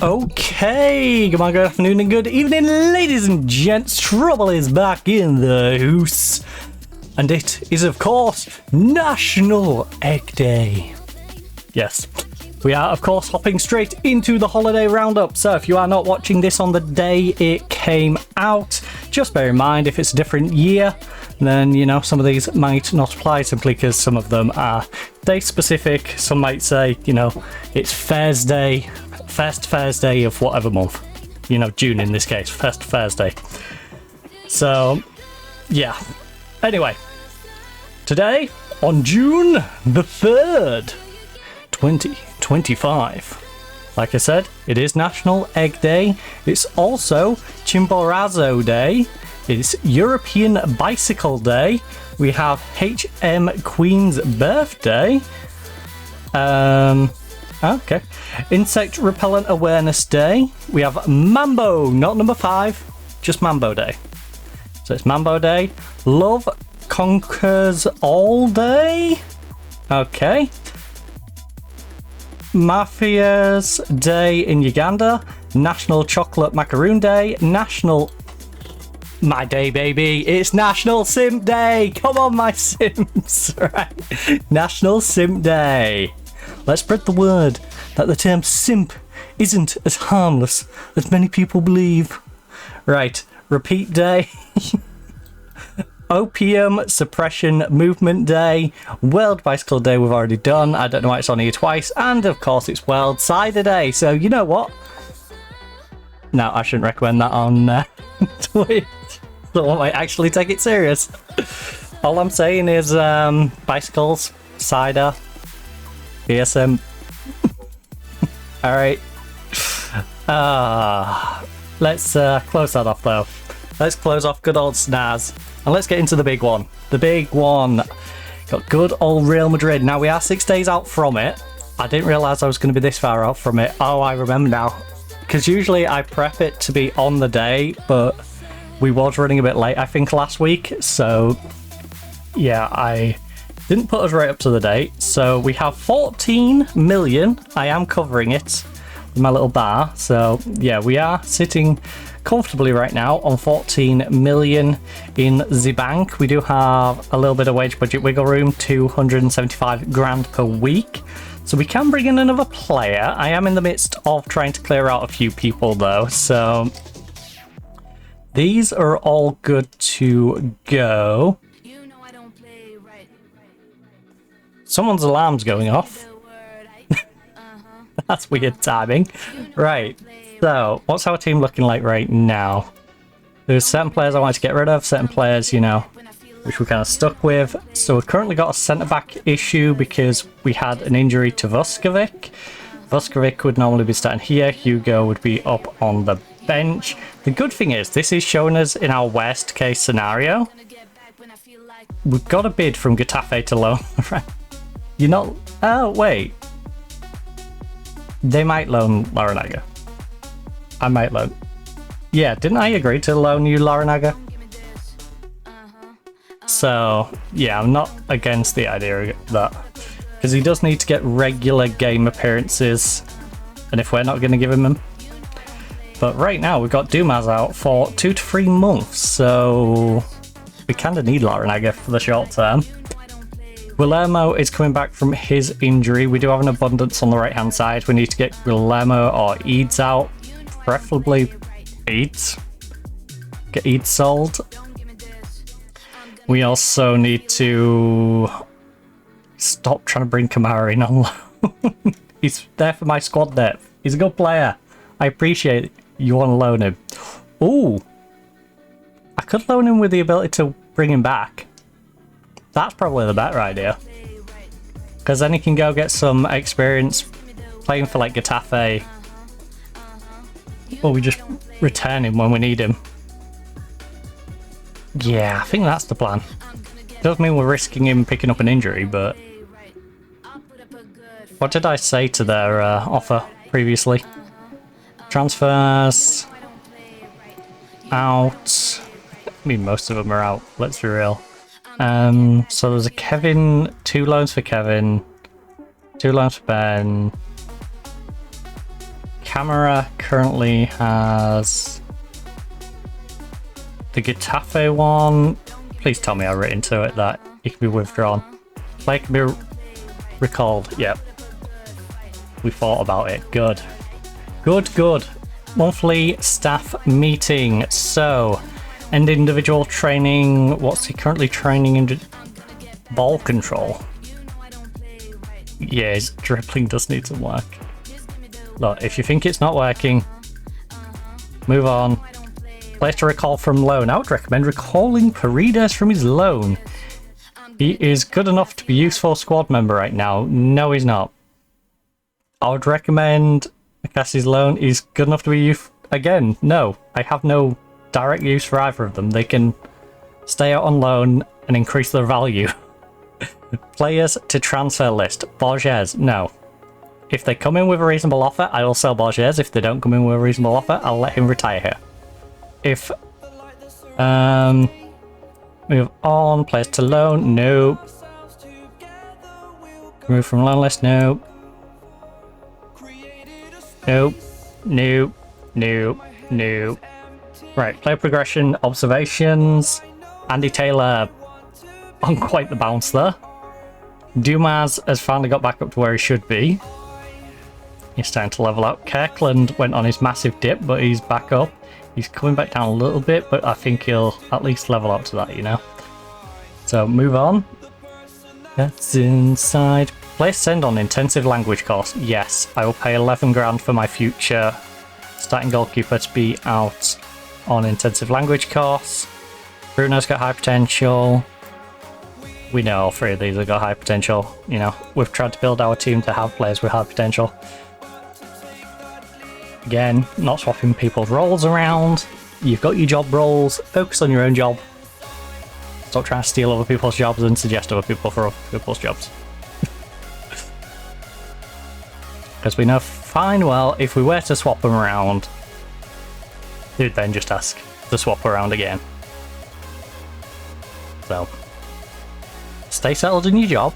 Okay, good morning, good afternoon, and good evening, ladies and gents. Trouble is back in the house, and it is, of course, National Egg Day. Yes, we are, of course, hopping straight into the holiday roundup. So if you are not watching this on the day it came out, just bear in mind if it's a different year, then, you know, some of these might not apply simply because some of them are day specific. Some might say, you know, it's Fairs Day. First Thursday of whatever month, you know, June in this case, first Thursday. So, yeah. Anyway, today on June the 3rd, 2025. Like I said, it is National Egg Day. It's also Chimborazo Day. It's European Bicycle Day. We have HM Queen's birthday. Okay. Insect Repellent Awareness Day. We have Mambo, not number 5, just Mambo Day. So it's Mambo Day. Love Conquers All Day. Okay. Mafia's Day in Uganda. National Chocolate Macaroon Day. National... My day, baby. It's National Simp Day. Come on, my Sims. Right. National Simp Day. Let's spread the word that the term simp isn't as harmless as many people believe. Right, Repeat Day, Opium Suppression Movement Day, World Bicycle Day we've already done, I don't know why it's on here twice, and of course it's World Cider Day, so you know what? No, I shouldn't recommend that on Twitch. Someone might actually take it serious. All I'm saying is bicycles, cider, BSM. Alright. Let's close that off though. Let's close off good old Snaz. And let's get into the big one. The big one. Got good old Real Madrid. Now we are 6 days out from it. I didn't realise I was going to be this far out from it. Oh, I remember now. Because usually I prep it to be on the day, but we was running a bit late, I think, last week. So, yeah, I didn't put us right up to the date. So we have 14 million. I am covering it with my little bar. So yeah, we are sitting comfortably right now on 14 million in the bank. We do have a little bit of wage budget wiggle room, 275 grand per week. So we can bring in another player. I am in the midst of trying to clear out a few people though. So these are all good to go. Someone's alarm's going off. That's weird timing. Right, so what's our team looking like right now? There's certain players I wanted to get rid of, certain players, you know, which we're kind of stuck with. So we've currently got a centre-back issue because we had an injury to Vuskovic. Vuskovic would normally be starting here, Hugo would be up on the bench. The good thing is, this is showing us in our worst case scenario. We've got a bid from Getafe to loan. You're not... Oh, wait. They might loan Larinaga. I might loan... Yeah, didn't I agree to loan you Larinaga? So, yeah, I'm not against the idea of that. Because he does need to get regular game appearances. And if we're not going to give him them... But right now, we've got Dumas out for 2 to 3 months. So, we kind of need Larinaga for the short term. Guillermo is coming back from his injury. We do have an abundance on the right hand side. We need to get Guillermo or Eads out, preferably Eads. Get Eads sold. We also need to stop trying to bring Kamara in on loan. He's there for my squad depth. He's a good player. I appreciate You want to loan him? Ooh! I could loan him with the ability to bring him back. That's probably the better idea. Because then he can go get some experience playing for like Getafe. Or we just return him when we need him. Yeah, I think that's the plan. Does mean we're risking him picking up an injury, but... What did I say to their offer previously? Transfers... out... I mean, most of them are out, let's be real. So there's a Kevin, 2 loans for Kevin, 2 loans for Ben. Camera currently has the Getafe one. Please tell me I wrote into it that it can be withdrawn. Play can be recalled. Yep. We thought about it. Good. Good, good. Monthly staff meeting. So, end individual training. What's he currently training in? Ball control. Yeah, his dribbling does need some work. Look, if you think it's not working, move on. Place to recall from loan. I would recommend recalling Paredes from his loan. He is good enough to be a useful squad member right now. No, he's not. I would recommend Akassi's loan. He's good enough to be again, no. I have no direct use for either of them. They can stay out on loan and increase their value. Players to transfer list. Borges, no. If they come in with a reasonable offer, I will sell Borges. If they don't come in with a reasonable offer, I'll let him retire here. If move on, players to loan, nope. Move from loan list, nope. Nope. Nope. Nope. Nope. Right, player progression, observations. Andy Taylor on quite the bounce there. Dumas has finally got back up to where he should be. He's starting to level up. Kirkland went on his massive dip, but he's back up. He's coming back down a little bit, but I think he'll at least level up to that, you know? So, move on. That's inside. Place send on intensive language course. Yes, I will pay 11 grand for my future starting goalkeeper to be out on intensive language course. Bruno's got high potential. We know all 3 of these have got high potential. You know, we've tried to build our team to have players with high potential. Again, not swapping people's roles around. You've got your job roles. Focus on your own job. Stop trying to steal other people's jobs and suggest other people for other people's jobs. Because we know fine well, if we were to swap them around, you'd then just ask to swap around again. So, stay settled in your job.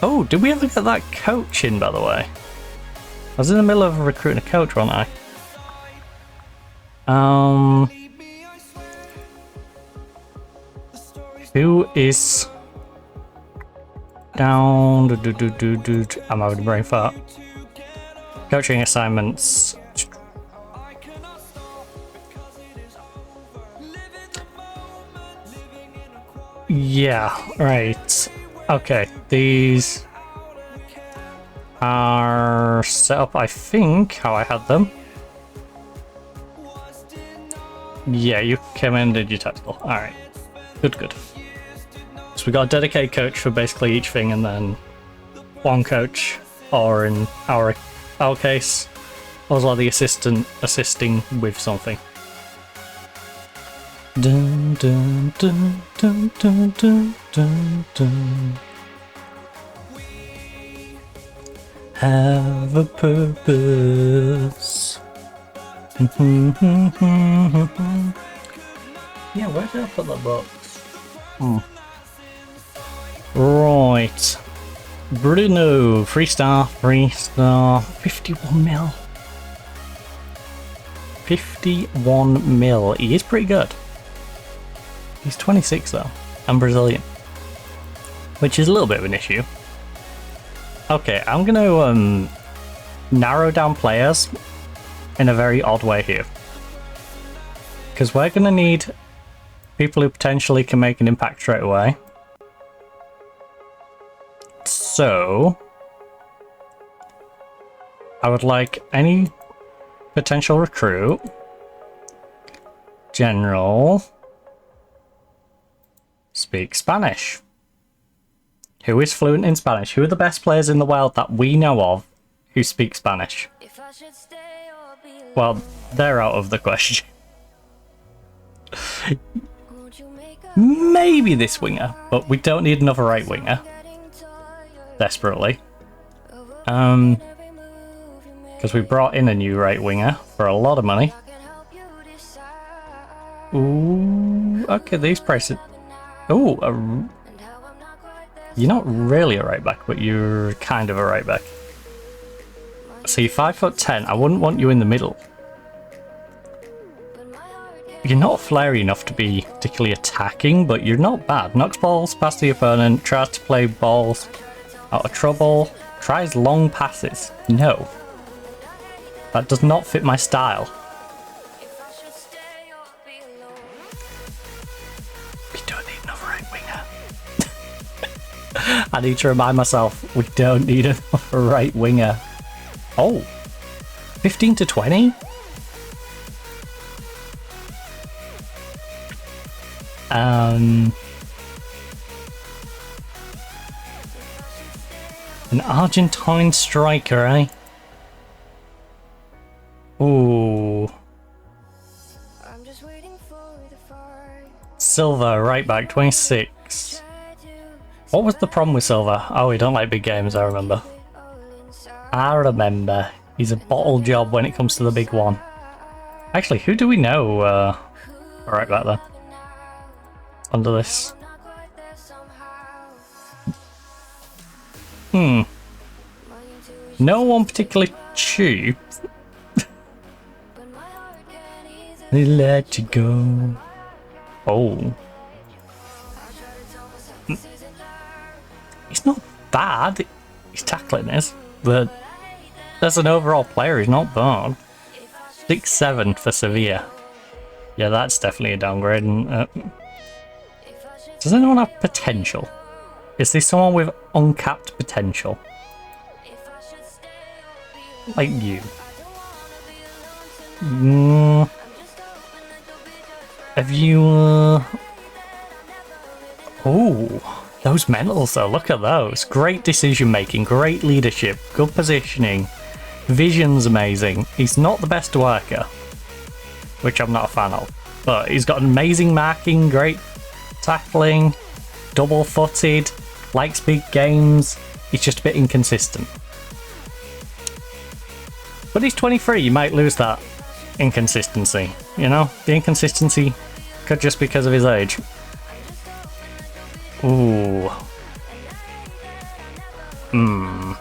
Oh, did we ever get that coach in, by the way? I was in the middle of recruiting a coach, wasn't I? Who is down? I'm having a brain fart. Coaching assignments. Yeah, right. Okay, these are set up, I think, how I had them. Yeah, you came in and did your tactical. Alright. Good, good. So we got a dedicated coach for basically each thing, and then one coach, or in our case, I was like the assistant assisting with something. Dun, dun, dun, dun, dun, dun, dun, dun. Have a purpose. Yeah, where did I put that box? Right. Bruno, 3-star, 3-star, 51 mil. 51 mil. He is pretty good. He's 26 though, and Brazilian, which is a little bit of an issue. Okay, I'm gonna narrow down players in a very odd way here, because we're gonna need people who potentially can make an impact straight away. So I would like any Potential recruit. General. Speak Spanish. Who is fluent in Spanish? Who are the best players in the world that we know of who speak Spanish? Well, they're out of the question. Maybe this winger, but we don't need another right winger. Desperately. Because we brought in a new right winger for a lot of money. Ooh, okay, these prices. Ooh, you're not really a right back, but you're kind of a right back. So you're 5'10". I wouldn't want you in the middle. You're not flary enough to be particularly attacking, but you're not bad. Knocks balls past the opponent, tries to play balls out of trouble, tries long passes. No. That does not fit my style. We don't need another right winger. I need to remind myself, we don't need another right winger. Oh, 15 to 20? An Argentine striker, eh? Ooh. Silva, right back, 26. What was the problem with Silva? Oh, he don't like big games, I remember. He's a bottle job when it comes to the big one. Actually, who do we know right back there? Under this. No one particularly cheap. They let you go. Oh. He's not bad. His tackling is, but as an overall player, he's not bad. 6'7" for Sevilla. Yeah, that's definitely a downgrade. And, does anyone have potential? Is this someone with uncapped potential? Like you. Have you... Oh, those mentals though, look at those. Great decision making, great leadership, good positioning. Vision's amazing. He's not the best worker, which I'm not a fan of. But he's got amazing marking, great tackling, double-footed, likes big games. He's just a bit inconsistent. But he's 23, you might lose that inconsistency, you know? The inconsistency could just be because of his age. Ooh. I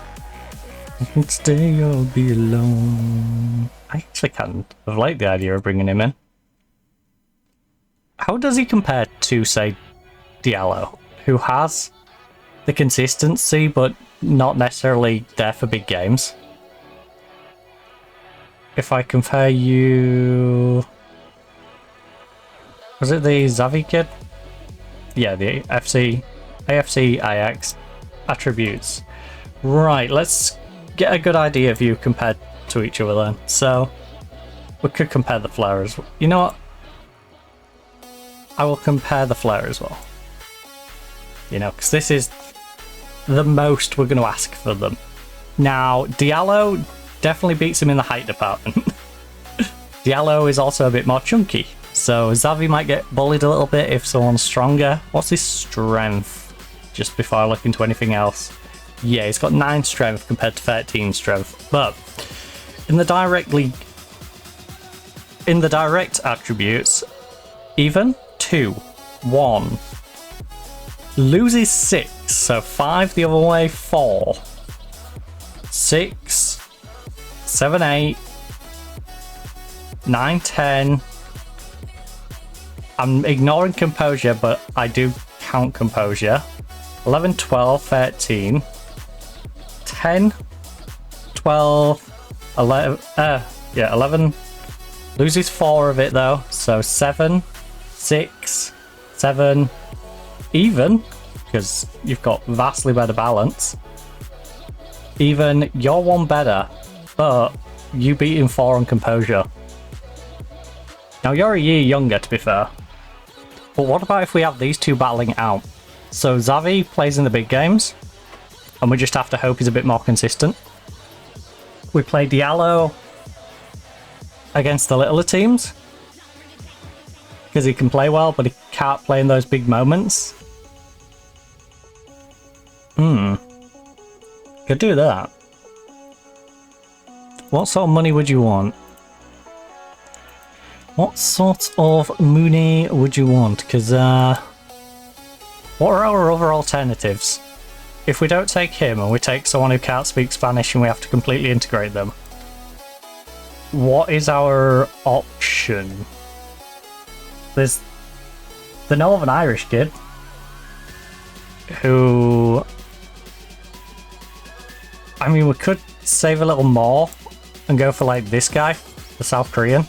can stay or be alone. I actually kind of like the idea of bringing him in. How does he compare to, say, Diallo, who has the consistency but not necessarily there for big games? If I compare you... Was it the Xavi kid? Yeah, the AFC Ajax attributes. Right, let's get a good idea of you compared to each other then. So, we could compare the flair as well. You know what? I will compare the flair as well. You know, because this is the most we're going to ask for them. Now, Diallo definitely beats him in the height department. Diallo is also a bit more chunky. So Xavi might get bullied a little bit if someone's stronger. What's his strength? Just before I look into anything else. Yeah, he's got 9 strength compared to 13 strength. But in the direct attributes, even 2, 1. Loses 6, so 5 the other way, 4. 6, 7, 8, 9, 10. I'm ignoring composure, but I do count composure. 11, 12, 13. 10, 12, 11, 11. Loses 4 of it though, so 7, 6, 7, even, because you've got vastly better balance. Even, you're one better, but you beating 4 on composure. Now you're a year younger, to be fair. But what about if we have these two battling out? So Xavi plays in the big games, and we just have to hope he's a bit more consistent. We play Diallo against the littler teams, because he can play well, but he can't play in those big moments. Could do that. What sort of money would you want? What sort of money would you want? Because, what are our other alternatives? If we don't take him and we take someone who can't speak Spanish and we have to completely integrate them, what is our option? There's the Northern Irish kid who... I mean, we could save a little more and go for like this guy, the South Korean.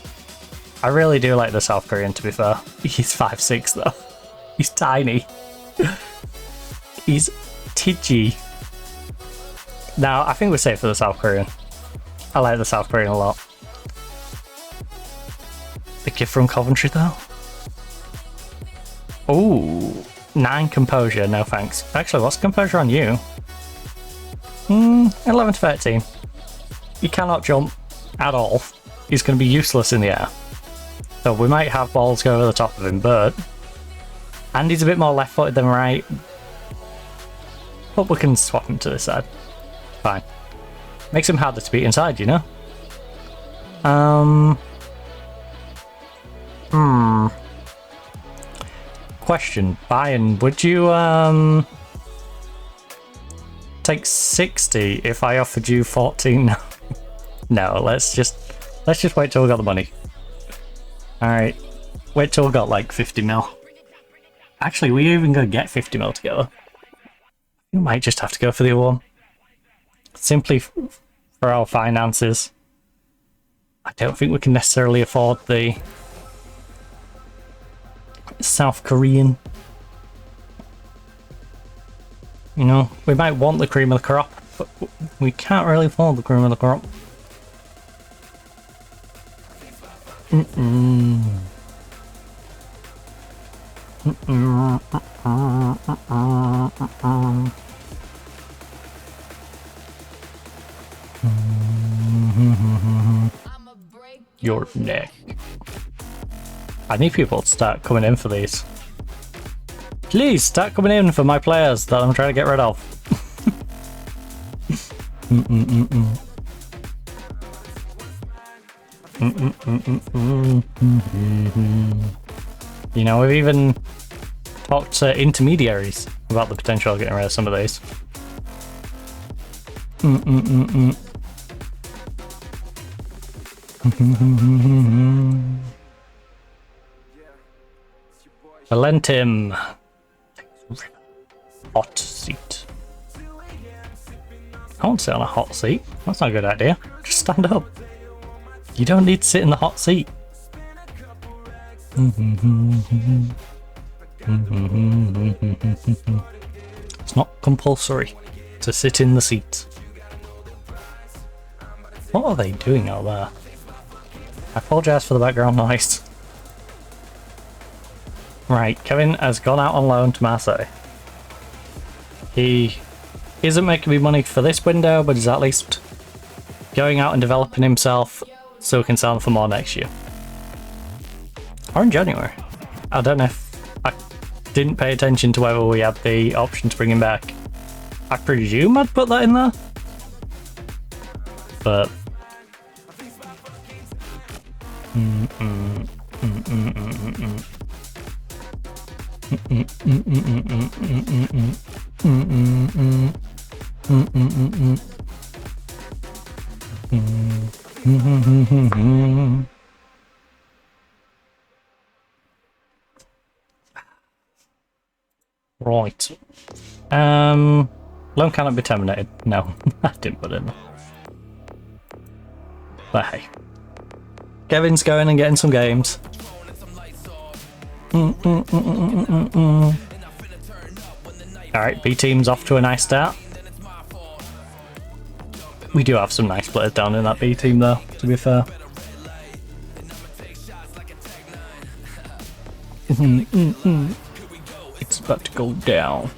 I really do like the South Korean, to be fair. He's 5'6" though. He's tiny. He's tidgy. Now, I think we're safe for the South Korean. I like the South Korean a lot. The kid from Coventry though. Ooh, 9 composure, no thanks. Actually, what's composure on you? 11 to 13. He cannot jump at all. He's going to be useless in the air. So we might have balls go over the top of him, but... And he's a bit more left-footed than right. But we can swap him to this side. Fine. Makes him harder to beat inside, you know? Question. Bayern, would you, take 60 if I offered you 14? No, let's just wait till we got the money. Alright. Wait till we got like 50 mil. Actually, we're even gonna get 50 mil together. We might just have to go for the other one. Simply for our finances. I don't think we can necessarily afford the South Korean. You know, we might want the cream of the crop, but we can't really afford the cream of the crop. Your neck. I need people to start coming in for these. Please start coming in for my players that I'm trying to get rid of. You know, we've even talked to intermediaries about the potential of getting rid of some of these. Valentim. Hot seat. I won't sit on a hot seat. That's not a good idea. Just stand up. You don't need to sit in the hot seat. It's not compulsory to sit in the seat. What are they doing out there? I apologise for the background noise. Right, Kevin has gone out on loan to Marseille. He isn't making me money for this window, but he's at least going out and developing himself so we can sell him for more next year. Or in January. I don't know if I didn't pay attention to whether we had the option to bring him back. I presume I'd put that in there. But... Right. Loan cannot be terminated. No, I didn't put it in there. But hey. Kevin's going and getting some games. Alright, B team's off to a nice start. We do have some nice players down in that B team though, to be fair. It's about to go down.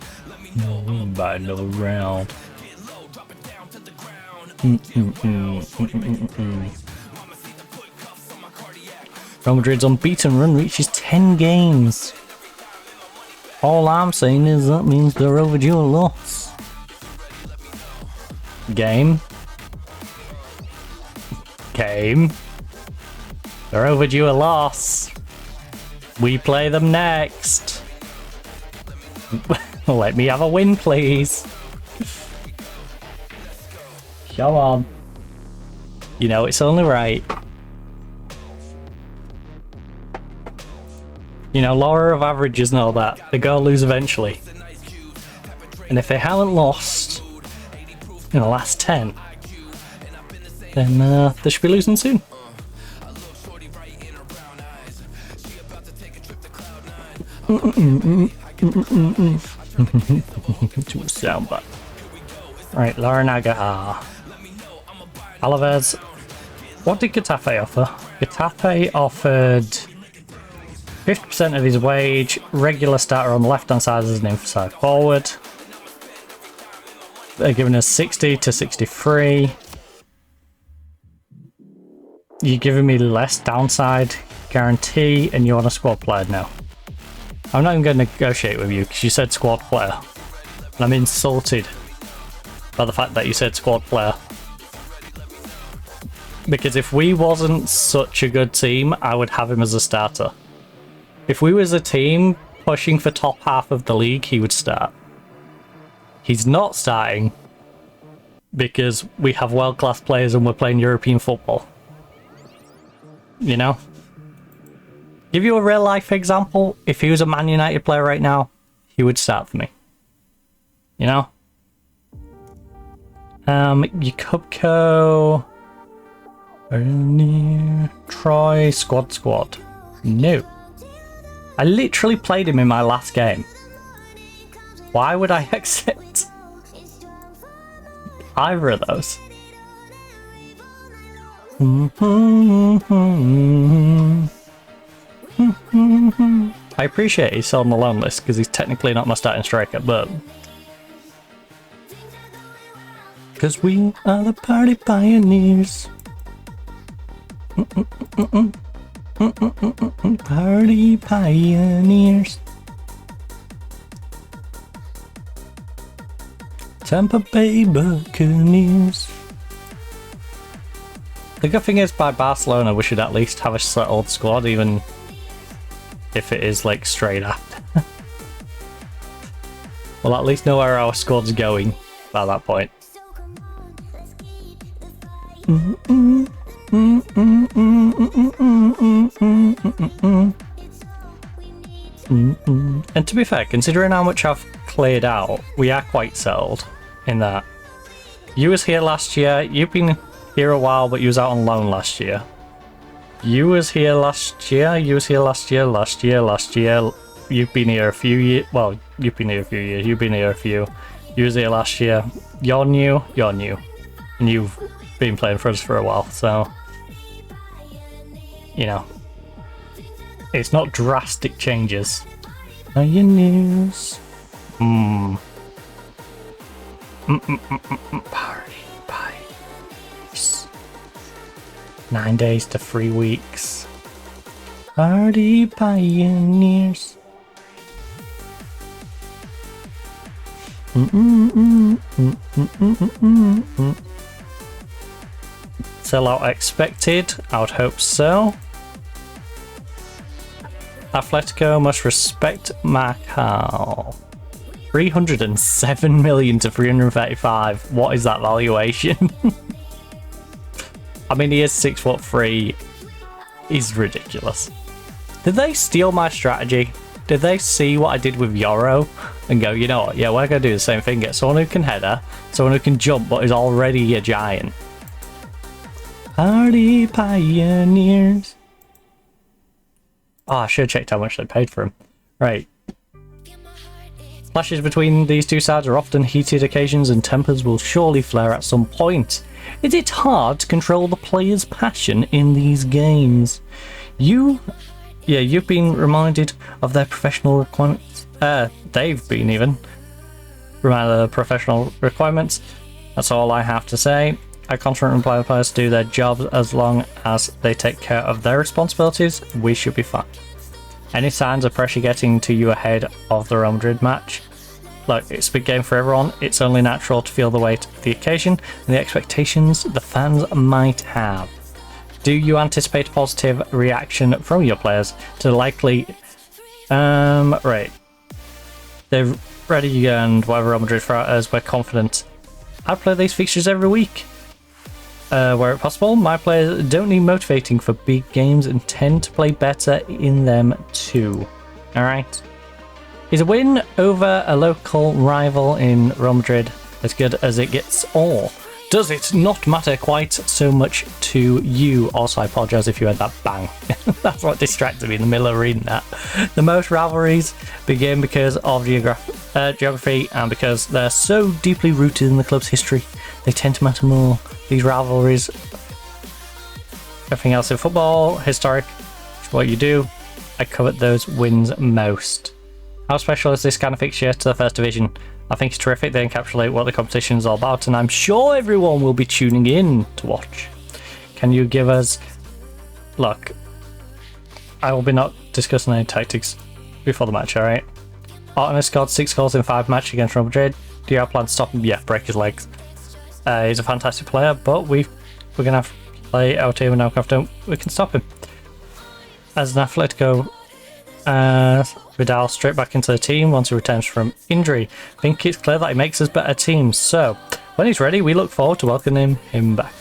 By another round. Real Madrid's unbeaten run reaches 10 games. All I'm saying is that means they're overdue a loss. Game. They're overdue a loss. We play them next. Let me have a win, please. Come on. You know it's only right. You know, law of averages and all that. They're gonna lose eventually. And if they haven't lost in the last 10, then they should be losing soon. To a soundbite. Right, Larinaga. Alaves. What did Getafe offer? Getafe offered 50% of his wage, regular starter on the left hand side as an inside forward. They're giving us 60 to 63. You're giving me less downside guarantee and you want a squad player now. I'm not even going to negotiate with you because you said squad player. And I'm insulted by the fact that you said squad player. Because if we wasn't such a good team, I would have him as a starter. If we was a team pushing for top half of the league, he would start. He's not starting because we have world-class players and we're playing European football. You know? Give you a real-life example. If he was a Man United player right now, he would start for me. You know? Yakubko... Troy, squad. No. I literally played him in my last game. Why would I accept either of those? I appreciate he's on the loan list because he's technically not my starting striker, but because we are the party pioneers. Party pioneers. Tampa Bay Buccaneers. The good thing is, by Barcelona, we should at least have a settled squad, even if it is like straight after. We'll at least know where our squad's going by that point. And to be fair, considering how much I've cleared out, we are quite settled in that. You was here last year, you've been here a while, but you was out on loan last year. You was here last year, last year. You've been here a few years, well, you've been here a few years, you've been here a few. You was here last year, you're new. And you've been playing for us for a while, so you know, it's not drastic changes. Pioneers. Party pioneers. 9 days to 3 weeks. Party pioneers. Sellout expected. I would hope so. Atletico must respect Macau. 307 million to 335. What is that valuation? I mean, he is 6'3". He's ridiculous. Did they steal my strategy? Did they see what I did with Yoro and go, you know what? Yeah, we're going to do the same thing. Get someone who can header, someone who can jump but is already a giant. Party pioneers. Oh, I should have checked how much they paid for him. Right. Clashes between these two sides are often heated occasions and tempers will surely flare at some point. Is it hard to control the player's passion in these games? You've been reminded of their professional requirements. They've been even reminded of the professional requirements. That's all I have to say. I constantly imply the players to do their jobs as long as they take care of their responsibilities. We should be fine. Any signs of pressure getting to you ahead of the Real Madrid match? Look, it's a big game for everyone. It's only natural to feel the weight of the occasion and the expectations the fans might have. Do you anticipate a positive reaction from your players to the likely... right. They're ready and whatever Real Madrid throw at us, we're confident. I play these fixtures every week. Where possible, my players don't need motivating for big games and tend to play better in them too. Alright. Is a win over a local rival in Real Madrid as good as it gets, or does it not matter quite so much to you? Also, I apologise if you heard that bang. That's what distracted me in the middle of reading that. The most rivalries begin because of geography and because they're so deeply rooted in the club's history. They tend to matter more. These rivalries, everything else in football, historic, is what you do. I covet those wins most. How special is this kind of fixture to the First Division? I think it's terrific. They encapsulate what the competition is all about, and I'm sure everyone will be tuning in to watch. Can you give us... Look, I will be not discussing any tactics before the match, alright? Otton has scored 6 goals in 5 matches against Real Madrid. Do you have plans to stop him? Yeah, break his legs. He's a fantastic player, but we're going to have to play our team and now we can stop him. As an Atletico... Vidal straight back into the team once he returns from injury. I think it's clear that he makes us better teams, so when he's ready we look forward to welcoming him back.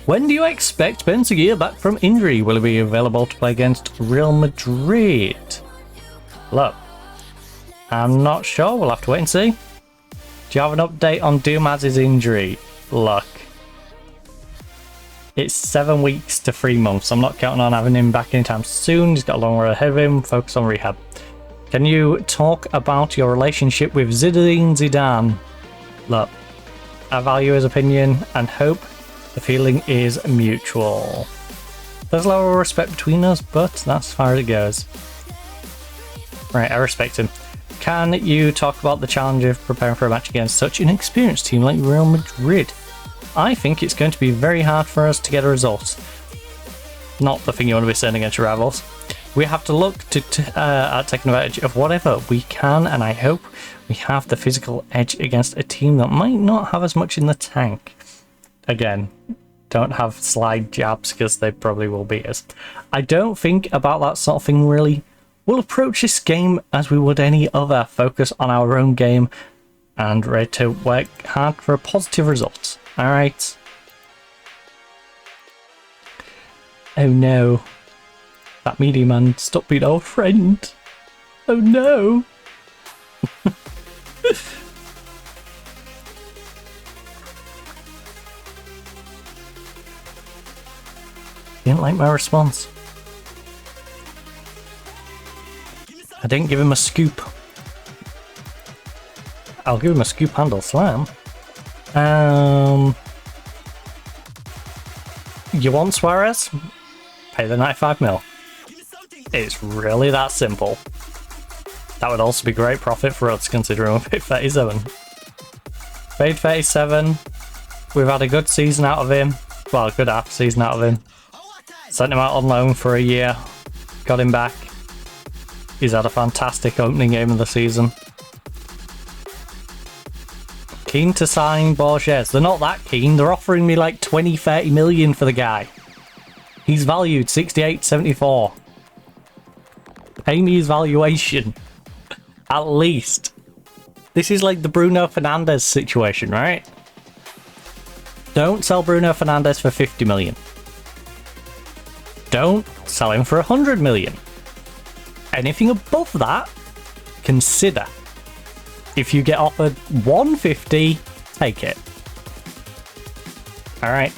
When do you expect Benzema back from injury? Will he be available to play against Real Madrid? Look, I'm not sure, we'll have to wait and see. Do you have an update on Diamaz's injury? Look, it's 7 weeks to 3 months. I'm not counting on having him back anytime soon. He's got a long road ahead of him. Focus on rehab. Can you talk about your relationship with Zinedine Zidane? Look, I value his opinion and hope the feeling is mutual. There's a level of respect between us, but that's as far as it goes. Right, I respect him. Can you talk about the challenge of preparing for a match against such an experienced team like Real Madrid? I think it's going to be very hard for us to get a result. Not the thing you want to be saying against your rivals. We have to look at taking advantage of whatever we can, and I hope we have the physical edge against a team that might not have as much in the tank. Again, don't have slide jabs because they probably will beat us. I don't think about that sort of thing really. We'll approach this game as we would any other, focus on our own game and ready to work hard for a positive result. Alright. Oh no. That media man stopped being our friend. Oh no. Didn't like my response. I didn't give him a scoop. I'll give him a scoop handle slam. You want Suarez? Pay the 95 mil. It's really that simple. That would also be great profit for us considering we paid 37. Paid 37. We've had a good season out of him. Well, a good half season out of him. Sent him out on loan for a year. Got him back. He's had a fantastic opening game of the season. Keen to sign Borges. They're not that keen. They're offering me like 20-30 million for the guy. He's valued 68-74. Pay me his valuation. At least. This is like the Bruno Fernandes situation, right? Don't sell Bruno Fernandes for 50 million. Don't sell him for 100 million. Anything above that, consider. If you get offered 150, take it. Alright.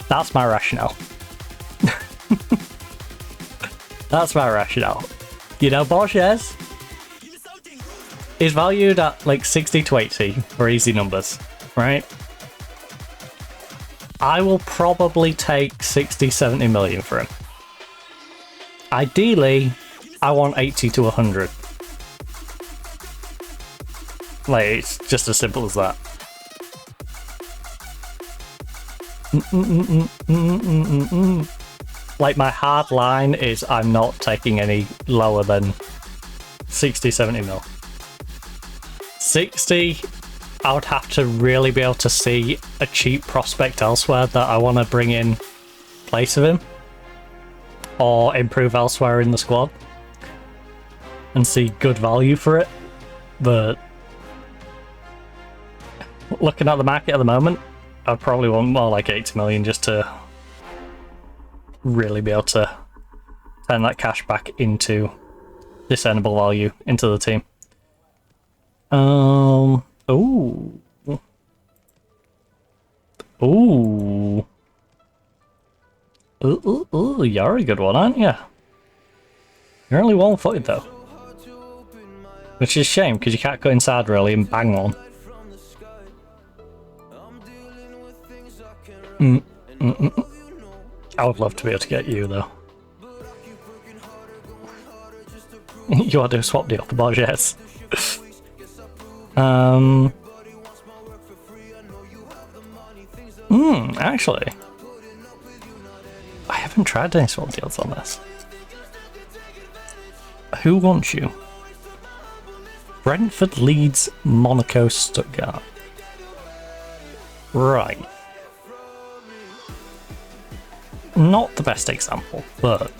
That's my rationale. That's my rationale. You know, Borges, He's valued at like 60 to 80 for easy numbers, right? I will probably take 60, 70 million for him. Ideally, I want 80 to 100. Like, it's just as simple as that. Like, my hard line is I'm not taking any lower than 60, 70 mil. 60, I would have to really be able to see a cheap prospect elsewhere that I want to bring in place of him. Or improve elsewhere in the squad. And see good value for it. But looking at the market at the moment, I'd probably want more like 80 million just to really be able to turn that cash back into discernible value into the team. Ooh. Ooh. Ooh, you're a good one, aren't you? You're only one-footed though. Which is a shame, because you can't go inside really and bang one. I would love to be able to get you though. You want to do a swap deal for Borges? Actually, I haven't tried any swap deals on this. Who wants you? Brentford, Leeds, Monaco, Stuttgart. Right. Not the best example, but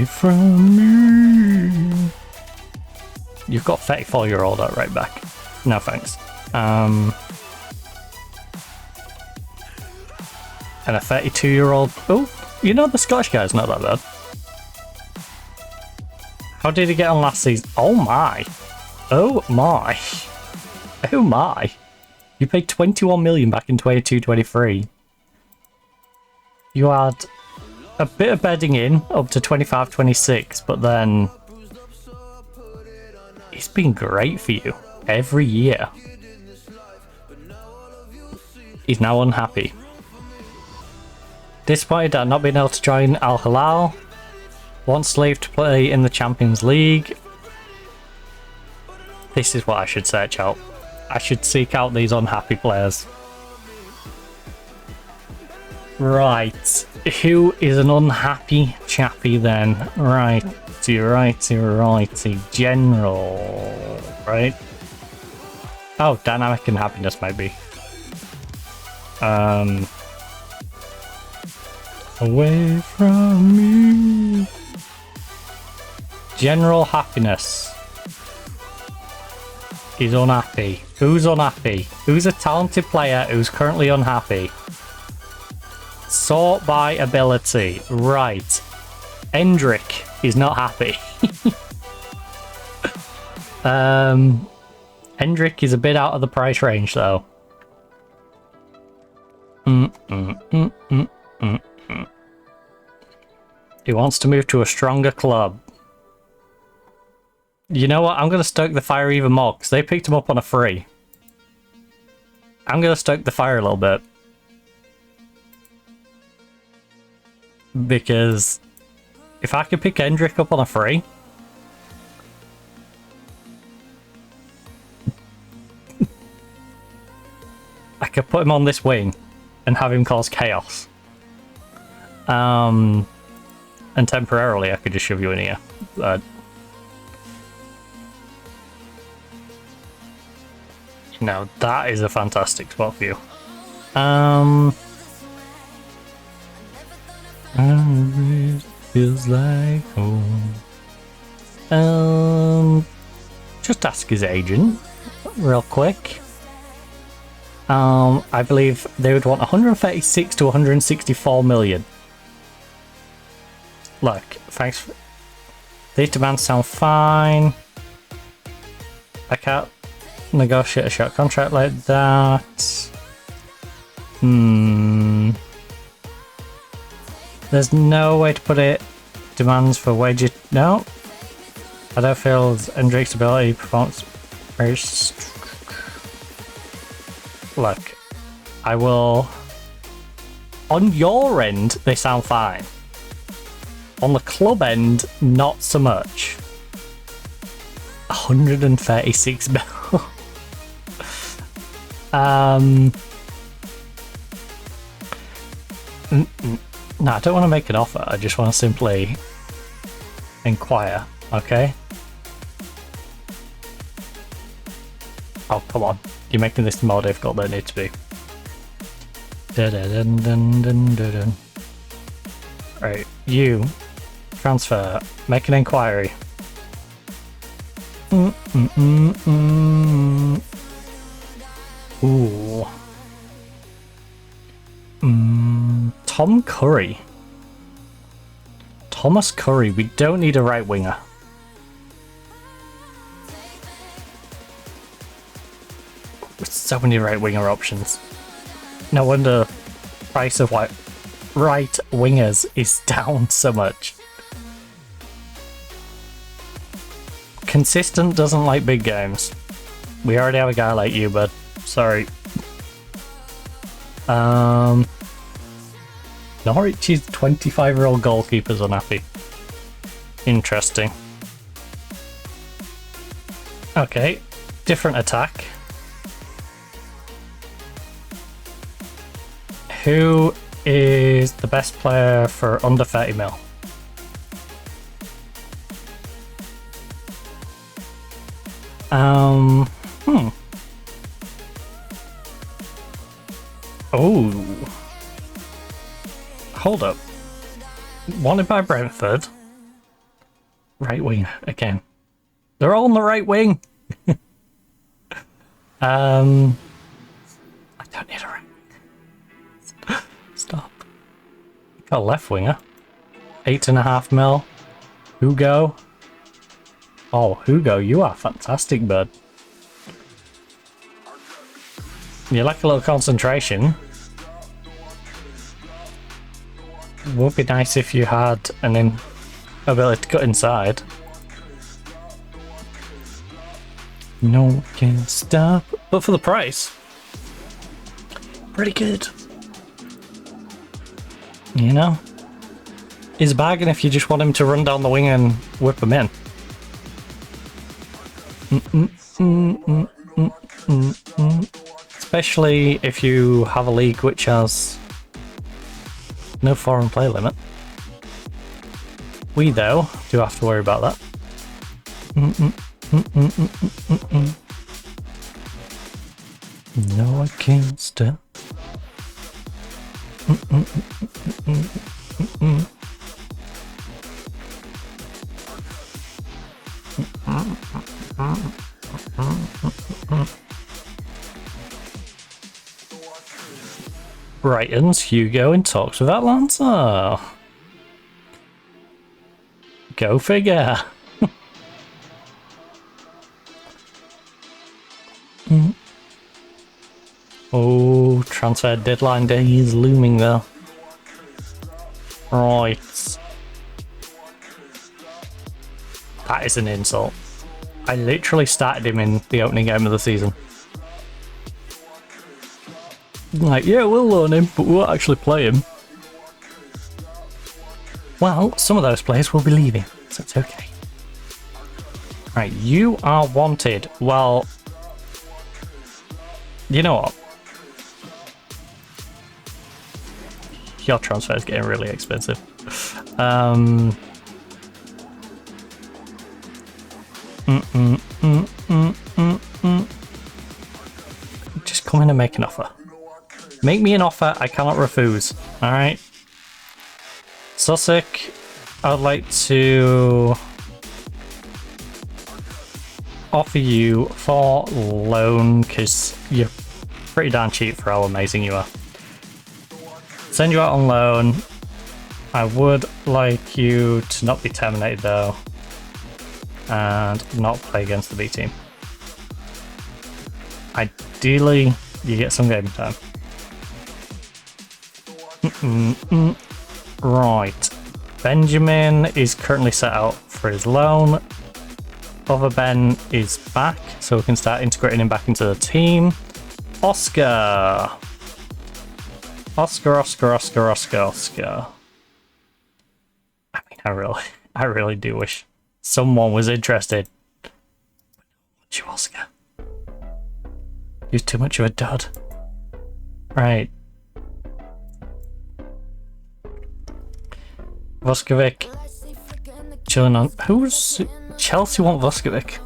from me. You've got 34-year-old at right back. No thanks. And a 32-year-old. Oh, you know the Scottish guy's not that bad. How did he get on last season? Oh my. Oh my. Oh my. You paid 21 million back in 22-23. You had a bit of bedding in up to 25-26, but then it's been great for you every year. He's now unhappy. Disappointed at not being able to join Al Hilal. Wants to leave to play in the Champions League. This is what I should search out. I should seek out these unhappy players. Right. Who is an unhappy chappy then? Righty. General. Right? Oh, dynamic and happiness maybe. Away from me. General happiness. He's unhappy. Who's unhappy? Who's a talented player who's currently unhappy? Sort by ability. Right. Hendrick is not happy. Hendrick is a bit out of the price range though. He wants to move to a stronger club. You know what? I'm going to stoke the fire even more because they picked him up on a free. I'm going to stoke the fire a little bit. Because if I could pick Hendrick up on a free, I could put him on this wing and have him cause chaos. And temporarily I could just shove you in here. Now that is a fantastic spot for you. It feels like home. Just ask his agent real quick. I believe they would want 136 to 164 million. Look, thanks. These demands sound fine. I can't. negotiate a short contract like that. There's no way to put it. Demands for wages. No. I don't feel Hendrick's ability performance. Look, I will. On your end, they sound fine. On the club end, not so much. 136 mil. No, I don't want to make an offer. I just want to simply inquire. Okay. Oh, come on. You're making this more difficult than it needs to be. Right, you transfer, make an inquiry. Ooh. Tom Curry. Thomas Curry. We don't need a right winger. So many right winger options. No wonder price of right wingers is down so much. Consistent doesn't like big games. We already have a guy like you, bud. Sorry. Norwich's 25-year-old goalkeeper's unhappy. Interesting. Okay, different attack. Who is the best player for under 30 mil? Oh. Hold up. Wanted by Brentford. Right wing again. They're all on the right wing. I don't need a right wing. Stop. Got a left winger. 8.5 mil. Hugo. Oh, Hugo, you are fantastic, bud. You like a little concentration. Would be nice if you had an ability to cut inside. No one can stop. But for the price, pretty good. You know? He's a bargain if you just want him to run down the wing and whip him in. Especially if you have a league which has no foreign play limit. We, though, do have to worry about that. No, I can't stop. Brighton's Hugo in talks with Atlanta. Go figure. Oh, transfer deadline day is looming though. Right. That is an insult. I literally started him in the opening game of the season. Like, yeah, we'll loan him, but we won't actually play him. Well, some of those players will be leaving, so it's okay. Right, you are wanted. Well, you know what? Your transfer is getting really expensive. Just come in and make an offer. Make me an offer I cannot refuse. Alright. Sussex, I'd like to offer you for loan because you're pretty darn cheap for how amazing you are. Send you out on loan. I would like you to not be terminated though, and not play against the B team. Ideally, you get some game time. Right. Benjamin is currently set out for his loan. Other Ben is back, so we can start integrating him back into the team. Oscar. Oscar. I mean, I really do wish someone was interested. But you, Oscar. You're too much of a dud. Right. Vuskovic. Chilling on. Who's Chelsea want Vuskovic?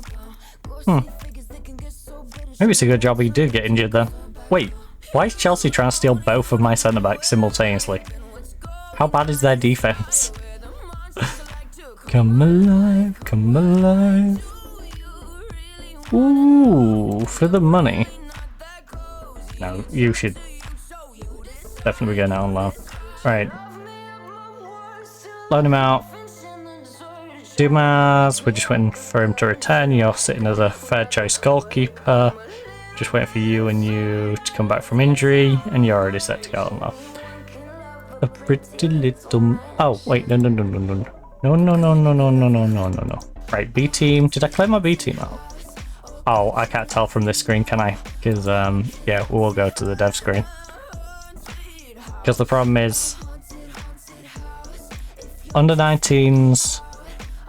Maybe it's a good job he did get injured then. Wait, why is Chelsea trying to steal both of my centre backs simultaneously? How bad is their defense? Come alive, come alive. Ooh, for the money. No, you should definitely be going out on loan. Right. Loan him out. Dumas, we're just waiting for him to return. You're sitting as a fair choice goalkeeper. Just waiting for you and you to come back from injury, and you're already set to go on loan. A pretty little. Oh wait, no. Right, B team. Did I claim my B team out? Oh, I can't tell from this screen, can I? Because yeah, we'll go to the dev screen. Because the problem is, under 19s,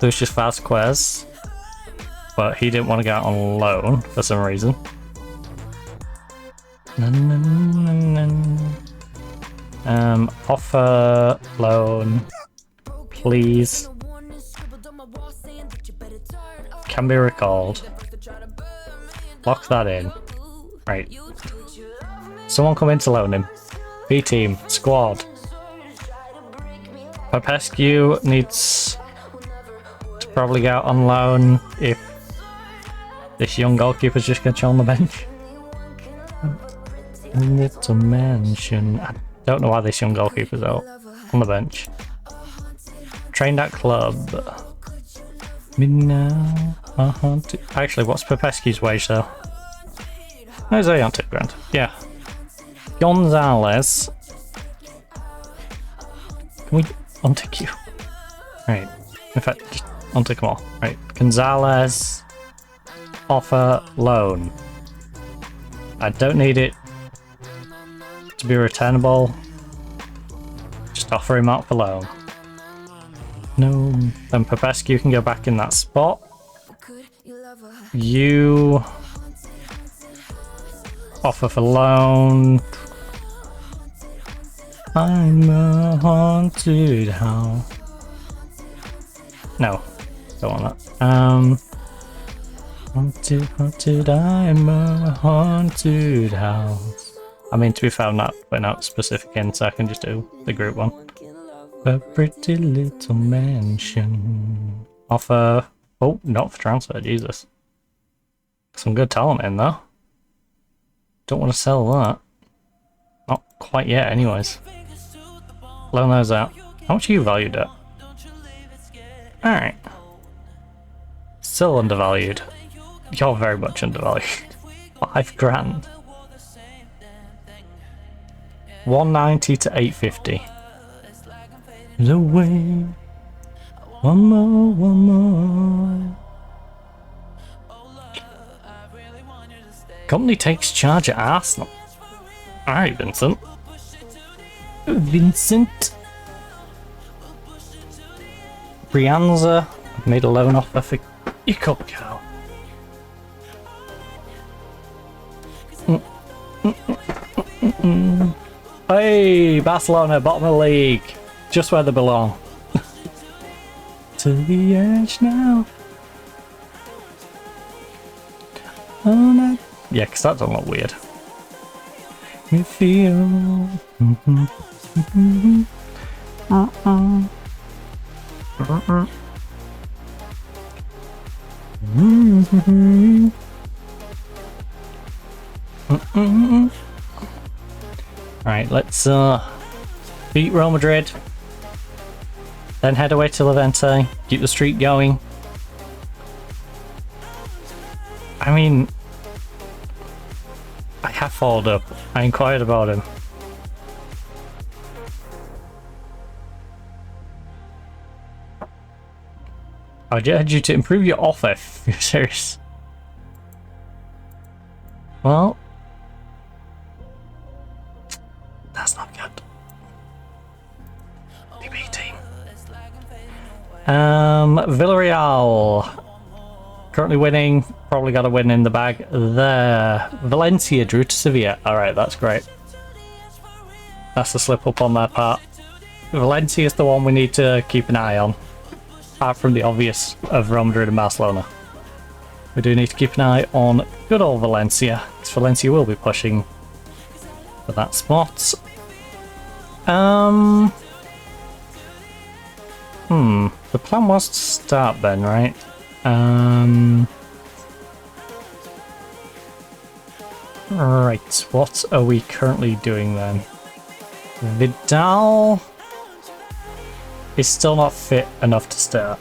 there's just Vasquez, but he didn't want to go out on loan for some reason. Offer loan, please. Can be recalled. Lock that in. Right. Someone come in to loan him. B team, squad. Popescu needs to probably go out on loan if this young goalkeeper's just going to chill on the bench. Little mention. I don't know why this young goalkeeper's out on the bench. Trained at club. Me now. Actually, what's Popescu's wage though? No, he's only on £2,000. Yeah. Gonzalez. Can we untick you? Right. In fact, just untick them all. Right. Gonzalez. Offer loan. I don't need it to be returnable. Just offer him out for loan. No. Then Popescu can go back in that spot. You offer for loan. I'm a haunted house. No, don't want that. Haunted, I'm a haunted house. I mean, to be fair, I'm not putting out specific in, so I can just do the group one. A pretty little mansion. Offer. Oh, not for transfer, Jesus. Some good talent in there. Don't want to sell that. Not quite yet, anyways. Loan those out. How much are you valued at? Alright. Still undervalued. You're very much undervalued. £5,000. 190 to 850. The way. One more. Company takes charge at Arsenal. Alright, Vincent. Brianza made a loan offer for your cup cow. Hey, Barcelona, bottom of the league. Just where they belong. To the edge now. Oh no. Yeah, because that doesn't look weird. You feel. Alright, let's beat Real Madrid. Then head away to Levante. Keep the streak going. I mean, I have followed up. I inquired about him. I urge you to improve your offer if you're serious. Well, that's not good. DB team. Villarreal. Currently winning. Probably got a win in the bag there. Valencia drew to Sevilla. Alright, that's great. That's a slip up on their part. Valencia is the one we need to keep an eye on. Apart from the obvious of Real Madrid and Barcelona. We do need to keep an eye on good old Valencia, because Valencia will be pushing for that spot. The plan was to start then, right? Right, what are we currently doing then? Vidal is still not fit enough to start.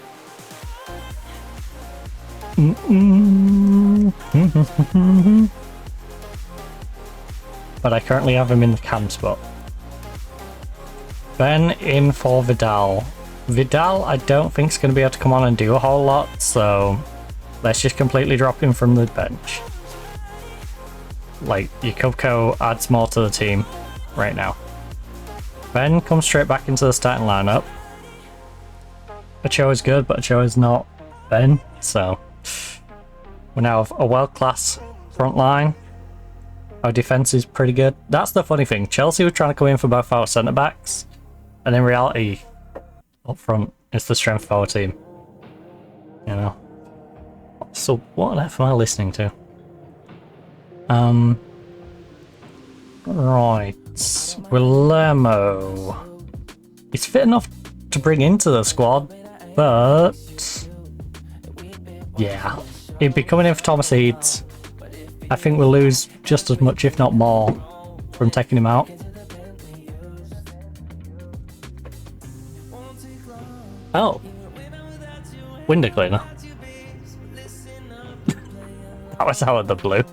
But I currently have him in the cam spot. Ben in for Vidal. Vidal I don't think is going to be able to come on and do a whole lot, so let's just completely drop him from the bench. Like, your Cubco adds more to the team right now. Ben comes straight back into the starting lineup. Ochoa is good, but Ochoa is not Ben, so we now have a world-class front line. Our defense is pretty good. That's the funny thing. Chelsea were trying to come in for both our centre-backs, and in reality, up front is the strength of our team. You know. So what on earth am I listening to? Right. Guillermo. He's fit enough to bring into the squad, but yeah, he'd be coming in for Thomas Eads. I think we'll lose just as much, if not more, from taking him out. Oh, window cleaner. That was out of the blue.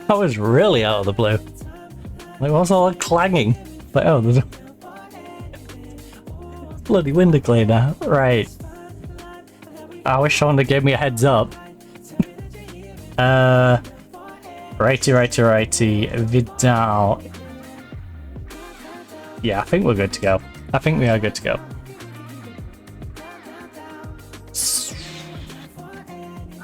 That was really out of the blue. Like, what's all that clanging? Like, oh, there's a bloody window cleaner. Right. I wish someone had gave me a heads up. Righty. Vidal. Yeah, I think we're good to go. I think we are good to go.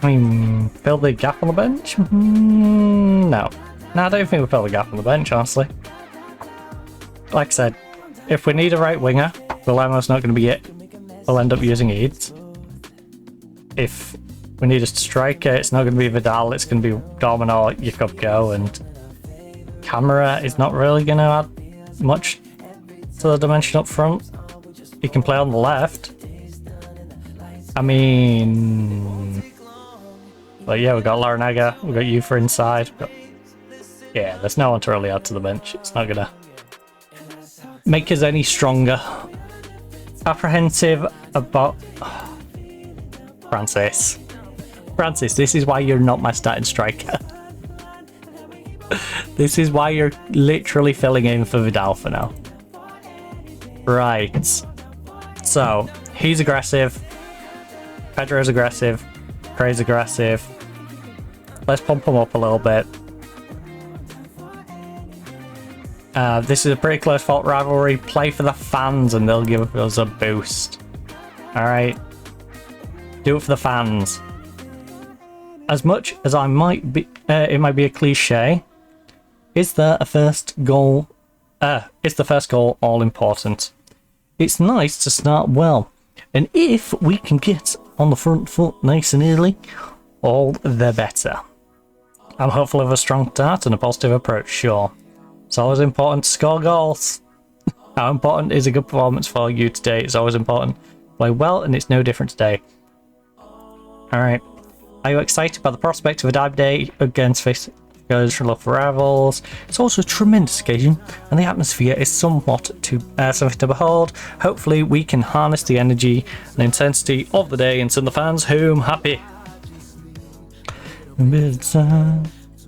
I mean, fill the gap on the bench? No. No, I don't think we fill the gap on the bench, honestly. Like I said, if we need a right winger, Guillermo's not going to be it. We'll end up using Eads. If we need a striker, it's not going to be Vidal, it's going to be Domino, Jakubko, and Camera is not really going to add much to the dimension up front. He can play on the left. I mean... But yeah, we've got Larinaga, we've got Ufa inside. Yeah, there's no one to really add to the bench. It's not gonna make us any stronger. Apprehensive about... Francis, this is why you're not my starting striker. This is why you're literally filling in for Vidal for now. Right. So, he's aggressive. Pedro's aggressive. Craig's aggressive. Let's pump him up a little bit. This is a pretty close fought rivalry. Play for the fans and they'll give us a boost. Alright. Do it for the fans. As much as I might be, it might be a cliche, is there a first goal? Is the first goal all important? It's nice to start well. And if we can get on the front foot nice and early, all the better. I'm hopeful of a strong start and a positive approach, sure. It's always important to score goals. How important is a good performance for you today? It's always important. Play well, and it's no different today. Alright. Are you excited by the prospect of a derby day against physical rivals? It's also a tremendous occasion, and the atmosphere is something to behold. Hopefully we can harness the energy and intensity of the day and send the fans home happy.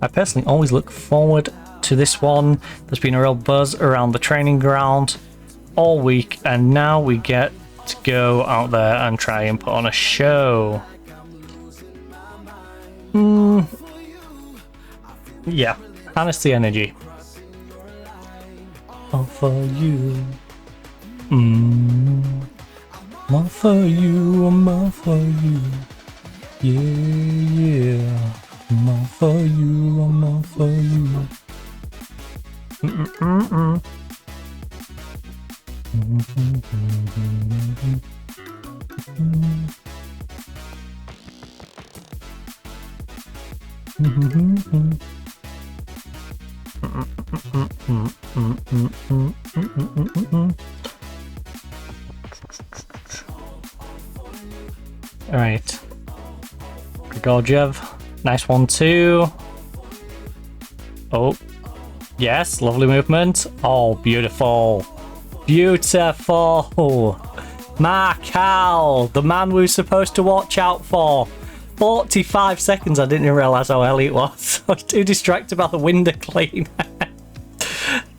I personally always look forward to this one. There's been a real buzz around the training ground all week, and now we get to go out there and try and put on a show. Yeah, harness the energy. All for you. More for you, more for you. Yeah. More for you, more for you. All right, Grigorjev, nice one too. Oh, yes, lovely movement. Oh, beautiful, beautiful. Markal, the man we were supposed to watch out for. 45 seconds, I didn't even realise how early it was. I was too distracted about the window clean.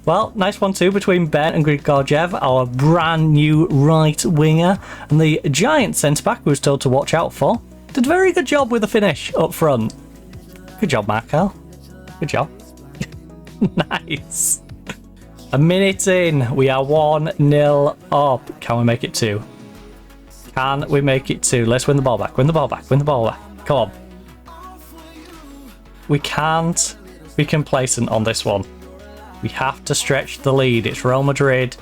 Well, nice one too between Ben and Grigorjev, our brand new right winger, and the giant centre back who was told to watch out for. Did a very good job with the finish up front. Good job, Markal. Good job. Nice. A minute in, we are 1-0 up. Can we make it 2? Can we make it 2? Let's win the ball back. Win the ball back. Win the ball back. Come on. We can't be complacent on this one. We have to stretch the lead. It's Real Madrid.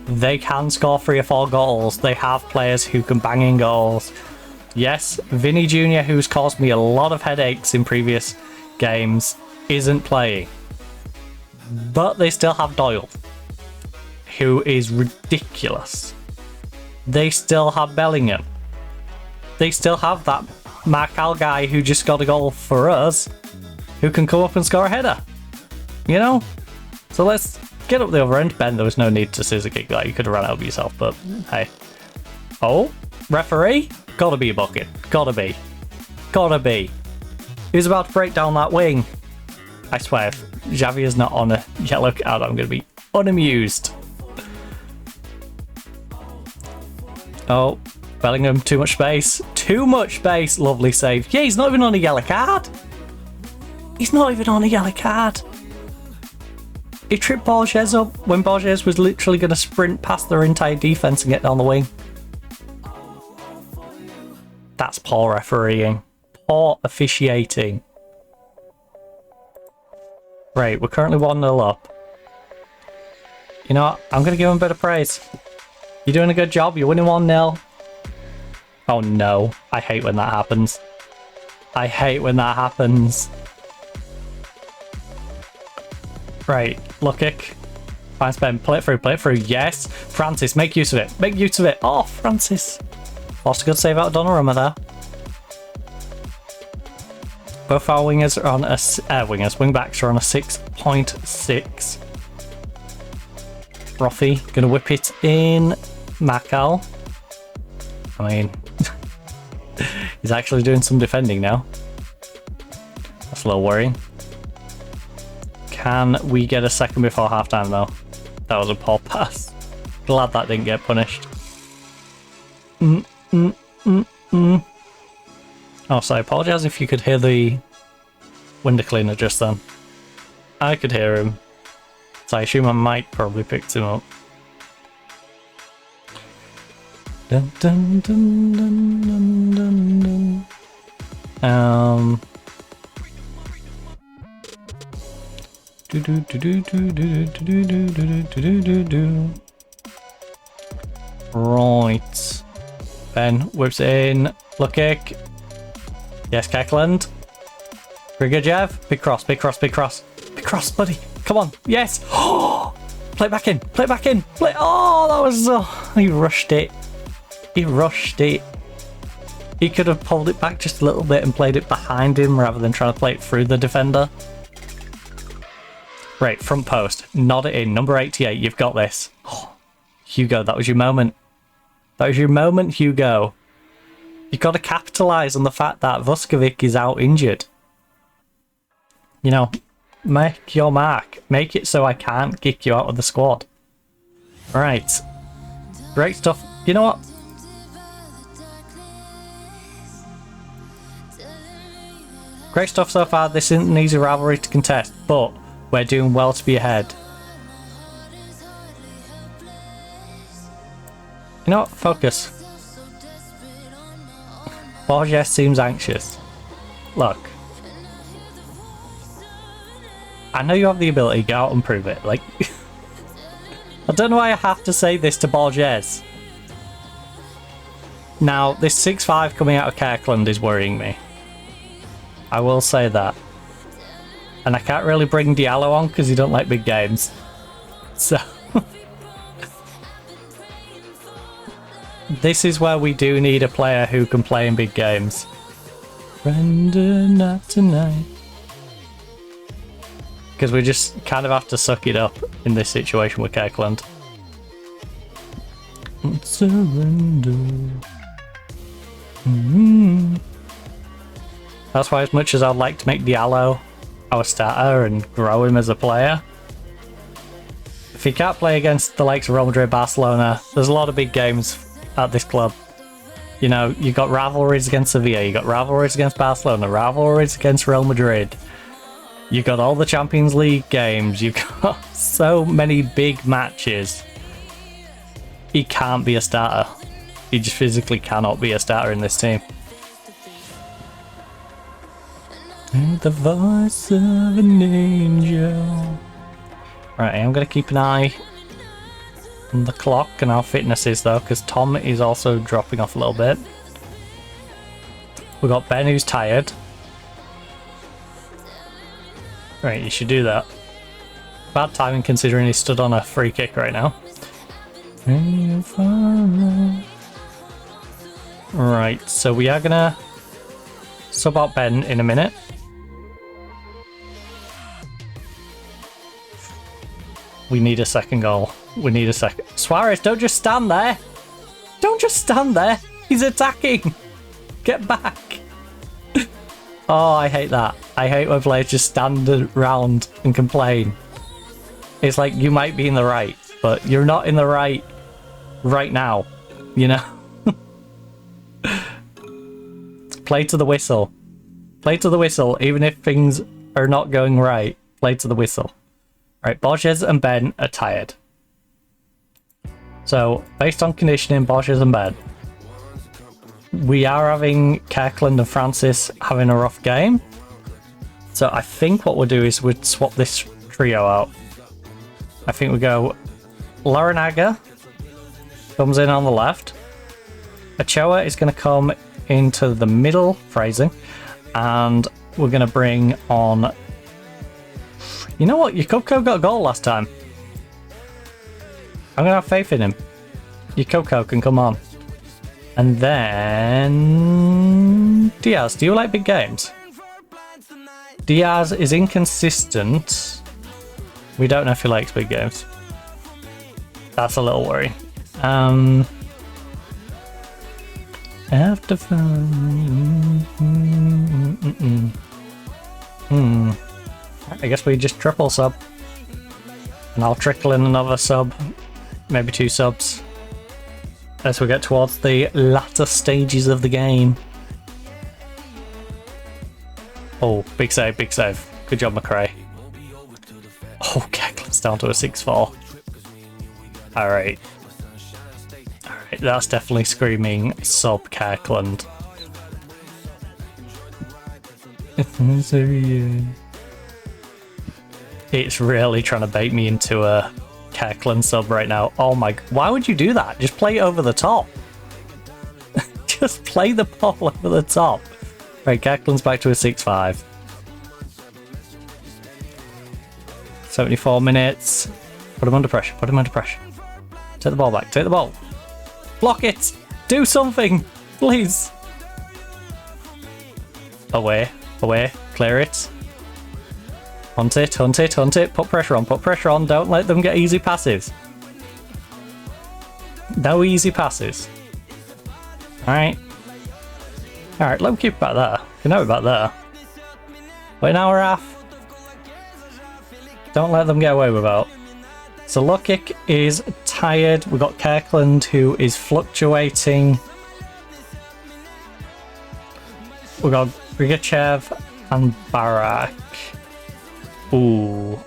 They can score 3 or 4 goals. They have players who can bang in goals. Yes, Vinny Jr., who's caused me a lot of headaches in previous games, isn't playing. But they still have Doyle, who is ridiculous. They still have Bellingham. They still have that Markal guy who just got a goal for us, who can come up and score a header. You know? So let's get up the other end. Ben, there was no need to scissor kick that. You could have run out yourself, but hey. Oh, referee? Gotta be a bucket. Gotta be. Gotta be. He was about to break down that wing. I swear, if Xavi is not on a yellow card, I'm going to be unamused. Oh, Bellingham, too much space. Too much space. Lovely save. Yeah, he's not even on a yellow card. He's not even on a yellow card. He tripped Borges up when Borges was literally going to sprint past their entire defence and get down the wing. That's poor refereeing. Poor officiating. Right, we're currently 1-0 up. You know what? I'm going to give him a bit of praise. You're doing a good job. You're winning 1-0. Oh no. I hate when that happens. I hate when that happens. Right, look kick. Fine spin. Play it through, play it through. Yes. Francis, make use of it. Make use of it. Oh, Francis. Lost a good save out of Donnarumma there. Both our wingers are on a wing backs are on a 6.6. Roffy gonna whip it in. Markal. I mean, he's actually doing some defending now. That's a little worrying. Can we get a second before halftime though? That was a poor pass. Glad that didn't get punished. Oh, so I apologise if you could hear the window cleaner just then. I could hear him. So I assume I might probably picked him up. Dun, dun, dun, dun, dun, dun, dun. Right. Ben whips it in. Look kick. Yes, Keckland. Grigorjev. Big cross, big cross, big cross. Big cross, buddy. Come on. Yes. Oh, play it back in. Play it back in. Play. Oh, that was... he rushed it. He rushed it. He could have pulled it back just a little bit and played it behind him rather than trying to play it through the defender. Right, front post. Nod it in. Number 88. You've got this. Oh, Hugo, that was your moment. That was your moment, Hugo. You've got to capitalise on the fact that Vuskovic is out injured. You know, make your mark. Make it so I can't kick you out of the squad. Right. Great stuff. You know what? Great stuff so far. This isn't an easy rivalry to contest, but we're doing well to be ahead. You know what? Focus. Borges seems anxious. Look. I know you have the ability, go out and prove it. Like, I don't know why I have to say this to Borges. Now, this 6-5 coming out of Kirkland is worrying me. I will say that. And I can't really bring Diallo on because you don't like big games. So... this is where we do need a player who can play in big games. Render not tonight. Because we just kind of have to suck it up in this situation with Kirkland. Surrender. That's why, as much as I'd like to make Diallo our starter and grow him as a player, if he can't play against the likes of Real Madrid, Barcelona, there's a lot of big games at this club. You know, you got rivalries against Sevilla, you got rivalries against Barcelona, rivalries against Real Madrid. You got all the Champions League games, you got so many big matches. He can't be a starter. He just physically cannot be a starter in this team. And the voice of an angel. Right, I'm going to keep an eye on the clock and our fitnesses though, because Tom is also dropping off a little bit. We've got Ben who's tired. Right, you should do that. Bad timing considering he stood on a free kick right now. Right, so we are gonna sub out Ben in a minute. We need a second goal. We need a second. Suarez, don't just stand there. Don't just stand there. He's attacking. Get back. Oh, I hate that. I hate when players just stand around and complain. It's like you might be in the right, but you're not in the right now, you know? Play to the whistle. Play to the whistle, even if things are not going right. Play to the whistle. Right, Borges and Ben are tired. So, based on conditioning, Borges and Ben, we are having Kirkland and Francis having a rough game. So I think what we'll do is we'd swap this trio out. I think we go Larinaga comes in on the left. Ochoa is going to come into the middle, phrasing, and we're going to bring on... You know what? Yukoko got a goal last time. I'm going to have faith in him. Yukoko can come on. And then... Diaz, do you like big games? Diaz is inconsistent. We don't know if he likes big games. That's a little worry. After fun. I guess we just triple sub. And I'll trickle in another sub. Maybe 2 subs. As we get towards the latter stages of the game. Oh, big save, big save. Good job, McRae. Oh, Kirkland's down to a 6-4. Alright. Alright, that's definitely screaming sub Kirkland. It's really trying to bait me into a Kirkland sub right now. Oh my... Why would you do that? Just play it over the top. Just play the ball over the top. Right, Kirkland's back to a 6-5. 74 minutes. Put him under pressure. Put him under pressure. Take the ball back. Take the ball. Block it. Do something. Please. Away. Away. Clear it. Hunt it. Hunt it. Hunt it. Put pressure on. Put pressure on. Don't let them get easy passes. No easy passes. Alright. Alright, let me keep it back there. You know it back there. Wait an hour and a half. Don't let them get away with that. So Lukic is tired. We've got Kirkland who is fluctuating. We've got Grigachev and Barak. Ooh.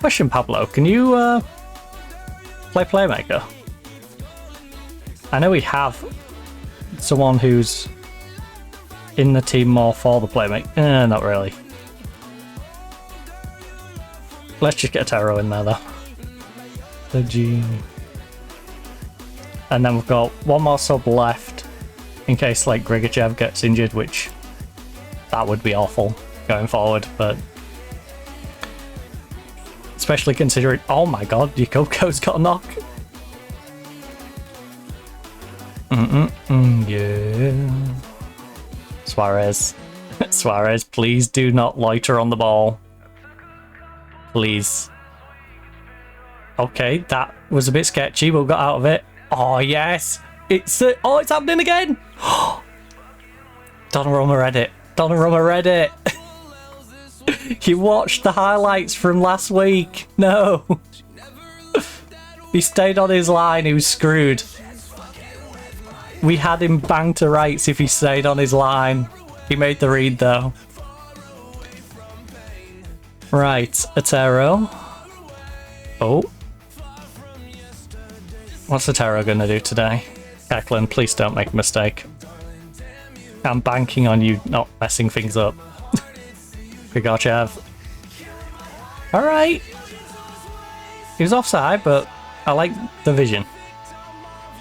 Question, Pablo, can you play Playmaker? I know we have someone who's in the team more for the Playmaker. Not really. Let's just get a Taro in there though. The G. And then we've got one more sub left in case like Grigachev gets injured, which that would be awful going forward, but especially considering, oh my god, Yukoko's got a knock. Yeah. Suarez. Suarez, please do not loiter on the ball. Please. Okay, that was a bit sketchy, but we got out of it. Oh yes! It's happening again! Donnarumma read it. Donnarumma read it. You watched the highlights from last week. No. He stayed on his line, he was screwed. We had him banged to rights if he stayed on his line. He made the read though. Right, Otero. Oh. What's Otero gonna do today? Eklund, please don't make a mistake. I'm banking on you not messing things up. Grigachev. Alright. He was offside, but I like the vision.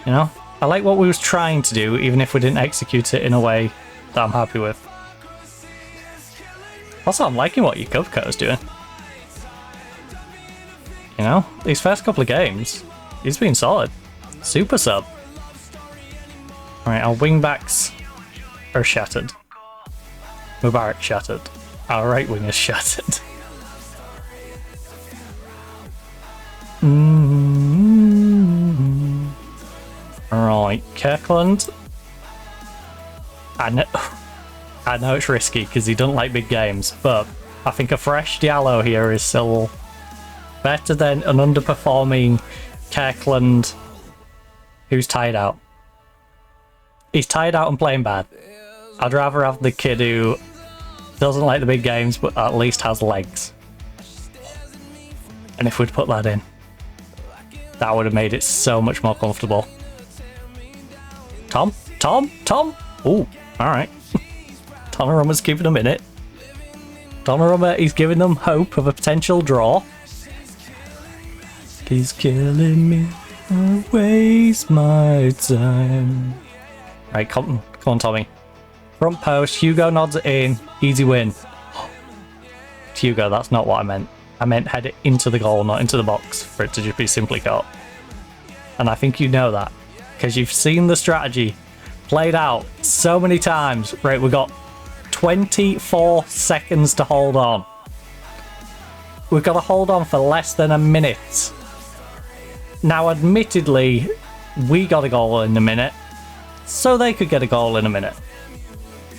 You know? I like what we was trying to do, even if we didn't execute it in a way that I'm happy with. Also, I'm liking what Yukoko's doing. You know? These first couple of games, he's been solid. Super sub. Alright, our wingbacks are shattered. Mubarak shattered. Our right wing is shattered. Right, Kirkland. I know it's risky because he doesn't like big games, but I think a fresh Diallo here is still better than an underperforming Kirkland who's tired out. He's tired out and playing bad. I'd rather have the kid who doesn't like the big games but at least has legs. And if we'd put that in, that would have made it so much more comfortable. Tom? Ooh, alright. Donnarumma's giving them in it. Donnarumma is giving them hope of a potential draw. He's killing me. I waste my time. Right, come on, Tommy. Front post, Hugo nods it in. Easy win. Hugo, that's not what I meant. I meant head it into the goal, not into the box, for it to just be simply caught. And I think you know that, because you've seen the strategy played out so many times. Right, we got 24 seconds to hold on. We've got to hold on for less than a minute. Now, admittedly, we got a goal in a minute, so they could get a goal in a minute.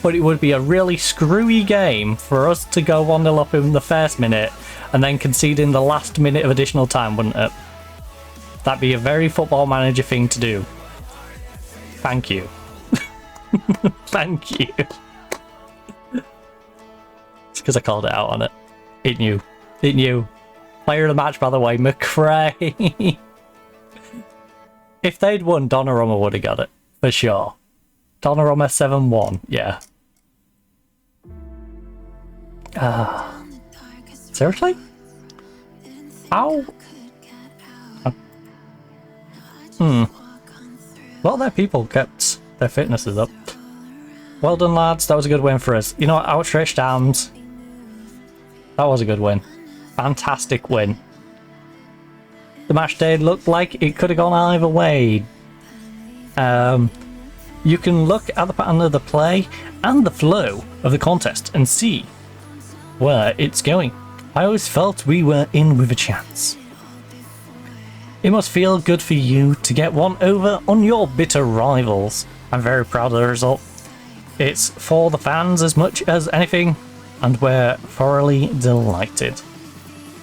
But it would be a really screwy game for us to go 1-0 up in the first minute and then concede in the last minute of additional time, wouldn't it? That'd be a very Football Manager thing to do. Thank you. Thank you. It's because I called it out on it. It knew. It knew. Player of the match, by the way, McRae. If they'd won, Donnarumma would have got it. For sure. Donnarumma 7-1. Yeah. Seriously? How? Well, their people kept their fitnesses up. Well done, lads. That was a good win for us. You know what? Outstretched arms. That was a good win. Fantastic win. The match day looked like it could have gone either way. You can look at the pattern of the play and the flow of the contest and see where it's going. I always felt we were in with a chance. It must feel good for you to get one over on your bitter rivals. I'm very proud of the result. It's for the fans as much as anything, and we're thoroughly delighted.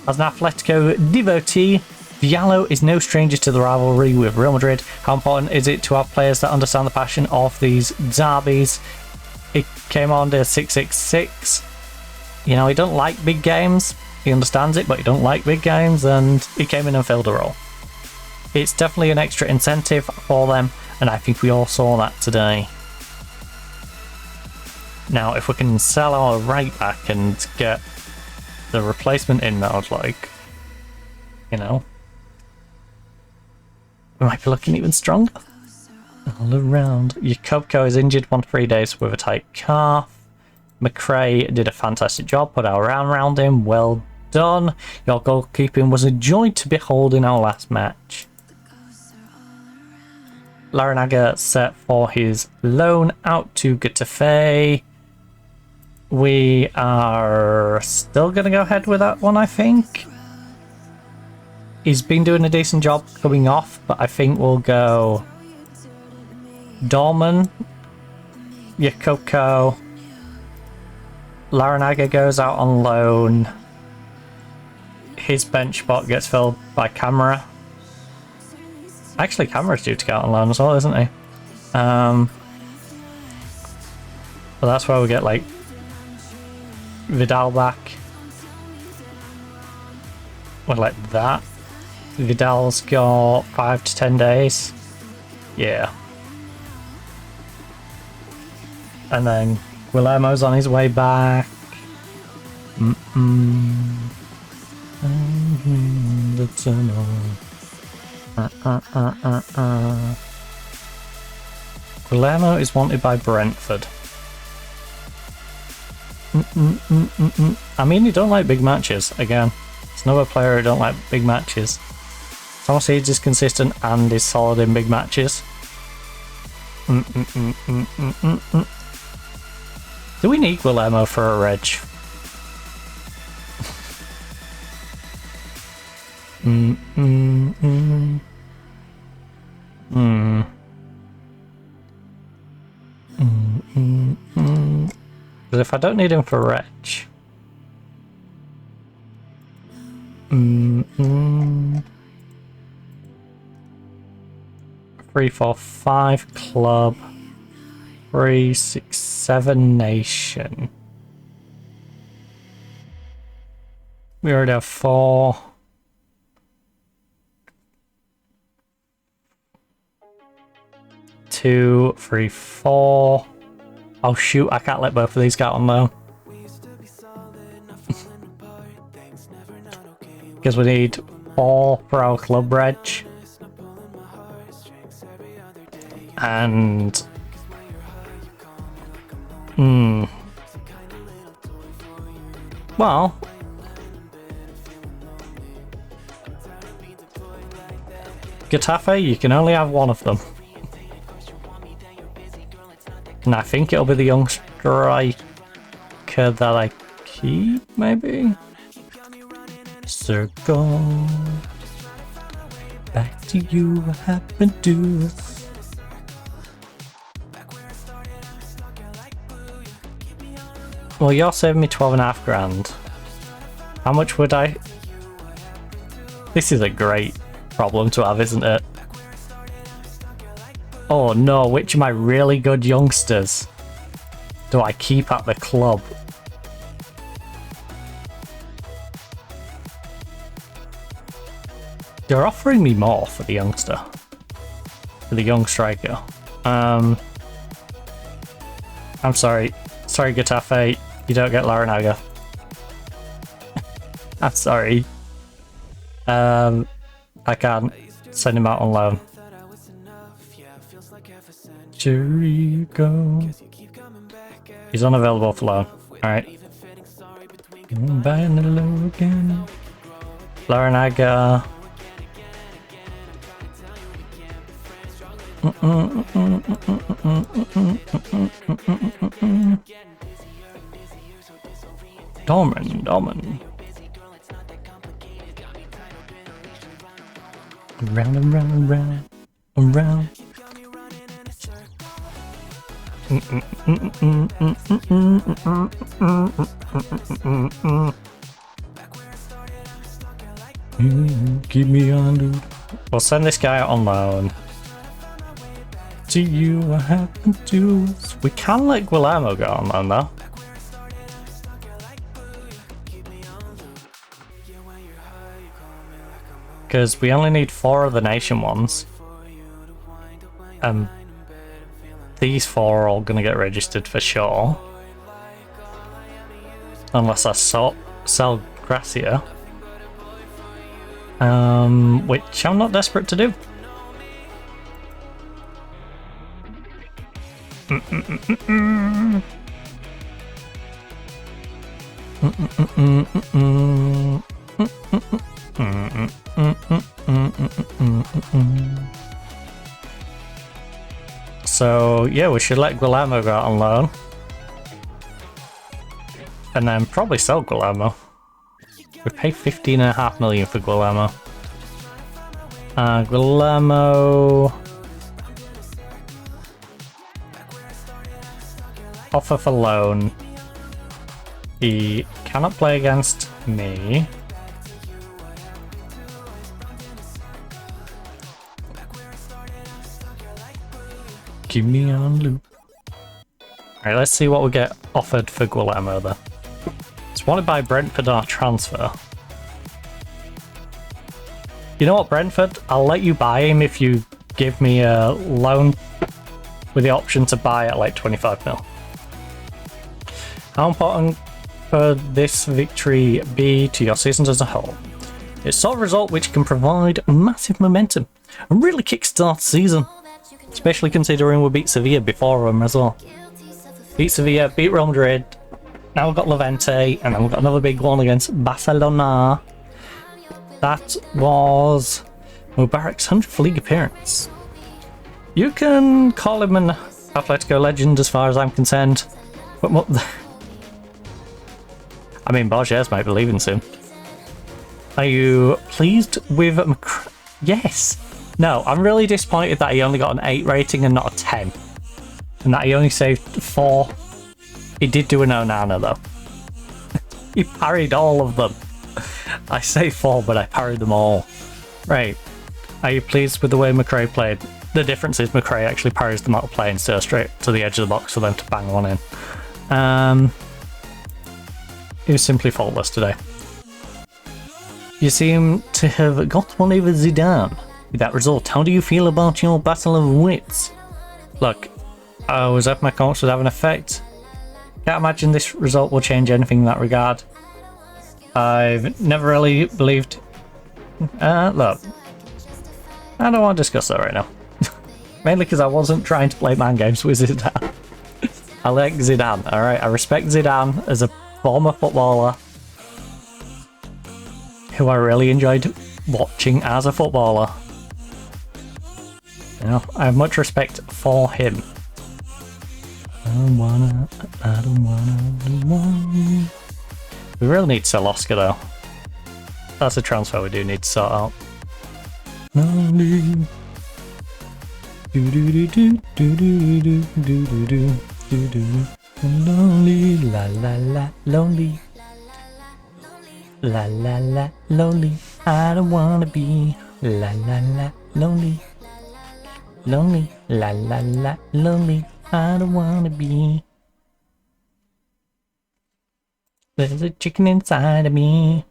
As an Atletico devotee, Diallo is no stranger to the rivalry with Real Madrid. How important is it to have players that understand the passion of these derbies? He came on to 666. You know, he don't like big games. He understands it, but he don't like big games, and he came in and filled a role. It's definitely an extra incentive for them, and I think we all saw that today. Now, if we can sell our right back and get the replacement in that I'd like, you know, we might be looking even stronger. All around. Jakobko is injured 1 to 3 days with a tight calf. McRae did a fantastic job, put our arm around him. Well done. Your goalkeeping was a joy to behold in our last match. Larinaga set for his loan out to Getafe. We are still going to go ahead with that one, I think. He's been doing a decent job coming off, but I think we'll go Dorman, Jakobko, Larinaga goes out on loan. His bench spot gets filled by Camera. Actually, Camera's due to go out on loan as well, isn't he? But that's where we get like Vidal back. Well, like that. Vidal's got 5 to 10 days. Yeah. And then Guillermo's on his way back. The tunnel. Guillermo is wanted by Brentford. I mean, you don't like big matches. Again, it's another player who don't like big matches. Thomas Seeds is consistent and is solid in big matches. Do we need Guillermo for a reg? Because if I don't need him for reg, 3, 4, 5 club, 3, 6, 7 nation. We already have 4. Two, 3, 4. Oh shoot, I can't let both of these go on loan. Because we need 4 for our club reg. And well, Getafe, you can only have one of them. And I think it'll be the young striker that I keep, maybe? Circle. Back to you, what happened to us? Well, you're saving me 12.5 grand. How much would I? This is a great problem to have, isn't it? Oh no, which of my really good youngsters do I keep at the club? They're offering me more for the youngster. For the young striker. I'm sorry. Sorry, Getafe. You don't get Larinaga. I'm sorry. I can't send him out on loan. Jericho. He's unavailable for loan. Alright. Buying the low again. Larinaga. Dorman. Round and round and round and round. Keep me on, dude. We'll send this guy out on loan. To you, what happened to us? We can let Guillermo go on loan though. Because we only need 4 of the nation ones. These 4 are all going to get registered for sure. Unless I sell Gracia. Which I'm not desperate to do. So yeah, we should let Guillermo go out on loan. And then probably sell Guillermo. We pay 15.5 million for Guillermo. Guillermo offer for loan. He cannot play against me. Keep me on loop. Alright, let's see what we get offered for Guillermo then. It's wanted by Brentford on transfer. You know what, Brentford? I'll let you buy him if you give me a loan with the option to buy at like 25 mil. How important could this victory be to your seasons as a whole? It's sort of result which can provide massive momentum and really kickstart the season. Especially considering we beat Sevilla before them as well. Beat Sevilla, beat Real Madrid, now we've got Levante, and then we've got another big one against Barcelona. That was Mubarak's 100th league appearance. You can call him an Atletico legend as far as I'm concerned. But what I mean, Borges might be leaving soon. Are you pleased with Yes. No, I'm really disappointed that he only got an 8 rating and not a 10. And that he only saved 4. He did do an Onana though. He parried all of them. I say 4, but I parried them all. Right. Are you pleased with the way McRae played? The difference is McRae actually parries them out of play instead of straight to the edge of the box for them to bang one in. He was simply faultless today. You seem to have got one over Zidane. With that result, how do you feel about your battle of wits? Look, I was hoping my comments would have an effect. Can't imagine this result will change anything in that regard. I've never really believed... look, I don't want to discuss that right now. Mainly because I wasn't trying to play man games with Zidane. I like Zidane, alright? I respect Zidane as a former footballer who I really enjoyed watching as a footballer. You know, I have much respect for him. I don't wanna. We really need to sell Oscar though. That's a transfer we do need to sort out. Lonely. Lonely, la la la, lonely. La la la, lonely. I don't wanna be. La la la, lonely. Lonely, la la la, lonely. I don't wanna be. There's a chicken inside of me.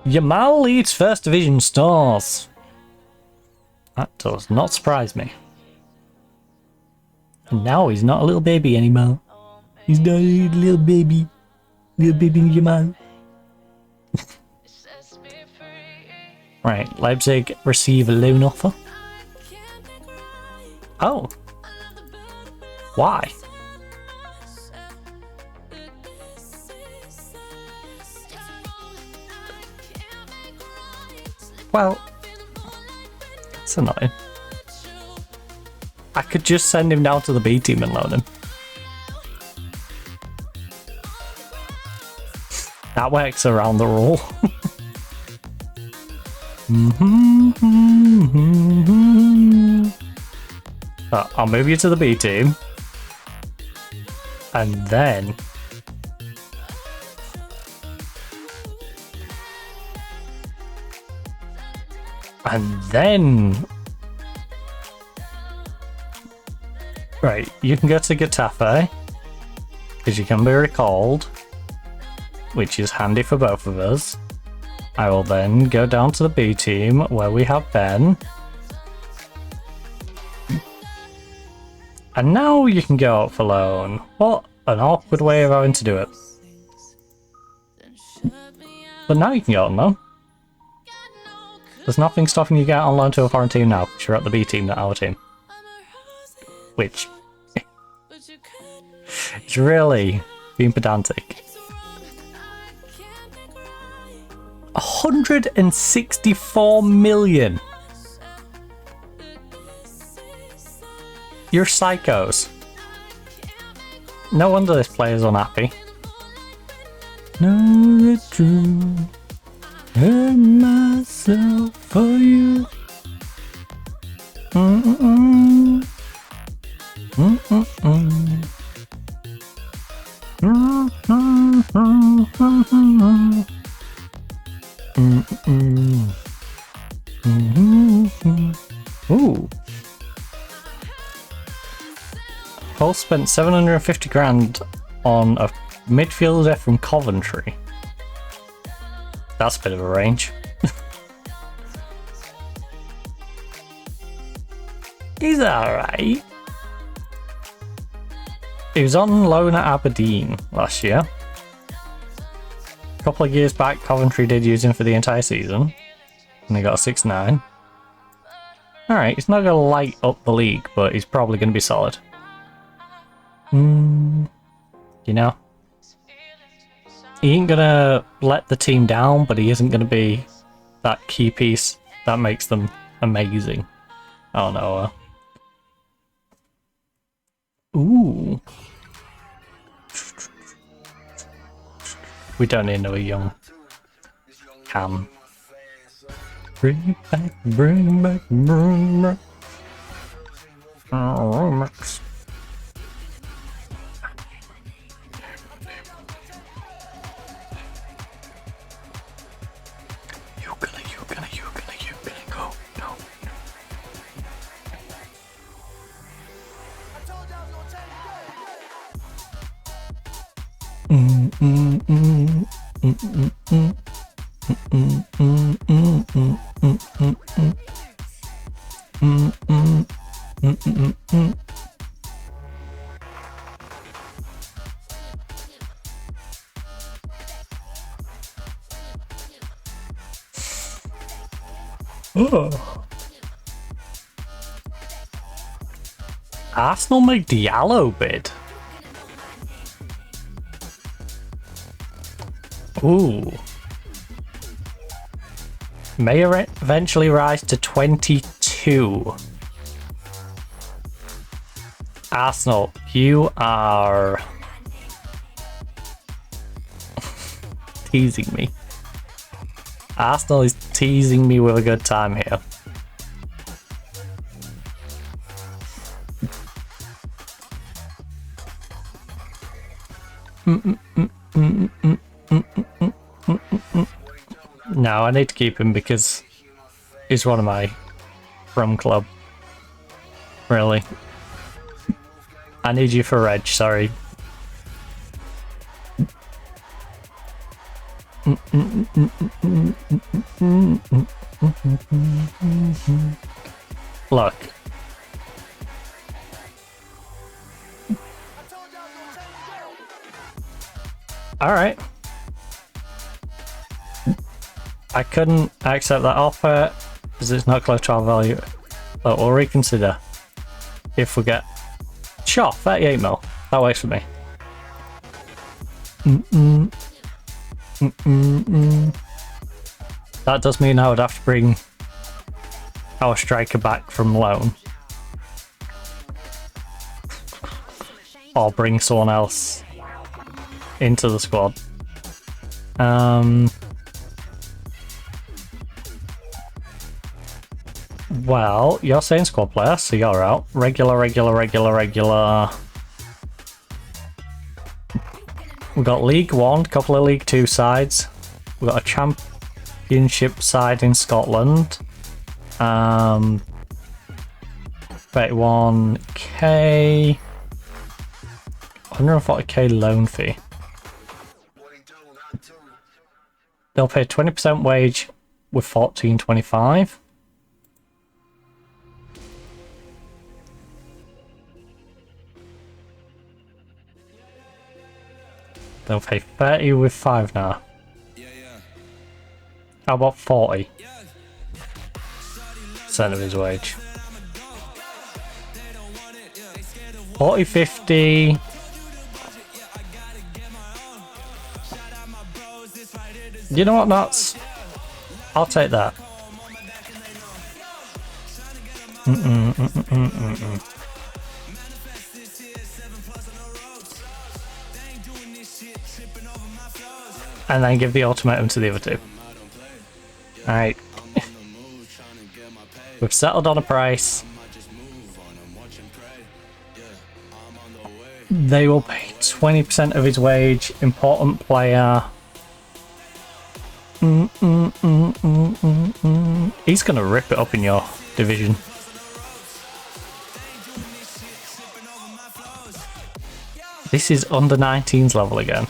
Yamal leads First Division stars. That does not surprise me. And now he's not a little baby anymore. He's not a little baby. Little baby Yamal. Right, Leipzig receive a loan offer. Oh. Why? Well, that's annoying. I could just send him down to the B team and loan him. That works around the rule. I'll move you to the B team. And then... Right, you can go to Getafe, because you can be recalled, which is handy for both of us. I will then go down to the B team, where we have Ben. And now you can go out for loan. What an awkward way of having to do it. But now you can go on loan. There's nothing stopping you getting on loan to a foreign team now, because you're at the B team, not our team. Which... it's really being pedantic. 164 million! You're psychos. No wonder this player's unhappy. Know the truth. Hurt myself for you. Mm-mm. Mm-mm. Mm-mm. Mm-mm. Mm-mm. Ooh. Hull spent 750 grand on a midfielder from Coventry. That's a bit of a range. He's alright. He was on loan at Aberdeen last year. A couple of years back, Coventry did use him for the entire season. And he got a 6-9. Alright, he's not going to light up the league, but he's probably going to be solid. You know? He ain't going to let the team down, but he isn't going to be that key piece that makes them amazing. Oh no. Ooh. We don't need no young Cam. Bring it back, bring it back, bring it back. Oh, Max. You gonna go. No. Oh. Arsenal make Diallo bid. Ooh. May eventually rise to 22. Arsenal, you are teasing me. Arsenal is teasing me with a good time here. No, I need to keep him because he's one of my from club. Really. I need you for Reg, sorry. Look. Alright. I couldn't accept that offer because it's not close to our value. But we'll reconsider if we get... Sure, 38 mil. That works for me. That does mean I would have to bring our striker back from loan. Or bring someone else into the squad. Well, you're saying squad player, so you're out. Regular. We've got League One, couple of League Two sides. We've got a Championship side in Scotland. 31k, 140k loan fee. They'll pay 20% wage with 14.25. They'll pay 30 with 5 now. How about 40% of his wage? 40, 50. You know what, nuts? I'll take that. And then give the ultimatum to the other two. Alright. We've settled on a price. They will pay 20% of his wage. Important player. He's gonna rip it up in your division. This is under 19s level again.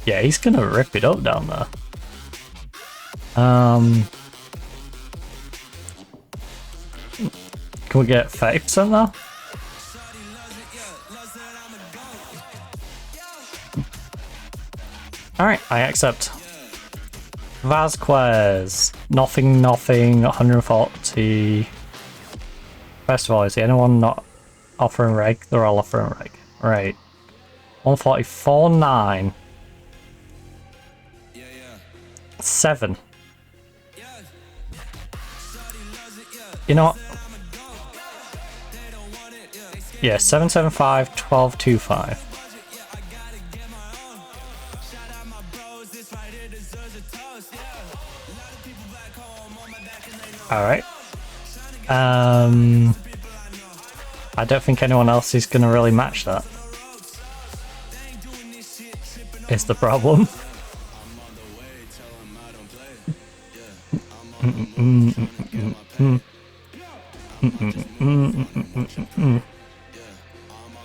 Yeah, he's gonna rip it up down there. Can we get 30% now? Alright, I accept. Vasquez. Nothing, 140. First of all, is anyone not offering reg? They're all offering reg. Right. 144.9. 7. You know what? Yeah, 775, 1225. Alright. I don't think anyone else is gonna really match that. Is the problem.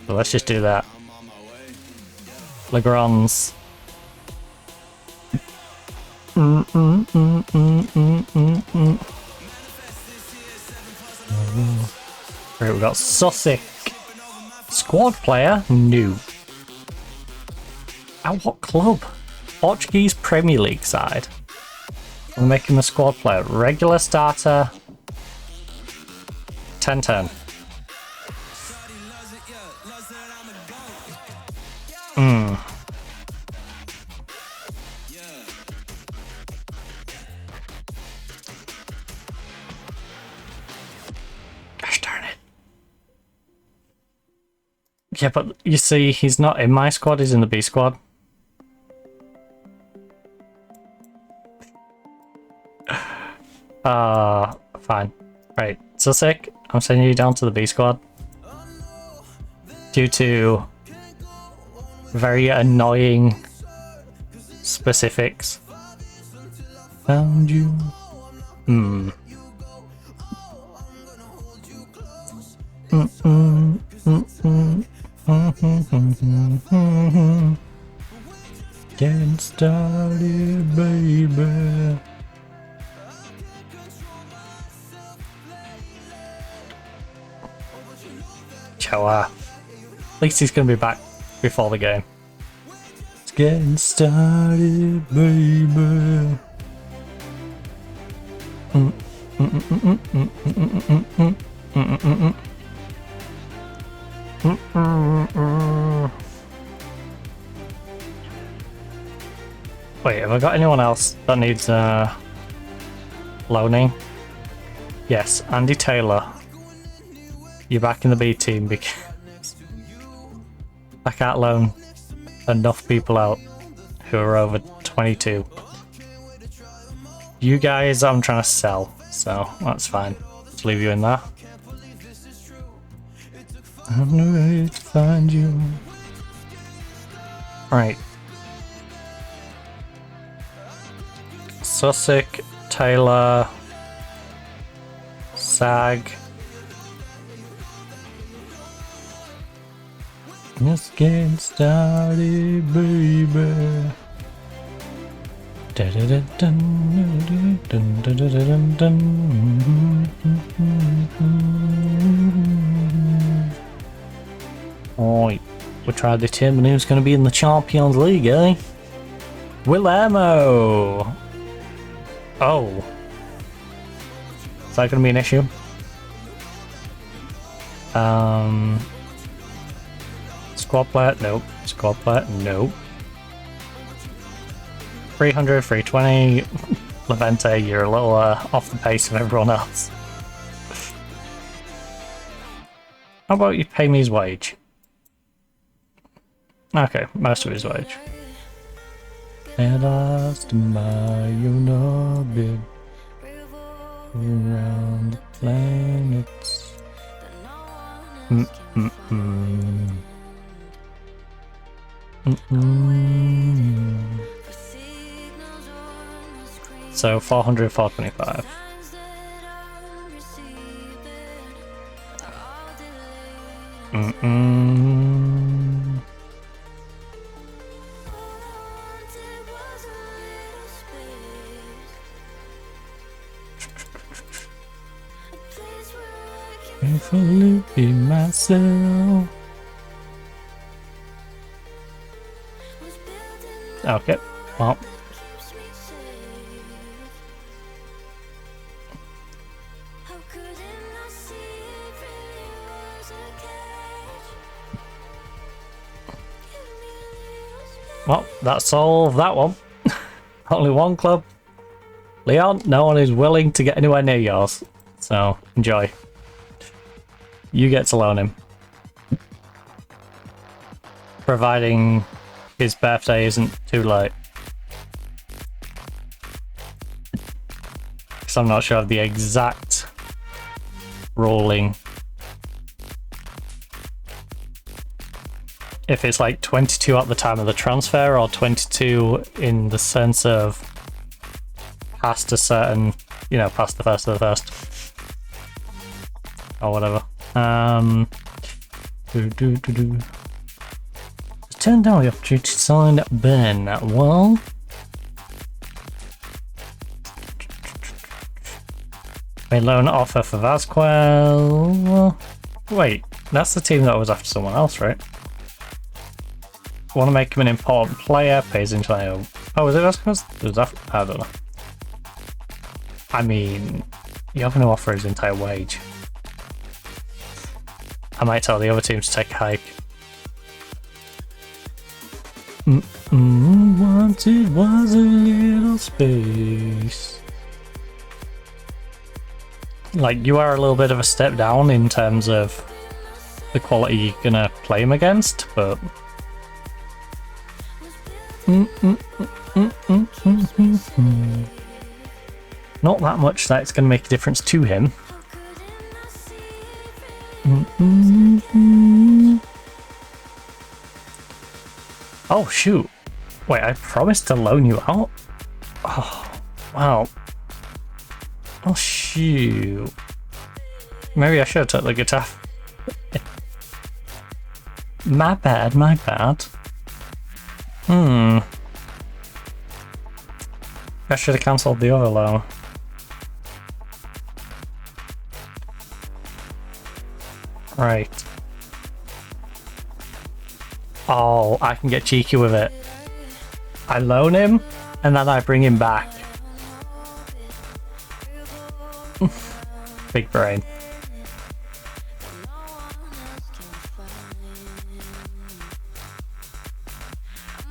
So let's just do that. Legrand's. Right, we got Sussex. Squad player, new. At what club? Portuguese Premier League side. We'll make him a squad player. Regular starter. 10-10. Gosh darn it. Yeah, but you see, he's not in my squad, he's in the B squad. Fine. Right, so sick. I'm sending you down to the B squad. Due to very annoying specifics. Found you. Getting started, baby. At least he's gonna be back before the game. It's getting started, baby. Wait, have I got anyone else that needs loaning? Yes, Andy Taylor. You're back in the B team because I can't loan enough people out who are over 22. You guys I'm trying to sell, so that's fine. Just leave you in there. I'm ready to find you. Right. Sussex, Taylor, Sag. Just getting started, baby. Alright, we'll try to determine who's going to be in the Champions League, eh? Willermo! Oh. Is that going to be an issue? Squad player? Nope. Squad player? Nope. 300, 320. Levente, you're a little off the pace of everyone else. How about you pay me his wage? Okay, most of his wage. And last my bit around the planets. So 400, 425. Carefully be myself. Okay, well. Well, that solved that one. Only one club. Leon, no one is willing to get anywhere near yours. So, enjoy. You get to loan him. Providing his birthday isn't too late. Because I'm not sure of the exact ruling. If it's like 22 at the time of the transfer or 22 in the sense of past a certain, you know, past the first of the first. Or whatever. Turn down the opportunity to sign Ben. Well, made loan offer for Vasquez. Wait, that's the team that was after someone else, right? Want to make him an important player, pays into my own. Oh, was it Vasquez? Was that? I don't know. I mean, you're going to offer his entire wage. I might tell the other team to take a hike. Once it was a little space. Like, you are a little bit of a step down in terms of the quality you're gonna play him against, but not that much that it's gonna make a difference to him. Oh shoot, wait, I promised to loan you out? Oh, wow. Oh shoot. Maybe I should have took the guitar. My bad, my bad. I should have cancelled the other loan. Right. Oh, I can get cheeky with it. I loan him, and then I bring him back. Big brain.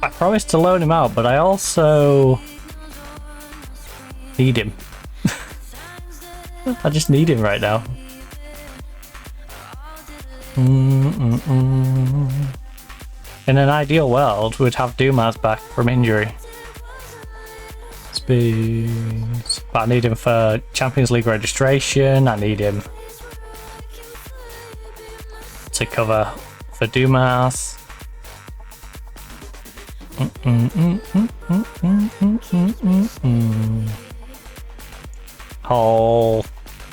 I promised to loan him out, but I also need him. I just need him right now. In an ideal world, we'd have Dumas back from injury. It's speeds. But I need him for Champions League registration. I need him to cover for Dumas. Oh,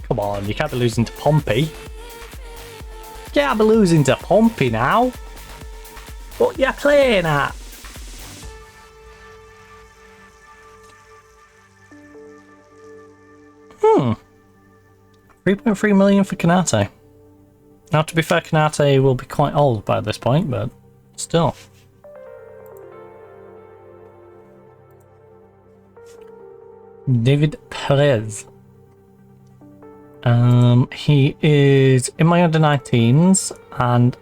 come on, you can't be losing to Pompey. You can't be losing to Pompey now. What you playing at? $3.3 million for Canate. Now, to be fair, Canate will be quite old by this point, but still. David Perez. He is in my under 19s, and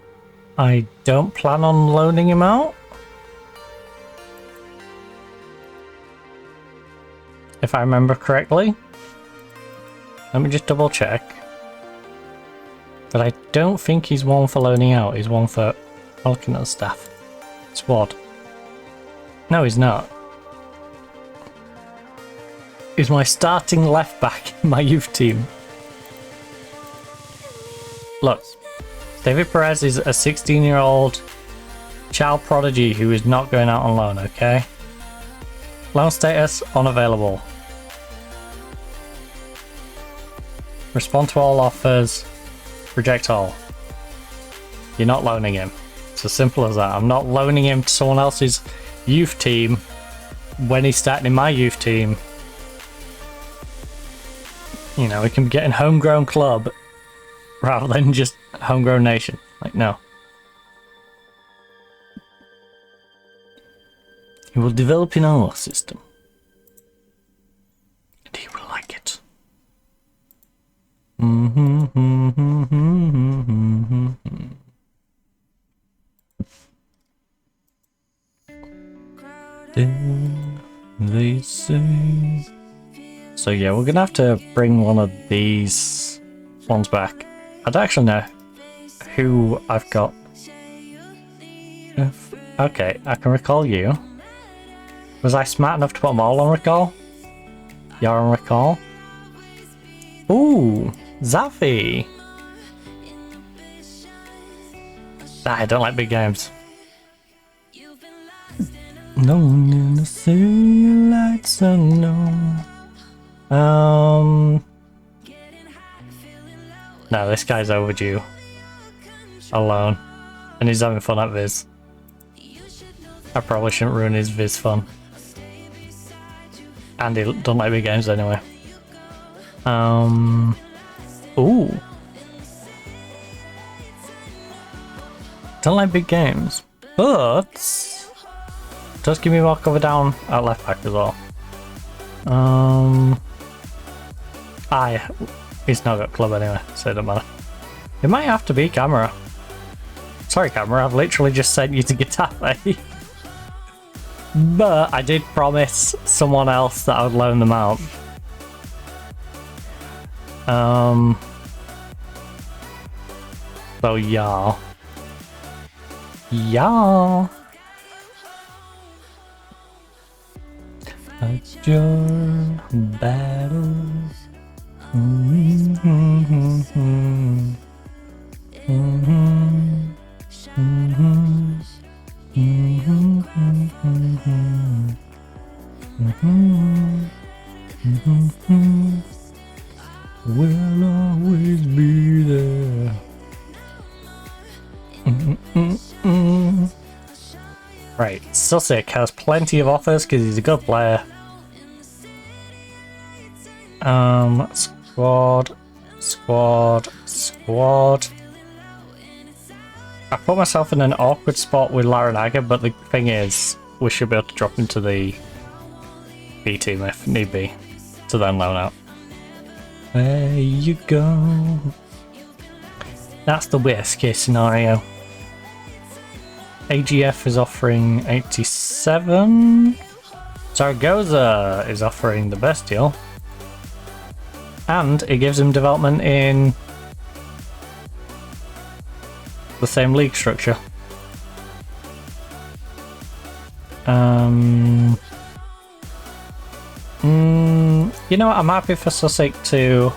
I don't plan on loaning him out. If I remember correctly. Let me just double check. But I don't think he's one for loaning out. He's one for looking at the staff. Squad. No, he's not. He's my starting left back in my youth team. Look, David Perez is a 16-year-old child prodigy who is not going out on loan, okay? Loan status unavailable. Respond to all offers. Reject all. You're not loaning him. It's as simple as that. I'm not loaning him to someone else's youth team when he's starting in my youth team. You know, we can be getting homegrown club rather than just homegrown nation. Like, no. He will develop in our system. And he will like it. They say. So yeah, we're gonna have to bring one of these ones back. I don't actually know who I've got. Okay, I can recall you. Was I smart enough to put them all on recall? You're on recall. Ooh, Zafi. Nah, I don't like big games. No one in the city lights unknown. No, this guy's overdue. Alone. And he's having fun at Viz. I probably shouldn't ruin his Viz fun. And he doesn't like big games anyway. Ooh. Don't like big games. But does give me more cover down at left back as well. He's not got club anyway, so it doesn't matter. It might have to be Camera. Sorry, Camera, I've literally just sent you to Getafe. But I did promise someone else that I would loan them out. So yeah. Yeah. That's your battle. We'll always be there. Right, Sussex has plenty of offers because he's a good player. Squad. I put myself in an awkward spot with Larinaga, but the thing is, we should be able to drop into the B team if need be, to then loan out. There you go. That's the worst case scenario. AGF is offering 87. Zaragoza is offering the best deal. And it gives him development in the same league structure. You know what? I'm happy for Sussex to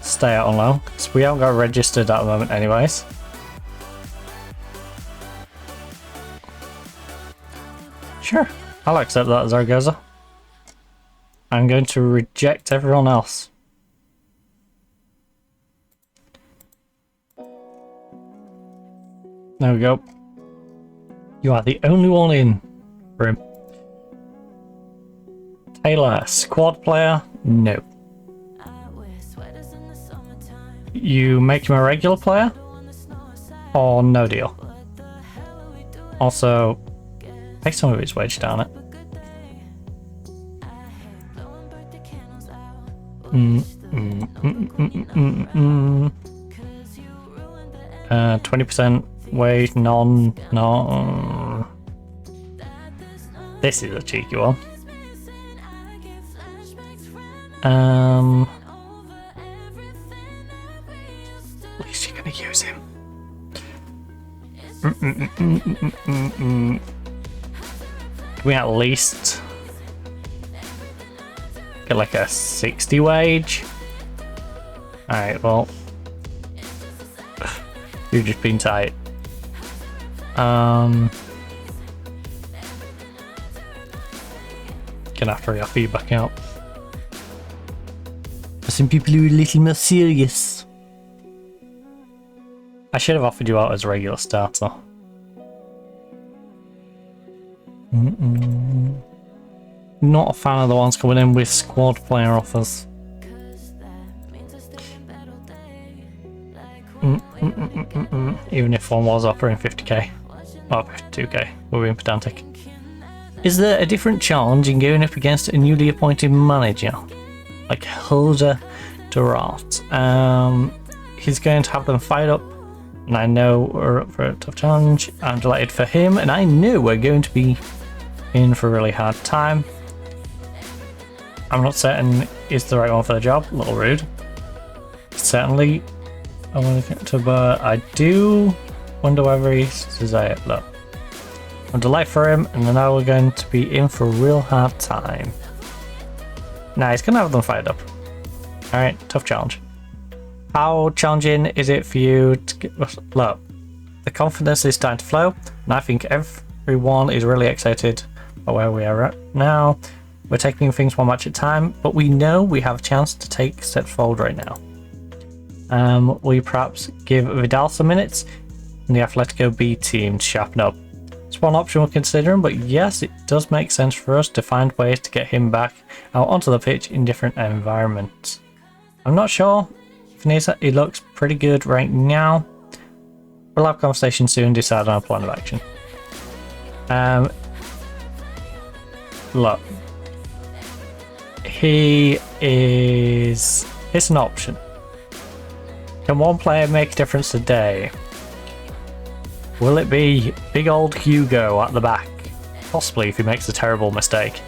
stay out on loan because we haven't got registered at the moment, anyways. Sure, I'll accept that, Zaragoza. I'm going to reject everyone else. There we go. You are the only one in room. Taylor, squad player? No. You make him a regular player? Or no deal? Also, take some of his wage down it. 20% wage, no. This is a cheeky one. At least you're gonna use him. Can we at least get like a 60 wage? Alright, well, you've just been tight. Gonna have to re-offer you back out. For some people who are a little more serious. I should have offered you out as a regular starter. Not a fan of the ones coming in with squad player offers. Even if one was offering 50k. Or 52k, we're being pedantic. Is there a different challenge in going up against a newly appointed manager? Like Hilda Durant. He's going to have them fired up. And I know we're up for a tough challenge. I'm delighted for him, and I knew we're going to be in for a really hard time. I'm not certain it's the right one for the job. A little rude. Certainly, I want to get to, but I do wonder whether he's desired. Look, I'm delighted for him, and now we're going to be in for a real hard time. Nah, he's gonna have them fired up. All right, tough challenge. How challenging is it for you to get... Look, the confidence is starting to flow, and I think everyone is really excited about where we are at now. We're taking things one match at a time, but we know we have a chance to take steps forward right now. Will you perhaps give Vidal some minutes in the Atletico B team to sharpen up? It's one option we're considering, but yes, it does make sense for us to find ways to get him back out onto the pitch in different environments. I'm not sure. He looks pretty good right now. We'll have a conversation soon, decide on a plan of action. Look, he is... It's an option. Can one player make a difference today? Will it be big old Hugo at the back? Possibly, if he makes a terrible mistake.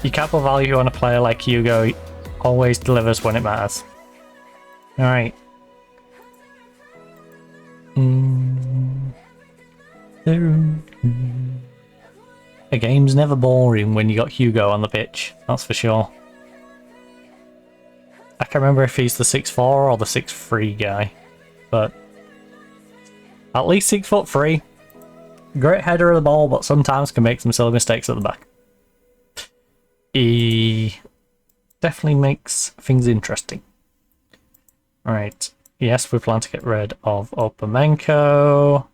You can't put value on a player like Hugo. He always delivers when it matters. Alright. A game's never boring when you got Hugo on the pitch, that's for sure. I can't remember if he's the 6'4" or the 6'3" guy, but at least 6'3". Great header of the ball, but sometimes can make some silly mistakes at the back. He definitely makes things interesting. Alright, yes, we plan to get rid of Opamenko.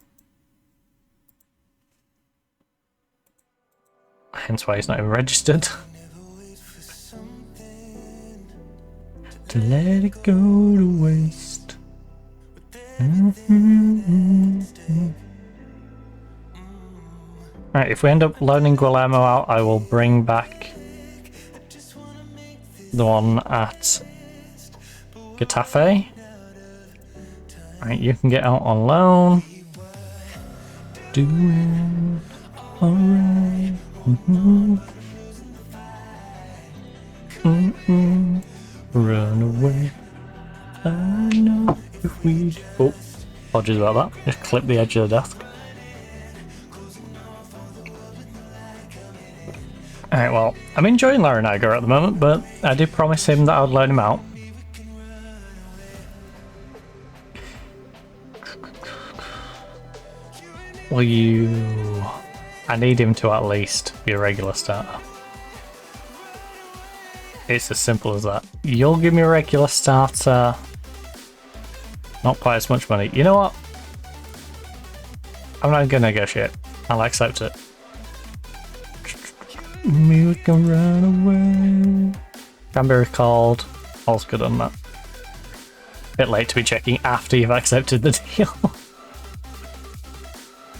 Hence why he's not even registered. To let it go to waste. Right, if we end up loaning Guillermo out, I will bring back the one at Getafe. Right, you can get out on loan. Doing alright. Run away. I know if we... Oh, apologies about that. Just clip the edge of the desk. Alright, well, I'm enjoying Larinaga at the moment, but I did promise him that I would learn him out. Will you... I need him to at least be a regular starter. It's as simple as that. You'll give me a regular starter. Not quite as much money. You know what? I'm not gonna negotiate. I'll accept it. We can run away. Cranberry called. All's good on that. Bit late to be checking after you've accepted the deal.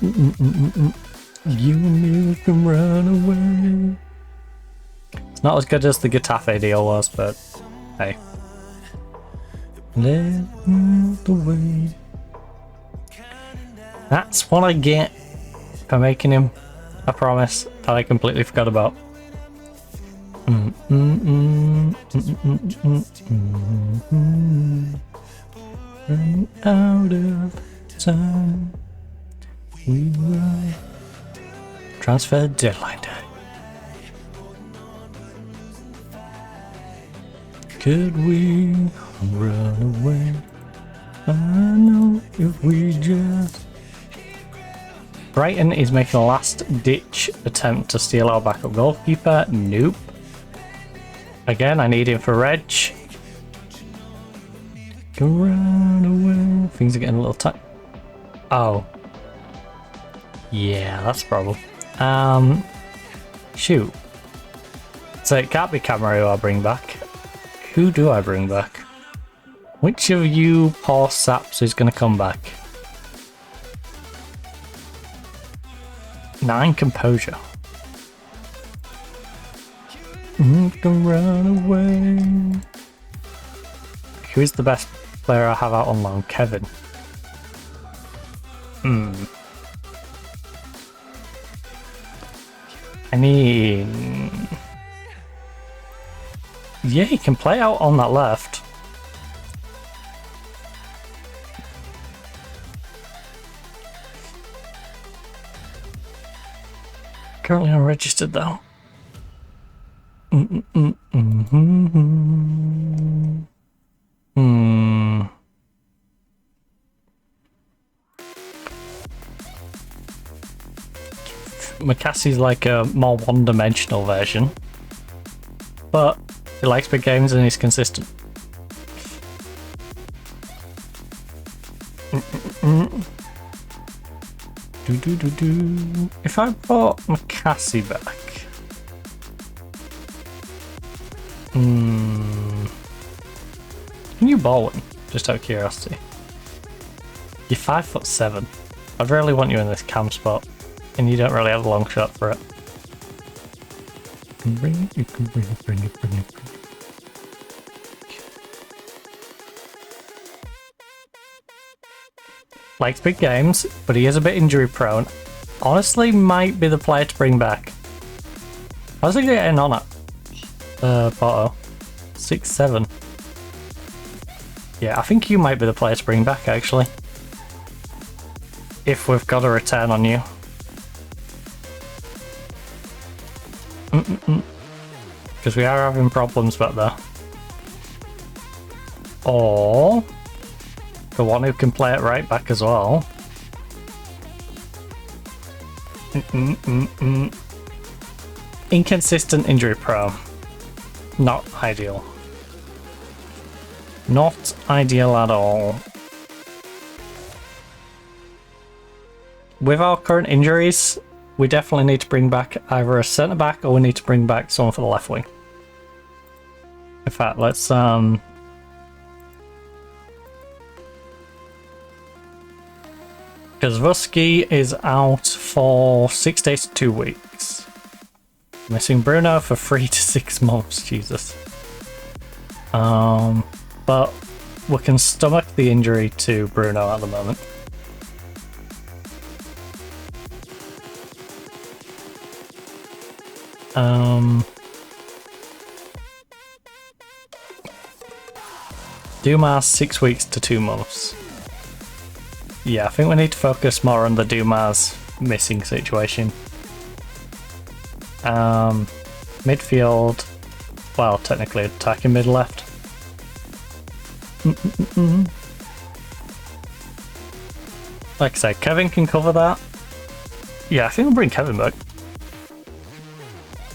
You and me can run away. It's not as good as the Getafe deal was, but hey. Let the way. That's what I get for making him a promise that I completely forgot about. Running out of time. We will transfer deadline day. Could we run away? I know if we just... Brighton is making a last-ditch attempt to steal our backup goalkeeper. Nope. Again, I need him for Reg. Go run away. Things are getting a little tight. Oh. Yeah, that's a problem. Shoot. So it can't be Camaro who I bring back. Who do I bring back? Which of you poor saps is going to come back? 9 composure. Can run away. Who is the best player I have out on loan? Kevin. I mean... Yeah, he can play out on that left. Currently unregistered though. McCassie's like a more one-dimensional version, but he likes big games and he's consistent. If I brought McCassie back, can you Bowen? Just out of curiosity. You're 5'7". I'd really want you in this cam spot, and you don't really have a long shot for it. You can bring it. Likes big games, but he is a bit injury prone. Honestly, might be the player to bring back. How's he getting on it? Porto. 6'7". Yeah, I think you might be the player to bring back, actually. If we've got a return on you. Because we are having problems back there. Or... the one who can play it right back as well. Inconsistent injury prone. Not ideal. Not ideal at all. With our current injuries, we definitely need to bring back either a centre back or we need to bring back someone for the left wing. In fact, let's because Vusky is out for 6 days to 2 weeks. Missing Bruno for 3 to 6 months, Jesus. But we can stomach the injury to Bruno at the moment. Dumas 6 weeks to 2 months. Yeah, I think we need to focus more on the Dumas missing situation. Midfield. Well, technically attacking mid left. Like I said, Kevin can cover that. Yeah, I think I'll bring Kevin back.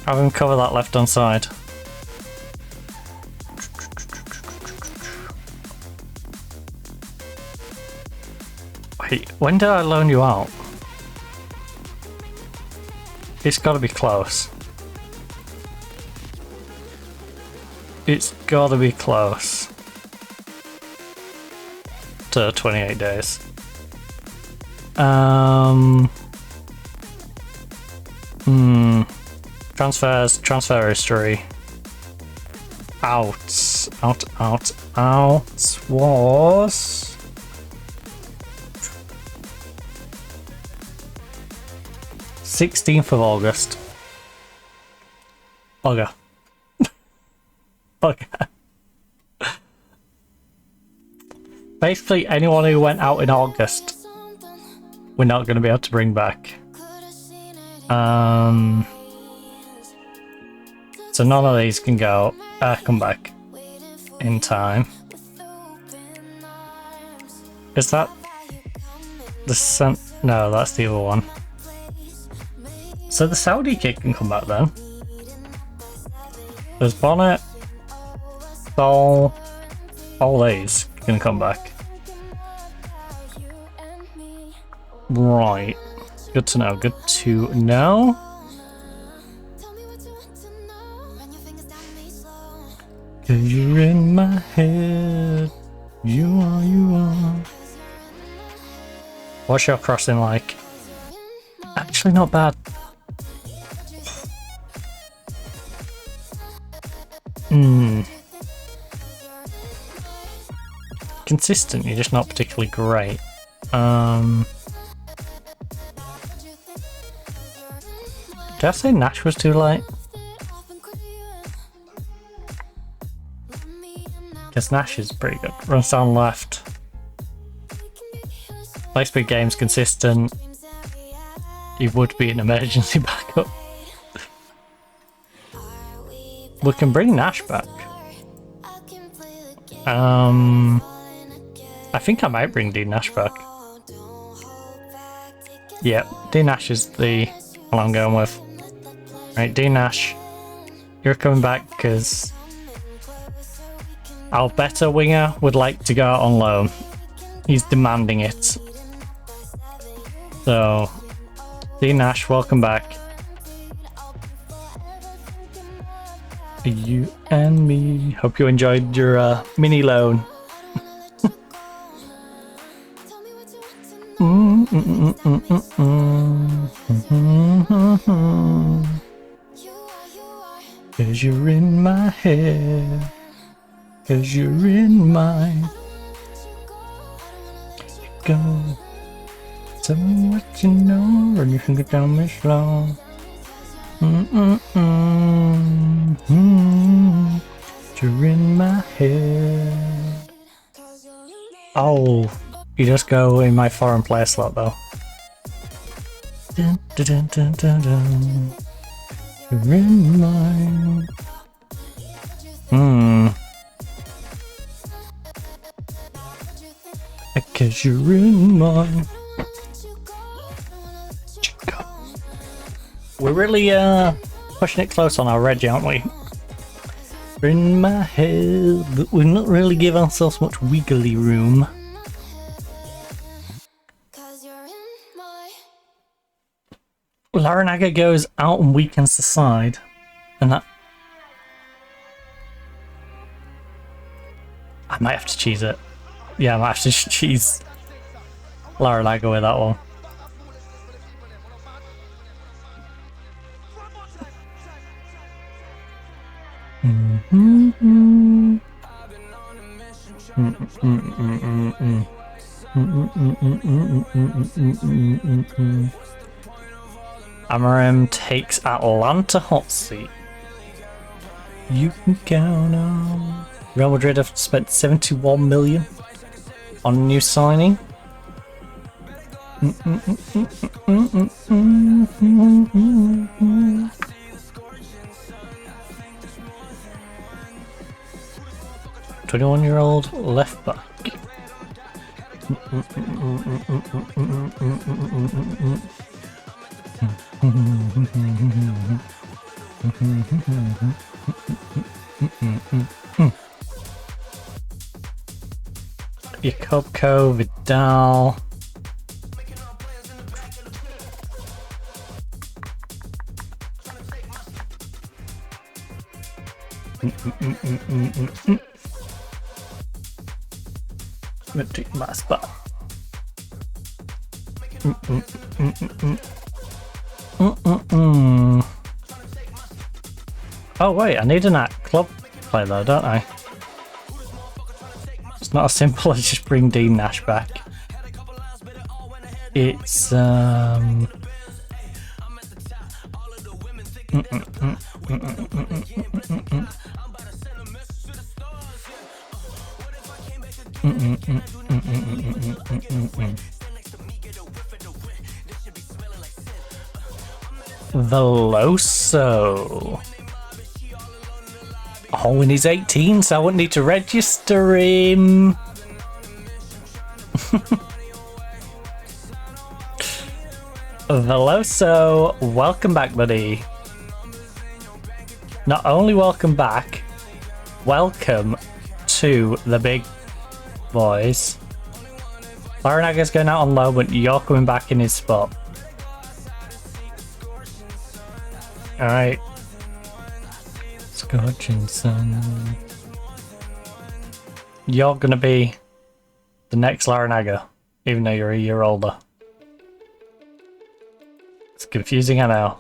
Have him cover that left hand side. Wait, when did I loan you out? It's gotta be close. It's gotta be close to 28 days. Transfer history. Out was 16th of August. Bugger. Bugger. Basically, anyone who went out in August, we're not going to be able to bring back. So none of these can go, come back in time. Is that the no, that's the other one. So the Saudi kid can come back then. There's Bonnet, Sol, all these can come back. Right. Good to know, good to know. Cause you're in my head. You are. What's your crossing like? Actually not bad. Consistent, you're just not particularly great. Did I say Nash was too late? Guess Nash is pretty good. Runs down left. Plays big games, consistent. He would be an emergency backup. We can bring Nash back. I think I might bring D Nash back. Yep, D Nash is the one I'm going with. Right, D Nash, you're coming back because our better winger would like to go out on loan. He's demanding it. So, D Nash, welcome back. You and me. Hope you enjoyed your mini loan. Cause you're in my head. Cause you're in mine. Go. Tell me what you know, and you can get down me slow. You're in my head. Oh, you just go in my foreign player slot though. Dun, dun, dun, dun, dun, dun. You're in mine. Cause you're in mine. We're really pushing it close on our Reggie, aren't we? We're in my head, but we're not really giving ourselves much wiggly room. Larinaga goes out and weakens the side, and that I might have to cheese it. Yeah, I might have to cheese Larinaga with that one. Amarim takes Atlanta hot seat. You can count on. Real Madrid have spent 71 million on a new signing. 21-year-old left back. Jakobko, Vidal. Take my spot. Oh wait, I need an act club play though, don't I? It's not as simple as just bring Dean Nash back. It's Veloso. Oh, and he's 18, so I wouldn't need to register him. Veloso, welcome back, buddy. Not only welcome back, welcome to the big boys. Laranaga's going out on loan, but you're coming back in his spot. Alright. Scorchinson. You're gonna be the next Laranaga, even though you're a year older. It's confusing, I know.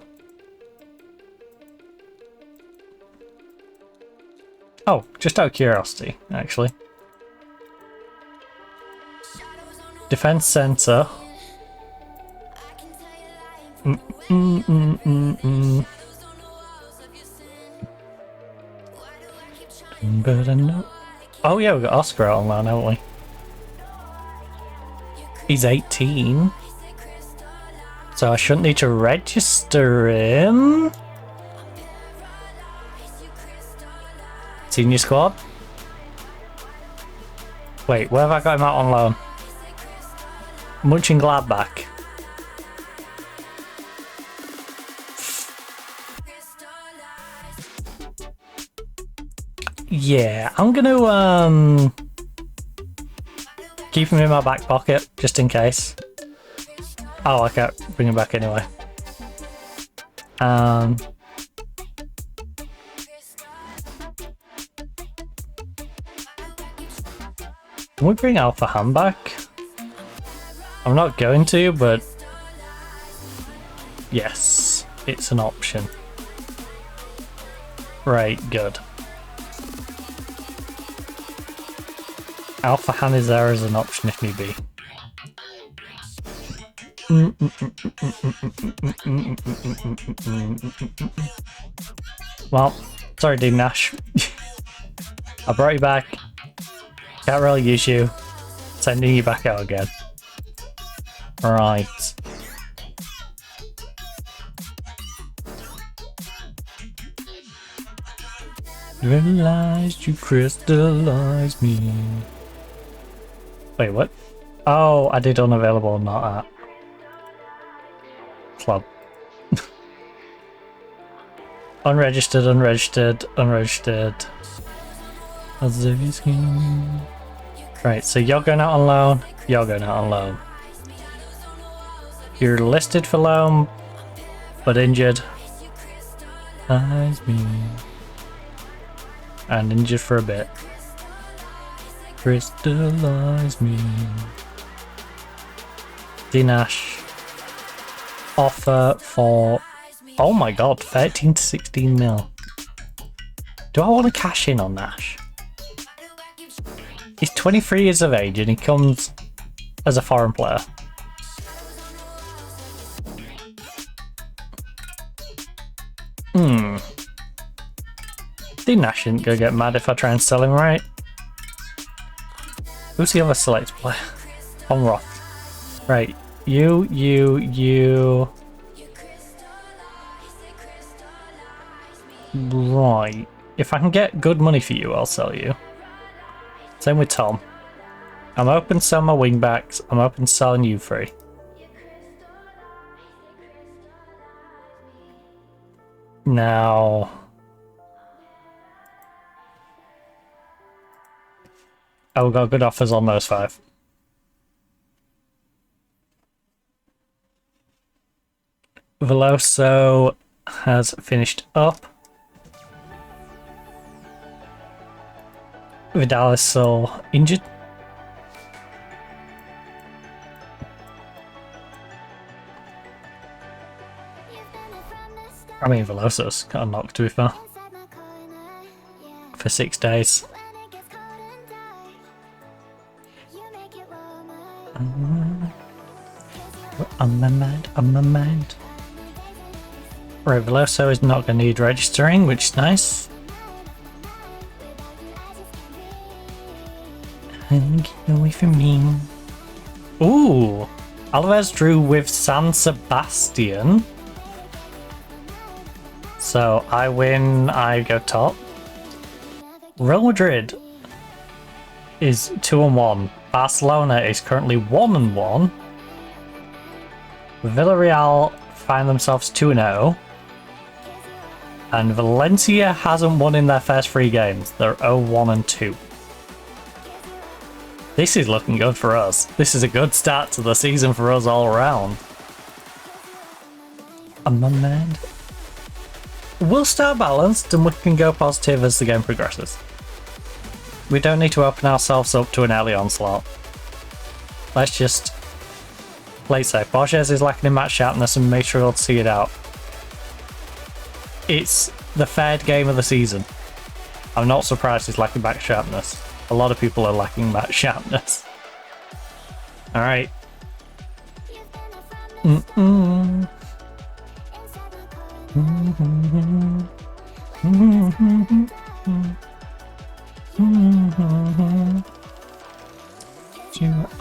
Oh, just out of curiosity, actually. Defense center. But I know. Oh yeah, we've got Oscar out on loan, haven't we? He's 18. So I shouldn't need to register him. Senior squad? Wait, where have I got him out on loan? Munching Gladbach. Yeah, I'm gonna keep him in my back pocket just in case. Oh, I can't bring him back anyway. Can we bring Alpha Han back? I'm not going to, but yes, it's an option. Right, good. Alpha Han is there as an option if need be. Well, sorry Dean Nash. I brought you back. Can't really use you. Sending you back out again. Right. Realized you crystallized me. Wait, what? Oh, I did unavailable, not at club. Unregistered, unregistered, unregistered. As if you skin. Right, so you're going out on loan, you're going out on loan. You're listed for loan, but injured. Eyes me. And injured for a bit. Crystallize me. D-Nash. Offer for, oh my god, 13 to 16 mil. Do I want to cash in on Nash? He's 23 years of age and he comes as a foreign player. D-Nash shouldn't go get mad if I try and sell him, right? Who's the other select player? On Roth. Right, you. Right. If I can get good money for you, I'll sell you. Same with Tom. I'm open to selling my wingbacks. I'm open to selling you free. Now... oh, we've got good offers on those 5. Veloso has finished up. Vidal is still injured. I mean, Veloso's got a knock, to be fair. For 6 days. On my mind, on my mind. Right, Veloso is not going to need registering, which is nice. Get away from me. Ooh! Alvarez drew with San Sebastian. So I win, I go top. Real Madrid is 2-1. Barcelona is currently 1-1. Villarreal find themselves 2-0. And Valencia hasn't won in their first 3 games. They're 0-1-2. This is looking good for us. This is a good start to the season for us all around. I'm unmanned. We'll start balanced and we can go positive as the game progresses. We don't need to open ourselves up to an early onslaught. Let's just play safe. Borges is lacking in match sharpness and may struggle to see it out. It's the third game of the season. I'm not surprised he's lacking match sharpness. A lot of people are lacking match sharpness. Alright. On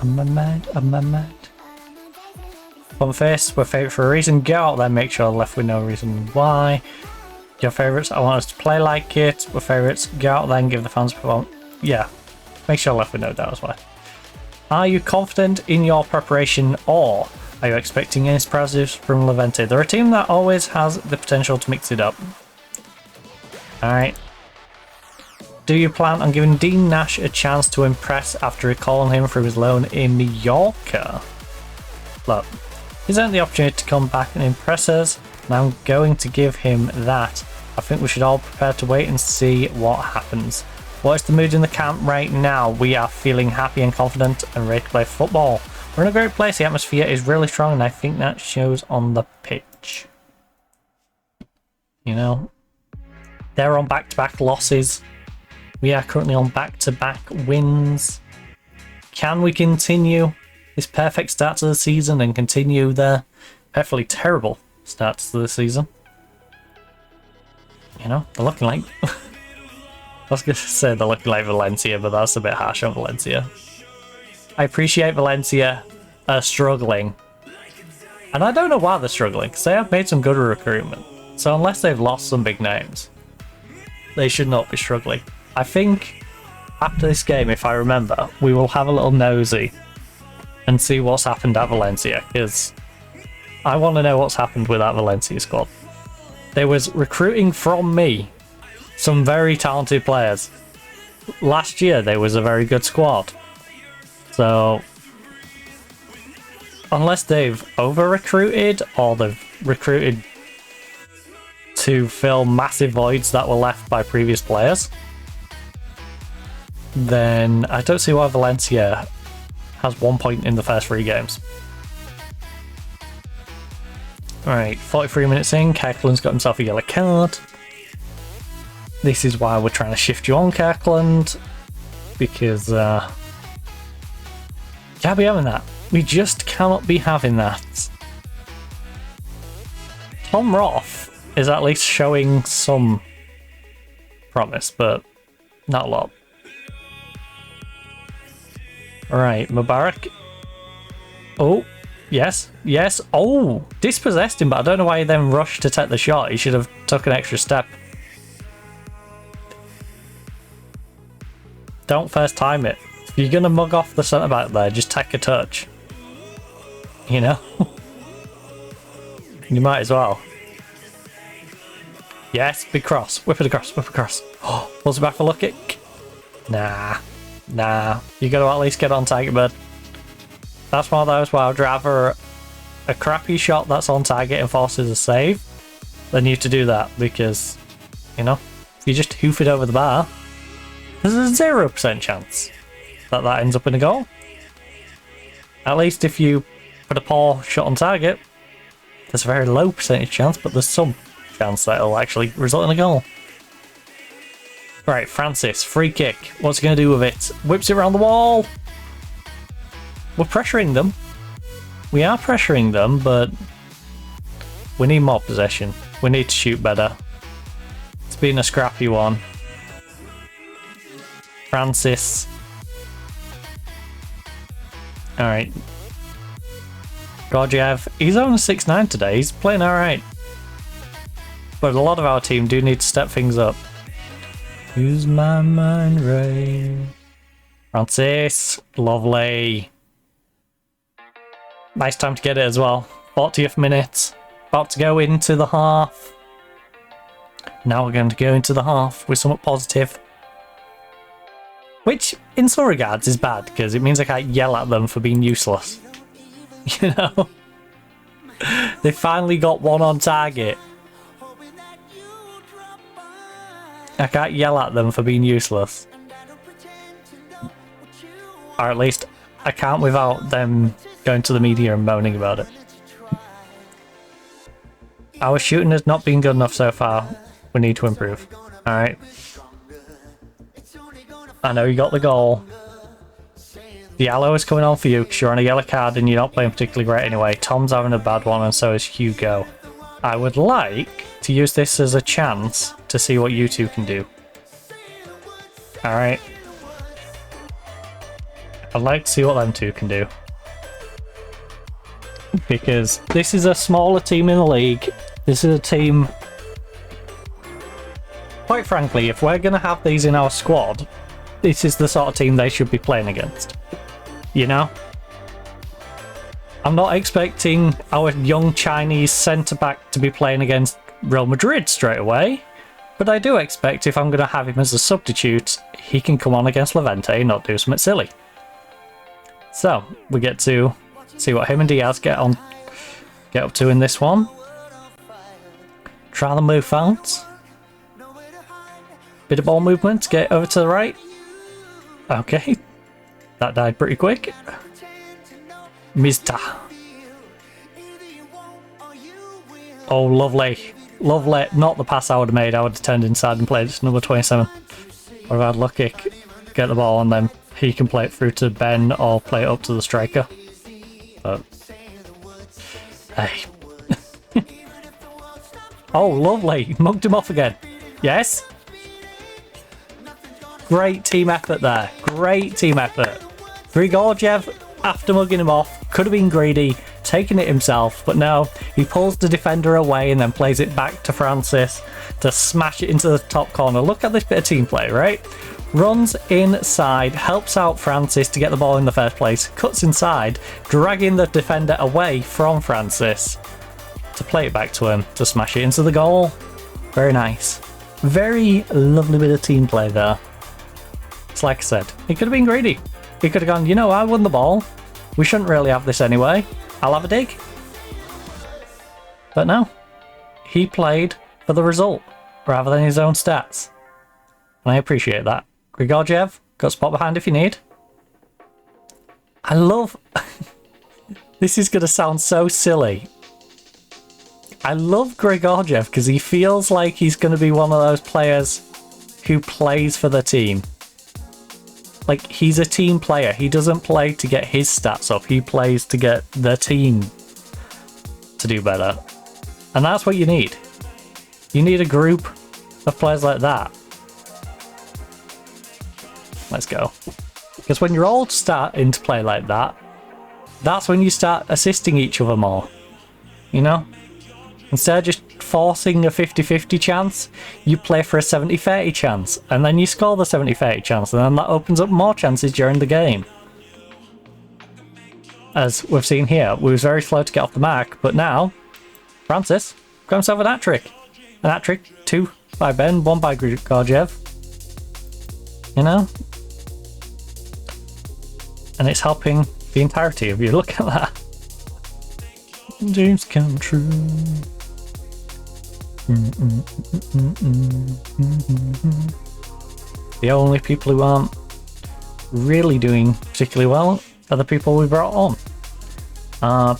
my mind, on my mind. Fun face, we're favourite for a reason. Go out there, make sure left with no reason why. Your favourites, I want us to play like it. We're favourites, go out there and give the fans performance. Yeah, make sure left with no doubt as well. Are you confident in your preparation, or are you expecting any surprises from Levante? They're a team that always has the potential to mix it up. Alright. Do you plan on giving Dean Nash a chance to impress after recalling him from his loan in Mallorca? Look, he's earned the opportunity to come back and impress us, and I'm going to give him that. I think we should all prepare to wait and see what happens. What is the mood in the camp right now? We are feeling happy and confident and ready to play football. We're in a great place, the atmosphere is really strong, and I think that shows on the pitch. You know, they're on back-to-back losses. We are currently on back-to-back wins. Can we continue this perfect start to the season and continue the perfectly terrible start to the season? You know, they're looking like... I was going to say they're looking like Valencia, but that's a bit harsh on Valencia. I appreciate Valencia struggling. And I don't know why they're struggling, because they have made some good recruitment. So unless they've lost some big names, they should not be struggling. I think after this game, if I remember, we will have a little nosy and see what's happened at Valencia, because I want to know what's happened with that Valencia squad. There was recruiting from me some very talented players. Last year there was a very good squad. So unless they've over-recruited or they've recruited to fill massive voids that were left by previous players, then I don't see why Valencia has 1 point in the first 3 games. Alright, 43 minutes in, Kirkland's got himself a yellow card. This is why we're trying to shift you on, Kirkland, because can't be having that. We just cannot be having that. Tom Roth is at least showing some promise, but not a lot. Alright, Mubarak. Oh, yes, yes. Oh, dispossessed him, but I don't know why he then rushed to take the shot. He should have took an extra step. don't first time it. If you're going to mug off the centre back there, just take a touch. You know? You might as well. Yes, big cross. Whip it across, whip it across. Oh, pulls it back for a look kick. Nah. Nah. You got to at least get on target, bud. That's one of those where I'd rather a crappy shot that's on target and forces a save than you to do that, because, you know, if you just hoof it over the bar, there's a 0% chance that that ends up in a goal. At least if you put a poor shot on target, there's a very low percentage chance, but there's some chance that it'll actually result in a goal. Right, Francis, free kick. What's he going to do with it? Whips it around the wall. We're pressuring them. We are pressuring them, but we need more possession. We need to shoot better. It's been a scrappy one. Francis. Alright. Gorgiev. He's only 6'9" today. He's playing alright. But a lot of our team do need to step things up. Use my mind right. Francis. Lovely. Nice time to get it as well. 40th minute. About to go into the half. Now we're going to go into the half with somewhat positive. Which, in some regards, is bad, because it means I can't yell at them for being useless. You know? They finally got one on target. I can't yell at them for being useless. Or at least, I can't without them going to the media and moaning about it. Our shooting has not been good enough so far. We need to improve. Alright. I know you got the goal. The yellow is coming on for you because you're on a yellow card and you're not playing particularly great anyway. Tom's having a bad one and so is Hugo. I would like to use this as a chance to see what you two can do. Alright. I'd like to see what them two can do. Because this is a smaller team in the league. This is a team... Quite frankly, if we're going to have these in our squad, this is the sort of team they should be playing against. You know? I'm not expecting our young Chinese centre-back to be playing against Real Madrid straight away, but I do expect if I'm going to have him as a substitute, he can come on against Levante and not do something silly. So, we get to see what him and Diaz get up to in this one. Try the move out. Bit of ball movement to get over to the right. Okay. That died pretty quick. Mizta. Oh, lovely. Lovely. Not the pass I would have made. I would have turned inside and played number 27. Or if I had lucky, get the ball and then he can play it through to Ben or play it up to the striker. But, hey. Oh, lovely. Mugged him off again. Yes. Great team effort there. Great team effort. Grigoriev, after mugging him off, could have been greedy, taking it himself, but no, he pulls the defender away and then plays it back to Francis to smash it into the top corner. Look at this bit of team play, right? Runs inside, helps out Francis to get the ball in the first place, cuts inside, dragging the defender away from Francis to play it back to him to smash it into the goal. Very nice. Very lovely bit of team play there. It's like I said, he could have been greedy. He could have gone, you know, I won the ball. We shouldn't really have this anyway. I'll have a dig. But no. He played for the result rather than his own stats. And I appreciate that. Grigoriev, got a spot behind if you need. I love... This is going to sound so silly. I love Grigoriev because he feels like he's going to be one of those players who plays for the team. Like, he's a team player. He doesn't play to get his stats up. He plays to get the team to do better. And that's what you need. You need a group of players like that. Let's go. Because when you're all starting to play like that, that's when you start assisting each other more. You know? Instead of just forcing a 50-50 chance, you play for a 70-30 chance, and then you score the 70-30 chance, and then that opens up more chances during the game. As we've seen here, we was very slow to get off the mark, but now, Francis got himself an hat-trick. An hat-trick, 2 by Ben, 1 by Gorgiev. You know? And it's helping the entirety of you. Look at that. Dreams come true. The only people who aren't really doing particularly well are the people we brought on.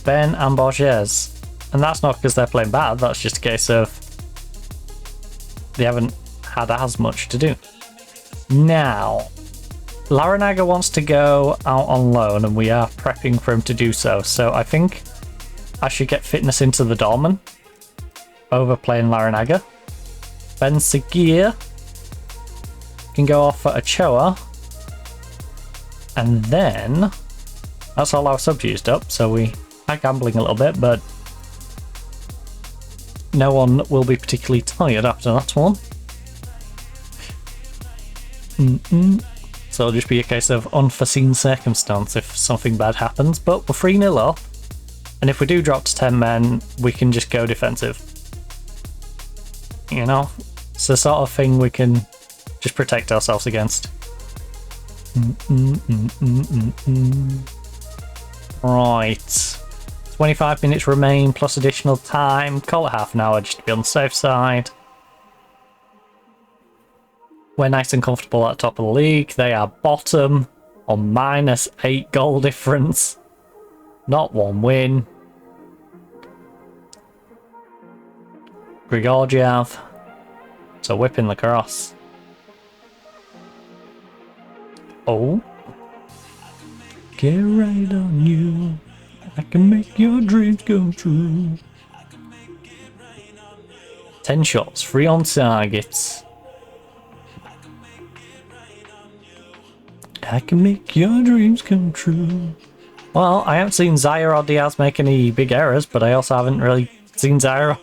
Ben and Borges. And that's not because they're playing bad, that's just a case of they haven't had as much to do. Now, Larinaga wants to go out on loan and we are prepping for him to do so. So I think I should get fitness into the Dorman over playing Larinaga. Ben Seguir can go off for Ochoa. And then that's all our subs used up, so we are gambling a little bit, but no one will be particularly tired after that one. So it'll just be a case of unforeseen circumstance if something bad happens, but we're 3-0 up, and if we do drop to 10 men, we can just go defensive. You know? It's the sort of thing we can just protect ourselves against. Right. 25 minutes remain plus additional time. Call it half an hour just to be on the safe side. We're nice and comfortable at the top of the league. They are bottom on -8 goal difference. Not one win. Grigorgiev. So whipping the cross. Oh. Get right on you. I can make your dreams come true. 10 shots, 3 on targets. I can make your dreams come true. Well, I haven't seen Zaire or Diaz make any big errors, but I also haven't really seen Zaire or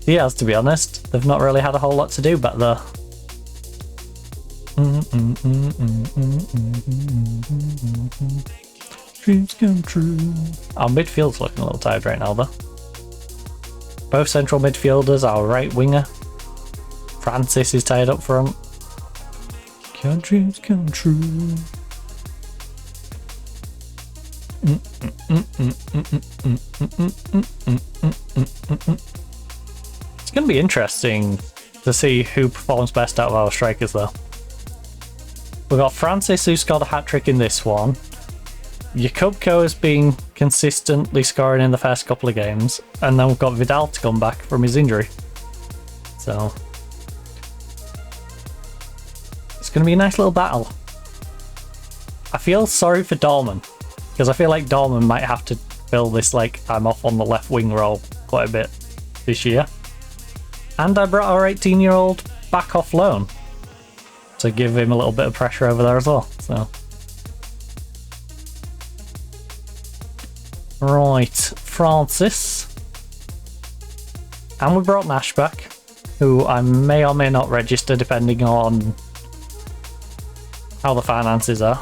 Diaz, to be honest. They've not really had a whole lot to do back there. Dreams come true. Our midfield's looking a little tired right now, though. Both central midfielders, our right winger. Francis is tied up front. Your dreams come true. It's going to be interesting to see who performs best out of our strikers, though. We've got Francis, who scored a hat-trick in this one. Jakubko has been consistently scoring in the first couple of games, and then we've got Vidal to come back from his injury. So it's going to be a nice little battle. I feel sorry for Dorman, because I feel like Dorman might have to fill this, like, I'm off on the left wing role quite a bit this year. And I brought our 18-year-old back off loan to give him a little bit of pressure over there as well. So right, Francis. And we brought Nash back, who I may or may not register depending on how the finances are.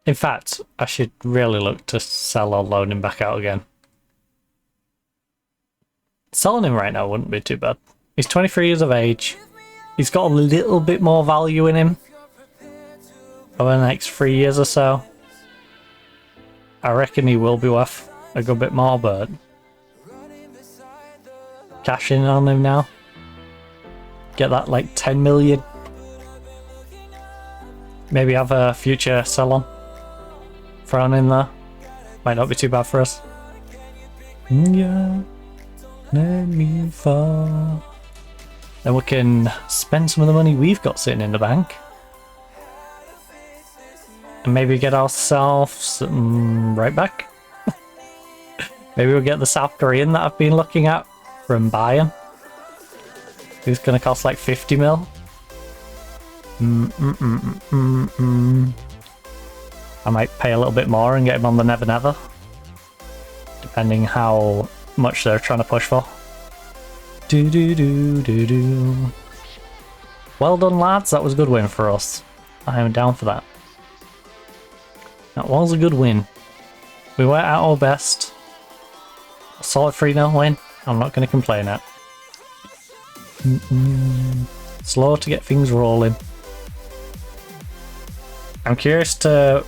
In fact, I should really look to sell or loan him back out again. Selling him right now wouldn't be too bad. He's 23 years of age. He's got a little bit more value in him over the next 3 years or so. I reckon he will be worth a good bit more, but cash in on him now. Get that like 10 million. Maybe have a future sell on thrown in there. Might not be too bad for us. Yeah, let me fall. Then we can spend some of the money we've got sitting in the bank. And maybe get ourselves right back. Maybe we'll get the South Korean that I've been looking at from Bayern. Who's going to cost like 50 mil. I might pay a little bit more and get him on the Never Never, depending how much they're trying to push for. Well done, lads. That was a good win for us. I am down for that. That was a good win. We went at our best. A solid 3-0 win. I'm not going to complain at. Slow to get things rolling. I'm curious to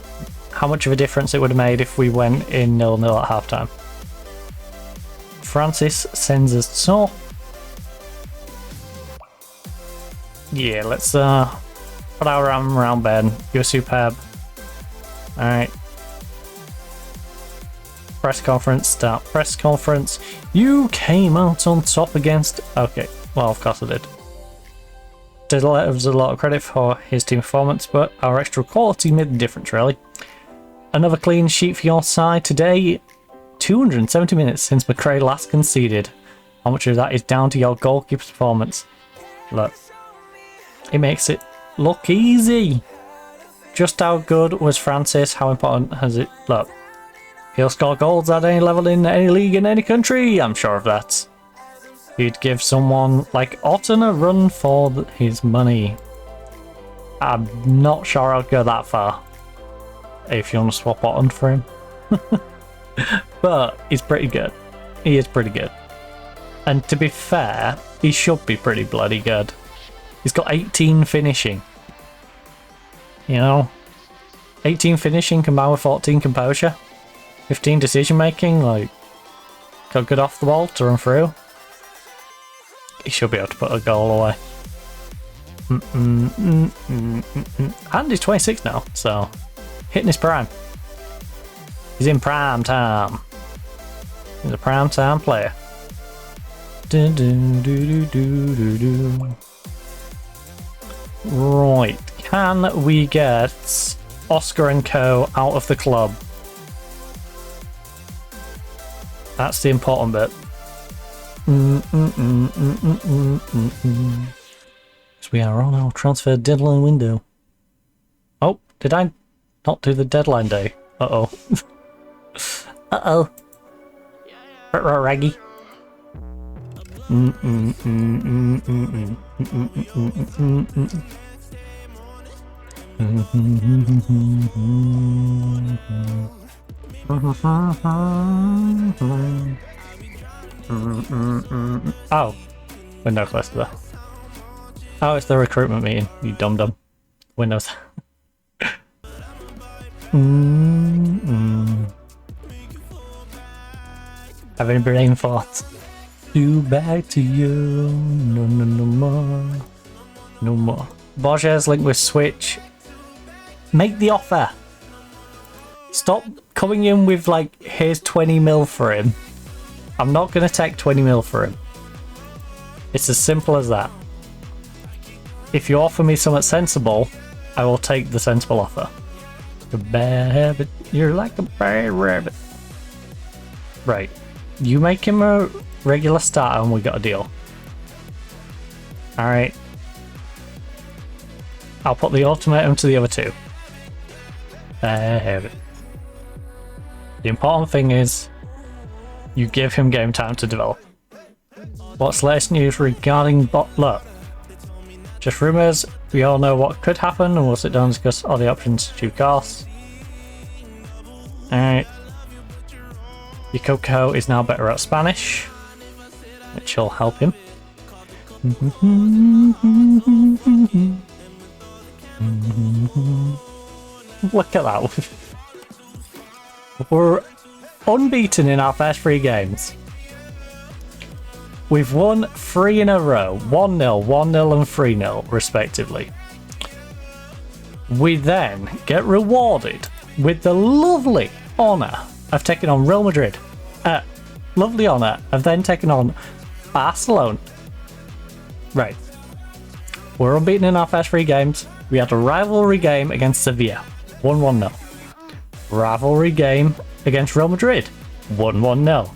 how much of a difference it would have made if we went in 0-0 at halftime. Francis sends us so. Yeah, let's put our arm around Ben. You're superb. Alright. Press conference, start press conference. You came out on top against... Okay, well, of course I did. Deserves a lot of credit for his team performance, but our extra quality made the difference, really. Another clean sheet for your side today. 270 minutes since McRae last conceded. How much of that is down to your goalkeeper's performance? Look. It makes it look easy. Just how good was Francis? How important has it... Look. He'll score goals at any level in any league in any country. I'm sure of that. He'd give someone like Otten a run for his money. I'm not sure I'd go that far. If you want to swap Otten for him. But he's pretty good. He is pretty good. And to be fair, he should be pretty bloody good. He's got 18 finishing. You know? 18 finishing combined with 14 composure. 15 decision making, like... Got good off the ball to run through. He should be able to put a goal away. And he's 26 now, so hitting his prime. He's in prime time. He's a prime time player. Right, can we get Oscar and Co out of the club? That's the important bit. So we are on our transfer deadline window. Oh, did I not do the deadline day? Uh-oh. Uh-oh. Raggy. Oh, window closed there. Oh, it's the recruitment meeting, you dum-dum. Windows. Having brain thoughts. Do back to you. No, no, no more. No more. Borges linked with Switch. Make the offer. Stop coming in with like, here's 20 mil for him. I'm not going to take 20 mil for him. It's as simple as that. If you offer me something sensible, I will take the sensible offer. A bad habit. You're like a bad rabbit. Right. You make him a regular starter and we got a deal. Alright. I'll put the ultimatum to the other two. Bad habit. The important thing is you give him game time to develop. What's latest news regarding Look, just rumours. We all know what could happen and we'll sit down and discuss all the options due course. Alright. Yokoko is now better at Spanish, which will help him. Look at that. We're unbeaten in our first 3 games. We've won 3 in a row. 1-0, 1-0 and 3-0 respectively. We then get rewarded with the lovely honour of taking on Real Madrid. Lovely honour of then taking on Barcelona. Right. We're unbeaten in our first 3 games. We had a rivalry game against Sevilla. 1-1-0. Rivalry game against Real Madrid. 1-1-0.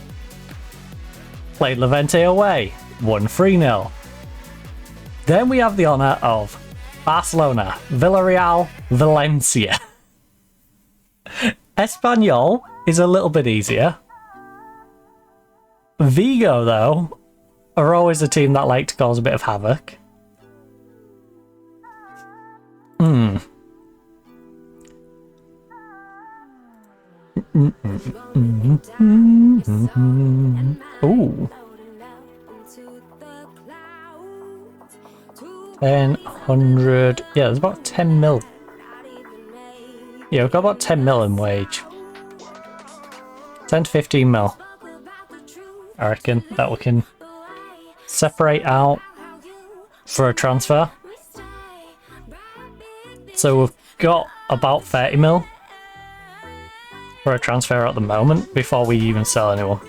Played Levante away. 1-3-0. Then we have the honour of Barcelona, Villarreal, Valencia. Espanyol is a little bit easier. Vigo, though, are always a team that like to cause a bit of havoc. Ooh. 100. Yeah, there's about 10 mil. Yeah, we've got about 10 mil in wage. 10 to 15 mil. I reckon that we can separate out for a transfer. So we've got about 30 mil for a transfer at the moment before we even sell anyone.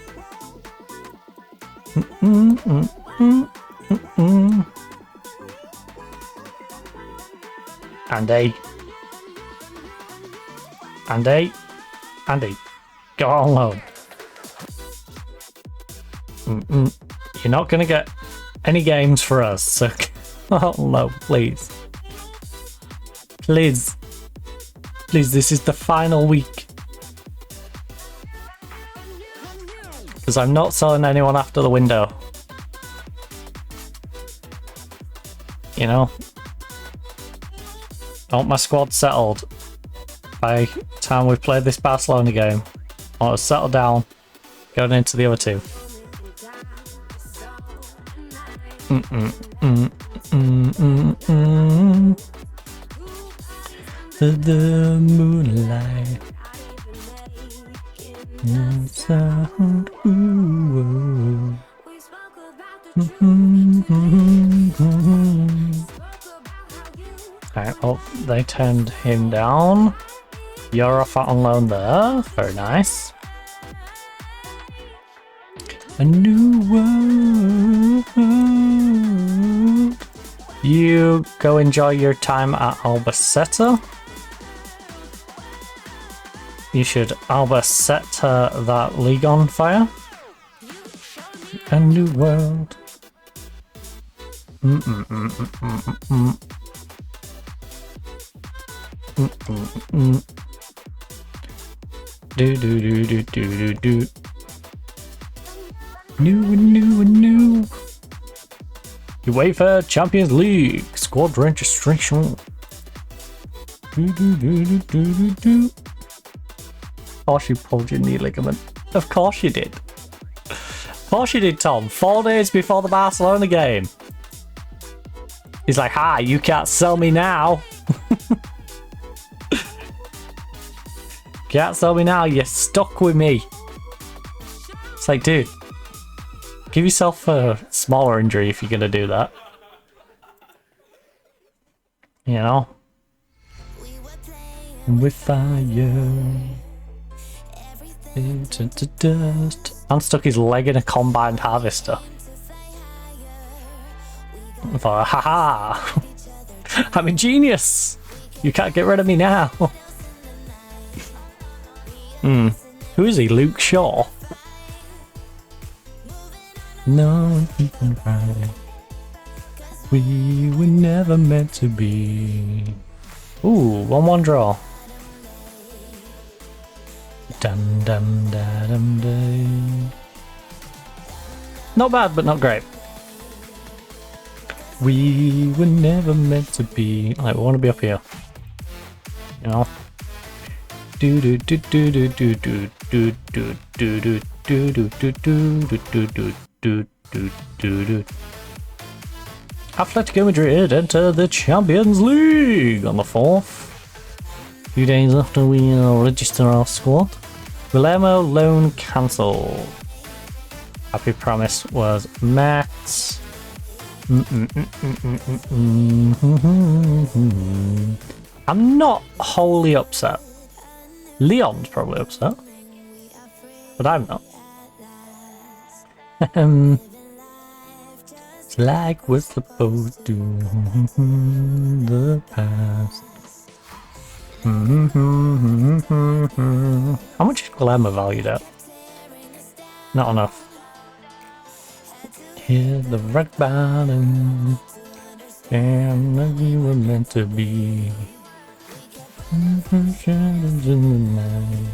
Andy. Go on loan. You're not gonna get any games for us, so oh no, please. Please, this is the final week. Because I'm not selling anyone after the window. You know? I want my squad settled by the time we've played this Barcelona game. I want to settle down going into the other two. The moonlight sound. Alright, oh, they turned him down. You're off on loan there. Very nice. A new world. You go enjoy your time at Albacete. You should Albacete that league on fire. A new world. Do. New. UEFA Champions League squad registration. Do. Of course you pulled your knee ligament. Of course you did. Of course you did, Tom. 4 days before the Barcelona game. He's like, hi, you can't sell me now. Can't sell me now, you're stuck with me. It's like, dude, give yourself a smaller injury if you're gonna do that. You know? With fire into the dust. And stuck his leg in a combined harvester. I thought, haha! I'm a genius! You can't get rid of me now. Who is he? Luke Shaw? No, people cry. We were never meant to be. Ooh, 1-1 draw. Dum dum da dum dum. Not bad, but not great. We were never meant to be. Like, we want to be up here. You know? Do do do do do do do do do do do do do do do do. Atletico Madrid enter the Champions League on the 4th. A few days after we register our squad. Guillermo loan cancelled. Happy promise was met. I'm not wholly upset. Leon's probably upset, but I'm not. It's like we're supposed to the past. How much is Glamour valued at? Not enough. Hear the red bottom. Damn, we were meant to be. Shadows in the night.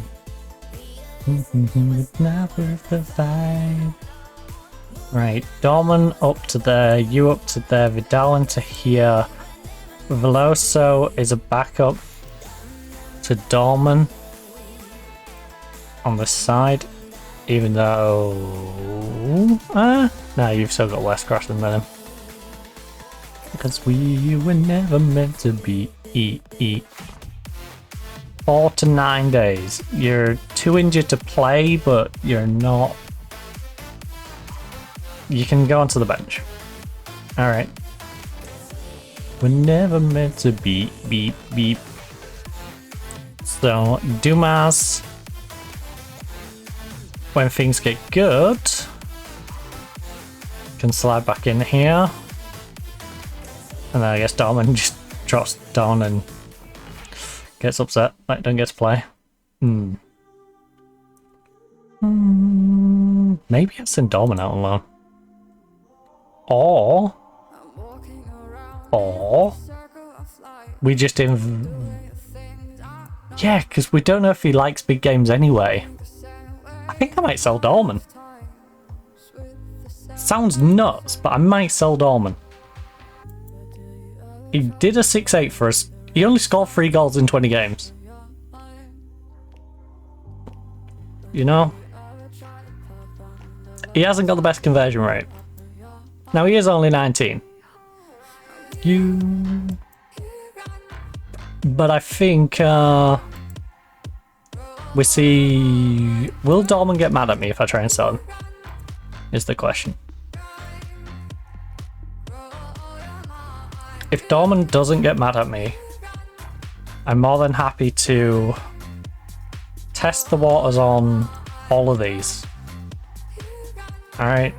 It's not worth the fight. Right, Dorman up to there, you up to there, Vidal into here. Veloso is a backup to Dorman on the side, even though... no, you've still got West crossing than him. Because we were never meant to be. 4 to 9 days. You're too injured to play, but you're not... You can go onto the bench. Alright. We're never meant to be. Beep, beep. So, Dumas, when things get good, can slide back in here. And then I guess Dorman just drops down and gets upset, like don't get to play. Maybe I'll send Dorman out alone. Or we just yeah, because we don't know if he likes big games anyway. I think I might sell Dorman. Sounds nuts, but I might sell Dorman. He did a 6-8 for us. He only scored 3 goals in 20 games. You know? He hasn't got the best conversion rate. Now he is only 19. But I think we see... Will Dorman get mad at me if I try and sell him? Is the question. If Dorman doesn't get mad at me, I'm more than happy to test the waters on all of these. Alright.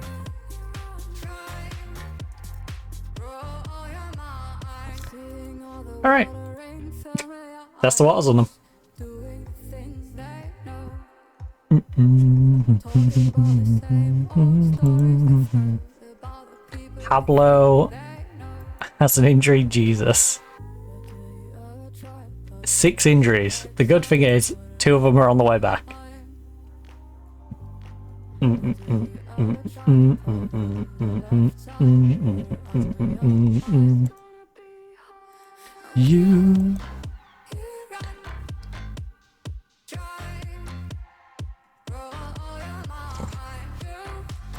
Alright. Test the waters on them. Pablo has an injury, Jesus. 6 injuries. The good thing is, 2 of them are on the way back. You.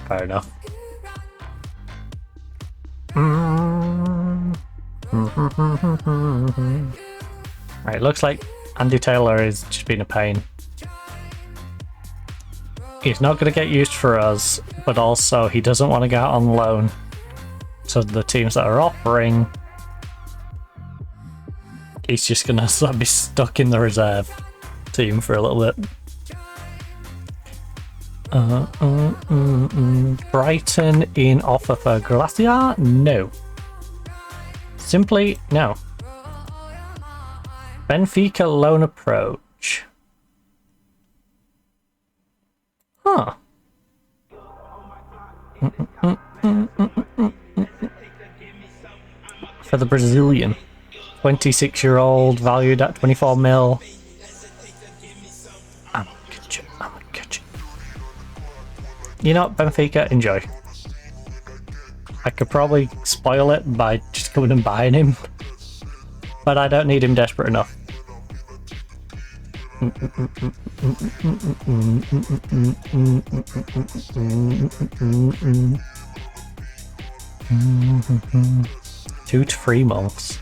Fair enough. Right, looks like Andy Taylor is just being a pain. He's not going to get used for us, but also he doesn't want to go out on loan to the teams that are offering. He's just going to be stuck in the reserve team for a little bit. Brighton in offer for Glacier? No. Simply no. Benfica loan approach. Huh. For the Brazilian. 26-year-old, valued at 24 mil. I'm gonna get you. You know what, Benfica, enjoy. I could probably spoil it by just coming and buying him. But I don't need him desperate enough. Two to 3 months.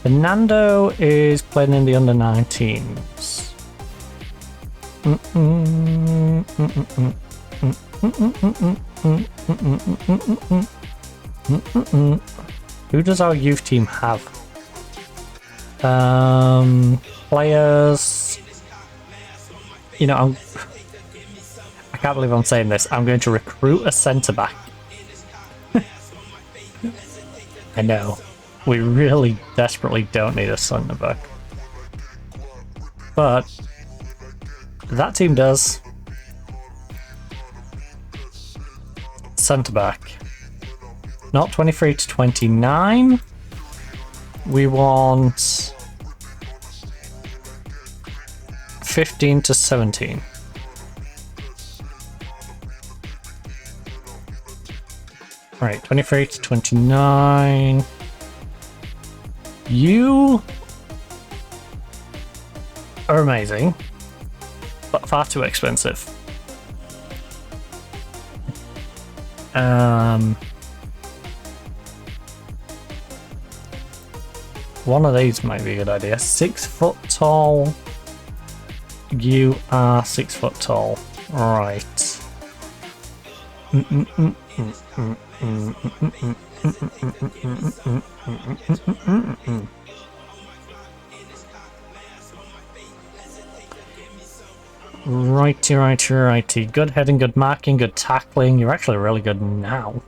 Fernando is playing in the under-19s. Who does our youth team have? Players. You know, I can't believe I'm saying this. I'm going to recruit a centre back. I know. We really desperately don't need a centre back. But that team does. Centre back. Not 23 to 29. We want 15 to 17. Right, 23 to 29. You are amazing, but far too expensive. One of these might be a good idea. 6 foot tall. You are 6 foot tall. Right. Righty. Good heading, good marking, good tackling. You're actually really good now.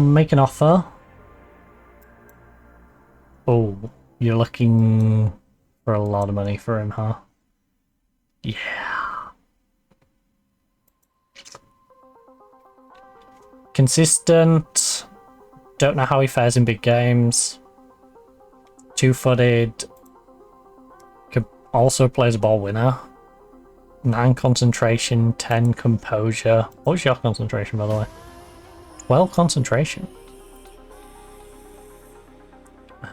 Make an offer. Oh, you're looking for a lot of money for him, huh? Yeah. Consistent. Don't know how he fares in big games. 2-footed. Also plays a ball winner. 9 concentration, 10 composure. What's your concentration, by the way? Well, concentration.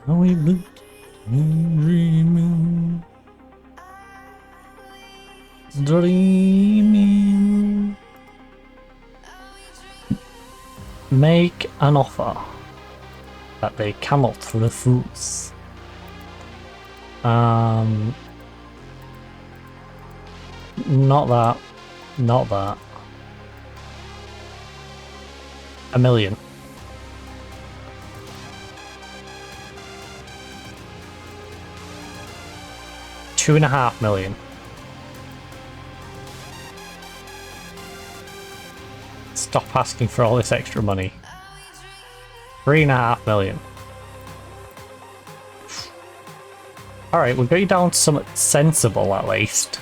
Are we dreaming? Dreaming. Make an offer that they cannot refuse. Not that. Not that. $1 million. $2.5 million. Stop asking for all this extra money. $3.5 million. Alright, we'll get you down to something sensible at least.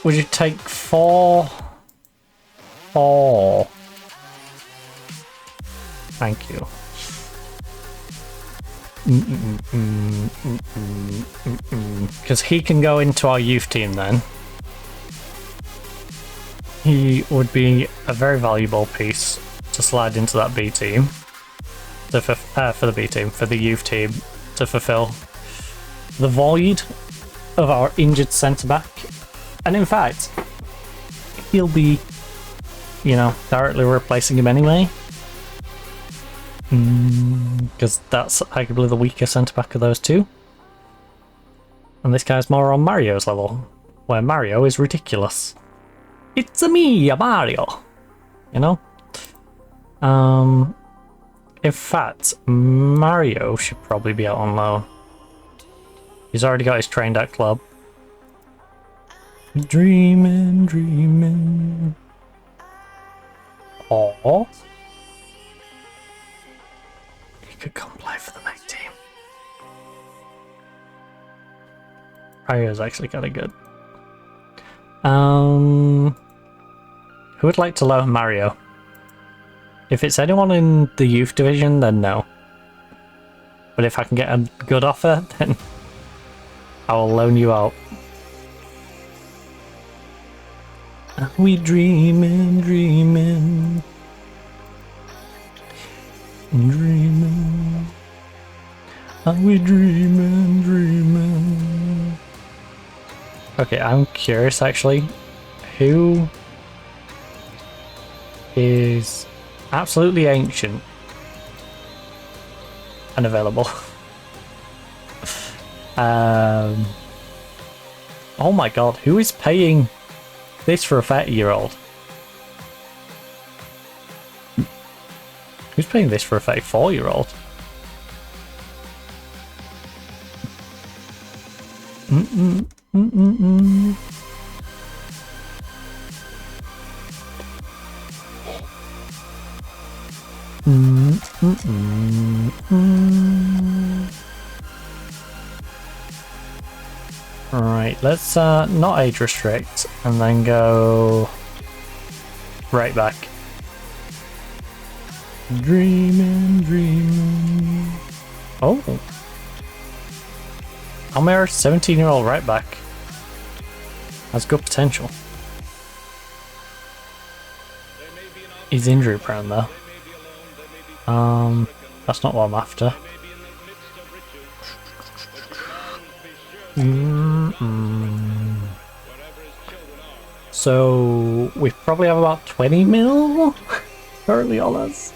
Would you take 4? Thank you. Because he can go into our youth team then. He would be a very valuable piece to slide into that B team. For the B team, for the youth team, to fulfill the void of our injured centre-back. And in fact, he'll be, you know, directly replacing him anyway. Because that's arguably the weaker centre-back of those two. And this guy's more on Mario's level, where Mario is ridiculous. It's me, Mario! You know? In fact, Mario should probably be out on loan. He's already got his trained at club. Dreaming. Or he could come play for the main team. Mario's actually kind of good. Who would like to loan Mario? If it's anyone in the youth division, then no. But if I can get a good offer, then I will loan you out. Are we dreaming? Are we dreaming? Okay, I'm curious actually. Who is absolutely ancient and available? Oh my god, who is paying this for a 30-year-old? Who's paying this for a 34-year-old? Alright, let's not age restrict and then go right back. Dreaming. Oh. Almir, 17-year-old right back. Has good potential. He's injury prone though. That's not what I'm after. So we probably have about 20 mil currently on us.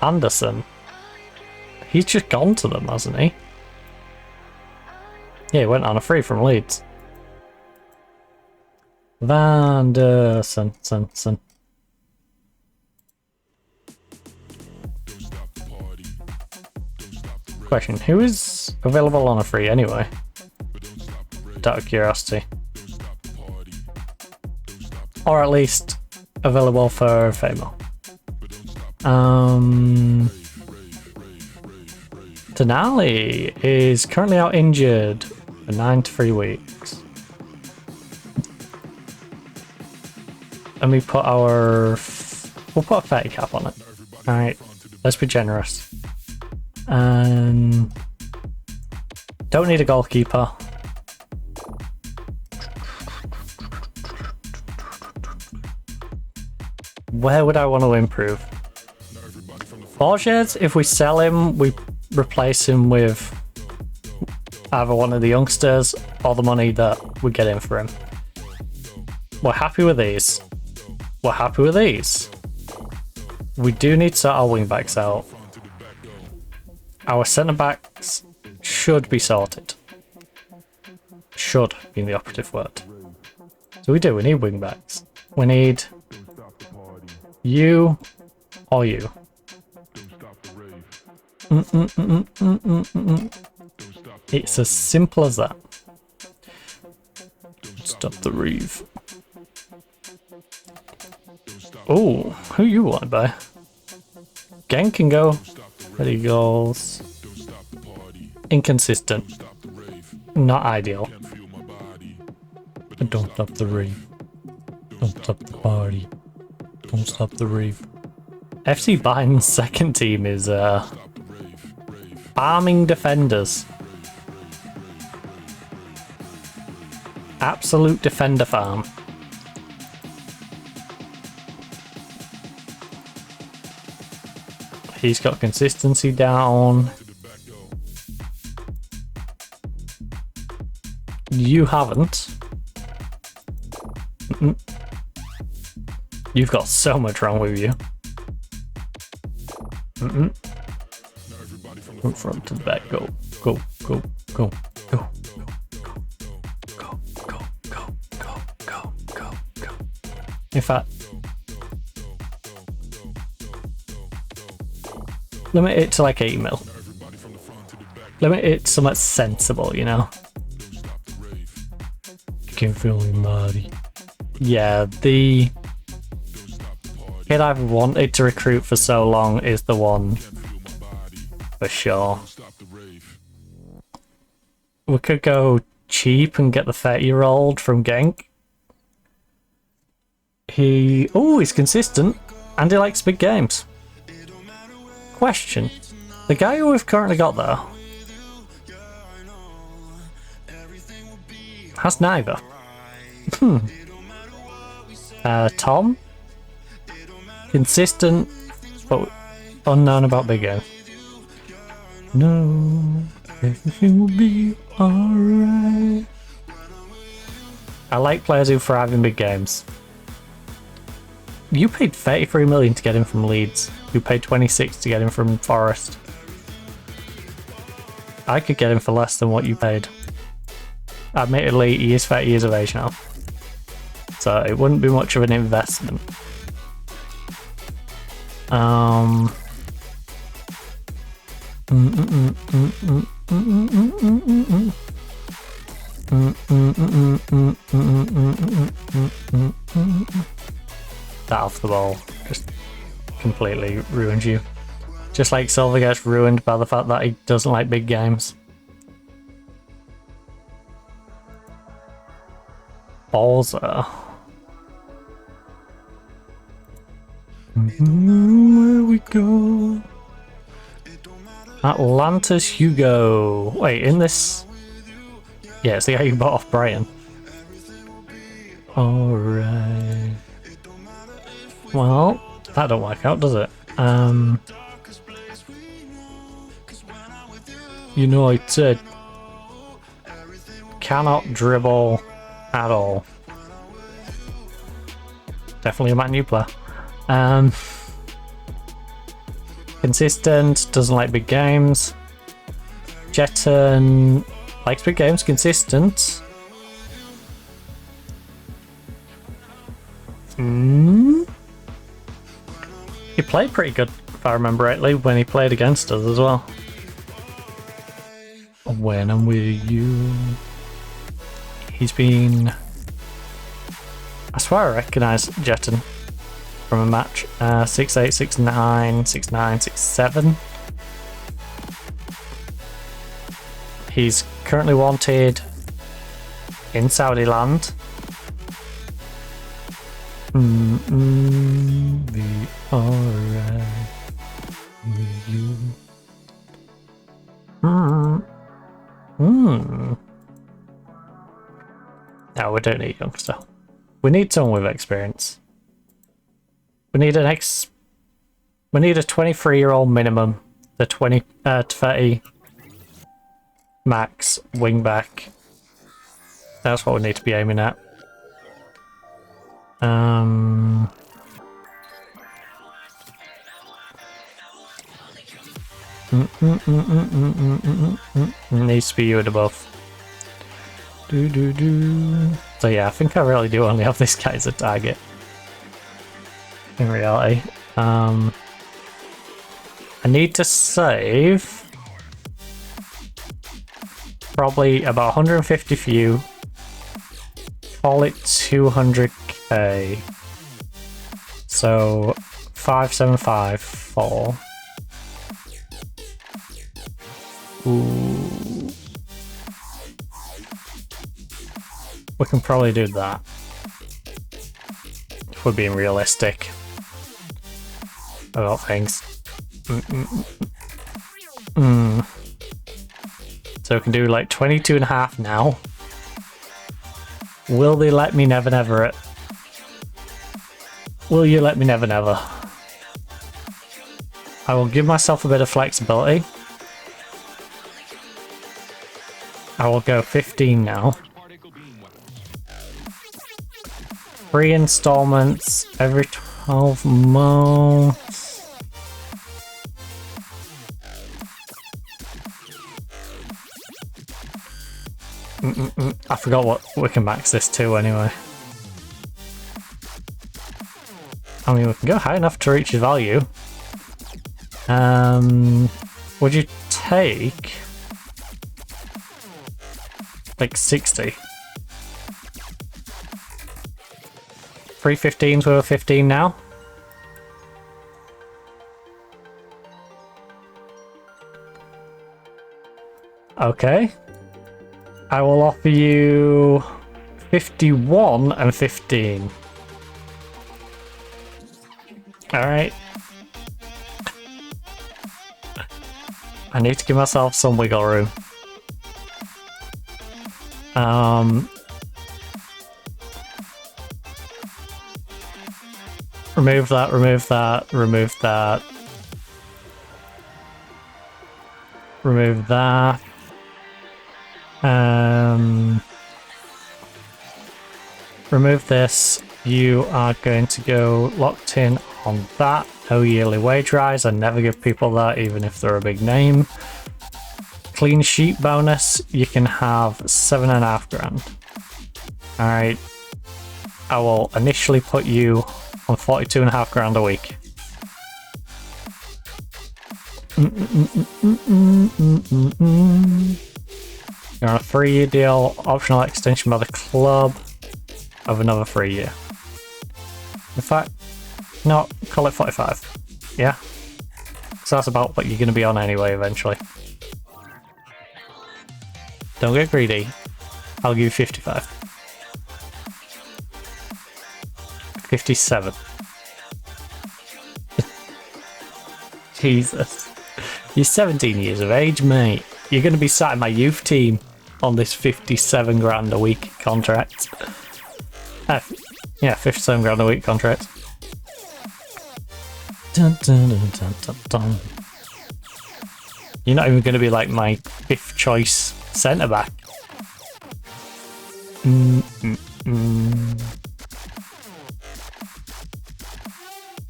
Anderson. He's just gone to them, hasn't he? Yeah, he went on a free from Leeds. Vanderson. Question, who is available on a free anyway? Out of curiosity. Or at least available for Famo. Denali is currently out injured for 9 to 3 weeks. And we put we'll put a 30 cap on it. Alright, let's be generous. And don't need a goalkeeper. Where would I want to improve? Borges, if we sell him, we replace him with either one of the youngsters or the money that we get in for him. We're happy with these. We're happy with these. We do need to sort our wing backs out. Our centre backs should be sorted. Should being the operative word. So we need wing backs. We need you or you. It's as simple as that. Stop the rave. Oh, who you want to buy? Gang can go. Ready goals. Inconsistent. Not ideal. Don't stop the rave. Don't stop the party. Don't stop the rave. FC Bayern's second team is farming defenders. Absolute defender farm. He's got consistency down. You haven't. You've got so much wrong with you. From front to the back, go. In fact, limit it to like 80 mil. Limit it to something sensible, you know? You can feel me, Marty. Yeah, the kid I've wanted to recruit for so long is the one for sure. We could go cheap and get the 30-year-old from Genk. He's consistent and he likes big games. Question. The guy who we've currently got there has neither. Tom? Consistent, but unknown about big game. No, everything will be alright. I like players who thrive in big games. You paid 33 million to get him from Leeds. You paid 26 to get him from Forest. I could get him for less than what you paid. Admittedly, he is 30 years of age now, so it wouldn't be much of an investment. That off the ball just completely ruins you. Just like Silver gets ruined by the fact that he doesn't like big games. Balzer. Where we go? Atlantis Hugo. Wait, in this... Yeah, it's the guy you bought off Brian. Alright. Well, that don't work out, does it? United. Cannot dribble at all. Definitely a Man U player. Consistent, doesn't like big games. Jetton likes big games, consistent. He played pretty good, if I remember rightly, when he played against us as well. When I'm with you. He's been... I swear I recognise Jetton from a match. 6'8", 6'9", 6'9", 6'7". He's currently wanted in Saudi land. Be alright with you. No, we don't need a youngster. We need someone with experience. We need a 23-year-old minimum. The 30 max wingback. That's what we need to be aiming at. Needs to be you and above. So yeah, I think I really do only have this guy as a target. In reality. I need to save probably about 150 for you. Call it 200k. So 575 for. Ooh. We can probably do that. If we're being realistic about things. So we can do like 22.5 now. Will they let me never never it? Will you let me never never? I will give myself a bit of flexibility. I will go 15 now. 3 installments every 12 months. I forgot what we can max this to anyway. I mean, we can go high enough to reach his value. Would you take like 60? 315s with a 15 now. Okay. I will offer you 51 and 15. Alright. I need to give myself some wiggle room. Remove that, remove that, remove that. Remove that. Remove this. You are going to go locked in on that. No yearly wage rise. I never give people that, even if they're a big name. Clean sheet bonus. You can have 7.5 grand. Alright. I will initially put you on 42.5 grand a week. You're on a 3-year deal, optional extension by the club of another 3 year. In fact, no, call it 45. Yeah? So that's about what you're going to be on anyway eventually. Don't get greedy. I'll give you 55. 57. Jesus. You're 17 years of age, mate. You're going to be sat in my youth team on this 57 grand a week contract. Yeah, 57 grand a week contract. Dun, dun, dun, dun, dun, dun. You're not even going to be like my 5th choice centre back.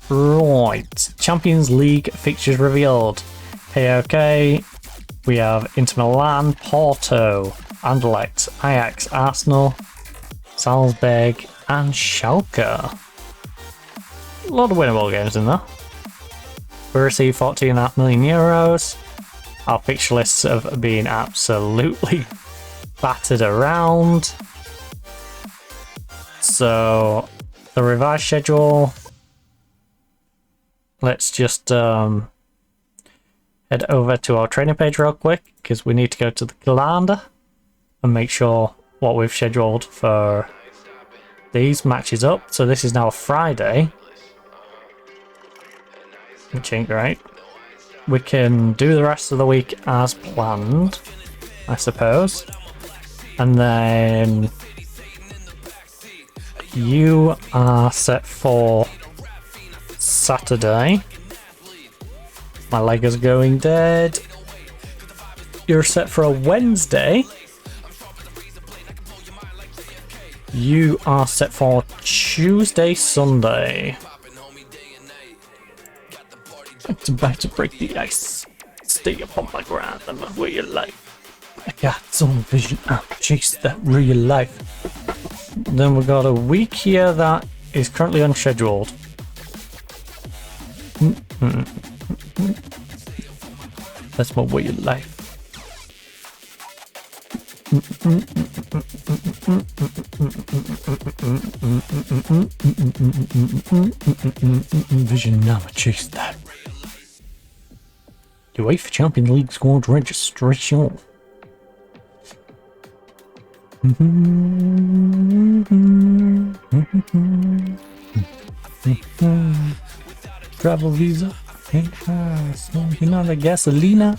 Right, Champions League fixtures revealed. Okay, we have Inter Milan, Porto, Anderlecht, Ajax, Arsenal, Salzburg, and Schalke. A lot of winnable games in there. We received 14.5 million euros. Our fixture lists have been absolutely battered around. So, the revised schedule. Let's just head over to our training page real quick, because we need to go to the calendar and make sure what we've scheduled for these matches up. So this is now a Friday, which ain't great. We can do the rest of the week as planned, I suppose. And then you are set for Saturday. My leg is going dead. You're set for a Wednesday. You are set for Tuesday, Sunday. It's about to break the ice. Stay up on my ground and my way of life. I got some vision. I'll chase that real life. Then we got a week here that is currently unscheduled. That's my way of life. Vision, I'ma chase that. UEFA Champions League squad registration. Travel visa. You know the gasolina.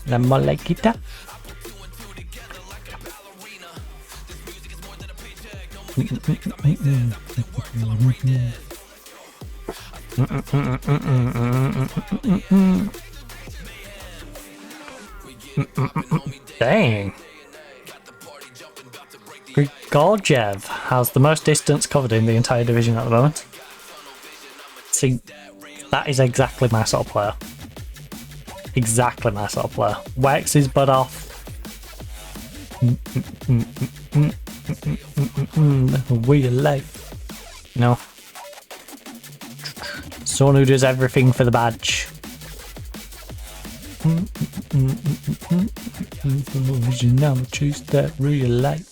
La molequita. Dang. Grigorjev has the most distance covered in the entire division at the moment. See, that is exactly my sort of player. Exactly my sort of player. Works his butt off. Way of life. You know? Someone who does everything for the badge. Now choose that real life.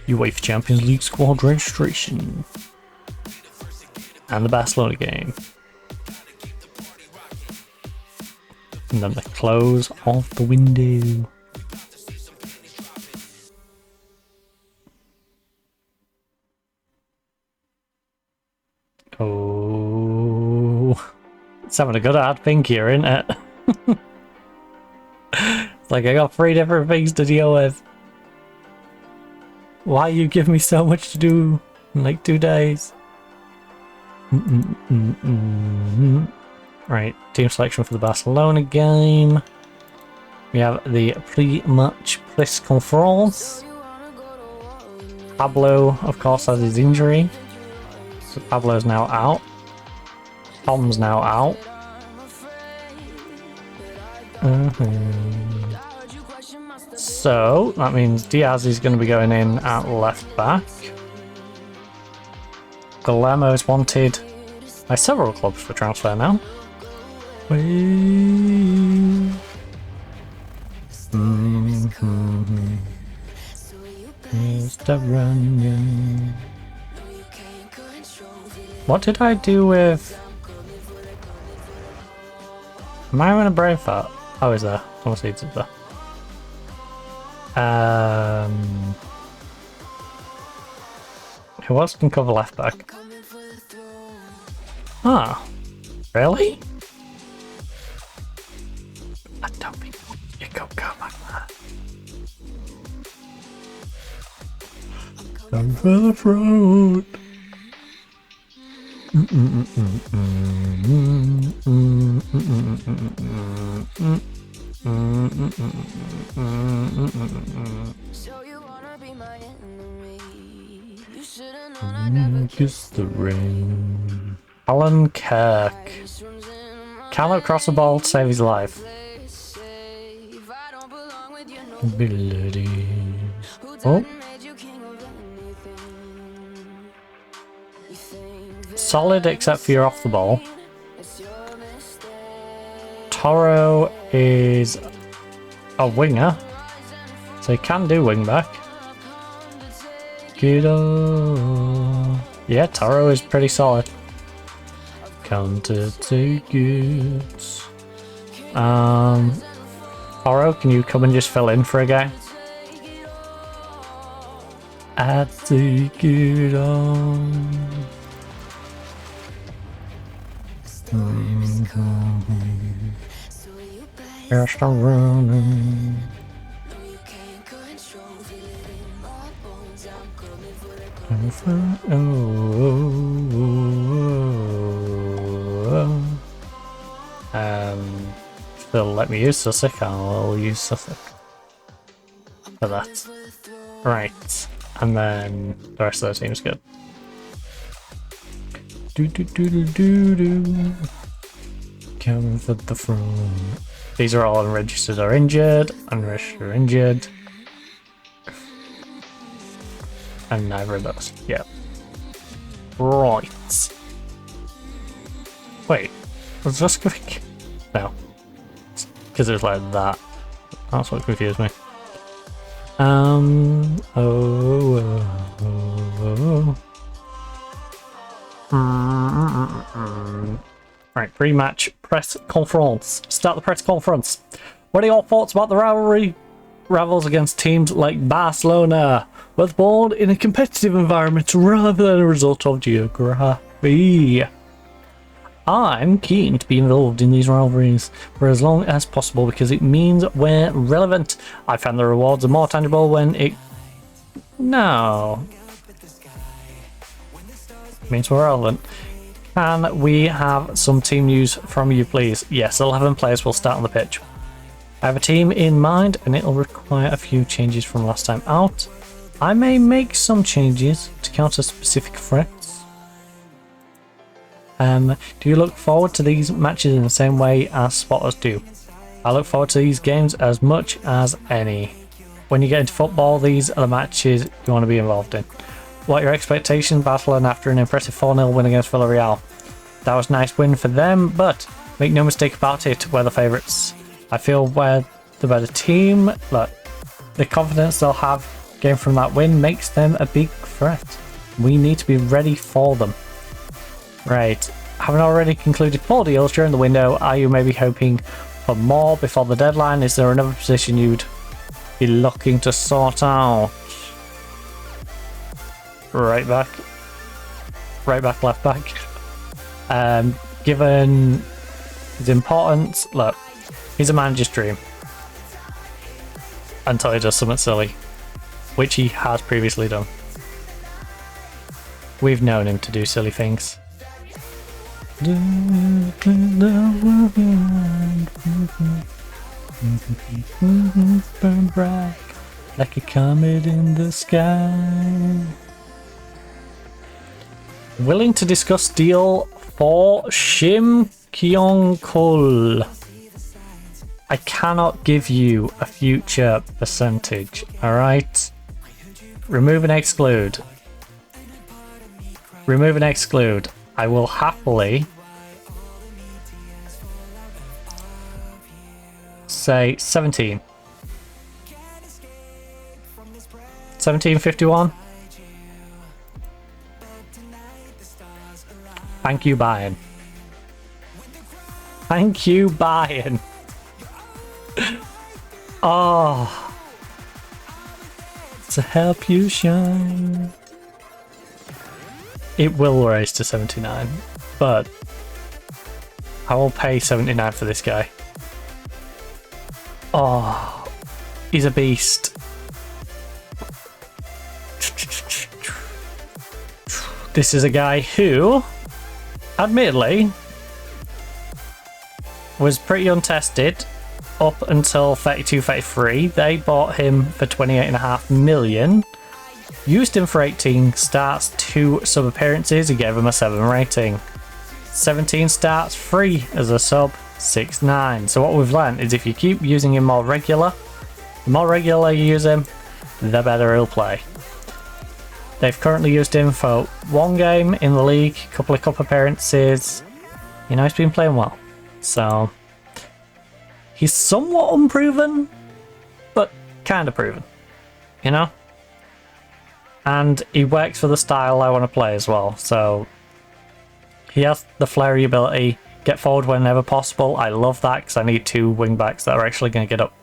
UEFA Champions League squad registration. And the Barcelona game. And then the close of the window. Oh, it's having a good hard think here, isn't it? It's like I got 3 different things to deal with. Why you give me so much to do in like 2 days? Right, team selection for the Barcelona game. We have the pre-match press conference. Pablo, of course, has his injury. So Pablo's now out. Tom's now out. So that means Diaz is going to be going in at left back. Guillermo is wanted by several clubs for transfer now. What did I do with... Am I having a brain fart? Oh, is there? Someone sees it there. Who else can cover left back? Ah, really? I don't think you can go back there. Come for the front. So you wanna be my enemy? You should've known I never Kiss the rain. Alan Kirk cannot cross the ball to save his life. safe. I don't belong with you, no. Ability. Who Oh, done made you king of anything? You think that solid except for you're off the ball. it's your mistake? Toro is a winger, so he can do wing back. Good. Yeah, Toro is pretty solid. Come to take it. Toro, can you come and just fill in for a guy? I take it on. You're still running. Still let me use Sussex, I'll use Sussex for that. Right, and then the rest of the team's good. Coming for the front. These are all unregistered or injured, unregistered or injured. And neither of those. Yeah. Right. Wait. Was this quick? No. Because it was like that. That's what confused me. Right, pre-match press conference. Start the press conference. What are your thoughts about the rivalry? Rivals against teams like Barcelona, both born in a competitive environment rather than a result of geography. I'm keen to be involved in these rivalries for as long as possible because it means we're relevant. I found the rewards are more tangible when it... No. It means we're relevant. Can we have some team news from you, please? Yes, 11 players will start on the pitch. I have a team in mind and it'll require a few changes from last time out. I may make some changes to counter specific threats. Do you look forward to these matches in the same way as spotters do? I look forward to these games as much as any. When you get into football, these are the matches you want to be involved in. What are your expectations, Barcelona, after an impressive 4-0 win against Villarreal? That was a nice win for them, but make no mistake about it, we're the favourites. I feel we're the better team. Look, the confidence they'll have gained from that win makes them a big threat. We need to be ready for them. Right, having already concluded 4 deals during the window, are you maybe hoping for more before the deadline? Is there another position you'd be looking to sort out? Right back, left back. Given his importance, look, he's a manager's dream. Until he does something silly, which he has previously done. We've known him to do silly things. Burn bright like a comet in the sky. Willing to discuss deal for Shim Kyung-kul. I cannot give you a future percentage, alright? Remove and exclude. Remove and exclude. I will happily say 17. 1751. Thank you, Bayern. Thank you, Bayern. Oh, to help you shine. It will raise to 79, but I will pay 79 for this guy. Oh, he's a beast. This is a guy who, admittedly, was pretty untested up until 32-33. They bought him for 28.5 million. Used him for 18 starts, 2 sub appearances, he gave him a 7 rating. 17 starts, free as a sub, 6.9. So what we've learned is if you keep using him more regular, the more regular you use him, the better he'll play. They've currently used him for 1 game in the league, a couple of cup appearances. You know, he's been playing well. So he's somewhat unproven, but kind of proven, you know? And he works for the style I want to play as well. So he has the flary ability, get forward whenever possible. I love that because I need 2 wing backs that are actually going to get up.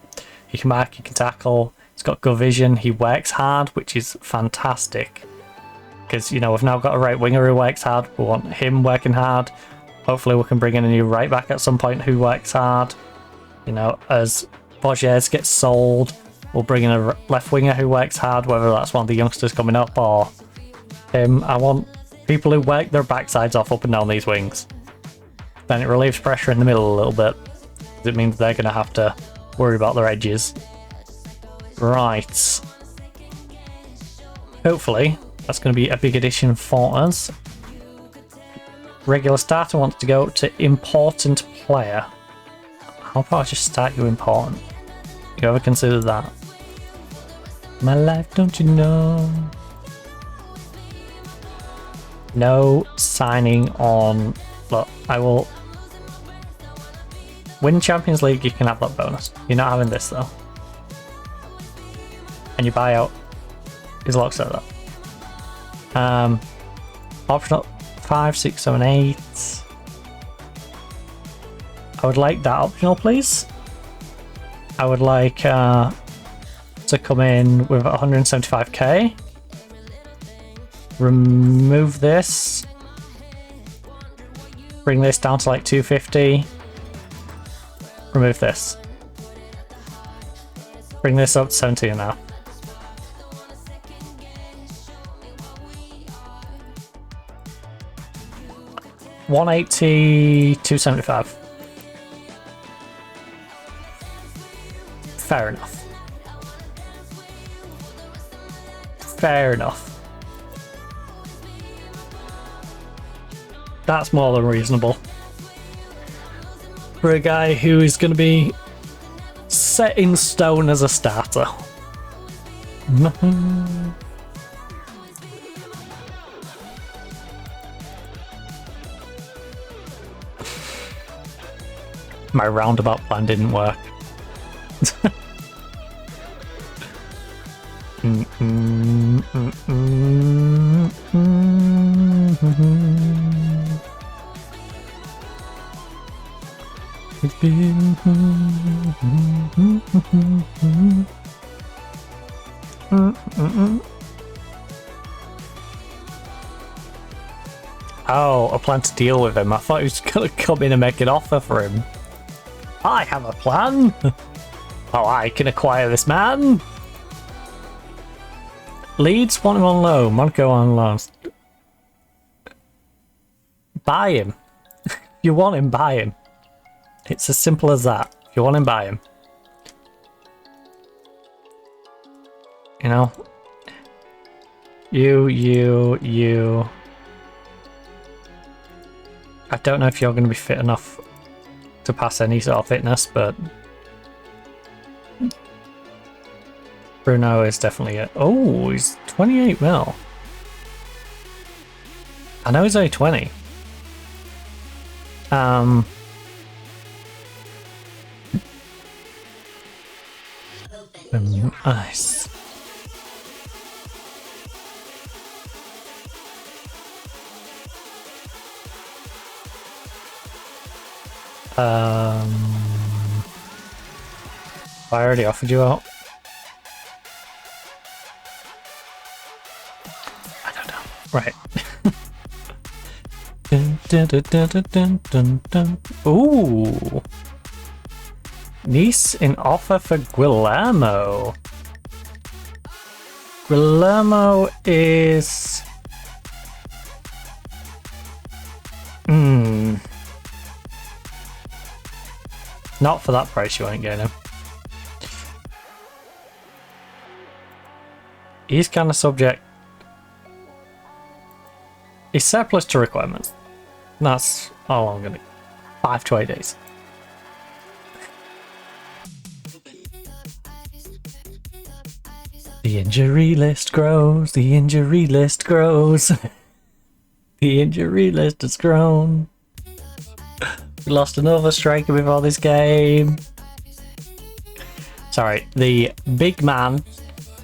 He can mark, he can tackle, he's got good vision, he works hard, which is fantastic. Because, you know, we've now got a right winger who works hard, we want him working hard. Hopefully we can bring in a new right back at some point who works hard. You know, as Borges gets sold, we'll bring in a left winger who works hard, whether that's one of the youngsters coming up or him. I want people who work their backsides off up and down these wings. Then it relieves pressure in the middle a little bit. It means they're going to have to worry about their edges. Right. Hopefully, that's going to be a big addition for us. Regular starter wants to go to important player. How about I just start you important? You ever considered that? My life, don't you know? No signing on. Look, I will win Champions League. You can have that bonus. You're not having this though. And your buyout is locked at that. Optional 5, 6, 7, 8. I would like that optional, please. I would like to come in with 175k. Remove this. Bring this down to like 250. Remove this. Bring this up to 17 now. $180, $275. Fair enough. Fair enough. That's more than reasonable. For a guy who is going to be set in stone as a starter. My roundabout plan didn't work. It's been Oh, a plan to deal with him. I thought he was gonna come in and make an offer for him. I have a plan. Oh, I can acquire this man. Leeds want him on loan. Monaco on loan. Buy him. If you want him, buy him. It's as simple as that. If you want him, buy him. You know? You. I don't know if you're going to be fit enough to pass any sort of fitness, but Bruno is definitely it. Oh, he's 28 mil. I know he's only 20. Nice. I already offered you out. I don't know. Right. Dun, dun, dun, dun, dun, dun, dun. Ooh. Niece in offer for Guillermo. Guillermo is... Not for that price you ain't getting him. He's kind of subject. He's surplus to requirement. That's all I'm gonna. 5 to 8 days. The injury list grows. The injury list grows. The injury list has grown. We lost another striker before this game. Sorry, the big man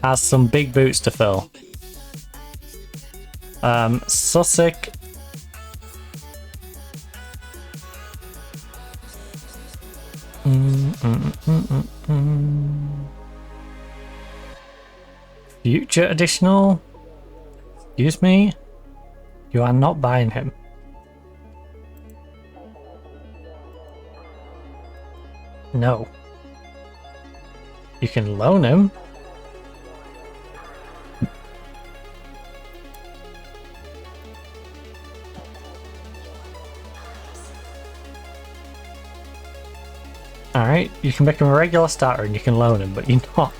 has some big boots to fill. Sussex. Future additional. Excuse me. You are not buying him. No. You can loan him. Alright, you can make him a regular starter and you can loan him, but you're not.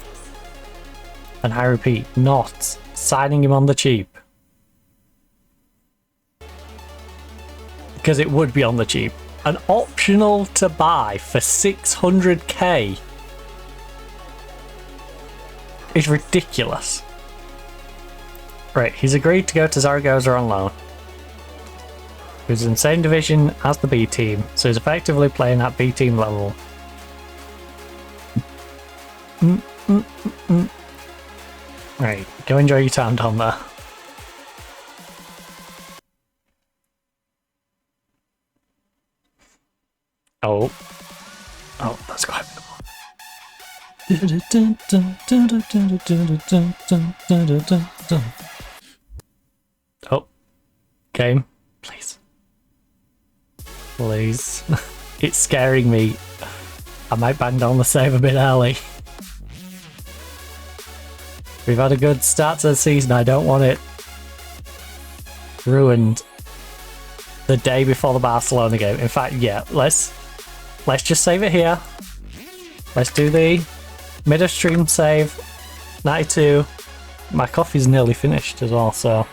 And I repeat, not signing him on the cheap. Because it would be on the cheap. An optional to buy for 600k is ridiculous. Right, he's agreed to go to Zaragoza on loan. He's in the same division as the B team, so he's effectively playing at B team level. Right, go enjoy your time down there. Oh, that's quite beautiful. Oh, game, please. Please. It's scaring me. I might bang down the save a bit early. We've had a good start to the season. I don't want it ruined the day before the Barcelona game. In fact, yeah, let's just save it here. Let's do the mid-stream save. 92. My coffee's nearly finished as well, so.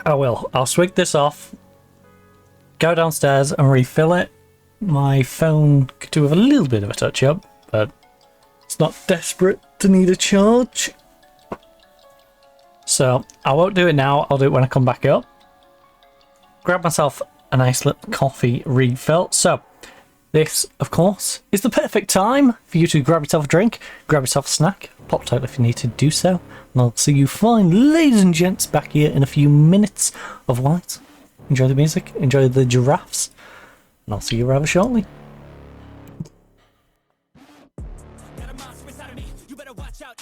I will. I'll swig this off, go downstairs and refill it. My phone could do with a little bit of a touch up, but it's not desperate to need a charge. So I won't do it now, I'll do it when I come back up. Grab myself a nice little coffee refill. So this, of course, is the perfect time for you to grab yourself a drink, grab yourself a snack, pop out if you need to do so, and I'll see you fine, ladies and gents, back here in a few minutes of light. Enjoy the music, enjoy the giraffes, and I'll see you rather shortly.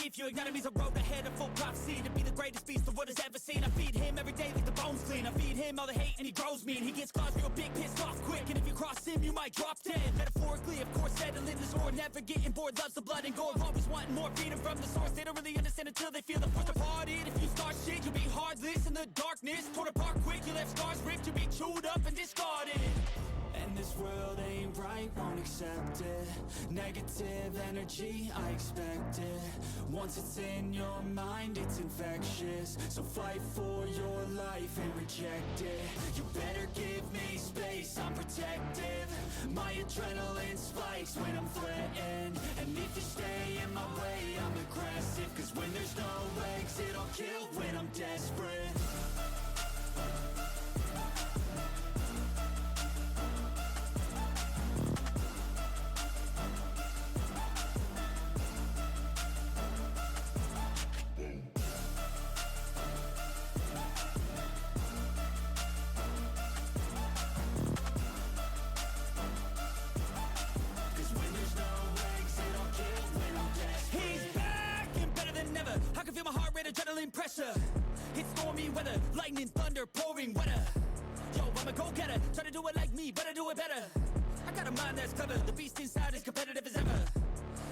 If your enemy's a road ahead of full prophecy to be the greatest beast the world has ever seen. I feed him every day like the bones clean. I feed him all the hate and he grows me. And he gets claws real big, pissed off quick. And if you cross him, you might drop dead. Metaphorically, of course, settling the sword. Never getting bored, loves the blood and gore. Always wanting more freedom from the source. They don't really understand until they feel the force apart. If you start shit, you'll be heartless in the darkness. Torn apart quick, you left scars ripped. You'll be chewed up and discarded. And this world ain't right, won't accept it. Negative energy, I expect it. Once it's in your mind, it's infectious. So fight for your life and reject it. You better give me space, I'm protective. My adrenaline spikes when I'm threatened. And if you stay in my way, I'm aggressive. Cause when there's no exit, I'll kill when I'm desperate. Adrenaline pressure, it's stormy weather, lightning, thunder, pouring weather. Yo, I'm a go-getter, try to do it like me, but I do it better. I got a mind that's clever, the beast inside is competitive as ever.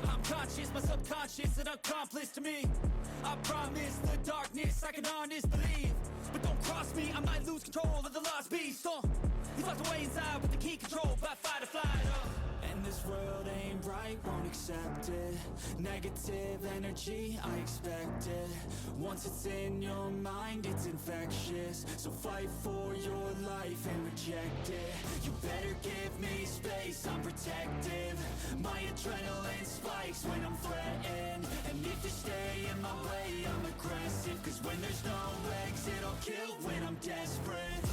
I'm conscious, my subconscious, an accomplice to me. I promise the darkness, I can honest believe. But don't cross me, I might lose control of the lost beast. He's locked away inside with the key controlled by fight or flight. And this world ain't right, won't accept it. Negative energy, I expect it. Once it's in your mind, it's infectious. So fight for your life and reject it. You better give me space, I'm protective. My adrenaline spikes when I'm threatened. And if you stay in my way, I'm aggressive. Cause when there's no exit, I'll kill when I'm desperate.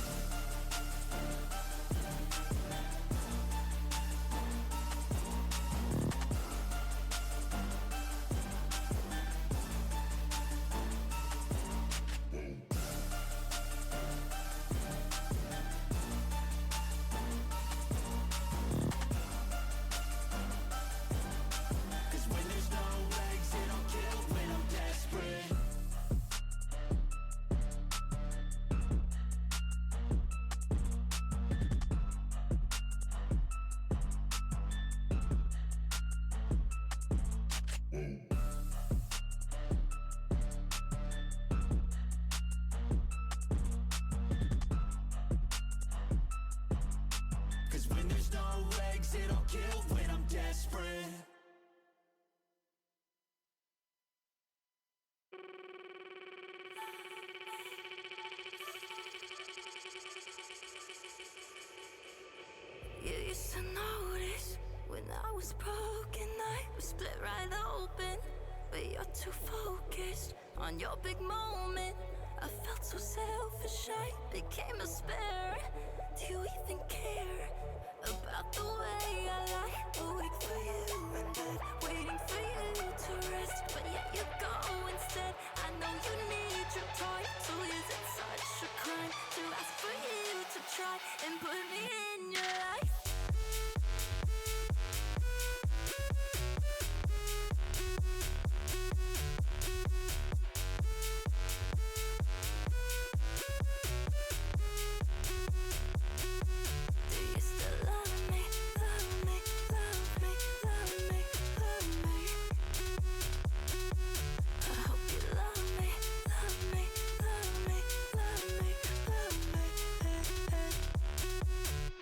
On your big moment, I felt so selfish, I became a spare. Do you even care about the way I lie awake for you in bed, waiting for you to rest, but yet you go instead? I know you need your time, so is it such a crime to ask for you to try and put me in your life?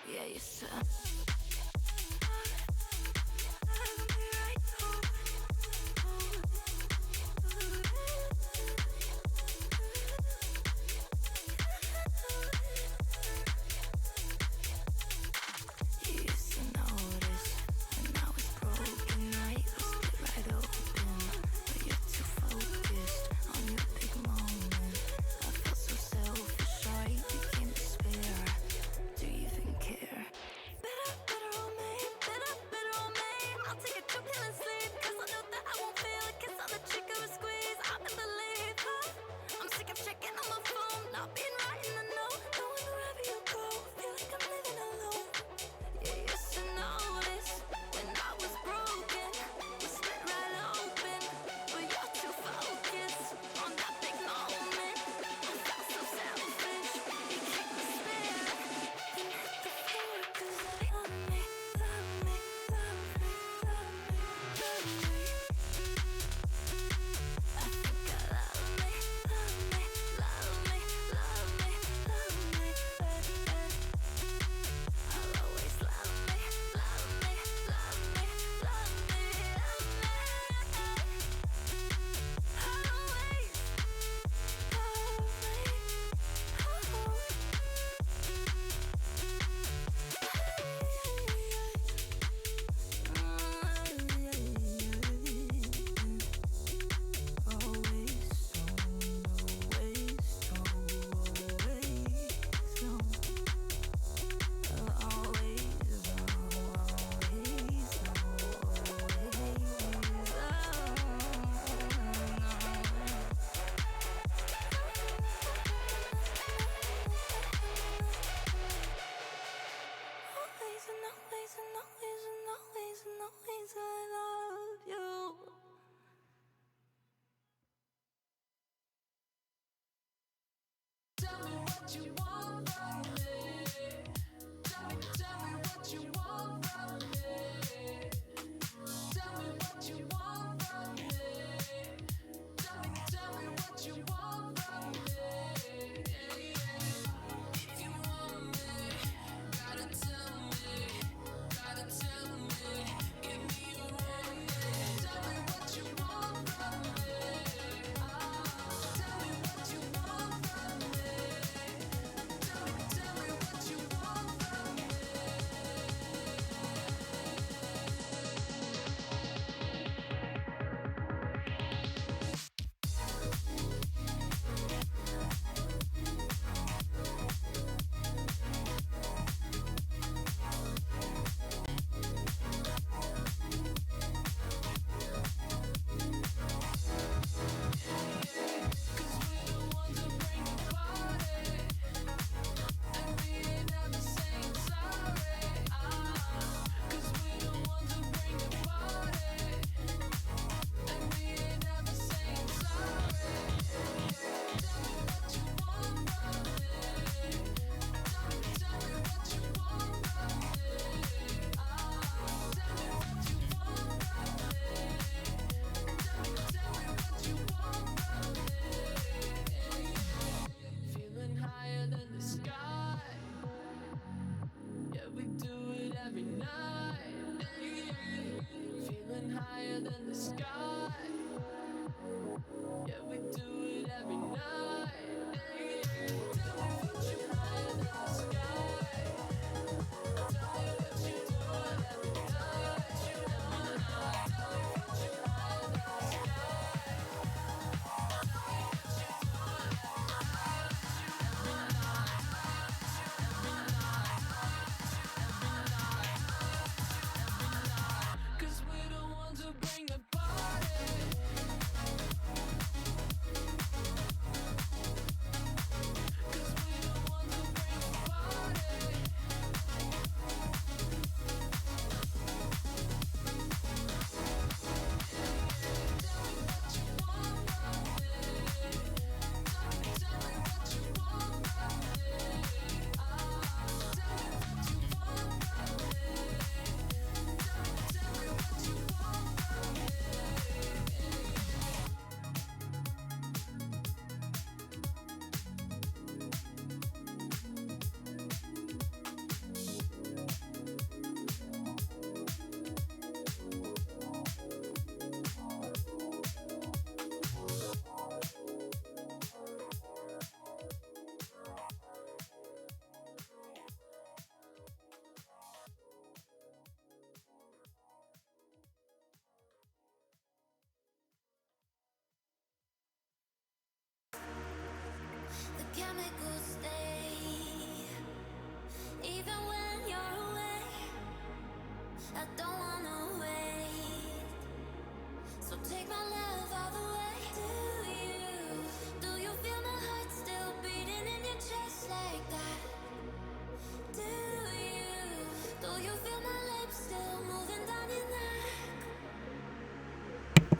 Yeah, you said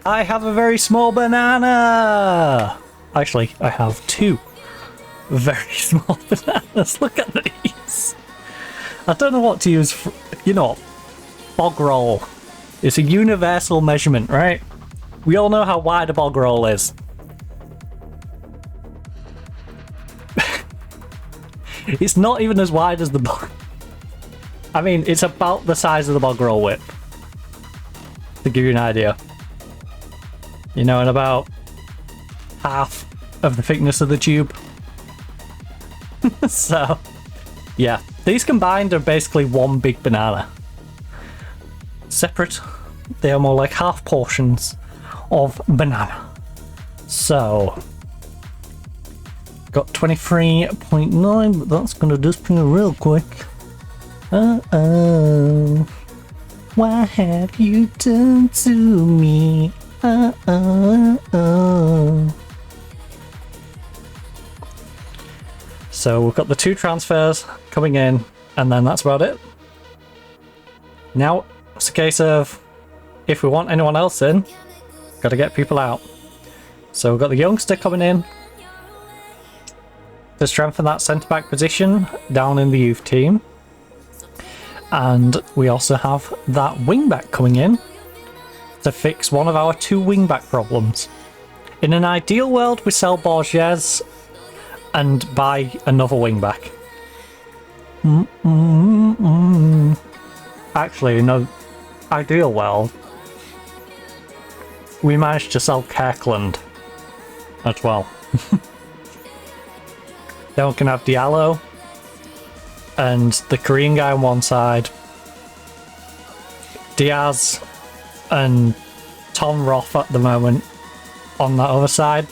I have a very small banana! Actually, I have 2 very small bananas. Look at these. I don't know what to use for, you know, bog roll. It's a universal measurement, right? We all know how wide a bog roll is. It's not even as wide as the bog. I mean, it's about the size of the bog roll whip. To give you an idea. You know, and about half of the thickness of the tube. So, yeah. These combined are basically one big banana. Separate, they are more like half portions of banana. So, got 23.9, but that's gonna disappear real quick. Uh-oh. What have you done to me? Uh-oh. So we've got the 2 transfers coming in, and then that's about it. Now it's a case of, if we want anyone else in, got to get people out. So we've got the youngster coming in to strengthen that centre-back position down in the youth team. And we also have that wing-back coming in to fix one of our 2 wing-back problems. In an ideal world, we sell Borges and buy another wing-back. Actually, in an ideal world, we managed to sell Kirkland as well. Then we can have Diallo and the Korean guy on one side, Diaz and Tom Roth at the moment on that other side.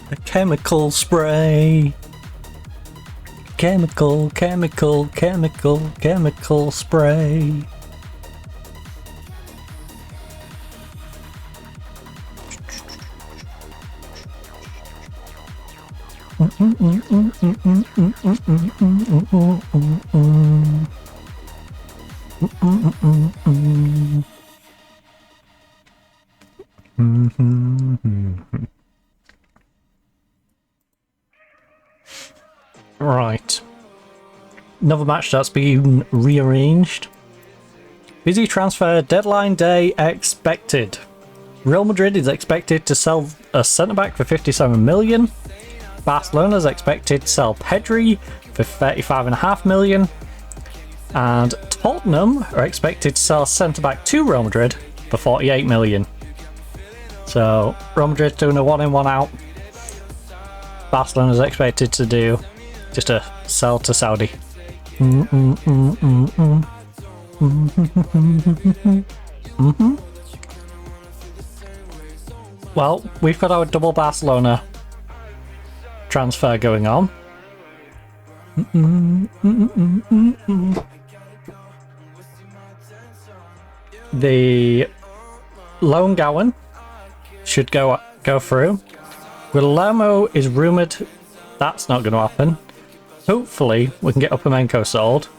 The chemical spray. Chemical spray. Right. Another match that's been rearranged. Busy transfer deadline day expected. Real Madrid is expected to sell a centre-back for 57 million. Barcelona is expected to sell Pedri for 35.5 million. And Tottenham are expected to sell centre-back to Real Madrid for 48 million. So Real Madrid doing a 1 in 1 out. Barcelona is expected to do just a sell to Saudi. Well, we've got our double Barcelona transfer going on. The loan Gowan should go through. Guillermo is rumoured. That's not going to happen. Hopefully, we can get Upamenko sold.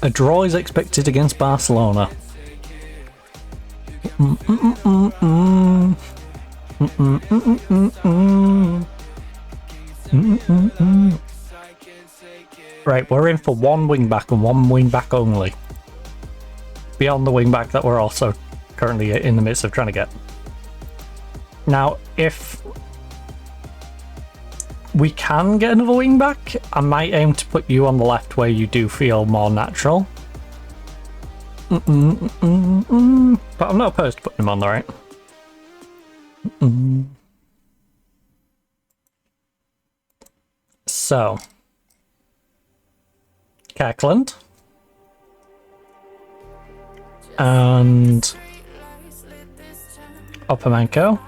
A draw is expected against Barcelona. Right, we're in for one wing back and one wing back only. Beyond the wing back that we're also currently in the midst of trying to get. Now, if We can get another wing back. I might aim to put you on the left where you do feel more natural. But I'm not opposed to putting him on the right. So, Kirkland and Opamenko,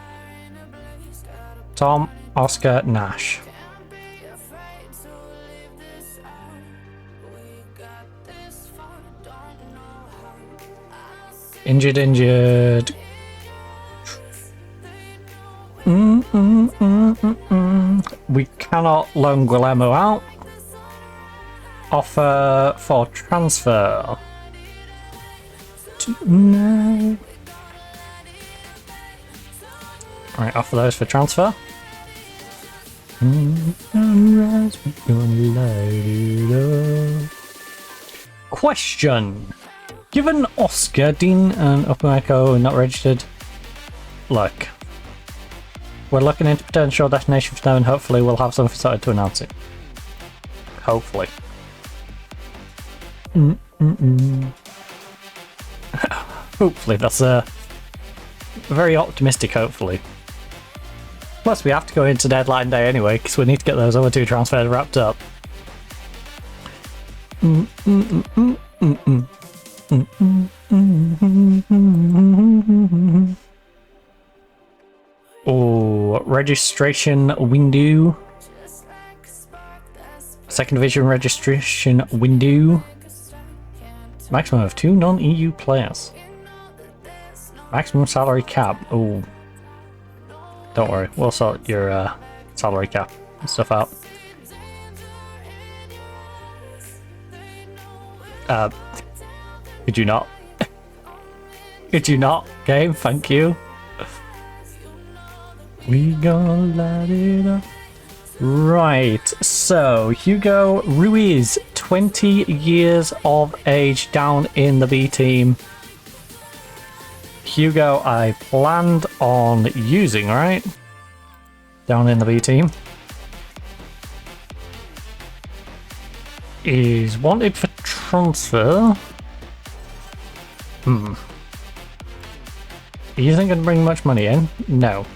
Tom, Oscar, Nash. Injured. We cannot loan Guillermo out. Offer for transfer. No. Alright, offer those for transfer. Question. Given Oscar, Dean and Opamenko not registered, look, we're looking into potential destination for them and hopefully we'll have something started to announce it. Hopefully. Hopefully, that's a very optimistic hopefully. Plus we have to go into deadline day anyway because we need to get those other two transfers wrapped up. Oh, registration window. Second division registration window. Maximum of 2 non-EU players. Maximum salary cap. Oh, don't worry, we'll sort your salary cap and stuff out. Could you not? Could you not? Game, thank you. We gonna light it up. Right, so Hugo Ruiz, 20 years of age, down in the B team. Hugo, I planned on using, right? Down in the B team. Is wanted for transfer. You think it'd bring much money in? No.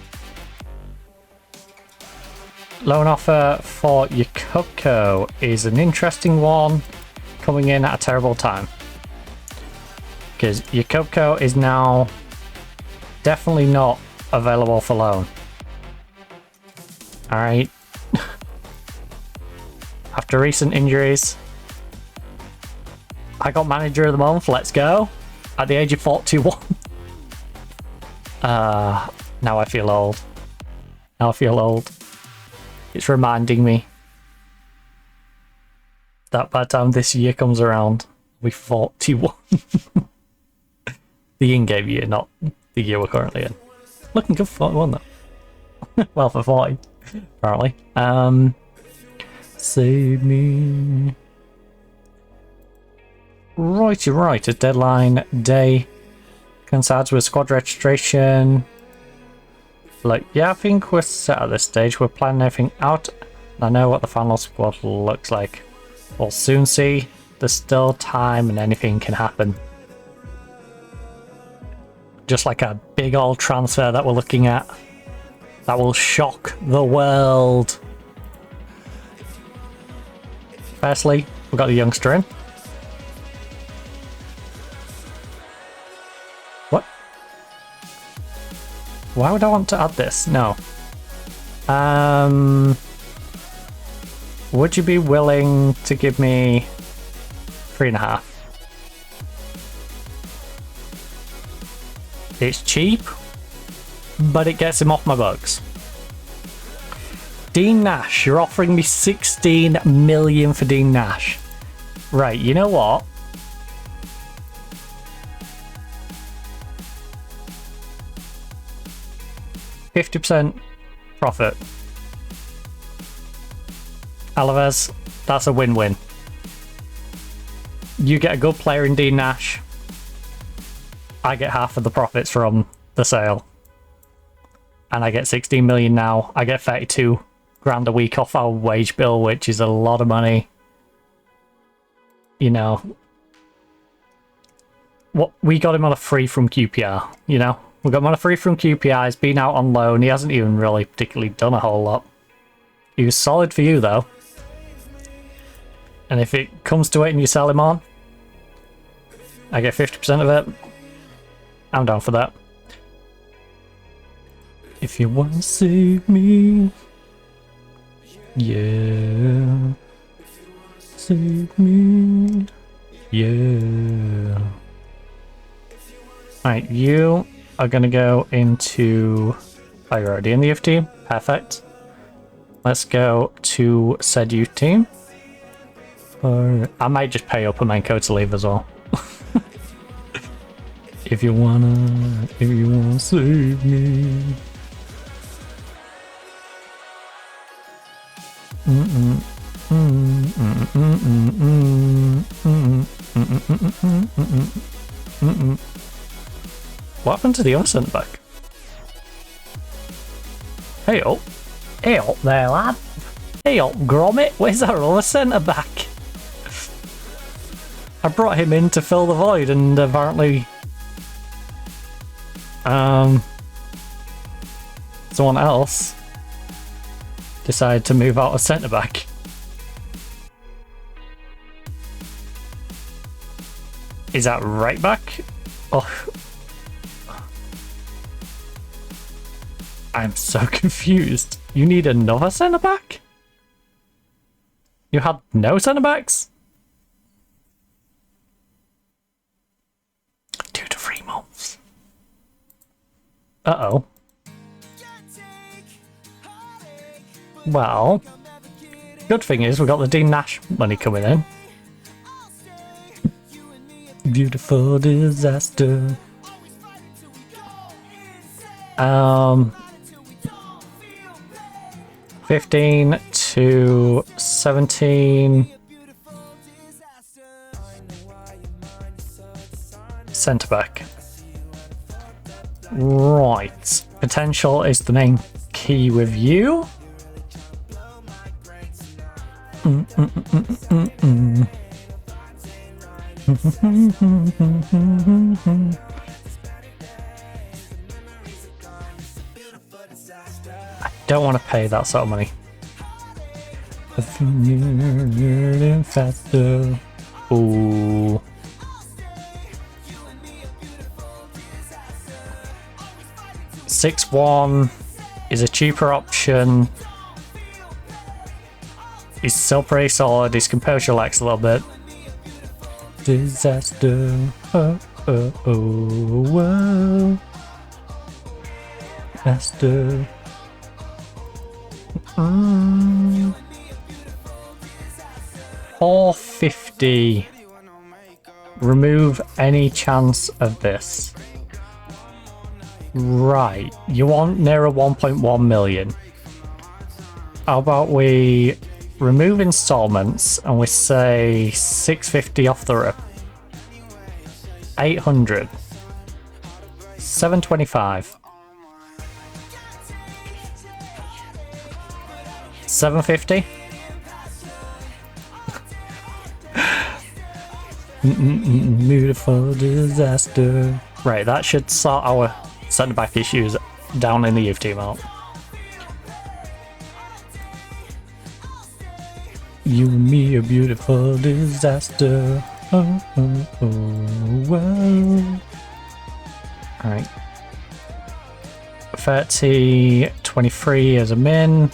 Loan offer for Yakubko is an interesting one, coming in at a terrible time. Because Yakubko is now definitely not available for loan. Alright. After recent injuries, I got manager of the month, let's go. At the age of 41. Now I feel old. Now I feel old. It's reminding me that by the time this year comes around, we're 41. The in-game year, not the year we're currently in. Looking good for 41 though. Well, for 40, apparently. Save me. Righty right, it's deadline day. Coincides with squad registration. Like, yeah, I think we're set at this stage. We're planning everything out. I know what the final squad looks like. We'll soon see. There's still time and anything can happen. Just like a big old transfer that we're looking at. That will shock the world. Firstly, we've got the youngster in. What? Why would I want to add this? No. Would you be willing to give me 3.5? It's cheap, but it gets him off my bugs. Dean Nash, you're offering me 16 million for Dean Nash. Right, you know what? %50 profit. Alaves, that's a win-win. You get a good player in Dean Nash. I get half of the profits from the sale. And I get 16 million now. I get 32 grand a week off our wage bill, which is a lot of money. You know, what we got him on a free from QPR, you know? We got him on a free from QPR, he's been out on loan, he hasn't even really particularly done a whole lot. He was solid for you though. And if it comes to it and you sell him on, I get 50% of it. I'm down for that. If you want to save me, yeah. Save me, yeah. Right, you are gonna go into... Oh, you're already in the youth team? Perfect. Let's go to said youth team. Or I might just pay up a Menko to leave as well. If you wanna save me. What happened to the other centre back? Hey up. Hey up there, lad. Hey up, Gromit. Where's our other centre back? I brought him in to fill the void and apparently someone else decided to move out of centre back. Is that right back? Oh, I'm so confused. You need another centre back? You had no centre backs? 2 to 3 months. Uh-oh. Well, good thing is we got the Dean Nash money coming in. Beautiful disaster. 15 to 17. Centre back. Right. Potential is the main key with you. I don't want to pay that sort of money. Faster. Ooh. $6-1 is a cheaper option. He's still pretty solid. His composure lacks a little bit. Disaster. Oh, oh, oh, whoa. Disaster. 450. Remove any chance of this. Right. You want nearer 1.1 million. How about we remove installments and we say 650 off the rip. 800. 725. 750. Beautiful disaster. Right, that should sort our centre back issues down in the youth team out. You and me a beautiful disaster. Oh, oh, oh, wow. Alright. 30, 23 as a min.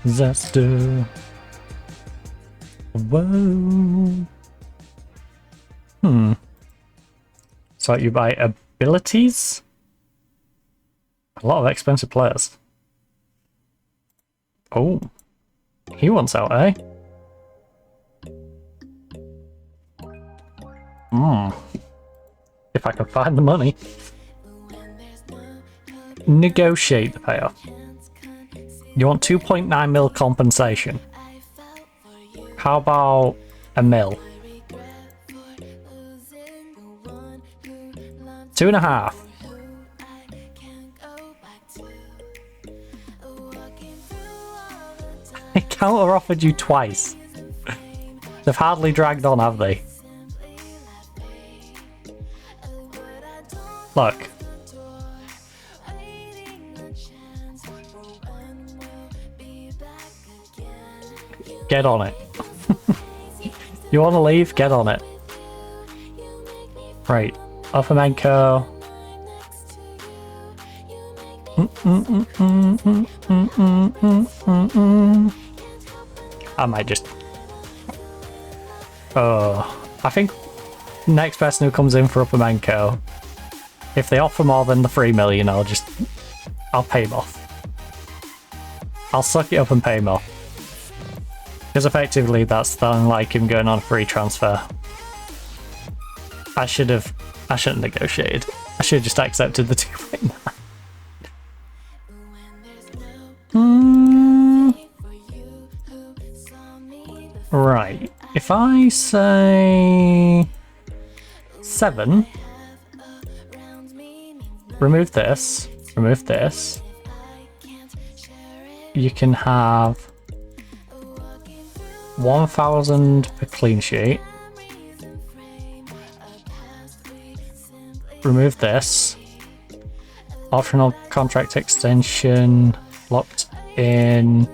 Disaster. Whoa. So you buy abilities? A lot of expensive players. Oh. He wants out, eh? If I can find the money. Negotiate the payoff. You want 2.9 mil compensation. How about a mil? 2.5. counter offered you twice. They've hardly dragged on, have they? Look. Get on it. You want to leave? Get on it. Right. Offermenko. I might just... I think next person who comes in for Offermenko, if they offer more than the 3 million, I'll pay him off. I'll suck it up and pay him off. Because effectively that's like him going on a free transfer. I shouldn't have negotiated. I should have just accepted the 2.9. Right. If I say 7, remove this, you can have 1,000 per clean sheet. Remove this. Optional contract extension, locked in.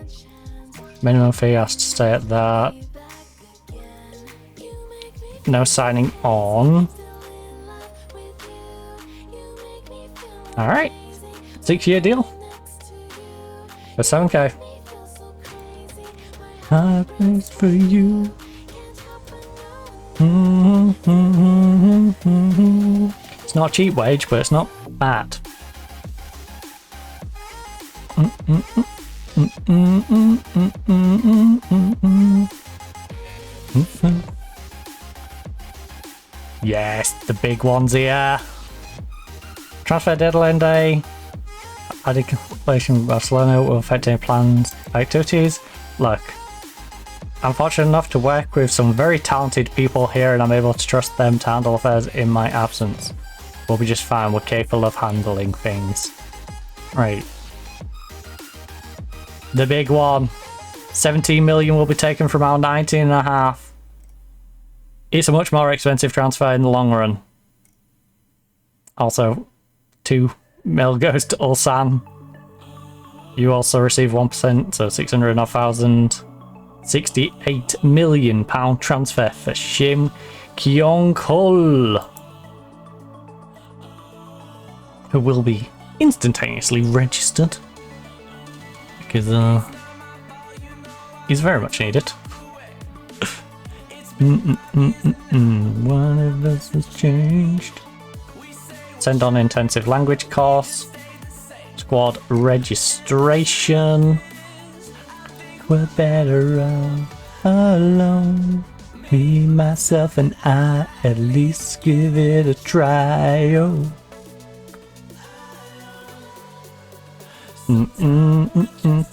Minimum fee has to stay at that. No signing on. Alright. 6-year deal. For 7k. I place for you. It's not a cheap wage, but it's not bad. Yes, the big ones here. Transfer deadline day. Added cancellation of Barcelona will affect any plans activities. Look, I'm fortunate enough to work with some very talented people here and I'm able to trust them to handle affairs in my absence. We'll be just fine, we're capable of handling things. Right. The big one. 17 million will be taken from our 19.5. It's a much more expensive transfer in the long run. Also, 2 mil goes to Ulsan. You also receive 1%, so 600,000. 68 million pound transfer for Shim Kyung-hol, who will be instantaneously registered because he's very much needed. One of us has changed. Send on intensive language course. Squad registration. We're better off alone. Me, myself, and I. At least give it a try. Oh.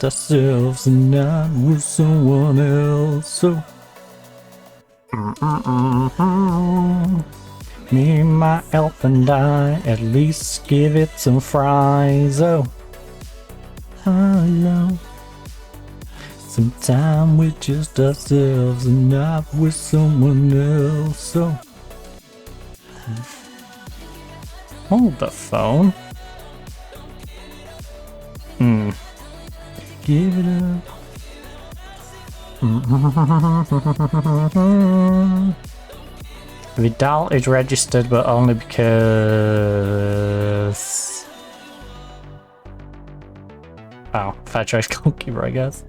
Ourselves and not with someone else. So. Me, my elf, and I. At least give it some fries. Oh. Alone. Sometime with just ourselves and not with someone else. So. Hold the phone. Give it up. Vidal is registered, but only because... Oh, fair choice goalkeeper, I guess.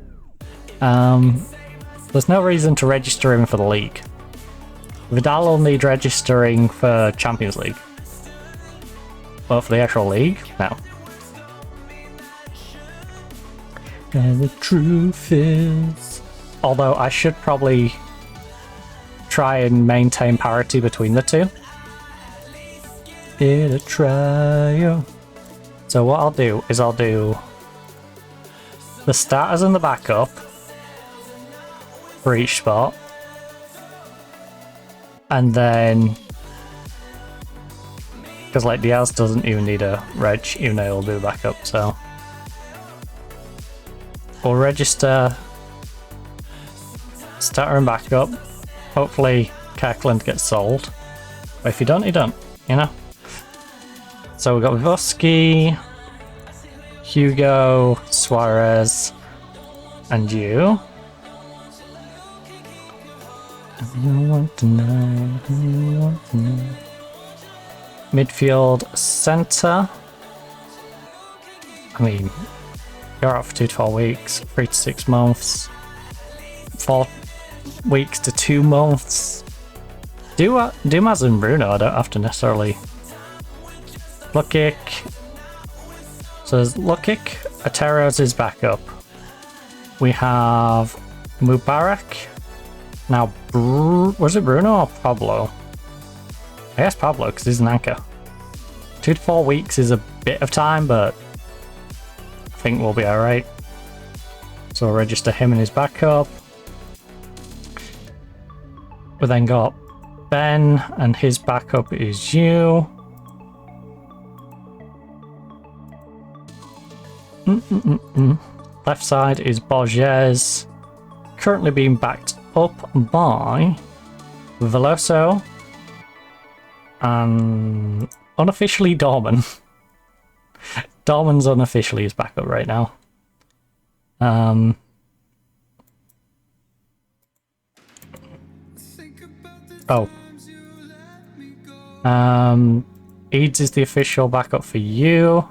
There's no reason to register him for the league. Vidal will need registering for Champions League. But for the actual league, no. And the truth is... Although I should probably try and maintain parity between the two. It'll try. So what I'll do is I'll do the starters and the backup for each spot. And then... Because like Diaz doesn't even need a reg, even though he'll do backup, so... We'll register starter and backup. Hopefully Kirkland gets sold. But if you don't, you don't, you know? So we've got Vosky, Hugo, Suarez, and you. Midfield centre. I mean, you're out for 2 to 4 weeks, 3 to 6 months, 4 weeks to 2 months. Dumas and Bruno, I don't have to necessarily. Lukic. So there's Lukic, Atero's his backup. We have Mubarak. Now, was it Bruno or Pablo? I guess Pablo, because he's an anchor. 2 to 4 weeks is a bit of time, but I think we'll be alright. So we'll register him and his backup. We then got Ben, and his backup is you. Left side is Borges, currently being backed up by Veloso and unofficially Dorman. Dorman's unofficially his backup right now. Eads is the official backup for you.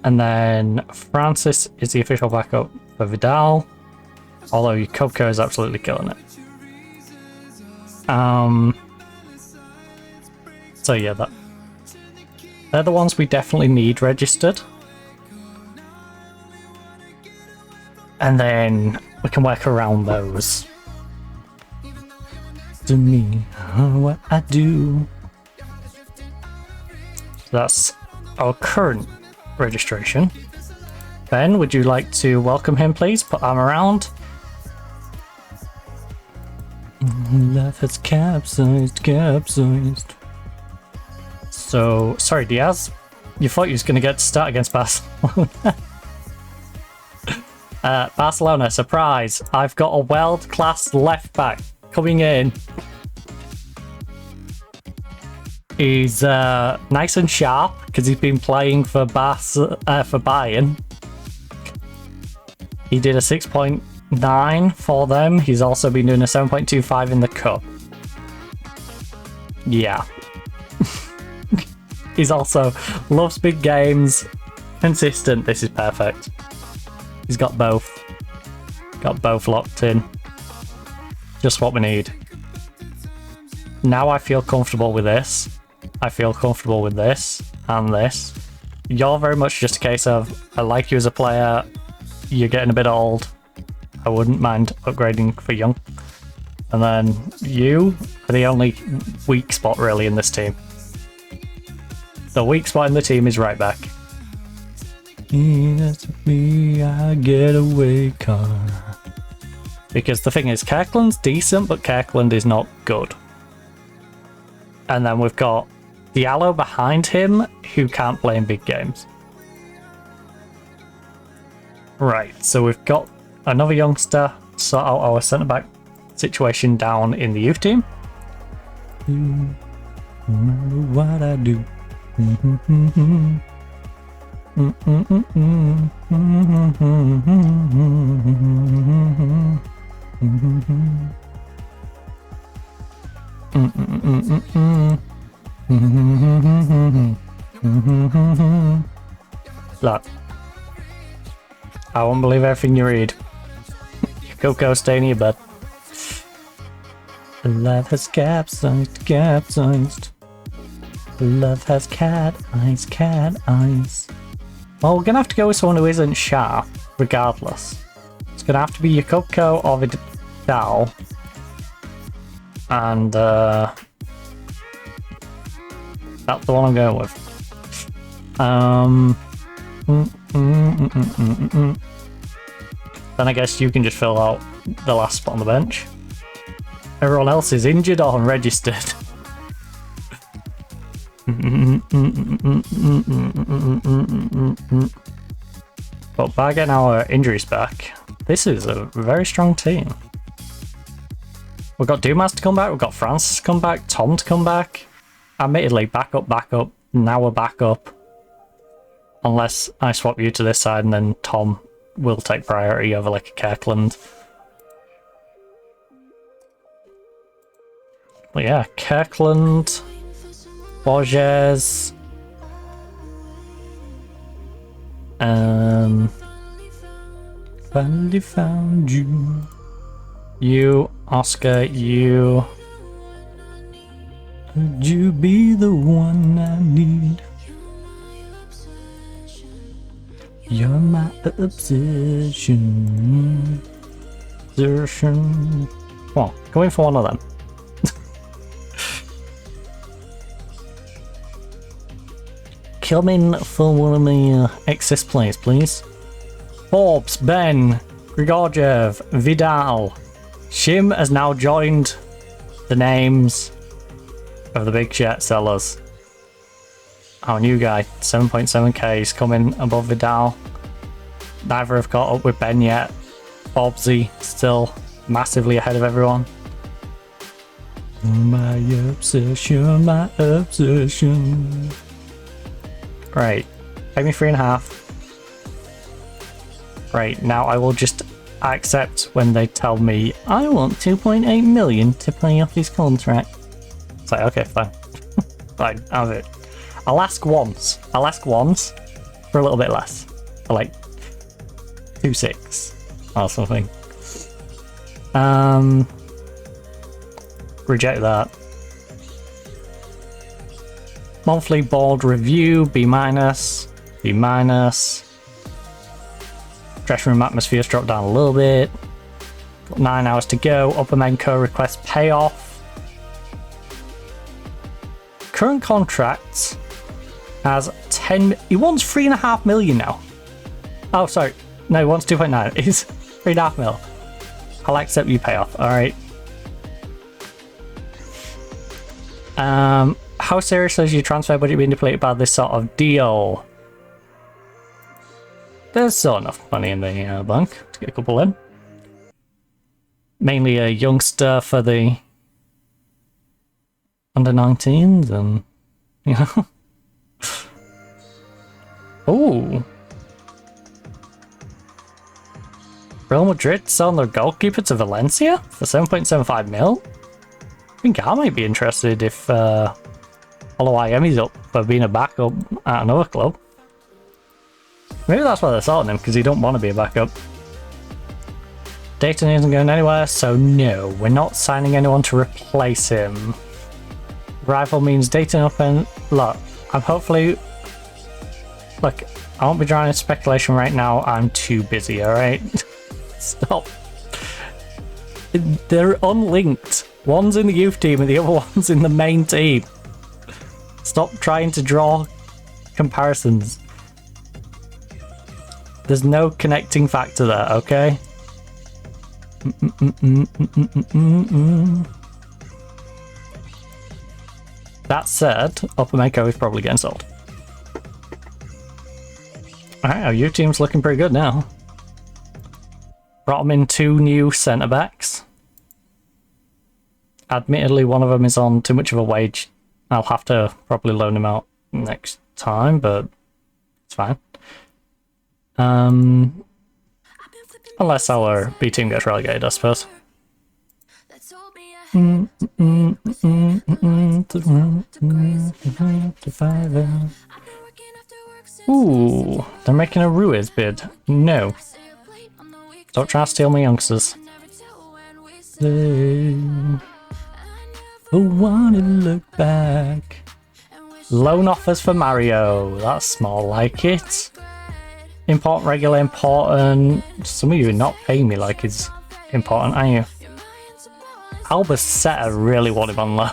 And then Francis is the official backup for Vidal. Although Coco is absolutely killing it. So yeah, they're the ones we definitely need registered. And then we can work around those. To me, what I do. So that's our current registration. Ben, would you like to welcome him, please? Put arm around. Love has capsized. So, sorry, Diaz. You thought you was going to get to start against Barcelona. Barcelona, surprise. I've got a world-class left back coming in. He's nice and sharp because he's been playing for Bayern. He did a 6.9 for them. He's also been doing a 7.25 in the cup. Yeah. He's also loves big games, consistent. This is perfect. He's got both. Got both locked in. Just what we need. Now I feel comfortable with this. I feel comfortable with this and this. You're very much just a case of, I like you as a player, you're getting a bit old, I wouldn't mind upgrading for young. And then you are the only weak spot really in this team. The weak spot in the team is right back. I get away car. Because the thing is, Kirkland's decent, but Kirkland is not good. And then we've got Diallo behind him, who can't play in big games. Right, so we've got another youngster sort out our centre-back situation down in the youth team. No matter what I do. Look, I won't believe everything you read. You go stay in your bed. Love has capsized. Love has cat eyes. Well, we're gonna have to go with someone who isn't sharp, regardless. It's gonna have to be Jakubko or Vidal. And that's the one I'm going with. Then I guess you can just fill out the last spot on the bench. Everyone else is injured or unregistered. But by getting our injuries back, this is a very strong team. We've got Dumas to come back, we've got Francis to come back, Tom to come back. Admittedly, back up, now we're back up. Unless I swap you to this side and then Tom will take priority over like a Kirkland. But yeah, Kirkland, Borges, finally found you. You, Oscar, you. Could you be the one I need? You're my obsession. Come on, go in for one of them. Come in for one of my excess plays, please. Forbes, Ben, Grigorjev, Vidal. Shim has now joined the names of the big shit sellers. Our new guy, 7.7k, is coming above Vidal. Neither have caught up with Ben yet. Bobsy still massively ahead of everyone. My obsession, my obsession. Right, pay me 3.5. Right, now I will just accept when they tell me I want 2.8 million to pay off his contract. It's like, okay, fine. Fine, I'll have it. I'll ask once for a little bit less. For like 2.6 or something. Reject that. Monthly board review, B-. B-. Dressing room atmosphere's dropped down a little bit. Got 9 hours to go. Uppermenko requests payoff. Current contract has 10. He wants 3.5 million now. Oh, sorry. No, he wants 2.9. He's 3.5 mil. I'll accept you payoff. All right. How serious is your transfer budget being depleted by this sort of deal? There's still enough money in the bank to get a couple in. Mainly a youngster for the under 19s and, you know. Ooh. Real Madrid selling their goalkeeper to Valencia for 7.75 mil? I think I might be interested if Oluwayemi's up for being a backup at another club. Maybe that's why they're selling him, because he don't want to be a backup. Dayton isn't going anywhere, so no, we're not signing anyone to replace him. Rival means Dayton up and... Look, I'm hopefully... Look, I won't be drawing in speculation right now, I'm too busy, alright? Stop. They're unlinked. One's in the youth team and the other one's in the main team. Stop trying to draw comparisons. There's no connecting factor there, okay? That said, Uppermenko is probably getting sold. Alright, our youth team's looking pretty good now. Brought them in 2 new centre backs. Admittedly, one of them is on too much of a wage. I'll have to probably loan him out next time, but it's fine. Unless our B team gets relegated, I suppose. Ooh, they're making a Ruiz bid. No. Don't try to steal my youngsters. I want to look back. Loan offers for Mario. That's more like it. Important, regular, important. Some of you are not paying me like it's important, are you? Albacete really want him on loan.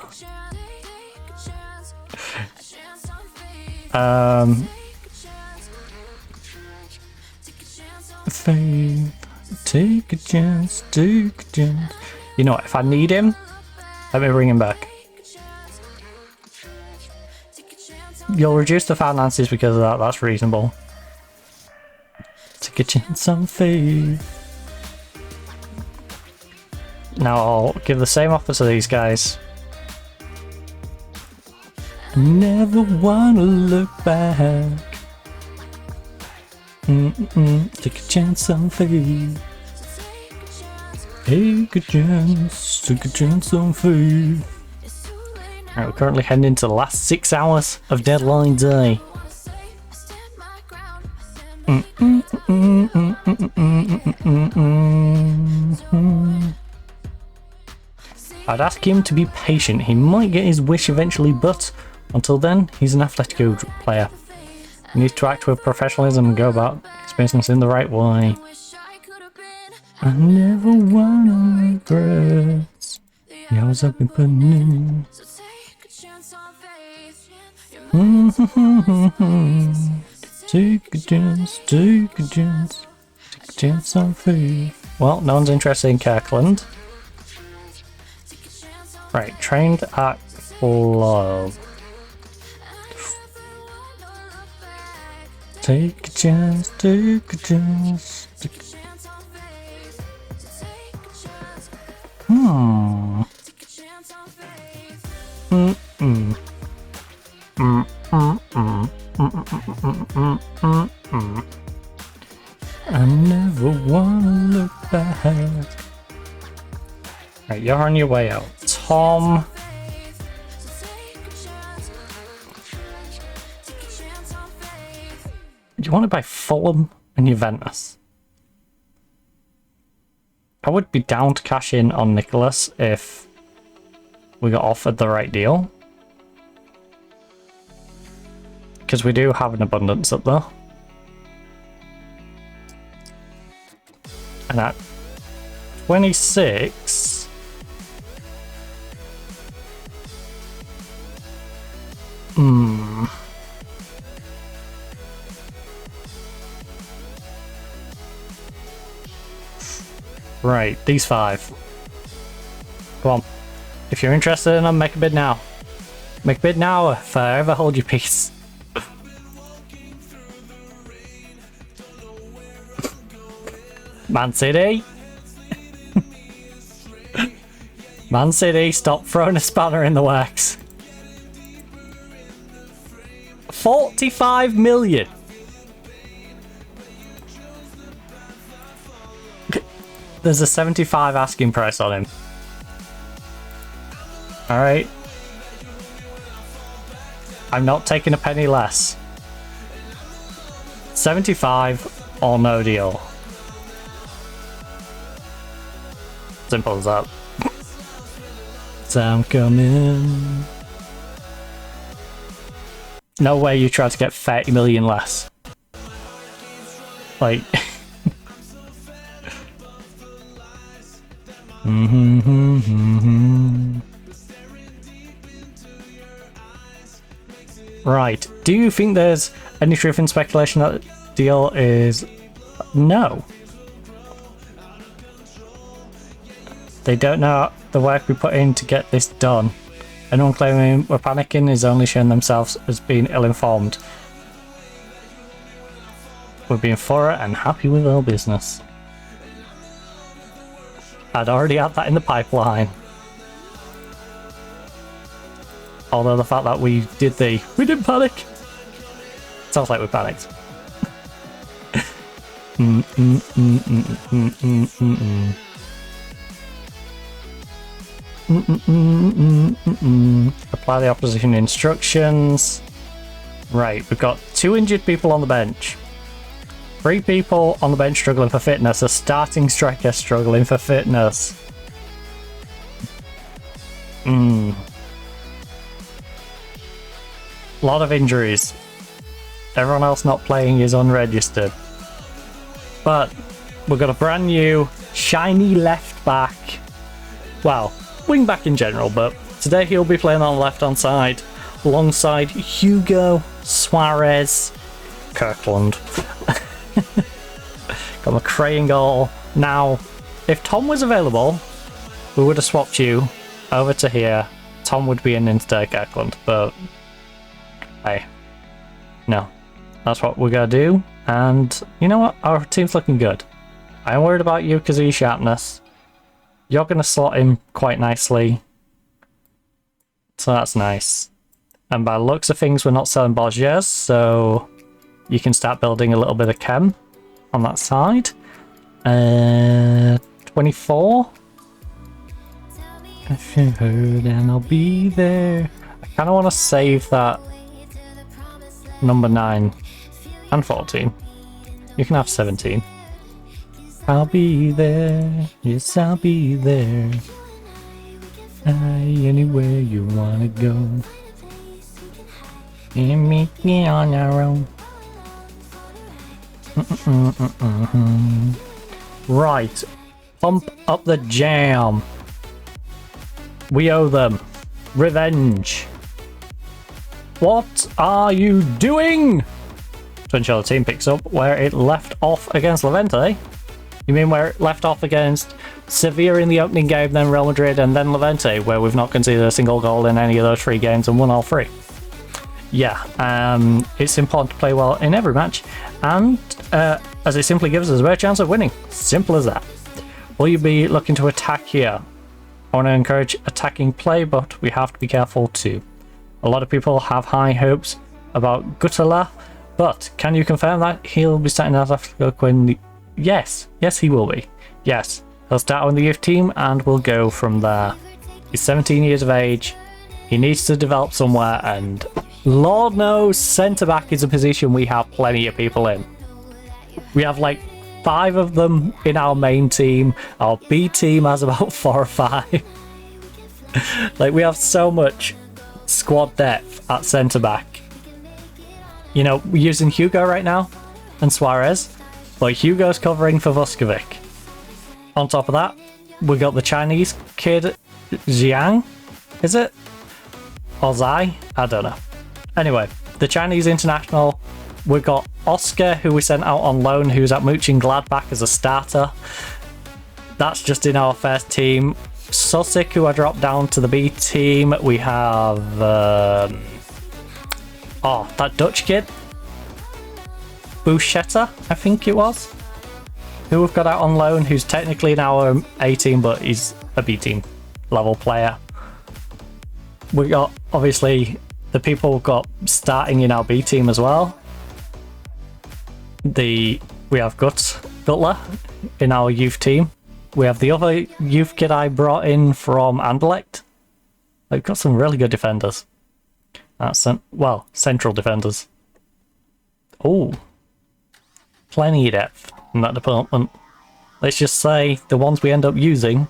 Faith, take a chance, take a chance. You know what, if I need him, let me bring him back. You'll reduce the finances because of that, that's reasonable. Take a chance on faith. Now I'll give the same offer to these guys. Never wanna look back. Take a chance on faith. Take a chance on faith. Alright, we're currently heading into the last 6 hours of deadline day. I'd ask him to be patient. He might get his wish eventually, but until then, he's an Atletico player. He needs to act with professionalism and go about his business in the right way. I never wanna regret the hours I've been putting in. Take a chance, take a chance, take a chance on faith. Well, no one's interested in Kirkland. Right, trained at club. Take a chance, take a chance, take a chance. I never wanna look back. Right, you're on your way out. Tom. Do you want to buy Fulham and Juventus? I would be down to cash in on Nicholas if we got offered the right deal. Because we do have an abundance up there. And at 26... Right, these 5. Come on. If you're interested in them, make a bid now. Make a bid now, forever hold your peace. Man City. Man City, stop throwing a spanner in the works. 45 million. There's a 75 asking price on him. Alright. I'm not taking a penny less. 75 or no deal. Simple as that. Sound coming. No way you try to get 30 million less. Like... Right, do you think there's any truth in speculation that the deal is... No. They don't know the work we put in to get this done. Anyone claiming we're panicking is only showing themselves as being ill-informed. We're being thorough and happy with our business. I'd already had that in the pipeline. Although the fact that we didn't panic. Sounds like we panicked. Apply the opposition instructions. Right, we've got 2 injured people on the bench. 3 people on the bench struggling for fitness. A starting striker struggling for fitness. Lot of injuries. Everyone else not playing is unregistered. But we've got a brand new shiny left back. Well, wing back in general, but today he'll be playing on the left hand side alongside Hugo, Suarez, Kirkland. Got McRae in goal. Now, if Tom was available, we would have swapped you over to here. Tom would be in instead of Kirkland, but hey, no, that's what we're gonna do. And you know what? Our team's looking good. I'm worried about you because of your sharpness. You're going to slot in quite nicely. So that's nice. And by the looks of things, we're not selling Borgias, so you can start building a little bit of chem on that side. 24. If you heard, then I'll be there. I kind of want to save that number 9 and 14. You can have 17. I'll be there. Yes, I'll be there. Anywhere you wanna go. And meet me on our own. Right. Pump up the jam. We owe them. Revenge. What are you doing? To ensure the team picks up where it left off against Levante. You mean where it left off against Sevilla in the opening game, then Real Madrid, and then Levante, where we've not conceded a single goal in any of those 3 games and won all 3? Yeah, it's important to play well in every match, and as it simply gives us a better chance of winning. Simple as that. Will you be looking to attack here? I want to encourage attacking play, but we have to be careful too. A lot of people have high hopes about Gutala, but can you confirm that he'll be starting as after when? Yes, he will be. Yes, he'll start on the youth team and we'll go from there. He's 17 years of age. He needs to develop somewhere, and Lord knows centre-back is a position we have plenty of people in. We have like 5 of them in our main team. Our B team has about 4 or 5. Like, we have so much squad depth at centre-back. You know, we're using Hugo right now and Suarez, but Hugo's covering for Vuskovic. On top of that, we got the Chinese kid, Jiang, is it? Or Zai? I don't know. Anyway, the Chinese international, we got Oscar, who we sent out on loan, who's at Mönchengladbach as a starter. That's just in our first team. Sosik, who I dropped down to the B team. We have... that Dutch kid. Bouchetta, I think it was. Who we've got out on loan, who's technically in our A team, but he's a B team level player. We got, obviously, the people we've got starting in our B team as well. We have Gutler in our youth team. We have the other youth kid I brought in from Anderlecht. They've got some really good defenders. Central defenders. Oh, plenty of depth in that department. Let's just say the ones we end up using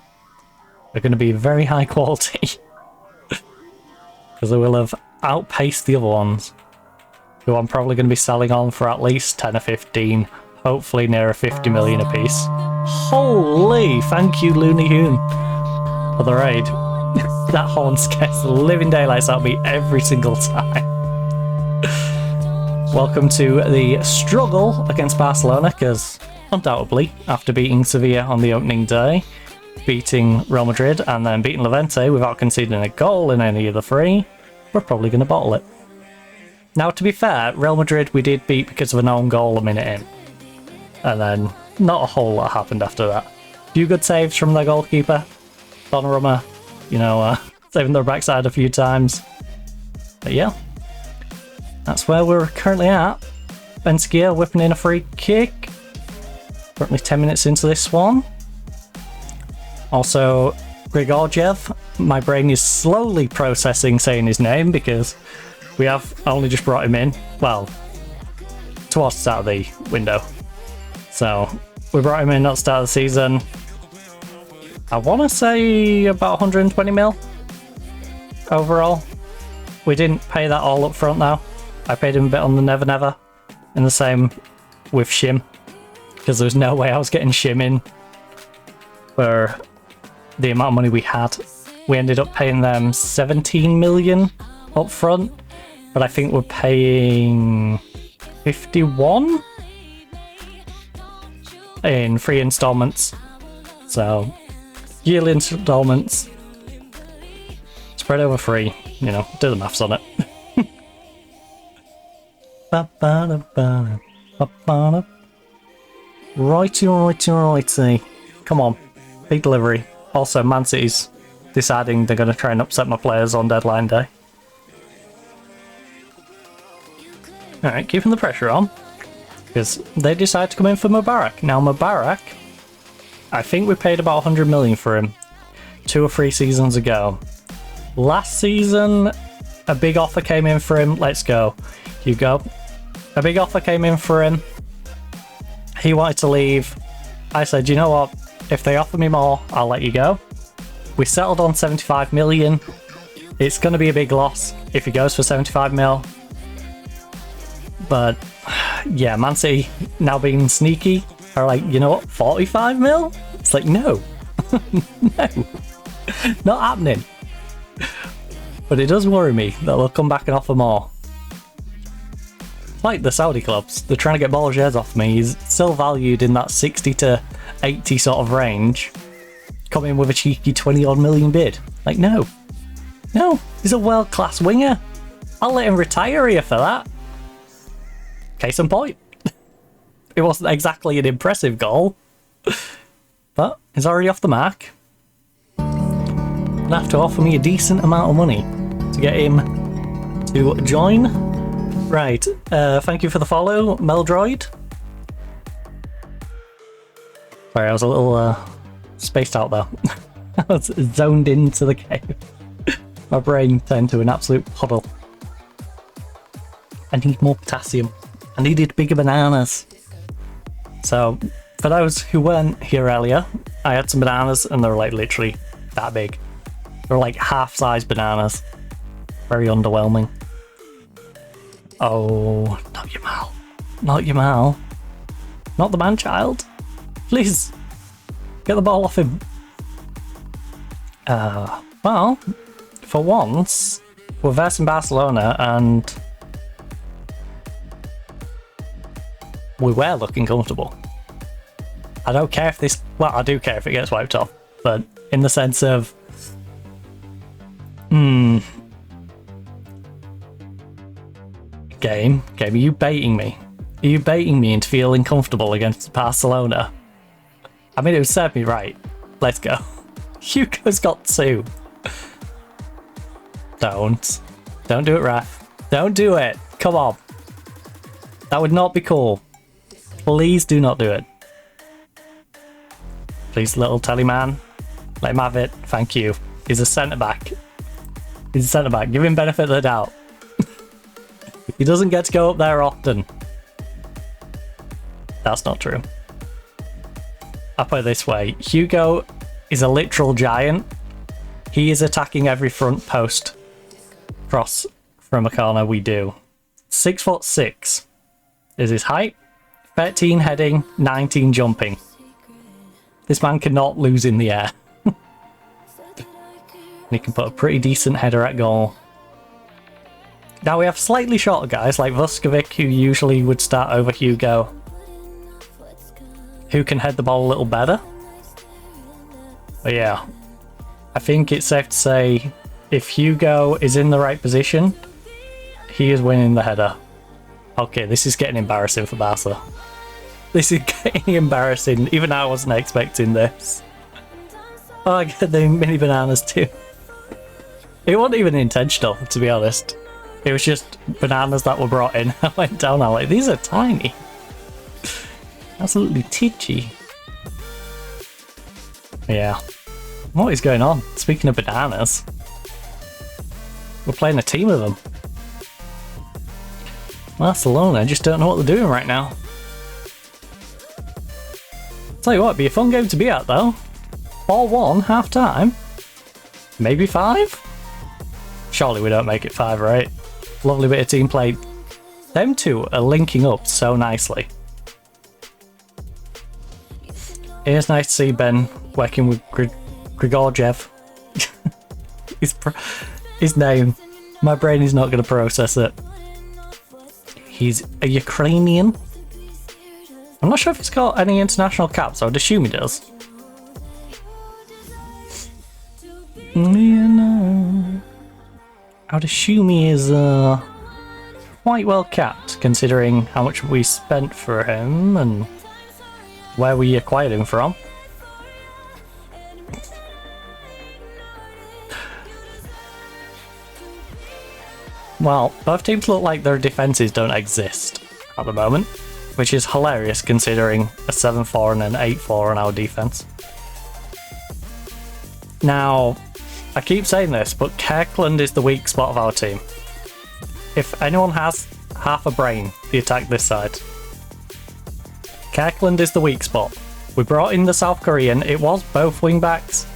are going to be very high quality. Because they will have outpaced the other ones, who I'm probably going to be selling on for at least 10 or 15, hopefully near a 50 million apiece. Holy, thank you Looney Hoon for the raid. That horn scares the living daylights out of me every single time. Welcome to the struggle against Barcelona, because undoubtedly, after beating Sevilla on the opening day, beating Real Madrid and then beating Levante without conceding a goal in any of the 3, we're probably going to bottle it. Now, to be fair, Real Madrid we did beat because of an own goal a minute in. And then not a whole lot happened after that. A few good saves from their goalkeeper, Donnarumma, saving their backside a few times. But yeah, that's where we're currently at. Benskia whipping in a free kick. Currently 10 minutes into this one. Also, Grigorjev, my brain is slowly processing saying his name because we have only just brought him in, well, towards the start of the window. So, we brought him in at the start of the season. I want to say about 120 mil overall. We didn't pay that all up front now. I paid him a bit on the Never Never, and the same with Shim, because there was no way I was getting Shim in for the amount of money we had. We ended up paying them 17 million up front, but I think we're paying 51 in 3 installments. So, yearly installments spread over 3, do the maths on it. Ba-ba-da. Righty. Come on. Big delivery. Also, Man City's deciding they're going to try and upset my players on deadline day. Alright, keeping the pressure on. Because they decide to come in for Mubarak. Now, Mubarak, I think we paid about 100 million for him 2 or 3 seasons ago. Last season, a big offer came in for him. Let's go. Hugo. A big offer came in for him. He wanted to leave. I said, you know what? If they offer me more, I'll let you go. We settled on 75 million. It's going to be a big loss if he goes for 75 mil. But yeah, Man City now being sneaky are like, you know what, 45 mil? It's like, no. No. Not happening. But it does worry me that they'll come back and offer more. Like the Saudi clubs, they're trying to get ball shares off me. He's still valued in that 60 to 80 sort of range. Come in with a cheeky 20 odd million bid. Like, no. No, he's a world class winger. I'll let him retire here for that. Case in point. It wasn't exactly an impressive goal, but he's already off the mark. You'll have to offer me a decent amount of money to get him to join. Right, thank you for the follow, Meldroid. Sorry, I was a little spaced out there. I was zoned into the game. My brain turned to an absolute puddle. I need more potassium. I needed bigger bananas. So, for those who weren't here earlier, I had some bananas and they were like literally that big. They were like half-size bananas. Very underwhelming. Oh, not Yamal. Not Yamal. Not the man-child. Please, get the ball off him. Well, for once, we're versing Barcelona and we were looking comfortable. I don't care if this... Well, I do care if it gets wiped off, but in the sense of... Game, are you baiting me? Are you baiting me into feeling comfortable against Barcelona? I mean, it would serve me right. Let's go. Hugo's got 2. Don't do it, ref. Don't do it. Come on. That would not be cool. Please do not do it. Please, little telly man. Let him have it. Thank you. He's a centre-back. He's a centre-back. Give him benefit of the doubt. He doesn't get to go up there often. That's not true. I'll put it this way. Hugo is a literal giant. He is attacking every front post cross from a corner we do. 6'6" is his height. 13 heading, 19 jumping. This man cannot lose in the air. He can put a pretty decent header at goal. Now we have slightly shorter guys like Vuskovic, who usually would start over Hugo, who can head the ball a little better. But yeah, I think it's safe to say if Hugo is in the right position, he is winning the header. Okay, this is getting embarrassing for Barca. This is getting embarrassing. Even I wasn't expecting this. Oh, I get the mini bananas too. It wasn't even intentional, to be honest. It was just bananas that were brought in. I went down, I'm like, these are tiny. Absolutely titchy. Yeah. What is going on? Speaking of bananas, we're playing a team of them. Barcelona just don't know what they're doing right now. Tell you what, it'd be a fun game to be at though. 4-1, half time. Maybe 5? Surely we don't make it 5, right? Lovely bit of team play. Them two are linking up so nicely. It is nice to see Ben working with Grigorjev. His name. My brain is not going to process it. He's a Ukrainian. I'm not sure if he's got any international caps. I would assume he does. I would assume he is quite well capped. considering how much we spent for him and where we acquired him from. Well, both teams look like their defences don't exist at the moment, which is hilarious considering a 7-4 and an 8-4 on our defence. Now, I keep saying this, but Kirkland is the weak spot of our team. If anyone has half a brain, they attack this side. Kirkland is the weak spot. We brought in the South Korean, it was both wing backs.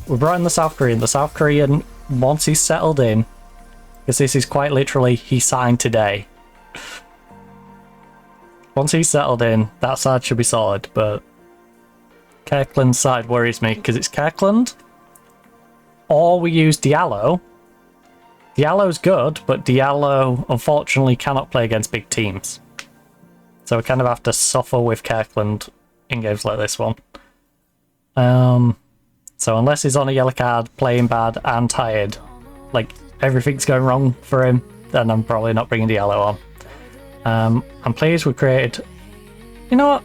We brought in the South Korean, once he's settled in, because this is quite literally, he signed today. Once he's settled in, that side should be solid, but Kirkland's side worries me, because it's Kirkland, or we use Diallo. Diallo's good, but Diallo unfortunately cannot play against big teams. So we kind of have to suffer with Kirkland in games like this one. So unless he's on a yellow card, playing bad and tired, like everything's going wrong for him, then I'm probably not bringing Diallo on. I'm pleased we created... You know what?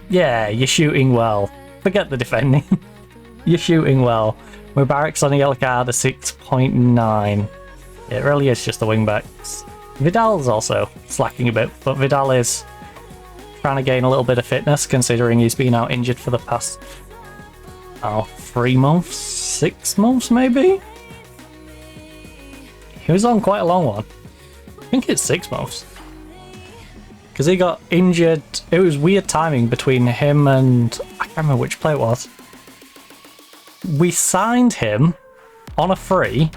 Yeah, you're shooting well. Forget the defending. You're shooting well. Mubarak's on a yellow card, a 6.9. It really is just the wingbacks. Vidal's also slacking a bit, but Vidal is trying to gain a little bit of fitness considering he's been out injured for the past 3 months, 6 months maybe? He was on quite a long one. I think it's 6 months. Because he got injured. It was weird timing between him and... I can't remember which player it was. We signed him on a free,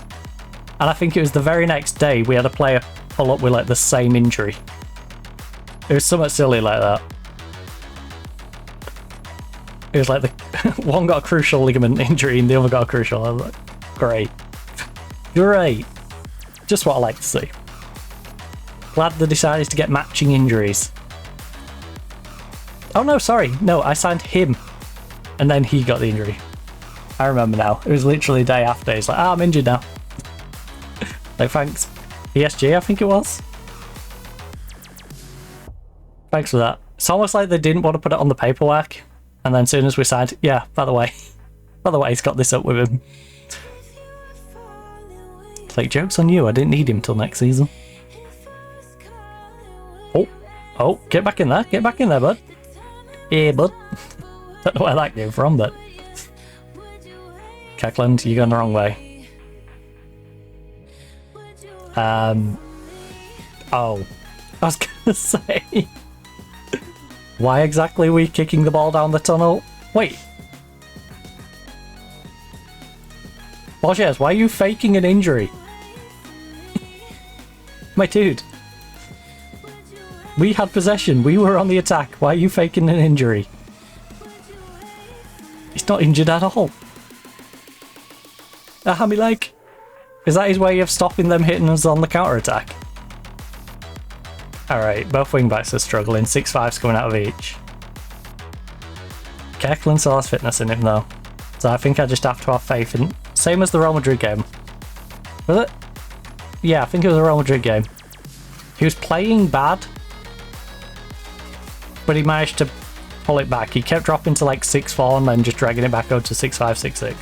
and I think it was the very next day we had a player pull up with like the same injury. It was something silly like that. It was like the one got a crucial ligament injury and the other got a crucial. I was like, great. Great. Just what I like to see. Glad they decided to get matching injuries. Oh no, sorry. No, I signed him. And then he got the injury. I remember now. It was literally a day after. He's like, I'm injured now. Like, thanks. PSG, I think it was. Thanks for that. It's almost like they didn't want to put it on the paperwork. And then as soon as we signed, yeah, by the way, he's got this up with him. It's like, joke's on you, I didn't need him till next season. Oh, get back in there, bud. Yeah, bud. Don't know where that came from, but... Kirkland, you're going the wrong way. Oh, I was gonna say... Why exactly are we kicking the ball down the tunnel? Wait. Borges, why are you faking an injury? My dude. We had possession. We were on the attack. Why are you faking an injury? He's not injured at all. A hammy leg. Is that his way of stopping them hitting us on the counter-attack? Alright, both wingbacks are struggling. 6-5's coming out of each. Kirkland still has fitness in him though. So I think I just have to have faith in... Same as the Real Madrid game. Was it? Yeah, I think it was a Real Madrid game. He was playing bad, but he managed to pull it back. He kept dropping to like 6-4 and then just dragging it back up to 6-5,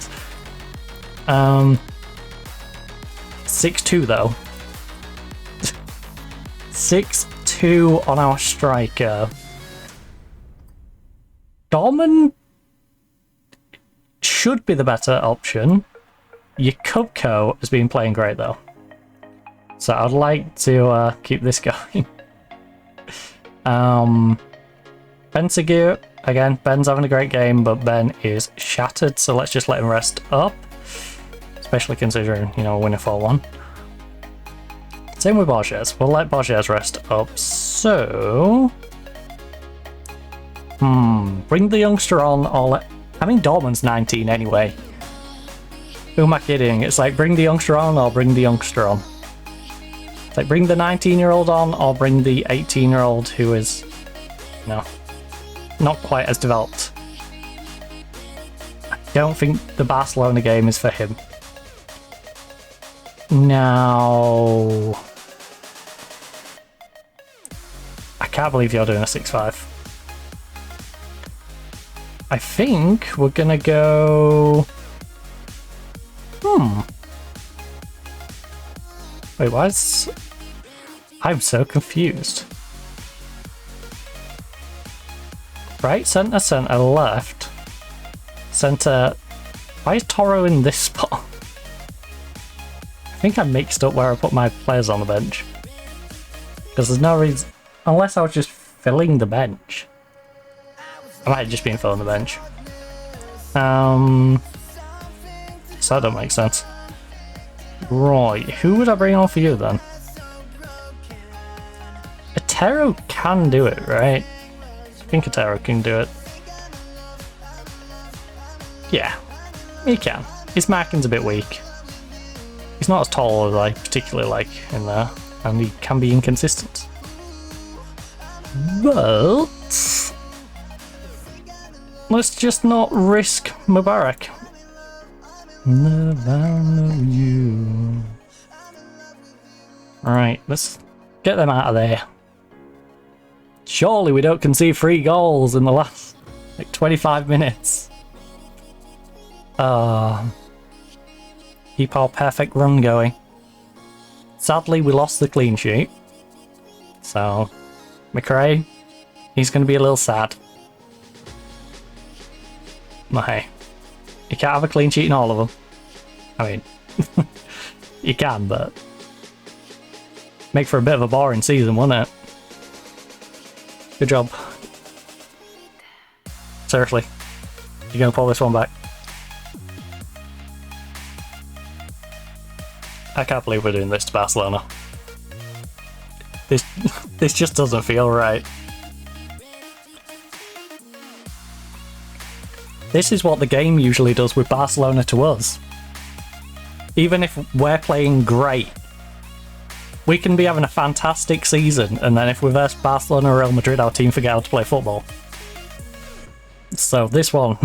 6-6. 6-2 though. 6-2 on our striker. Dorman should be the better option. Yakubko has been playing great though. So I'd like to keep this going. Bensagir, again, Ben's having a great game, but Ben is shattered, so let's just let him rest up. Especially considering, you know, winning 4-1. Same with Borges. We'll let Borges rest up. So... bring the youngster on or let... I mean, Dortmund's 19 anyway. Who am I kidding? It's like, bring the youngster on or bring the youngster on. It's like, bring the 19-year-old on or bring the 18-year-old who is, you know, not quite as developed. I don't think the Barcelona game is for him. Now... can't believe you're doing a 6-5. I think we're gonna go... Wait, why is... I'm so confused. Right, centre, centre, left. Centre... Why is Toro in this spot? I think I mixed up where I put my players on the bench. Because there's no reason... Unless I was just filling the bench. I might have just been filling the bench. So that don't make sense. Right, who would I bring on for you then? Atero can do it, right? I think Atero can do it. Yeah, he can. His marking's a bit weak. He's not as tall as I particularly like in there, and he can be inconsistent. But let's just not risk Mubarak. Alright, let's get them out of there. Surely we don't concede 3 goals in the last, like, 25 minutes. Keep our perfect run going. Sadly, we lost the clean sheet. So, McRae, he's going to be a little sad. But hey, you can't have a clean sheet in all of them. I mean, you can, but make for a bit of a boring season, wouldn't it? Good job. Seriously, you're going to pull this one back. I can't believe we're doing this to Barcelona. This just doesn't feel right. This is what the game usually does with Barcelona to us. Even if we're playing great, we can be having a fantastic season, and then if we verse Barcelona or Real Madrid, our team forget how to play football. So this one,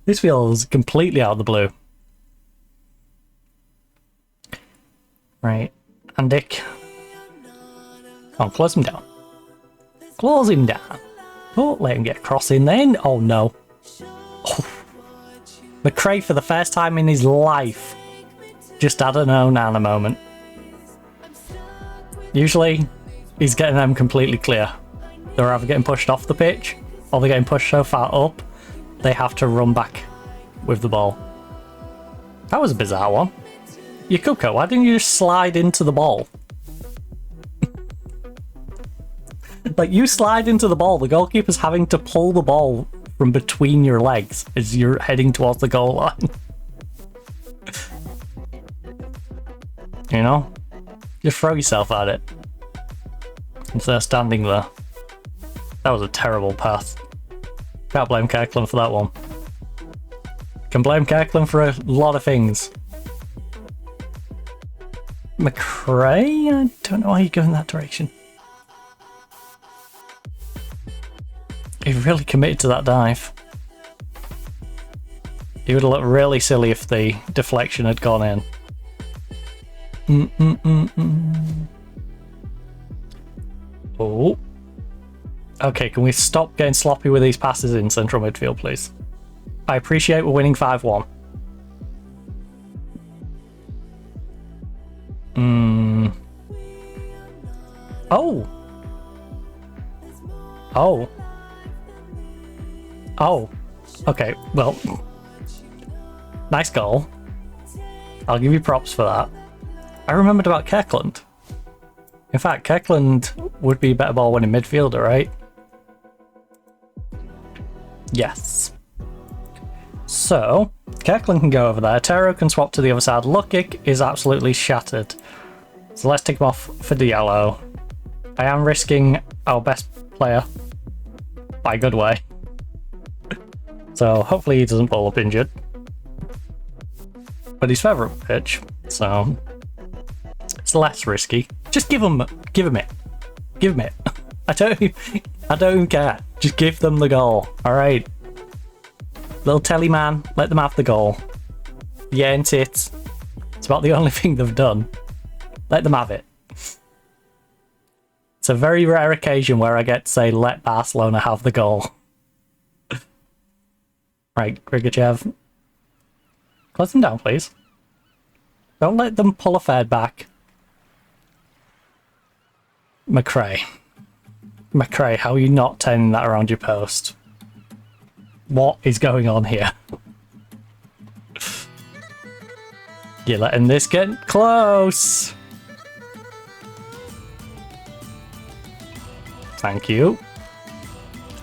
this feels completely out of the blue. Right, and Dick. Oh, close him down. Close him down. Oh, let him get a cross in then. Oh no. Oh. McRae, for the first time in his life, just had an Onana moment. Usually, he's getting them completely clear. They're either getting pushed off the pitch, or they're getting pushed so far up, they have to run back with the ball. That was a bizarre one. Yakuko, why didn't you just slide into the ball? Like, you slide into the ball, the goalkeeper's having to pull the ball from between your legs as you're heading towards the goal line. You know? Just throw yourself at it. Instead of standing there. That was a terrible pass. Can't blame Kirkland for that one. Can blame Kirkland for a lot of things. McRae? I don't know why you go in that direction. He really committed to that dive. He would have looked really silly if the deflection had gone in. Oh. Okay, can we stop getting sloppy with these passes in central midfield, please? I appreciate we're winning 5-1. Oh. Oh. Oh. Okay, well. Nice goal. I'll give you props for that. I remembered about Kirkland. In fact, Kirkland would be a better ball winning midfielder, right? Yes. So, Kirkland can go over there. Tero can swap to the other side. Lukic is absolutely shattered. So let's take him off for Diallo. I am risking our best player by a good way. So hopefully he doesn't pull up injured. But he's further up the pitch, so it's less risky. Just give him it. Give him it. I don't even care. Just give them the goal. Alright. Little telly man, let them have the goal. Yeah, ain't it? It's about the only thing they've done. Let them have it. It's a very rare occasion where I get to say, let Barcelona have the goal. Right, Grigachev. Close them down, please. Don't let them pull a fed back. McRae. McRae, how are you not turning that around your post? What is going on here? You're letting this get close. Thank you.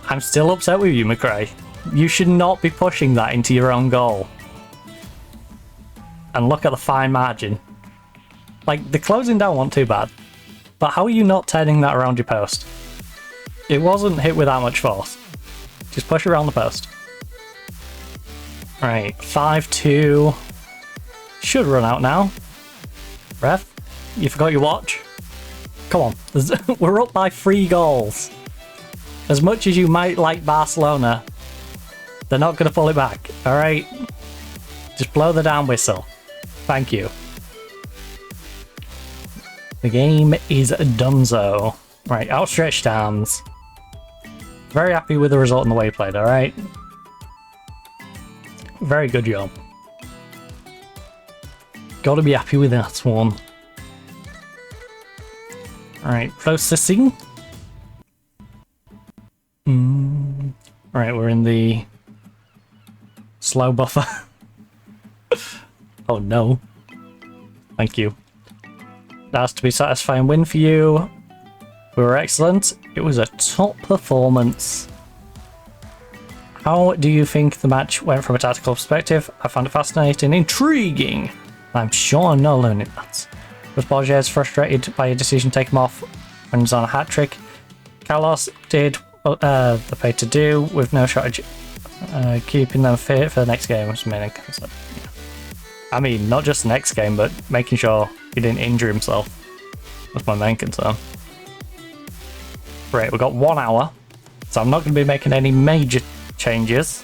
I'm still upset with you, McRae. You should not be pushing that into your own goal. And look at the fine margin. Like, the closing down wasn't too bad. But how are you not turning that around your post? It wasn't hit with that much force. Just push around the post. Right, 5-2. Should run out now. Ref, you forgot your watch? Come on, we're up by 3 goals. As much as you might like Barcelona, they're not going to pull it back, alright? Just blow the damn whistle. Thank you. The game is donezo. Right, outstretched arms. Very happy with the result and the way he played, alright? Very good job. Gotta be happy with that one. Alright, processing. Alright, we're in the slow buffer. Oh no. Thank you. That's to be a satisfying win for you. We were excellent. It was a top performance. How do you think the match went from a tactical perspective? I found it fascinating, intriguing. I'm sure I'm not learning that. Was Borges frustrated by a decision to take him off when he was on a hat-trick? Carlos did the pay to do with no strategy, keeping them fit for the next game was the main concern. I mean, not just the next game, but making sure he didn't injure himself was my main concern. Right, we've got 1 hour, so I'm not going to be making any major changes.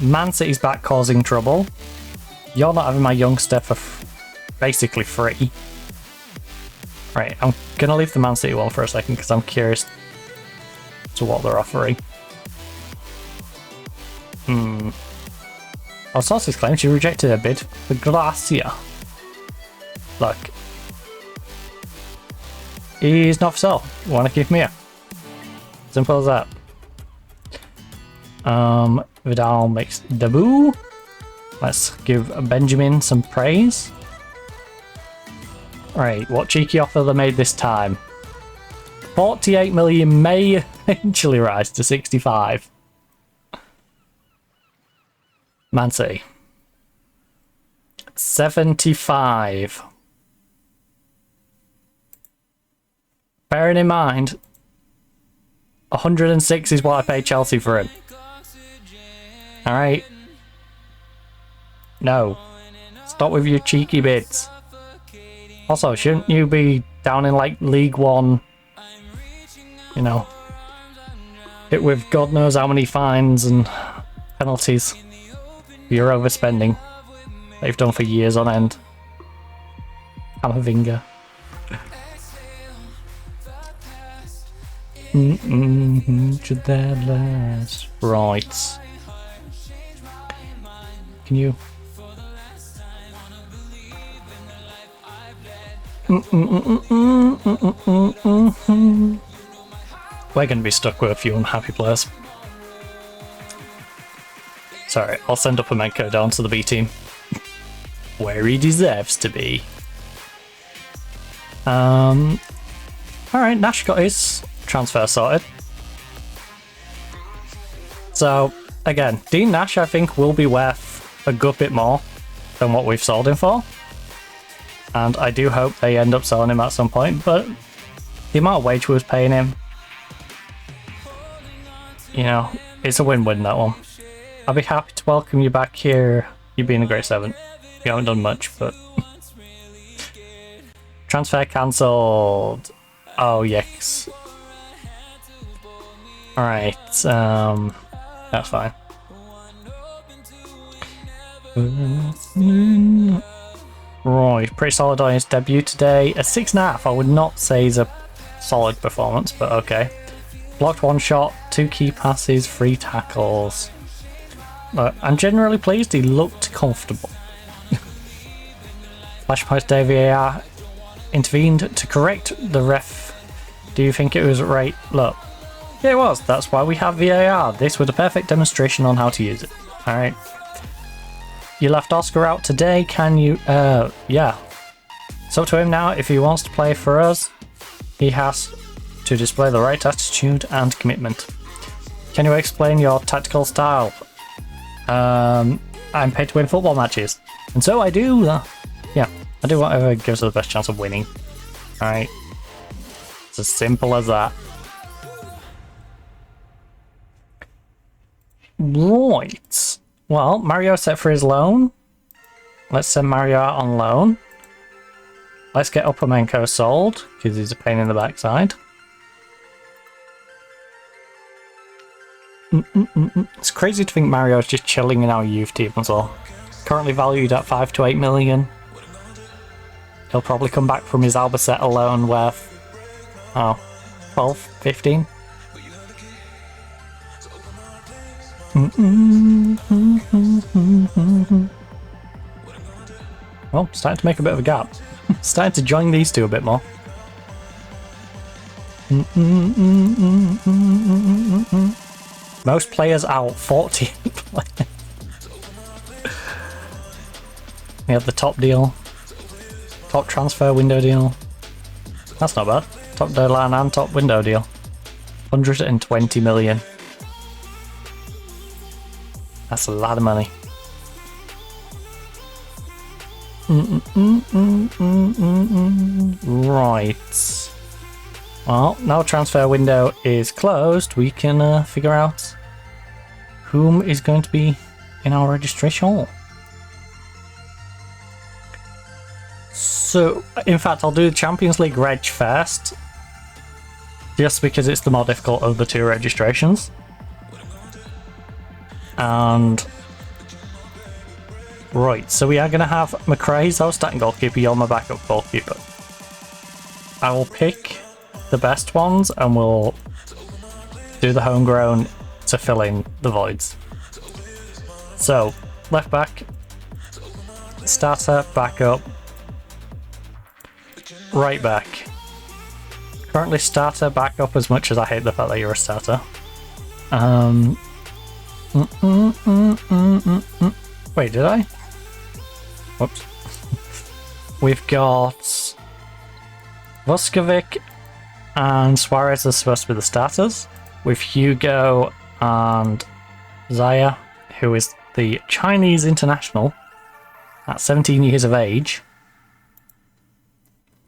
Man City's back causing trouble. You're not having my youngster for basically free. Right, I'm going to leave the Man City one for a second because I'm curious to what they're offering. Oh, Saucy's claimed she rejected a bid for Gracia. Look. He's not for sale. You want to keep him here? Simple as that. Vidal makes debut. Let's give Benjamin some praise. Right, what cheeky offer they made this time? 48 million may eventually rise to 65. Man City. 75. Bearing in mind, 106 is what I paid Chelsea for him. Alright. No. Stop with your cheeky bids. Also, shouldn't you be down in like League One, you know, hit with God knows how many fines and penalties for your overspending that you've done for years on end? Camavinga. Should that last? Right. Can you? We're going to be stuck with a few unhappy players. Sorry, I'll send up Umenko down to the B team. Where he deserves to be. Alright, Nash got his transfer sorted. So, again, Dean Nash I think will be worth a good bit more than what we've sold him for. And I do hope they end up selling him at some point, but the amount of wage we was paying him, you know, it's a win-win, that one. I'll be happy to welcome you back here. You've been a great servant. You haven't done much, but... Transfer cancelled. Oh, yes. Alright, that's fine. Right, pretty solid on his debut today. A 6.5 I would not say is a solid performance, but okay. Blocked 1 shot, 2 key passes, 3 tackles. Look, I'm generally pleased. He looked comfortable. Flashpoint Day VAR intervened to correct the ref. Do you think it was right? Look, yeah, it was. That's why we have VAR. This was a perfect demonstration on how to use it. Alright. You left Oscar out today, can you? Yeah. It's up to him now. If he wants to play for us, he has to display the right attitude and commitment. Can you explain your tactical style? I'm paid to win football matches. And so I do. Yeah, I do whatever gives us the best chance of winning. Alright. It's as simple as that. Right. Well, Mario set for his loan. Let's send Mario out on loan. Let's get Upamenko sold, because he's a pain in the backside. It's crazy to think Mario's just chilling in our youth team as well. Currently valued at 5 to 8 million. He'll probably come back from his Albacete alone worth, 12, 15. Well, starting to make a bit of a gap. Starting to join these two a bit more. Most players out, 40 players. We have the top deal. Top transfer window deal. That's not bad. Top deadline and top window deal. 120 million. That's a lot of money. Right. Well, now transfer window is closed, we can figure out whom is going to be in our registration. So, in fact, I'll do the Champions League reg first, just because it's the more difficult of the two registrations. And right, so we are going to have McRae's our starting goalkeeper, you're my backup goalkeeper. I will pick the best ones and we'll do the homegrown to fill in the voids. So, left back, starter, backup, right back. Currently starter, backup, as much as I hate the fact that you're a starter. Wait, did I? Whoops. We've got Vuskovic and Suarez are supposed to be the starters, with Hugo and Zaya, who is the Chinese international at 17 years of age.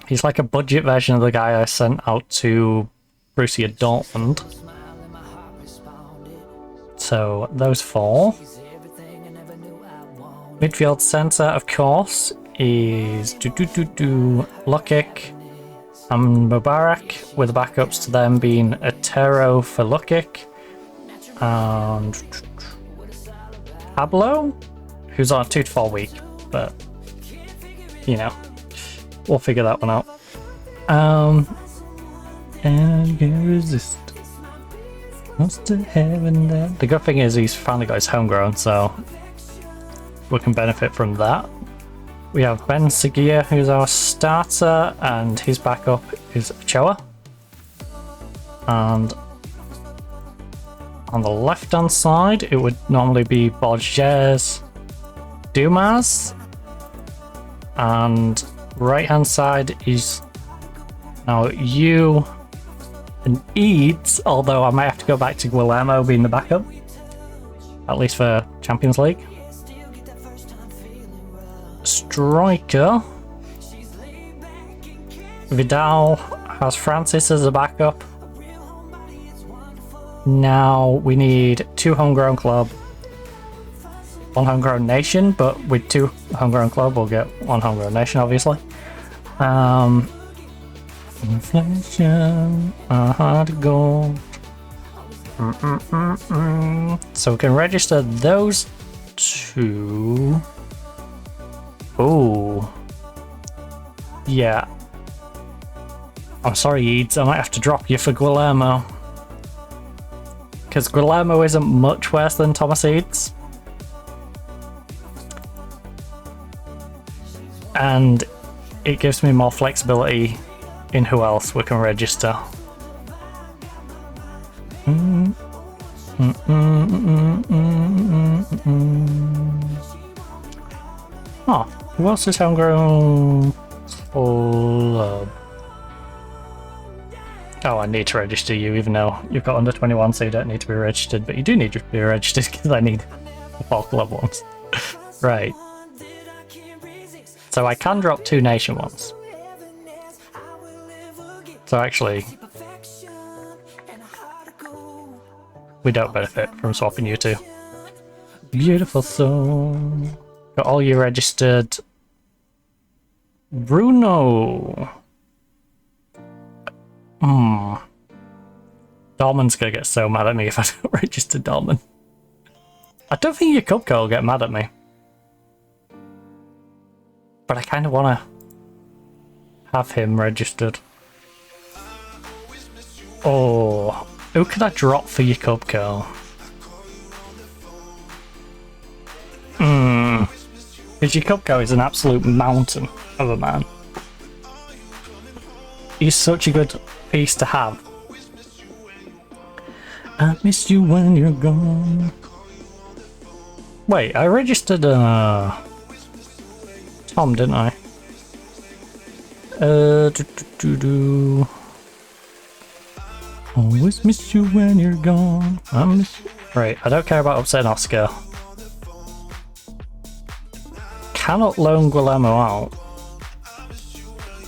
He's like a budget version of the guy I sent out to Borussia Dortmund. So those four. Midfield centre, of course, is Lukic and Mubarak, with the backups to them being Otero for Lukic and Pablo, who's on a 2 to 4 week, but you know, we'll figure that one out. And can resist. What's to heaven there? The good thing is he's finally got his homegrown, so we can benefit from that. We have Ben Seguia, who's our starter, and his backup is Ochoa. And on the left hand side, it would normally be Borges, Dumas, and right hand side is now you and Eads, although I might have to go back to Guillermo being the backup, at least for Champions League. Striker, Vidal has Francis as a backup. Now we need 2 homegrown club, 1 homegrown nation, but with 2 homegrown club we'll get 1 homegrown nation, obviously. Inflation, hard gold. So we can register those 2. Oh, yeah. I'm sorry, Eads, I might have to drop you for Guillermo. Because Guillermo isn't much worse than Thomas Eads. And it gives me more flexibility in who else we can register. Oh, who else is homegrown club? Oh, I need to register you, even though you've got under 21, so you don't need to be registered, but you do need to be registered because I need the 4 club ones. Right. So I can drop 2 nation ones. So actually, we don't benefit from swapping you two. Beautiful song. Got all you registered. Bruno. Dorman's gonna get so mad at me if I don't register Dorman. I don't think your Cupco will get mad at me. But I kind of want to have him registered. Oh, who could I drop for your Cupco? Because your Cupco is an absolute mountain of a man. He's such a good piece to have. I miss you when you're gone. Wait, I registered Tom, didn't I? Always miss you when you're gone. Right, I don't care about upsetting Oscar. Cannot loan Guillermo out,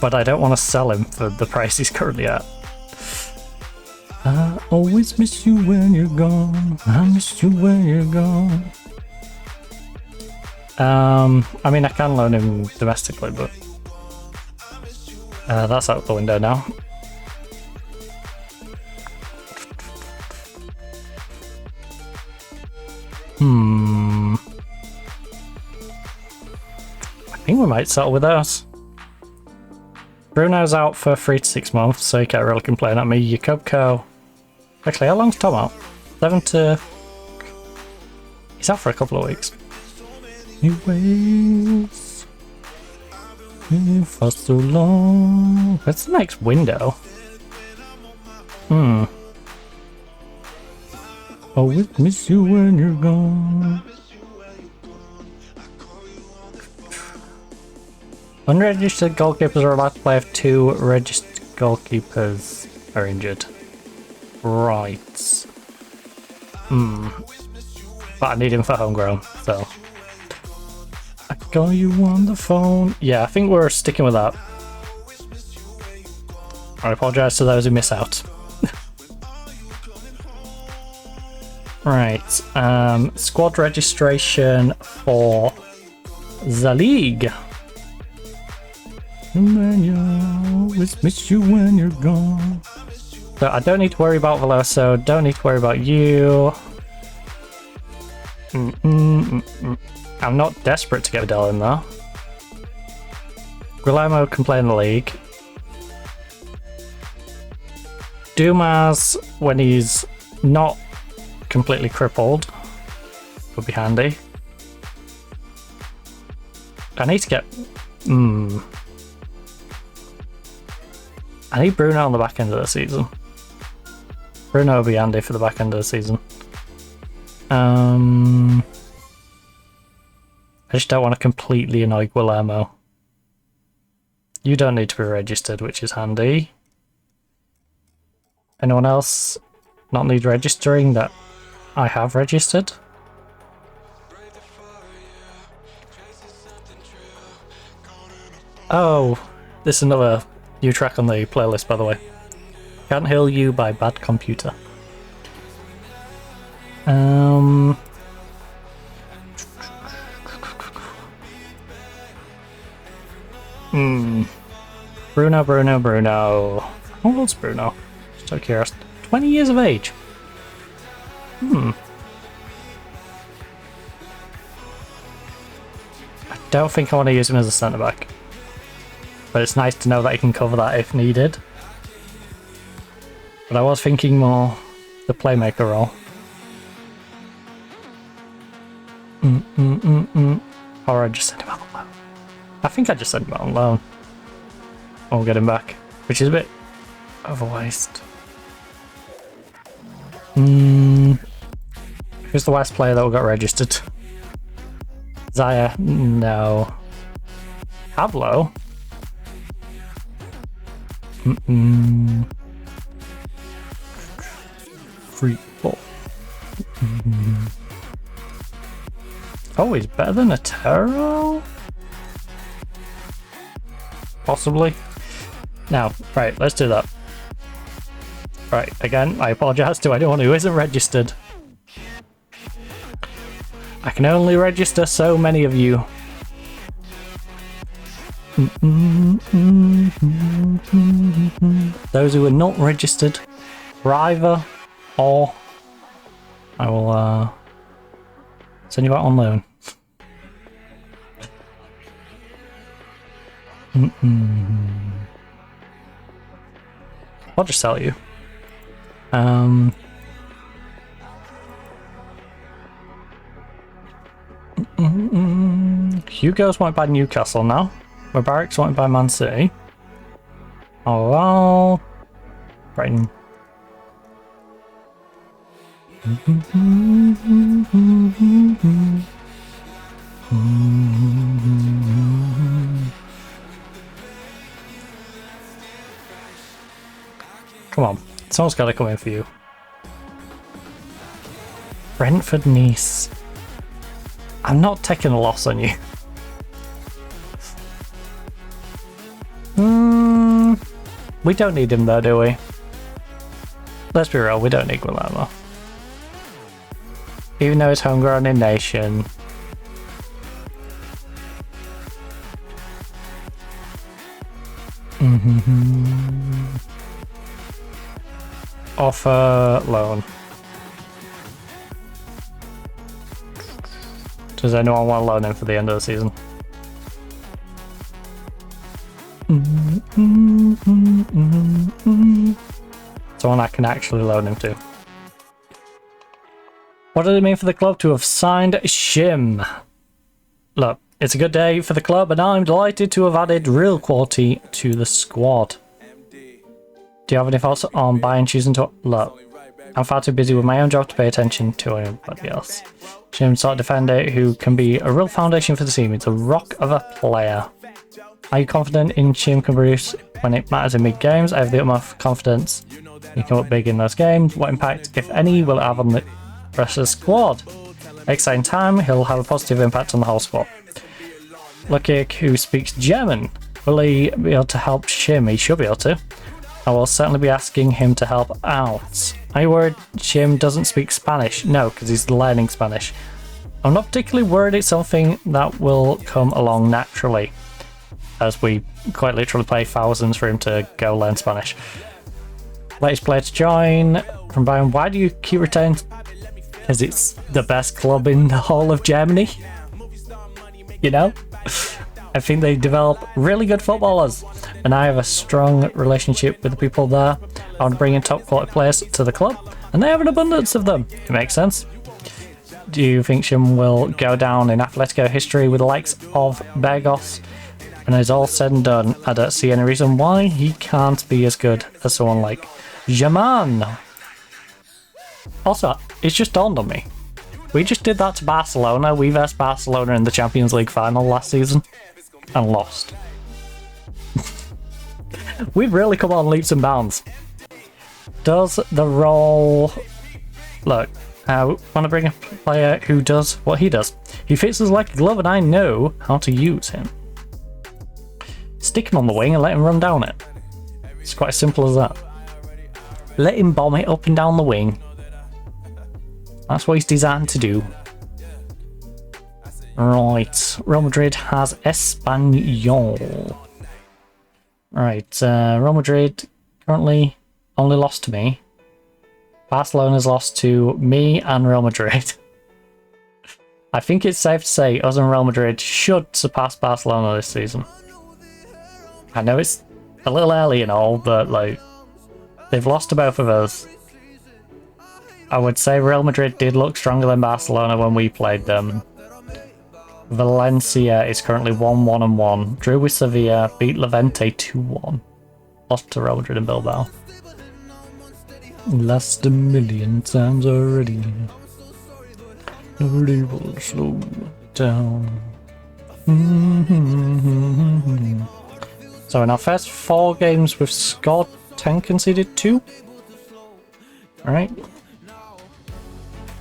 but I don't want to sell him for the price he's currently at. I always miss you when you're gone. I miss you when you're gone. I mean, I can loan him domestically, but that's out the window now. I think we might settle with those. Bruno's out for 3 to 6 months, so you can't really complain at me. Your Cubco. Actually, how long's Tom out? 7 to... He's out for a couple of weeks. He waits for so long. What's the next window? Always miss you when you're gone. Unregistered goalkeepers are allowed to play if 2 registered goalkeepers are injured. Right. But I need him for homegrown, so. I call you on the phone. Yeah, I think we're sticking with that. I apologise to those who miss out. Right. Squad registration for the league. And you always miss you when you're gone. So I don't need to worry about Veloso, don't need to worry about you. I'm not desperate to get Vidal in though. Guillermo can play in the league. Dumas, when he's not completely crippled, would be handy. I need to get... I need Bruno on the back end of the season. Bruno will be handy for the back end of the season. I just don't want to completely annoy Guillermo. You don't need to be registered, which is handy. Anyone else not need registering that I have registered? Oh, this is another new track on the playlist, by the way. Can't Heal You by Bad Computer. Bruno. How old's Bruno? Just out of curiosity. 20 years of age. I don't think I want to use him as a centre back. But it's nice to know that he can cover that if needed. But I was thinking more the playmaker role. Or I just sent him out on loan. I think I just sent him out on loan. Or get him back, which is a bit of a waste. Who's the West player that got registered? Zaya? No. Pablo? 3, 4. Oh, he's better than Atero? Possibly. Now, right, let's do that. Right, again, I apologise to anyone who isn't registered. I can only register so many of you. Those who are not registered, either or I will send you out on loan. I'll just sell you. Hugo's wanted by Newcastle now. Mubarak's wanted by Man City. Oh well. Brighton. Come on, someone's got to come in for you. Brentford Nice. I'm not taking a loss on you. We don't need him though, do we? Let's be real, we don't need Guillermo. Even though it's homegrown in nation. Offer loan. Does anyone want to loan him for the end of the season? Someone I can actually loan him to. What does it mean for the club to have signed Shim? Look, it's a good day for the club and I'm delighted to have added real quality to the squad. Do you have any thoughts on buying, choosing to... Look, I'm far too busy with my own job to pay attention to anybody else. Shim's sort of defender who can be a real foundation for the team. It's a rock of a player. Are you confident in Shim can produce when it matters in big games? I have the utmost confidence he come up big in those games. What impact, if any, will it have on the rest of the squad? Exciting time, he'll have a positive impact on the whole squad. Lucky who speaks German. Will he be able to help Shim? He should be able to. I will certainly be asking him to help out. Are you worried Shim doesn't speak Spanish? No, because he's learning Spanish. I'm not particularly worried it's something that will come along naturally, as we quite literally pay thousands for him to go learn Spanish. Latest player to join from Bayern. Why do you keep returning? Because it's the best club in the whole of Germany. You know? I think they develop really good footballers, and I have a strong relationship with the people there. I want to bring in top quality players to the club, and they have an abundance of them. It makes sense. Do you think Shim will go down in Atletico history with the likes of Burgos? When it's all said and done, I don't see any reason why he can't be as good as someone like Jaman. Also, it's just dawned on me. We just did that to Barcelona. We versed Barcelona in the Champions League final last season and lost. We've really come on leaps and bounds. Does the role... Look, I want to bring a player who does what he does. He fits us like a glove and I know how to use him. Stick him on the wing and let him run down it. It's quite as simple as that. Let him bomb it up and down the wing. That's what he's designed to do. Right, Real Madrid has Espanyol. Right, Real Madrid currently only lost to me. Barcelona's lost to me and Real Madrid. I think it's safe to say us and Real Madrid should surpass Barcelona this season. I know it's a little early and all, but like, They've lost to both of us. I would say Real Madrid did look stronger than Barcelona when we played them. Valencia is currently 1-1-1. Drew with Sevilla, beat Levante 2-1. Lost to Real Madrid and Bilbao. Lost a million times already. Nobody will slow down. So in our first 4 games we've scored 10, conceded 2. Alright.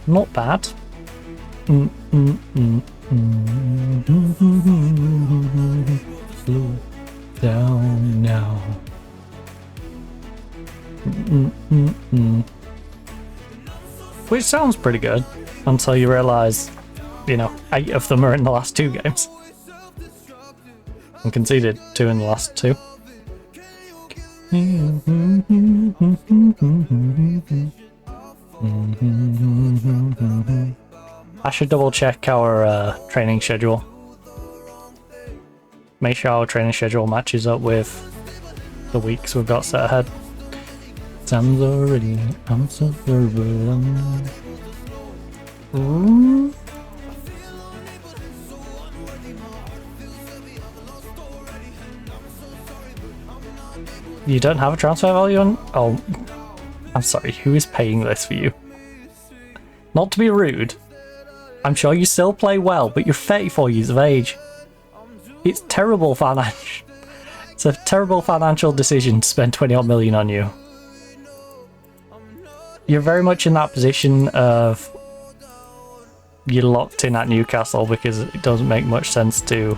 Not bad. Slow down now. Which sounds pretty good until you realise, you know, 8 of them are in the last 2 games. And conceded 2 in the last 2. I should double check our training schedule. Make sure our training schedule matches up with the weeks we've got set ahead. Time's already, I'm so verbal. You don't have a transfer value on? Oh, I'm sorry, who is paying this for you? Not to be rude, I'm sure you still play well, but you're 34 years of age. It's terrible financial. It's a terrible financial decision to spend 20 odd million on you. You're very much in that position of you're locked in at Newcastle because it doesn't make much sense to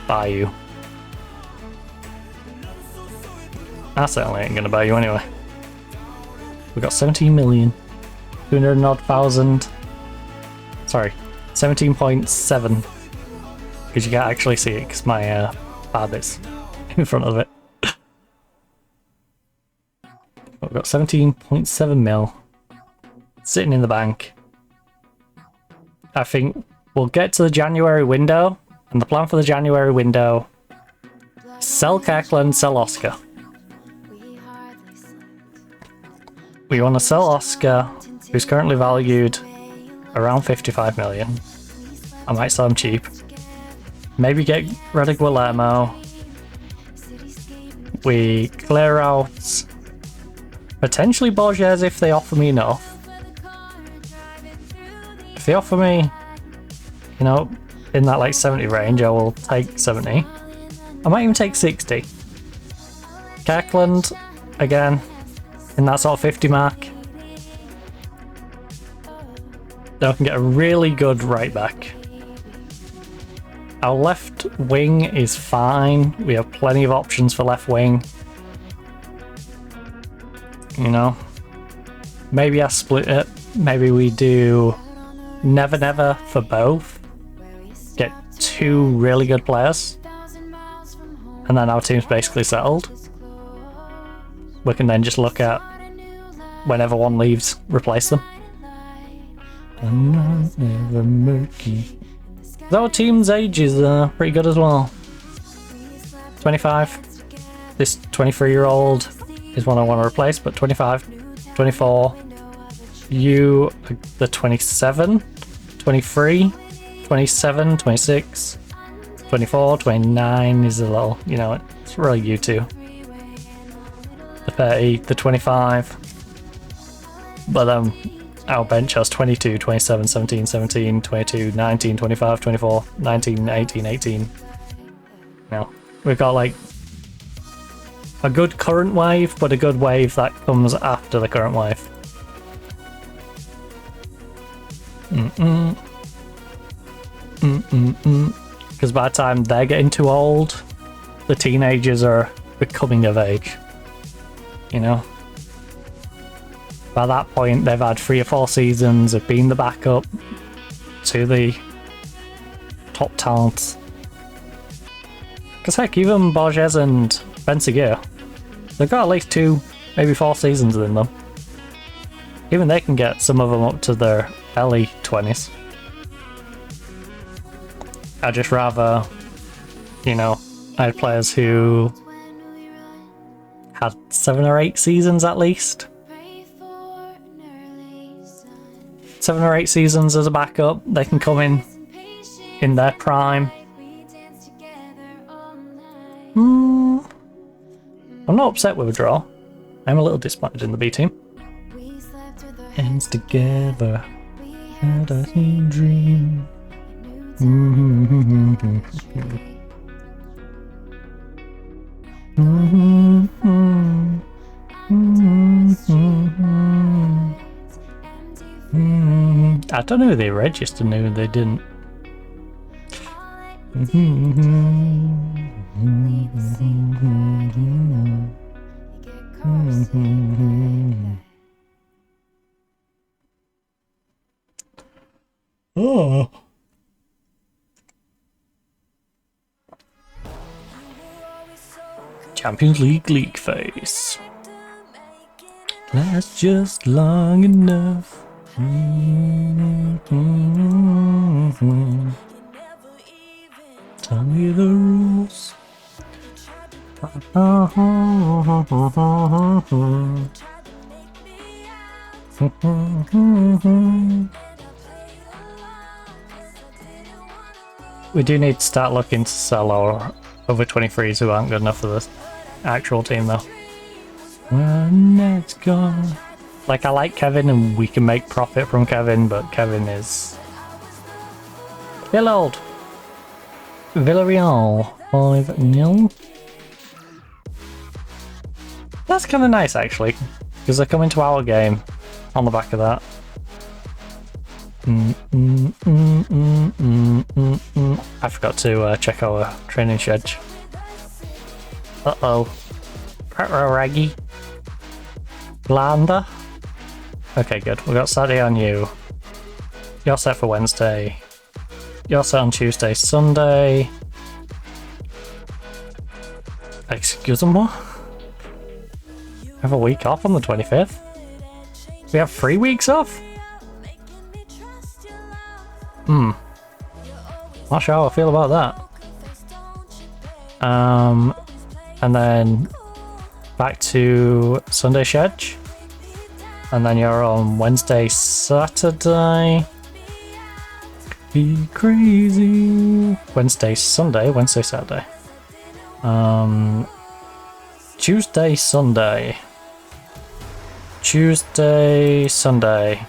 buy you. I certainly ain't gonna buy you anyway. We got 17 million, 200 odd thousand. Sorry, 17.7. Because you can't actually see it because my pad is in front of it. We've got 17.7 mil sitting in the bank. I think we'll get to the January window, and the plan for the January window: sell Kirkland, sell Oscar. We want to sell Oscar, who's currently valued around 55 million. I might sell him cheap. Maybe get rid of Guillermo. We clear out potentially Borges if they offer me enough. If they offer me, you know, in that like 70 range, I will take 70. I might even take 60. Kirkland, again, in that sort of 50 mark. Then I can get a really good right back. Our left wing is fine. We have plenty of options for left wing. You know, maybe I split it. Maybe we do never never for both. Get 2 really good players. And then our team's basically settled. We can then just look at whenever one leaves, replace them. Never murky. Our team's age is pretty good as well. 25. This 23-year-old is one I want to replace, but 25, 24. You, the 27, 23, 27, 26, 24, 29 is a little, you know, it's really you two. The 30, the 25. But our bench has 22, 27, 17, 17, 22, 19, 25, 24, 19, 18, 18. Now, we've got like a good current wave, but a good wave that comes after the current wave. Because by the time they're getting too old, the teenagers are becoming of age. You know? By that point, they've had 3 or 4 seasons of being the backup to the top talents. Because heck, even Borges and Benseguer, they've got at least 2, maybe 4 seasons in them. Even they can get some of them up to their early 20s. I'd just rather, you know, I had players who had 7 or 8 seasons at least. 7 or 8 seasons as a backup. They can come in their prime. I'm not upset with a draw. I'm a little disappointed in the B team. Ends together, had a dream. I don't know if they registered, no, they didn't. Oh. Champions League face. Lasts just long enough. Tell me the rules. We do need to start looking to sell our over 23s who aren't good enough for the actual team though. When it's gone. Like, I like Kevin and we can make profit from Kevin, but Kevin is still old. Villarreal 5-0. That's kind of nice actually, because they're coming to our game on the back of that. I forgot to check our training schedule. Uh-oh. Raggy. Blanda. Okay, good. We got Saturday on you. You're set for Wednesday. You're set on Tuesday, Sunday. Excuse me? I have a week off on the 25th. We have 3 weeks off? Not sure how I feel about that. And then back to Sunday Schedge. And then you're on Wednesday, Saturday. Be crazy. Wednesday, Sunday, Wednesday, Saturday. Tuesday, Sunday. Tuesday, Sunday.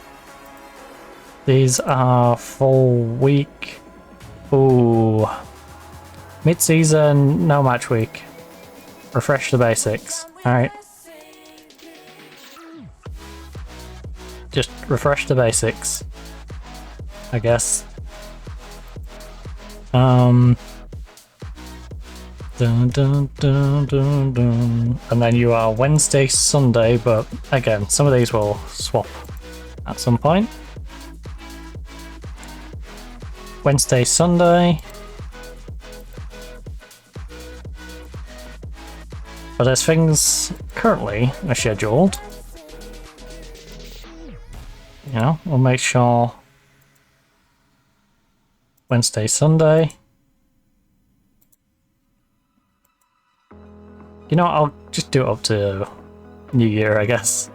These are full week. Ooh. Mid-season, no match week. Refresh the basics. Alright. Just refresh the basics, I guess. Dun, dun, dun, dun, dun. And then you are Wednesday, Sunday, but again, some of these will swap at some point. Wednesday, Sunday. But as things currently are scheduled, you know, we'll make sure Wednesday, Sunday. You know, I'll just do it up to New Year, I guess.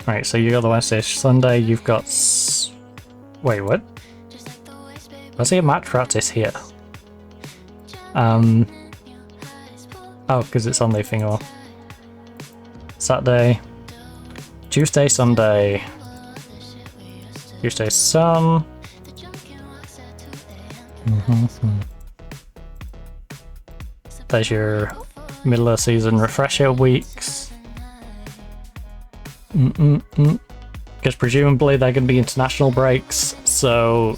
Right, so you got the Wednesday, Sunday, you've got... Wait, what? I see a match practice here. Oh, because it's on the thing or Saturday, Tuesday, Sunday, Tuesday, Sun. There's your middle of season refresher weeks. Because presumably they're going to be international breaks, so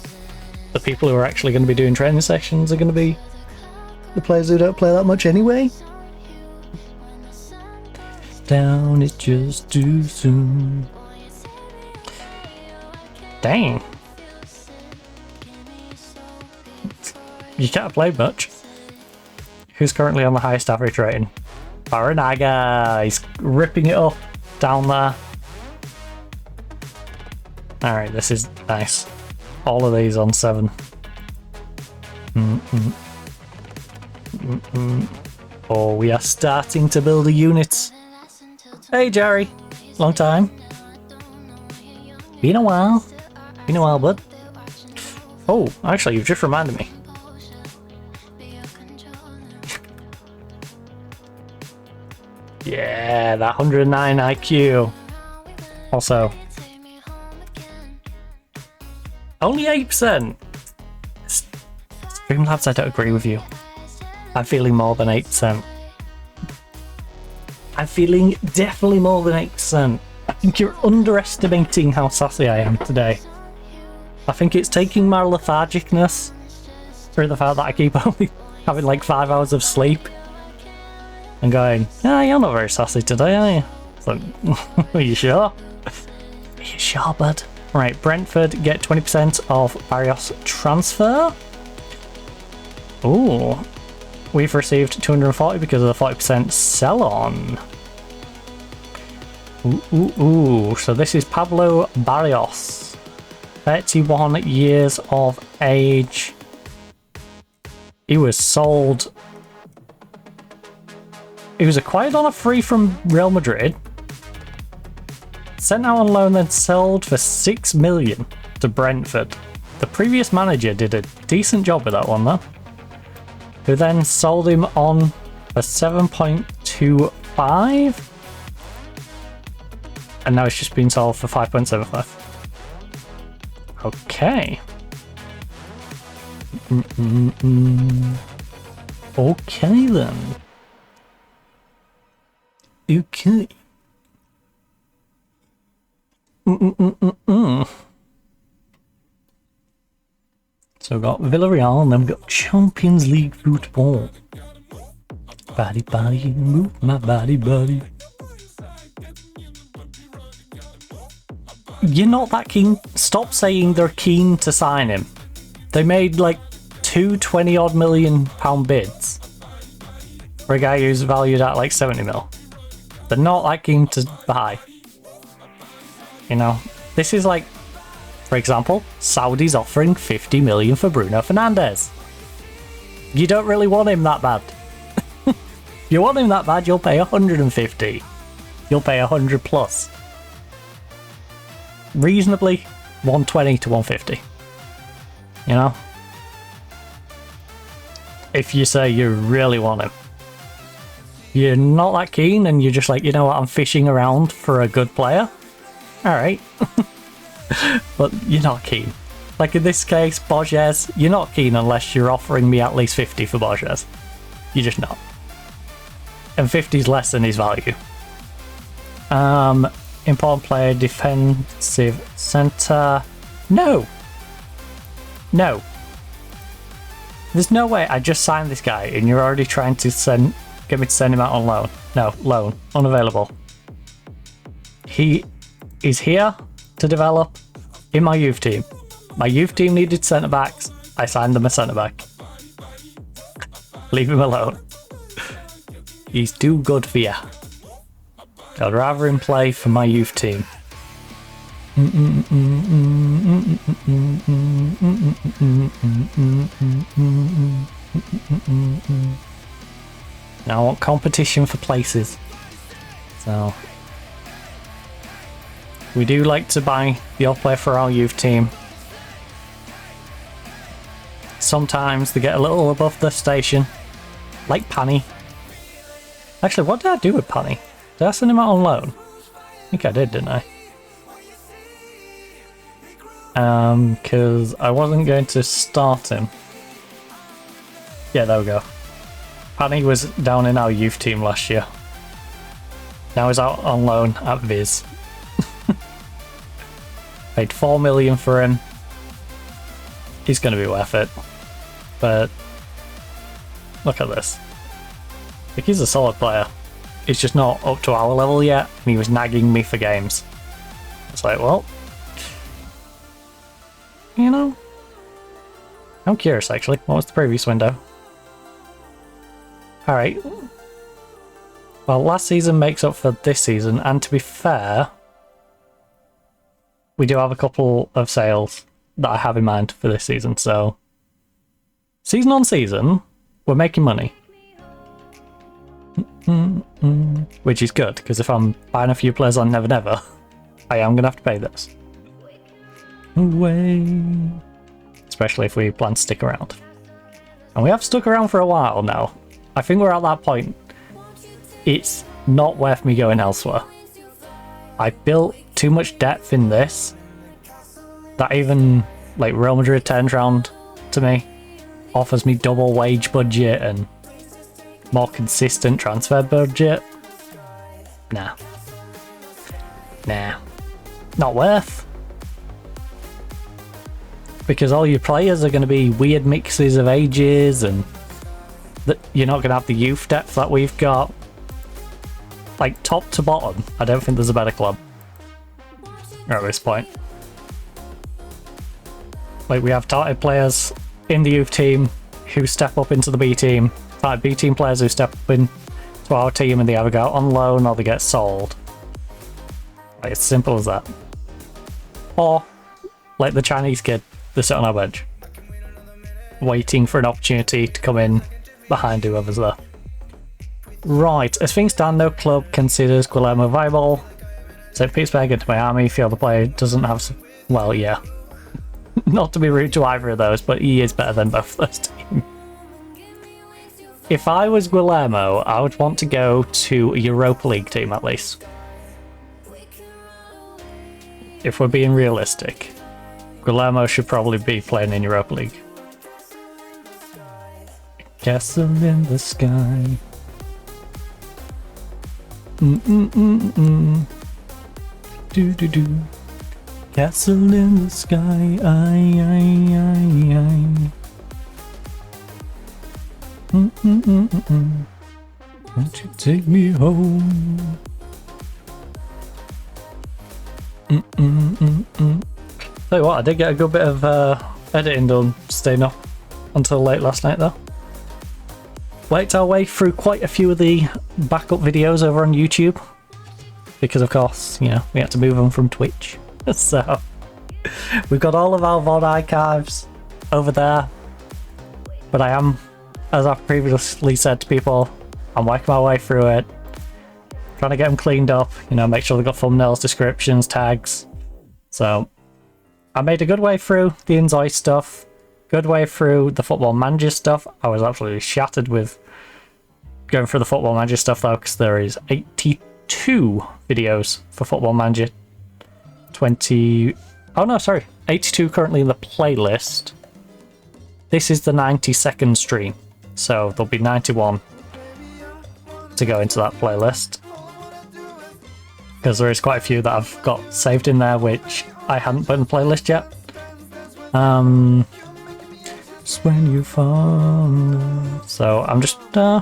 the people who are actually going to be doing training sessions are going to be the players who don't play that much anyway. Down it just too soon. Dang. You can't play much. Who's currently on the highest average rating? Baranaga! He's ripping it up down there. Alright, this is nice. All of these on 7. Oh, we are starting to build a unit. Hey, Jerry. Long time. Been a while. Been a while, bud. Oh, actually, you've just reminded me. Yeah, that 109 IQ. Also, only 8%. Streamlabs, I don't agree with you. I'm feeling more than 8%. I'm feeling definitely more than 8%. I think you're underestimating how sassy I am today. I think it's taking my lethargicness through the fact that I keep only having like 5 hours of sleep and going, ah, you're not very sassy today, are you? It's like, are you sure? Are you sure, bud? Right, Brentford get 20% of Barrios transfer. Ooh. We've received 240 because of the 40% sell-on. Ooh. So this is Pablo Barrios. 31 years of age. He was sold. He was acquired on a free from Real Madrid. Sent out on loan, then sold for 6 million to Brentford. The previous manager did a decent job with that one though. Who then sold him on for 7.25. And now it's just been sold for 5.75. Okay. Okay then. Okay. So we've got Villarreal and then we've got Champions League football. Body, body, move my body, body. You're not that keen. Stop saying they're keen to sign him. They made like two 20-odd million pound bids for a guy who's valued at like 70 mil. They're not that keen to buy. You know, this is like, for example, Saudi's offering 50 million for Bruno Fernandes. You don't really want him that bad. If you want him that bad, you'll pay 150. You'll pay 100 plus. Reasonably, 120 to 150. You know? If you say you really want him. You're not that keen and you're just like, you know what, I'm fishing around for a good player. Alright. But you're not keen. Like in this case, Borges, you're not keen unless you're offering me at least 50 for Borges. You're just not. And 50 is less than his value. Important player, defensive centre. No! No. There's no way I just signed this guy and you're already trying to get me to send him out on loan. No, loan. Unavailable. He is here to develop in my youth team. My youth team needed centre backs. I signed them a centre back. Leave him alone. He's too good for you. I'd rather him play for my youth team. Now I want competition for places. So we do like to buy the odd player for our youth team. Sometimes they get a little above the station, like Panny. Actually, what did I do with Panny? Did I send him out on loan? I think I did, didn't I? Because I wasn't going to start him. Yeah, there we go. Panny was down in our youth team last year. Now he's out on loan at Viz. Paid 4 million for him. He's going to be worth it. But look at this. Like, he's a solid player. He's just not up to our level yet, and he was nagging me for games. It's like, well, you know, I'm curious actually. What was the previous window? Alright. Well, last season makes up for this season, and to be fair, we do have a couple of sales that I have in mind for this season, so season on season, we're making money. Which is good, because if I'm buying a few players on Never Never, I am going to have to pay this. Away. Especially if we plan to stick around. And we have stuck around for a while now. I think we're at that point. It's not worth me going elsewhere. I built too much depth in this that even like Real Madrid turns round to me, offers me double wage budget and more consistent transfer budget. Nah. Not worth. Because all your players are going to be weird mixes of ages, and you're not going to have the youth depth that we've got. Like, top to bottom, I don't think there's a better club at this point. Like, we have talented players in the youth team who step up into the B team, like B team players who step up into our team and they either go out on loan or they get sold. Like, it's simple as that. Or, like the Chinese kid, they sit on our bench, waiting for an opportunity to come in behind whoever's there. Right, as things stand, no club considers Guillermo viable. So Pittsburgh into Miami, feel the player doesn't have... Well, yeah. Not to be rude to either of those, but he is better than both those teams. If I was Guillermo, I would want to go to a Europa League team at least. If we're being realistic, Guillermo should probably be playing in Europa League. Castle in the sky. Do do do. Castle in the sky. I. Won't you take me home? Tell you what, I did get a good bit of editing done, staying up until late last night though. Worked our way through quite a few of the backup videos over on YouTube, because of course, you know, we had to move them from Twitch. So we've got all of our VOD archives over there, but I am, as I've previously said to people, I'm working my way through it, trying to get them cleaned up, you know, make sure they've got thumbnails, descriptions, tags. So I made a good way through the Inzoi stuff, good way through the Football Manager stuff. I was absolutely shattered with going through the Football Manager stuff though, because there is 82 videos for Football Manager 82 currently in the playlist. This is the 92nd stream, so there'll be 91 to go into that playlist, because there is quite a few that I've got saved in there which I hadn't put in the playlist yet. Just when you fall. So I'm just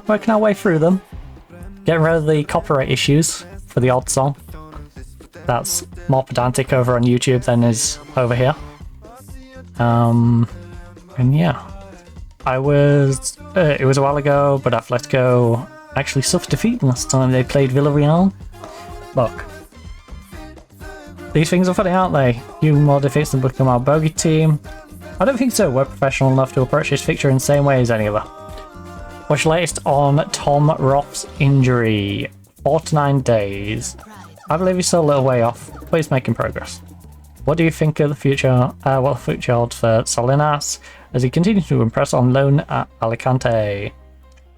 working our way through them, getting rid of the copyright issues for the odd song. That's more pedantic over on YouTube than is over here. And yeah, it was a while ago, but Atletico actually suffered defeat last time they played Villarreal. Look, these things are funny, aren't they? Few more defeats than become our bogey team. I don't think so. We're professional enough to approach this fixture in the same way as any other. What's your latest on Tom Roth's injury? 4 to 9 days. I believe he's still a little way off, but he's making progress. What do you think of the future? What the future holds for Salinas as he continues to impress on loan at Alicante?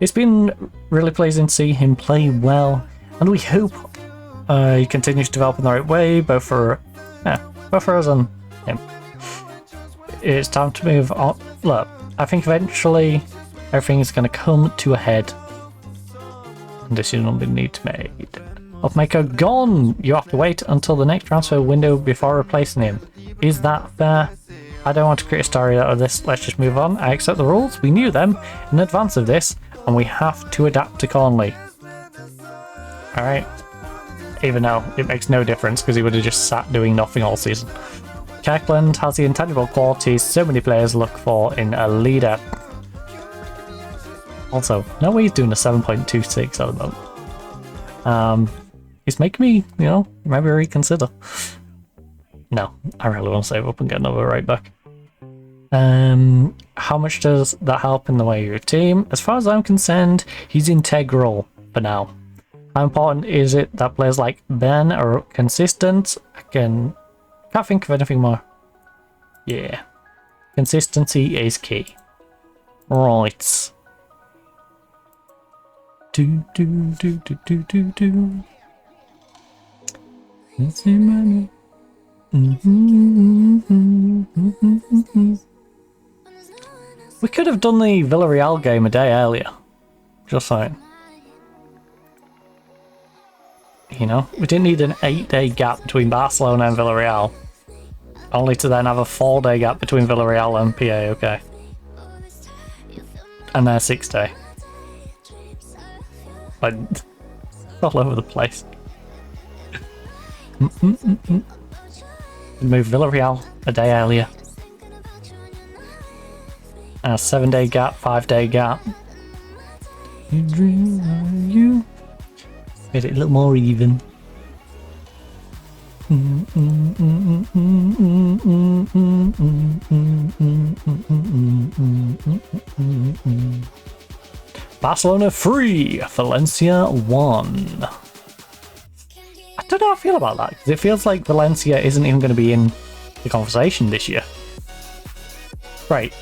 It's been really pleasing to see him play well, and we hope he continues to develop in the right way, both for us and him. It's time to move on. Look, I think eventually everything is going to come to a head, and decision will be need to be made. Opmaker gone! You have to wait until the next transfer window before replacing him. Is that fair? I don't want to create a story out of this. Let's just move on. I accept the rules. We knew them in advance of this, and we have to adapt accordingly. Alright. Even though it makes no difference because he would have just sat doing nothing all season. Kirkland has the intangible qualities so many players look for in a leader. Also, no way he's doing a 7.26 at the moment. It's making me, you know, maybe reconsider. No, I really want to save up and get another right back. How much does that help in the way of your team? As far as I'm concerned, he's integral for now. How important is it that players like Ben are consistent? I can't think of anything more. Yeah. Consistency is key. Right. Do. Let's see money. We could have done the Villarreal game a day earlier. Just saying. You know, we didn't need an 8-day gap between Barcelona and Villarreal. Only to then have a 4-day gap between Villarreal and PAOK. And then a 6-day. Like, all over the place. Move Villarreal a day earlier. And a 7-day gap, 5-day gap. You dream you. Made it a little more even. Barcelona 3, Valencia 1. I don't know how I feel about that, because it feels like Valencia isn't even going to be in the conversation this year. Right.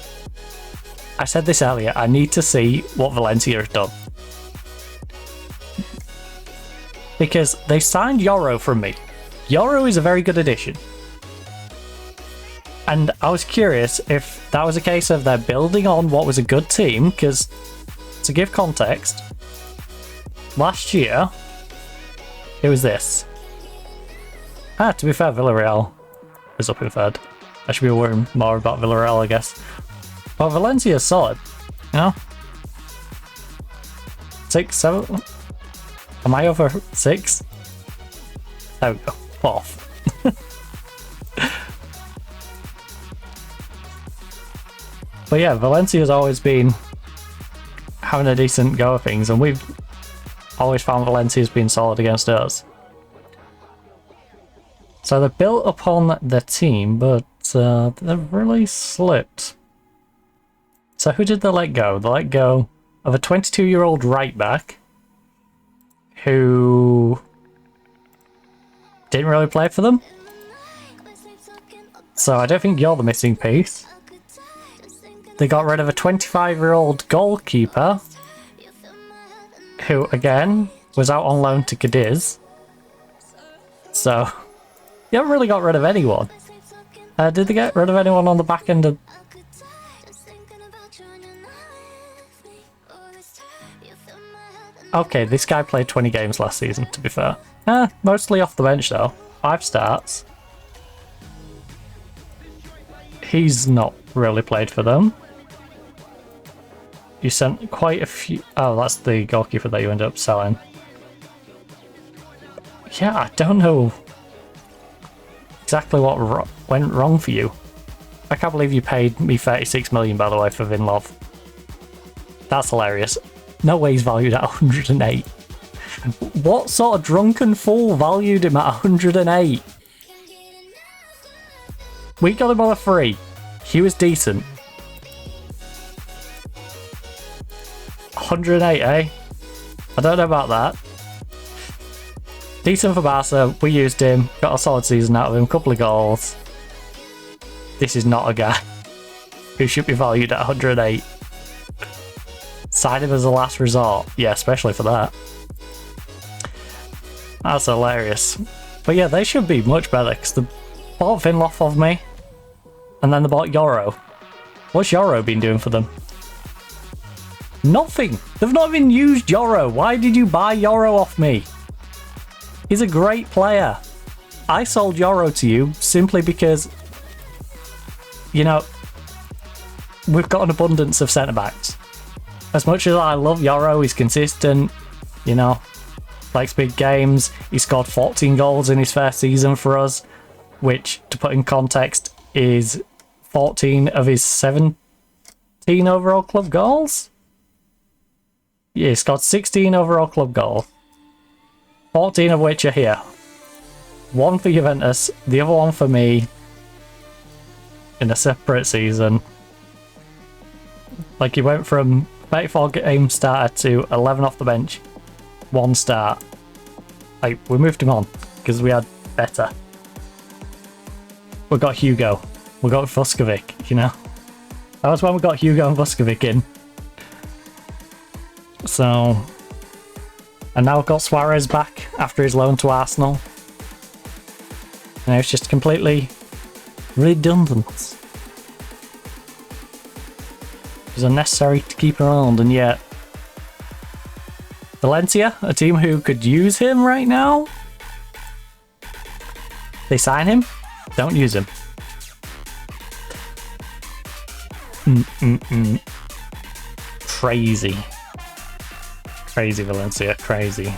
I said this earlier, I need to see what Valencia has done. Because they signed Yoro from me. Yoro is a very good addition. And I was curious if that was a case of they're building on what was a good team, because to give context, last year, it was this. To be fair, Villarreal is up in third. I should be worrying more about Villarreal, I guess. But Valencia is solid, you know? 6, 7... Am I over 6? There we go. 4th. But yeah, Valencia's always been having a decent go of things, and we've always found Valencia's been solid against us. So they're built upon the team, but they've really slipped. So who did they let go? They let go of a 22-year-old right back who didn't really play for them. So I don't think you're the missing piece. They got rid of a 25-year-old goalkeeper who, again, was out on loan to Cadiz. So, you haven't really got rid of anyone. Did they get rid of anyone on the back end of... Okay, this guy played 20 games last season, to be fair. Mostly off the bench, though. 5 starts. He's not really played for them. You sent quite a few... Oh, that's the goalkeeper that you ended up selling. Yeah, I don't know exactly what went wrong for you. I can't believe you paid me 36 million, by the way, for Vinlov. That's hilarious. No way he's valued at 108. What sort of drunken fool valued him at 108? We got him on a free. He was decent. 108, eh? I don't know about that. Decent for Barca. We used him. Got a solid season out of him. Couple of goals. This is not a guy who should be valued at 108. Sign him as a last resort. Yeah, especially for that. That's hilarious. But yeah, they should be much better because they bought Vinloff of me. And then they bought Yoro. What's Yoro been doing for them? Nothing. They've not even used Yoro. Why did you buy Yoro off me? He's a great player. I sold Yoro to you simply because, you know, we've got an abundance of centre-backs. As much as I love Yoro, he's consistent, you know, likes big games. He scored 14 goals in his first season for us, which, to put in context, is 14 of his 17 overall club goals? Yeah, he scored 16 overall club goals. 14 of which are here. One for Juventus, the other one for me in a separate season. Like, he went from 34 game starter to 11 off the bench, 1 start. Like, we moved him on because we had better. We got Hugo. We got Vuskovic, you know? That was when we got Hugo and Vuskovic in. So... And now we've got Suarez back after his loan to Arsenal. And it's just completely redundant. It's unnecessary to keep around, and yet... Valencia, a team who could use him right now? They sign him, don't use him. Crazy. Crazy Valencia, crazy.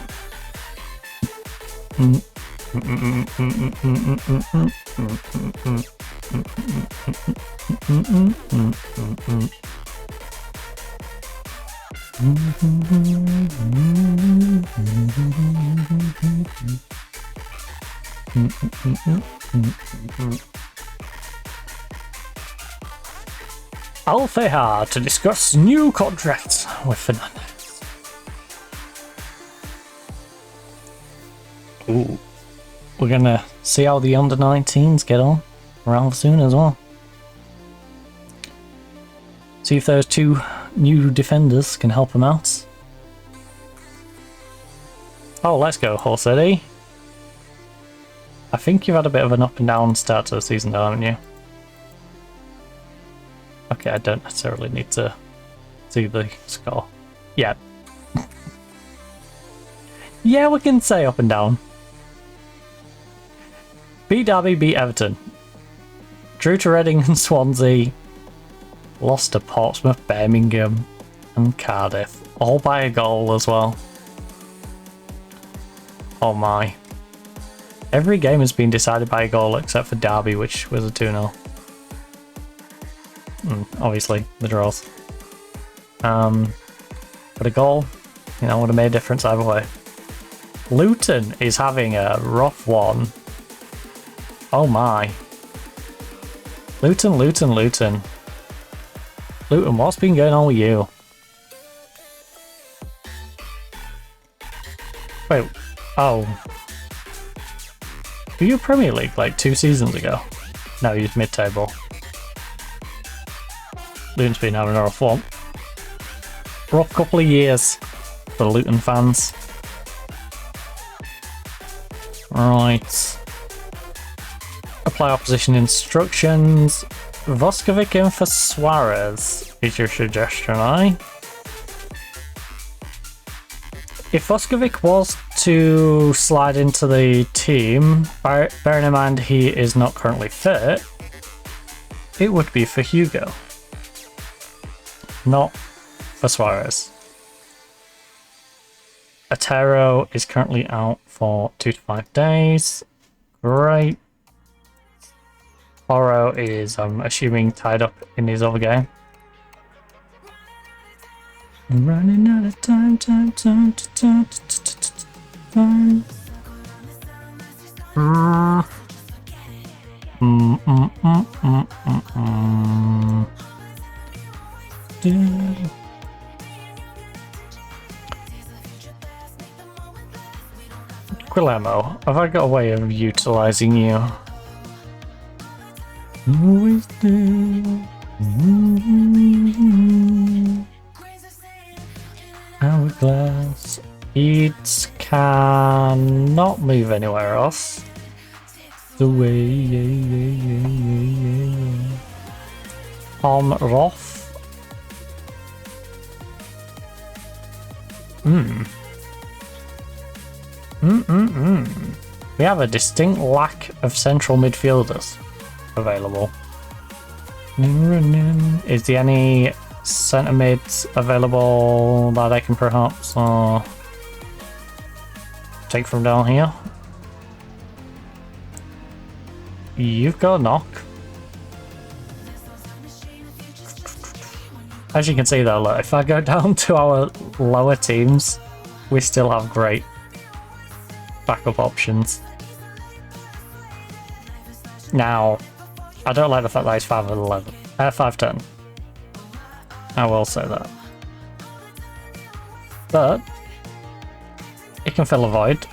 Alfeha to discuss new contracts with Fernandez. Ooh. We're gonna see how the under-19s get on around soon as well. See if those 2 new defenders can help them out. Oh, let's go, Hull City. I think you've had a bit of an up and down start to the season, though, haven't you? Okay, I don't necessarily need to see the score. Yeah. Yeah, we can say up and down. Beat Derby, beat Everton. Drew to Reading and Swansea. Lost to Portsmouth, Birmingham and Cardiff. All by a goal as well. Oh my. Every game has been decided by a goal except for Derby, which was a 2-0. Obviously, the draws. But a goal, you know, would have made a difference either way. Luton is having a rough one. Oh my. Luton. Luton, what's been going on with you? Wait, oh. Were you Premier League like 2 seasons ago? No, you're mid-table. Luton's been having a rough one. Rough couple of years for the Luton fans. Right. Apply opposition instructions. Vuskovic in for Suarez is your suggestion, eh? If Vuskovic was to slide into the team, bearing in mind he is not currently fit, it would be for Hugo, not for Suarez. Otero is currently out for 2 to 5 days. Great. Oro is, I'm assuming, tied up in his other game. I'm running out of time. Guillermo, have I got a way of utilizing you? Always there. Hourglass. It cannot move anywhere else. The way. On Roth. We have a distinct lack of central midfielders available. Is there any centre mids available that I can perhaps take from down here? You've got a knock. As you can see though, look, if I go down to our lower teams, we still have great backup options. Now, I don't like the fact that he's 5'11", 5'10". I will say that. But it can fill a void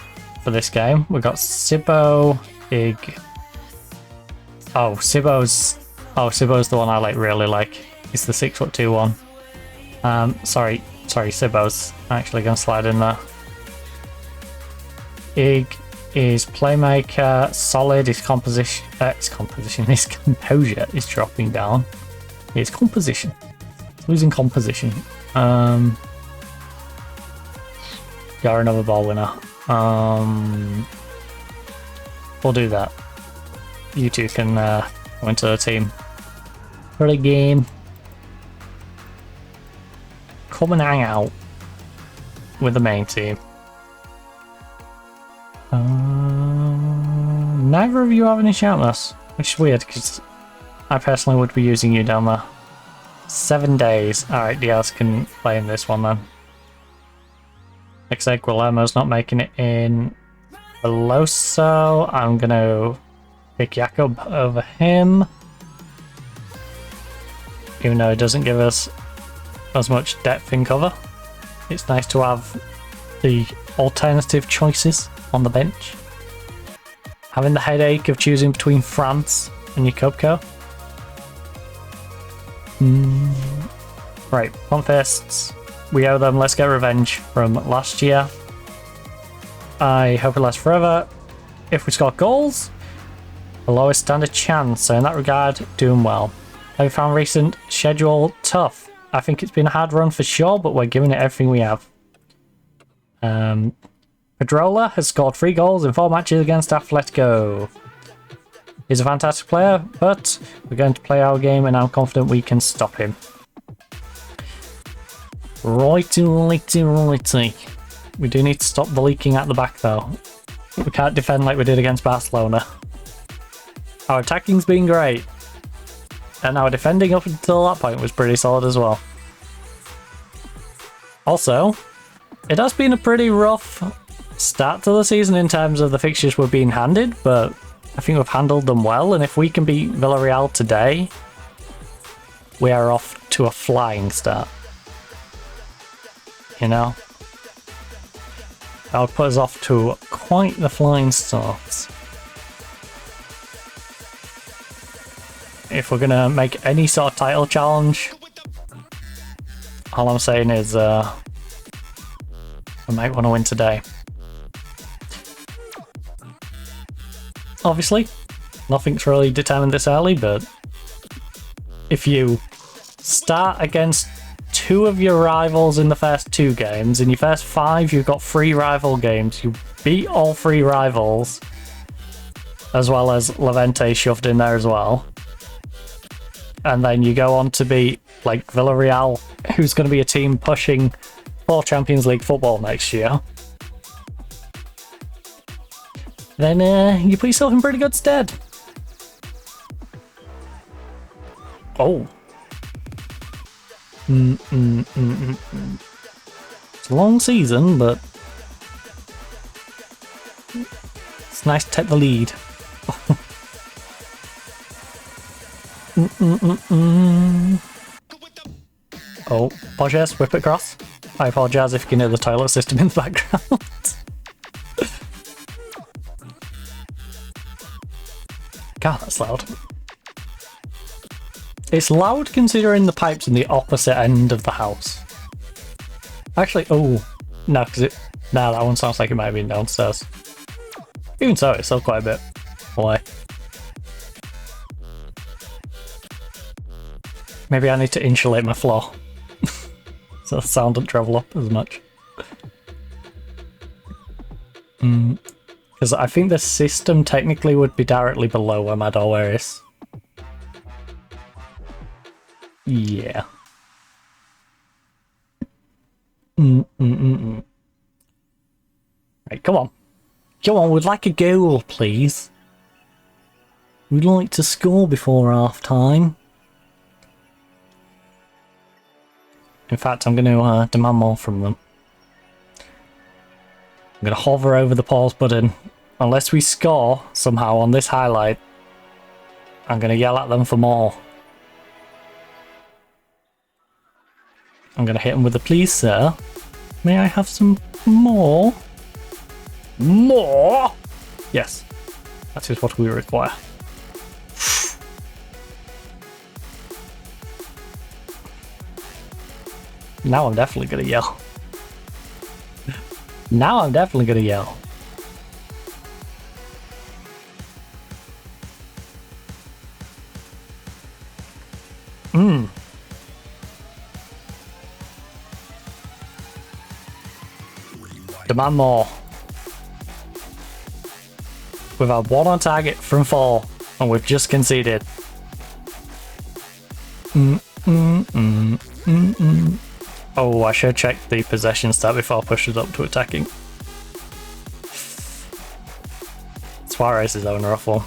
for this game. We've got Sibbo, Ig. Oh, Sibbo's the one I really like. He's the 6'2" one. Sorry, Sibbo's actually gonna slide in there. Ig is playmaker, solid. His composition, his composure is dropping down. His composition, losing composition. You're another ball winner. We'll do that. You two can go into the team for the game. Come and hang out with the main team. Neither of you have any sharpness, which is weird because I personally would be using you down there. 7 days. Alright, Diaz can play in this one then. Looks like Guillermo's not making it in Veloso. I'm gonna pick Jakob over him. Even though it doesn't give us as much depth in cover. It's nice to have the alternative choices on the bench. Having the headache of choosing between France and your Cubco. Right, Pump Fists. We owe them. Let's get revenge from last year. I hope it lasts forever. If we score goals, the lowest stand a chance. So in that regard, doing well. Have you found recent schedule tough? I think it's been a hard run for sure, but we're giving it everything we have. Pedrola has scored 3 goals in 4 matches against Atletico. He's a fantastic player, but we're going to play our game and I'm confident we can stop him. Righty. We do need to stop the leaking at the back though. We can't defend like we did against Barcelona. Our attacking's been great. And our defending up until that point was pretty solid as well. Also, it has been a pretty rough start to the season in terms of the fixtures we're being handed, but I think we've handled them well, and if we can beat Villarreal today, we are off to a flying start. You know? That would put us off to quite the flying start. If we're gonna make any sort of title challenge, all I'm saying is we might want to win today. Obviously, nothing's really determined this early, but if you start against 2 of your rivals in the first 2 games, in your first 5 you've got 3 rival games, you beat all 3 rivals, as well as Levante shoved in there as well, and then you go on to beat like Villarreal, who's going to be a team pushing for Champions League football next year, then you put yourself in pretty good stead. Oh. It's a long season, but it's nice to take the lead. Oh, apologize, whip it across. I apologise if you can hear the toilet system in the background. God, that's loud. It's loud considering the pipe's in the opposite end of the house. Actually, oh, no, because that one sounds like it might have been downstairs. Even so, it's still quite a bit away. Maybe I need to insulate my floor so the sound doesn't travel up as much. Because I think the system technically would be directly below where my doorway is. Yeah. Right, come on. Come on, we'd like a goal, please. We'd like to score before half time. In fact, I'm going to demand more from them. I'm going to hover over the pause button. Unless we score somehow on this highlight, I'm going to yell at them for more. I'm going to hit him with a please, sir. May I have some more? More? Yes. That is what we require. Now I'm definitely going to yell. Now I'm definitely going to yell. Demand more. We've had 1 on target from 4, and we've just conceded. Oh, I should check the possession stat before I push it up to attacking. Suarez is having a rough one.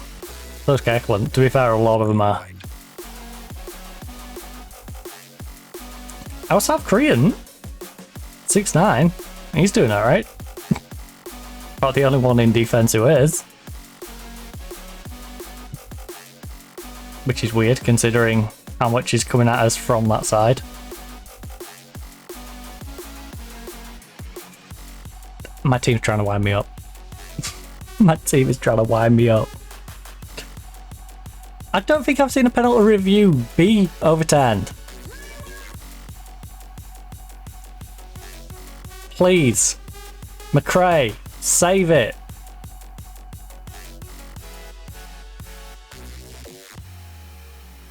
So's Kirkland. To be fair, a lot of them are. Our South Korean, 6'9", he's doing alright. Not the only one in defense who is. Which is weird considering how much is coming at us from that side. My team's trying to wind me up. My team is trying to wind me up. I don't think I've seen a penalty review be overturned. Please, McRae, save it.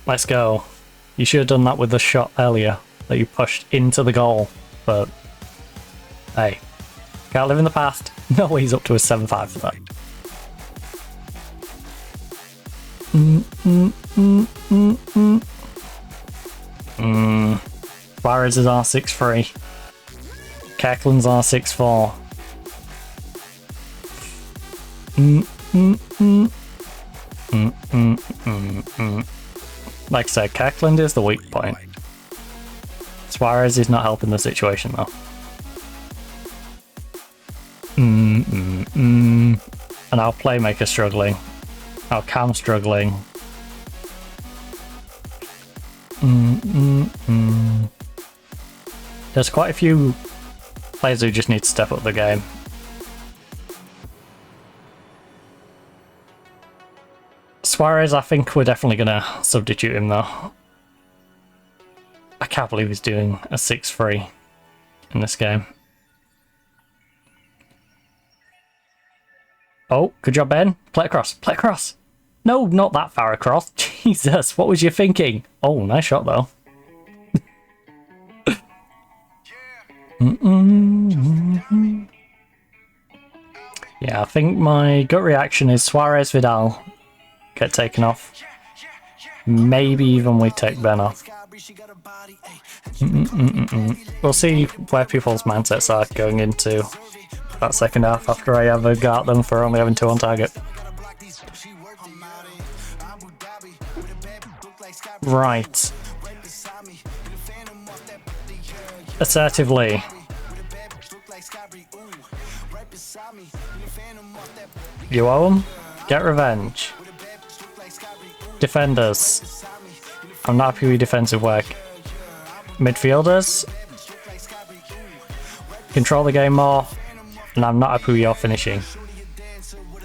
Let's go. You should have done that with the shot earlier that you pushed into the goal, but hey, can't live in the past. No way he's up to a 7-5 for that. Suarez is R6-3. Kirkland's R6-4. Like I said, Kirkland is the weak point. Suarez is not helping the situation though. And our playmaker struggling. Our Cam struggling. There's quite a few players who just need to step up the game. Suarez, I think we're definitely going to substitute him though. I can't believe he's doing a 6-3 in this game. Oh, good job, Ben. Play across. Play across. No, not that far across. Jesus, what was you thinking? Oh, nice shot though. Yeah, I think my gut reaction is Suarez, Vidal get taken off. Maybe even we take Ben off. We'll see where people's mindsets are going into that second half after I have a go at them for only having 2 on target. Right. Assertively. You owe them? Get revenge. Defenders. I'm not happy with defensive work. Midfielders. Control the game more. And I'm not happy with your finishing.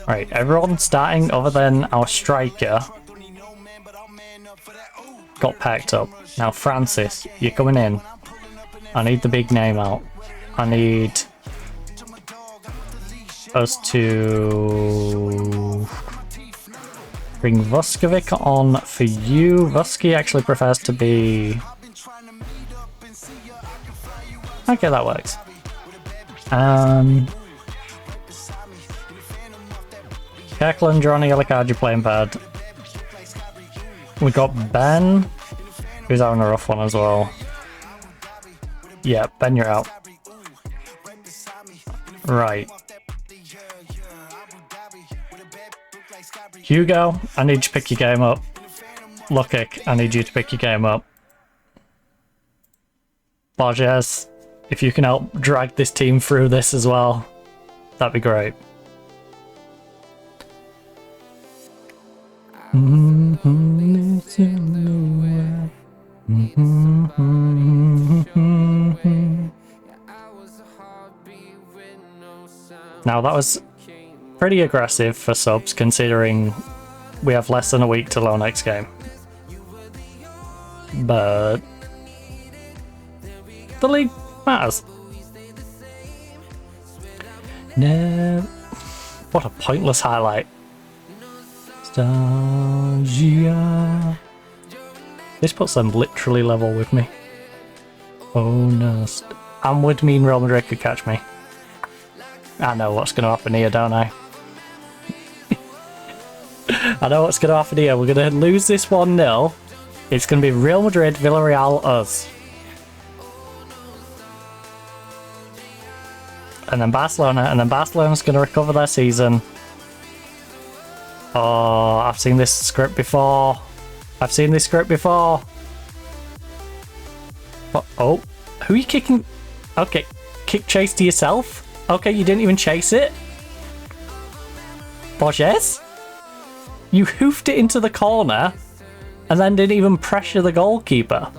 Right, everyone starting other than our striker got packed up. Now Francis, you're coming in. I need the big name out. I need us to bring Vuskovic on for you. Vusky actually prefers to be... Okay, that works. Kirkland, Johnny, Elikaji playing bad. We got Ben, who's having a rough one as well. Yeah, Ben, you're out. Right. Hugo, I need you to pick your game up. Lukic, I need you to pick your game up. Borges, if you can help drag this team through this as well, that'd be great. know, that was pretty aggressive for subs considering we have less than a week till our next game. But the league matters. No. What a pointless highlight. Nostalgia. This puts them literally level with me. Oh no. And would mean Real Madrid could catch me. I know what's going to happen here, don't I? I know what's going to happen here. We're going to lose this 1-0. It's going to be Real Madrid, Villarreal, us. And then Barcelona's going to recover their season. Oh, I've seen this script before. I've seen this script before. What? Oh, who are you kicking? Okay, kick chase to yourself? Okay, you didn't even chase it? Borges? You hoofed it into the corner and then didn't even pressure the goalkeeper.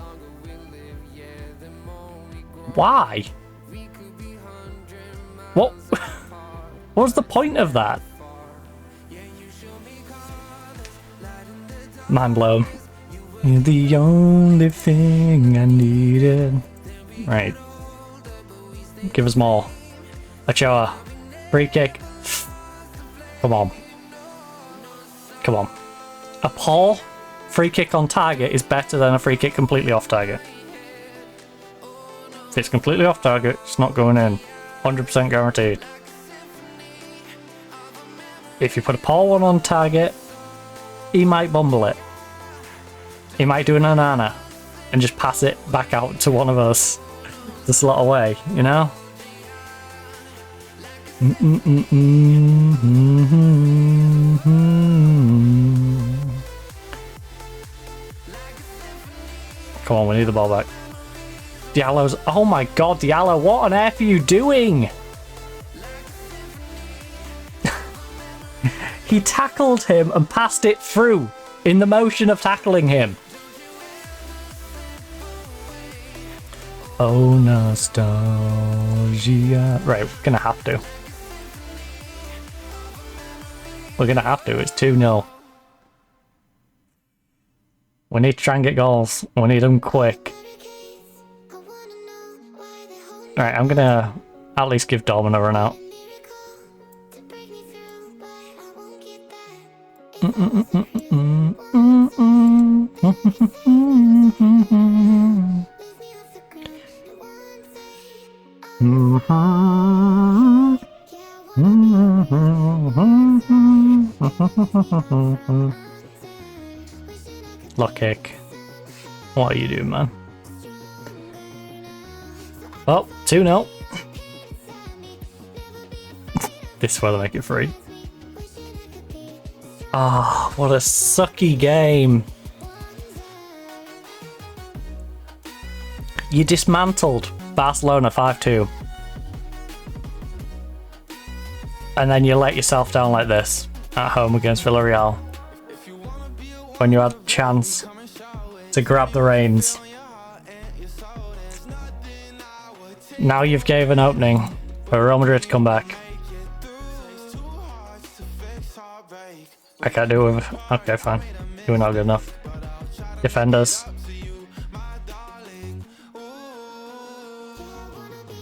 Why? What? What was the point of that? Mind blown. You're the only thing I needed. Right. Give us more. Ochoa. Free kick. Come on. Come on. A poor free kick on target is better than a free kick completely off target. If it's completely off target, it's not going in. 100% guaranteed. If you put a poor one on target, he might bumble it. He might do an Anana and just pass it back out to one of us to slot away, you know? Come on, we need the ball back. Diallo's... Oh my god, Diallo, what on earth are you doing? He tackled him and passed it through in the motion of tackling him. Oh, nostalgia. Right, we're gonna have to. We're gonna have to. It's 2-0. We need to try and get goals. We need them quick. Alright, I'm gonna at least give Dorman a run out. Lock kick. What are you doing, man? Oh, 2-0. This is where they make it free. Ah, oh, what a sucky game. You dismantled Barcelona 5-2. And then you let yourself down like this at home against Villarreal. When you had a chance to grab the reins. Now you've gave an opening for Real Madrid to come back. I can't do it with... Okay, fine. You're not good enough. Defenders.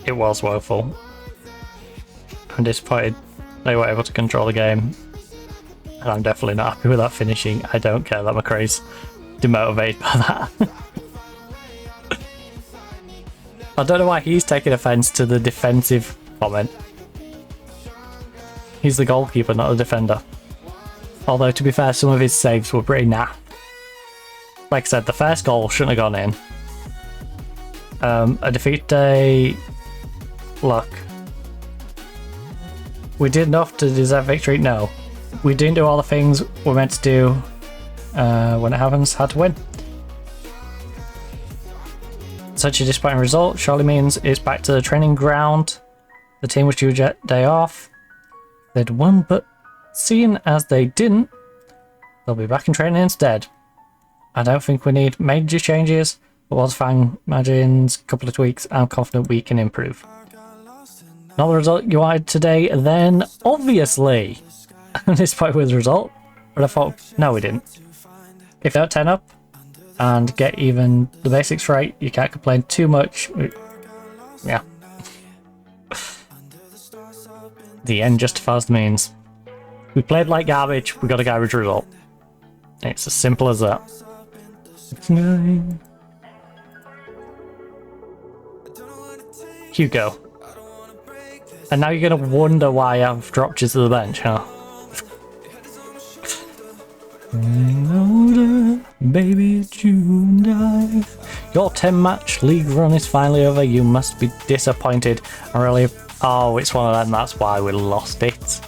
It was woeful. I'm disappointed they were able to control the game. And I'm definitely not happy with that finishing. I don't care that McRae's demotivated by that. I don't know why he's taking offence to the defensive comment. He's the goalkeeper, not the defender. Although, to be fair, some of his saves were pretty naff. Like I said, the first goal shouldn't have gone in. A defeat day... Look. We did enough to deserve victory? No. We didn't do all the things we're meant to do when it happens. Had to win. Such a disappointing result surely means it's back to the training ground. The team was due a day off. They'd won, but seeing as they didn't, they'll be back in training instead. I don't think we need major changes, but once Fang imagines a couple of tweaks, I'm confident we can improve. Not the result you wanted today, then obviously. Despite with the result. But I thought, no, we didn't. If you don't 10 up and get even the basics right, you can't complain too much. Yeah. The end justifies the means. We played like garbage, we got a garbage result. It's as simple as that. Hugo. And now you're going to wonder why I've dropped you to the bench, huh? Baby June dive. Your 10-match league run is finally over. You must be disappointed. I'm really... Oh, it's one of them. That's why we lost it.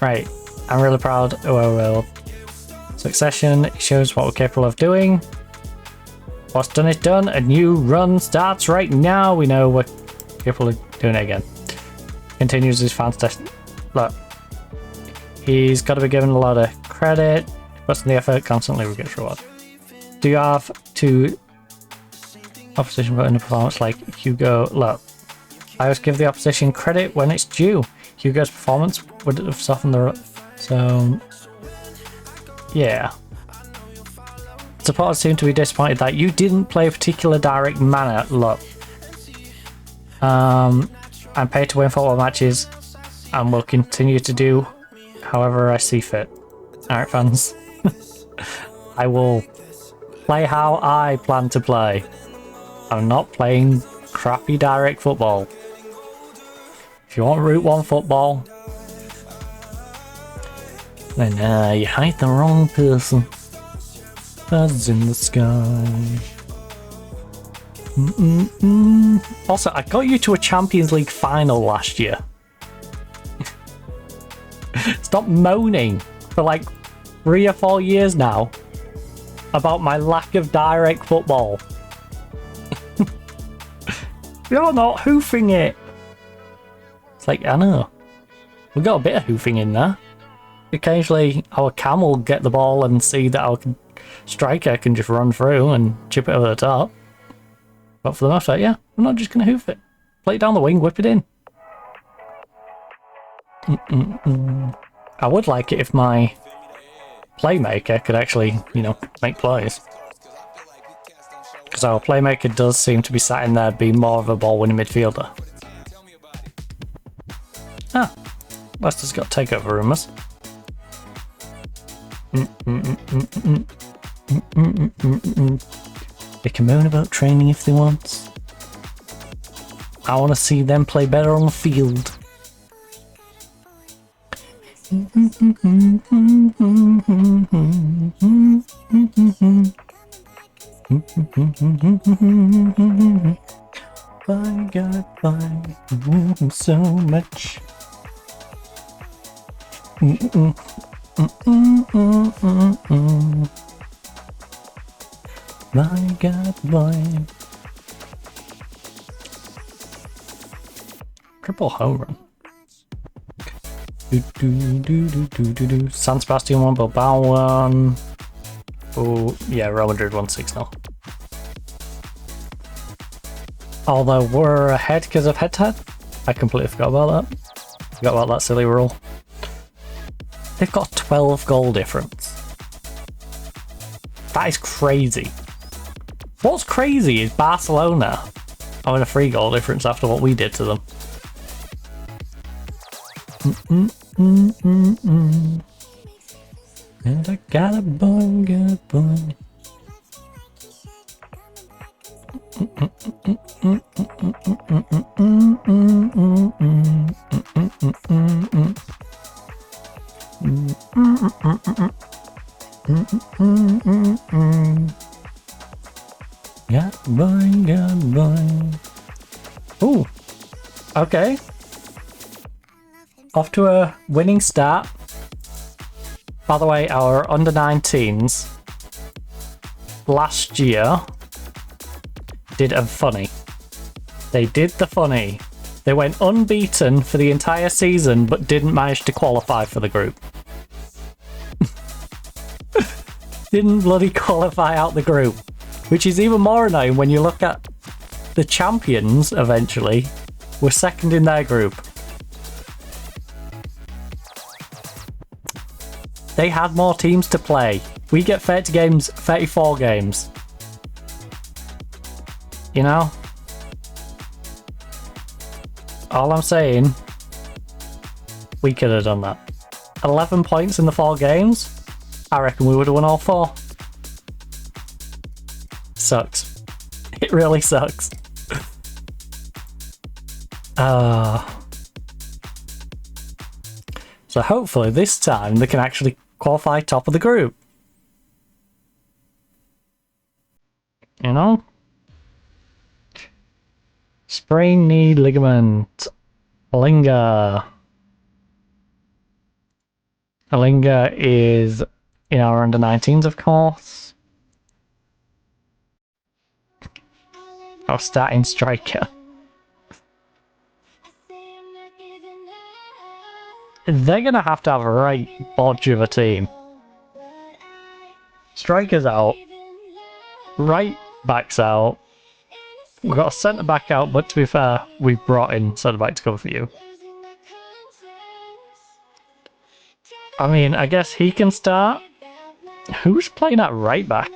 Right. I'm really proud. Well. Succession shows what we're capable of doing. What's done is done. A new run starts right now. We know we're capable of doing it again. Continues his fantastic. Look. He's got to be given a lot of credit. Puts in the effort, constantly will get reward. Do you have to opposition put in a performance like Hugo? Look, I always give the opposition credit when it's due. Hugo's performance would have softened the... So, yeah. Supporters seem to be disappointed that you didn't play a particular direct manner. Look, I'm paid to win football matches and will continue to do however I see fit. Alright, fans. I will play how I plan to play. I'm not playing crappy direct football. If you want Route 1 football, then you hate the wrong person. Birds in the sky. Also, I got you to a Champions League final last year. Stop moaning for like 3 or 4 years now about my lack of direct football. You're not hoofing it. It's like, I know. We got a bit of hoofing in there. Occasionally our cam will get the ball and see that our striker can just run through and chip it over the top. But for the most part, yeah, we're not just going to hoof it. Play it down the wing, whip it in. I would like it if my playmaker could actually, you know, make plays. Because our playmaker does seem to be sat in there being more of a ball-winning midfielder. Ah, Leicester's got takeover rumours. They can moan about training if they want. I want to see them play better on the field. By God, by so much. My God, boy. Triple home run. San Sebastian 1, Bilbao 1. Oh, yeah, Real Madrid 1-6-0. Although we're ahead because of head-to-head. I completely forgot about that. Forgot about that silly rule. They've got 12 goal difference. That is crazy. What's crazy is Barcelona having a 3 goal difference after what we did to them. And I got a boy, got a boy. Got boy. Ooh, okay. Off to a winning start. By the way, our under-19s last year did a funny. They did the funny. They went unbeaten for the entire season, but didn't manage to qualify for the group. Didn't bloody qualify out the group. Which is even more annoying when you look at the champions eventually We're second in their group. They had more teams to play. We get 30 games, 34 games. You know? All I'm saying, we could have done that. 11 points in the 4 games? I reckon we would have won all 4. Sucks. It really sucks. So hopefully this time they can actually qualify top of the group. You know? Sprained knee ligament. Alinga. Alinga is in our under 19s, of course. Our starting striker. They're gonna have to have a right bodge of a team. Striker's out. Right back's out. We've got a centre back out, but to be fair, we've brought in centre back to cover for you. I mean, I guess he can start. Who's playing at right back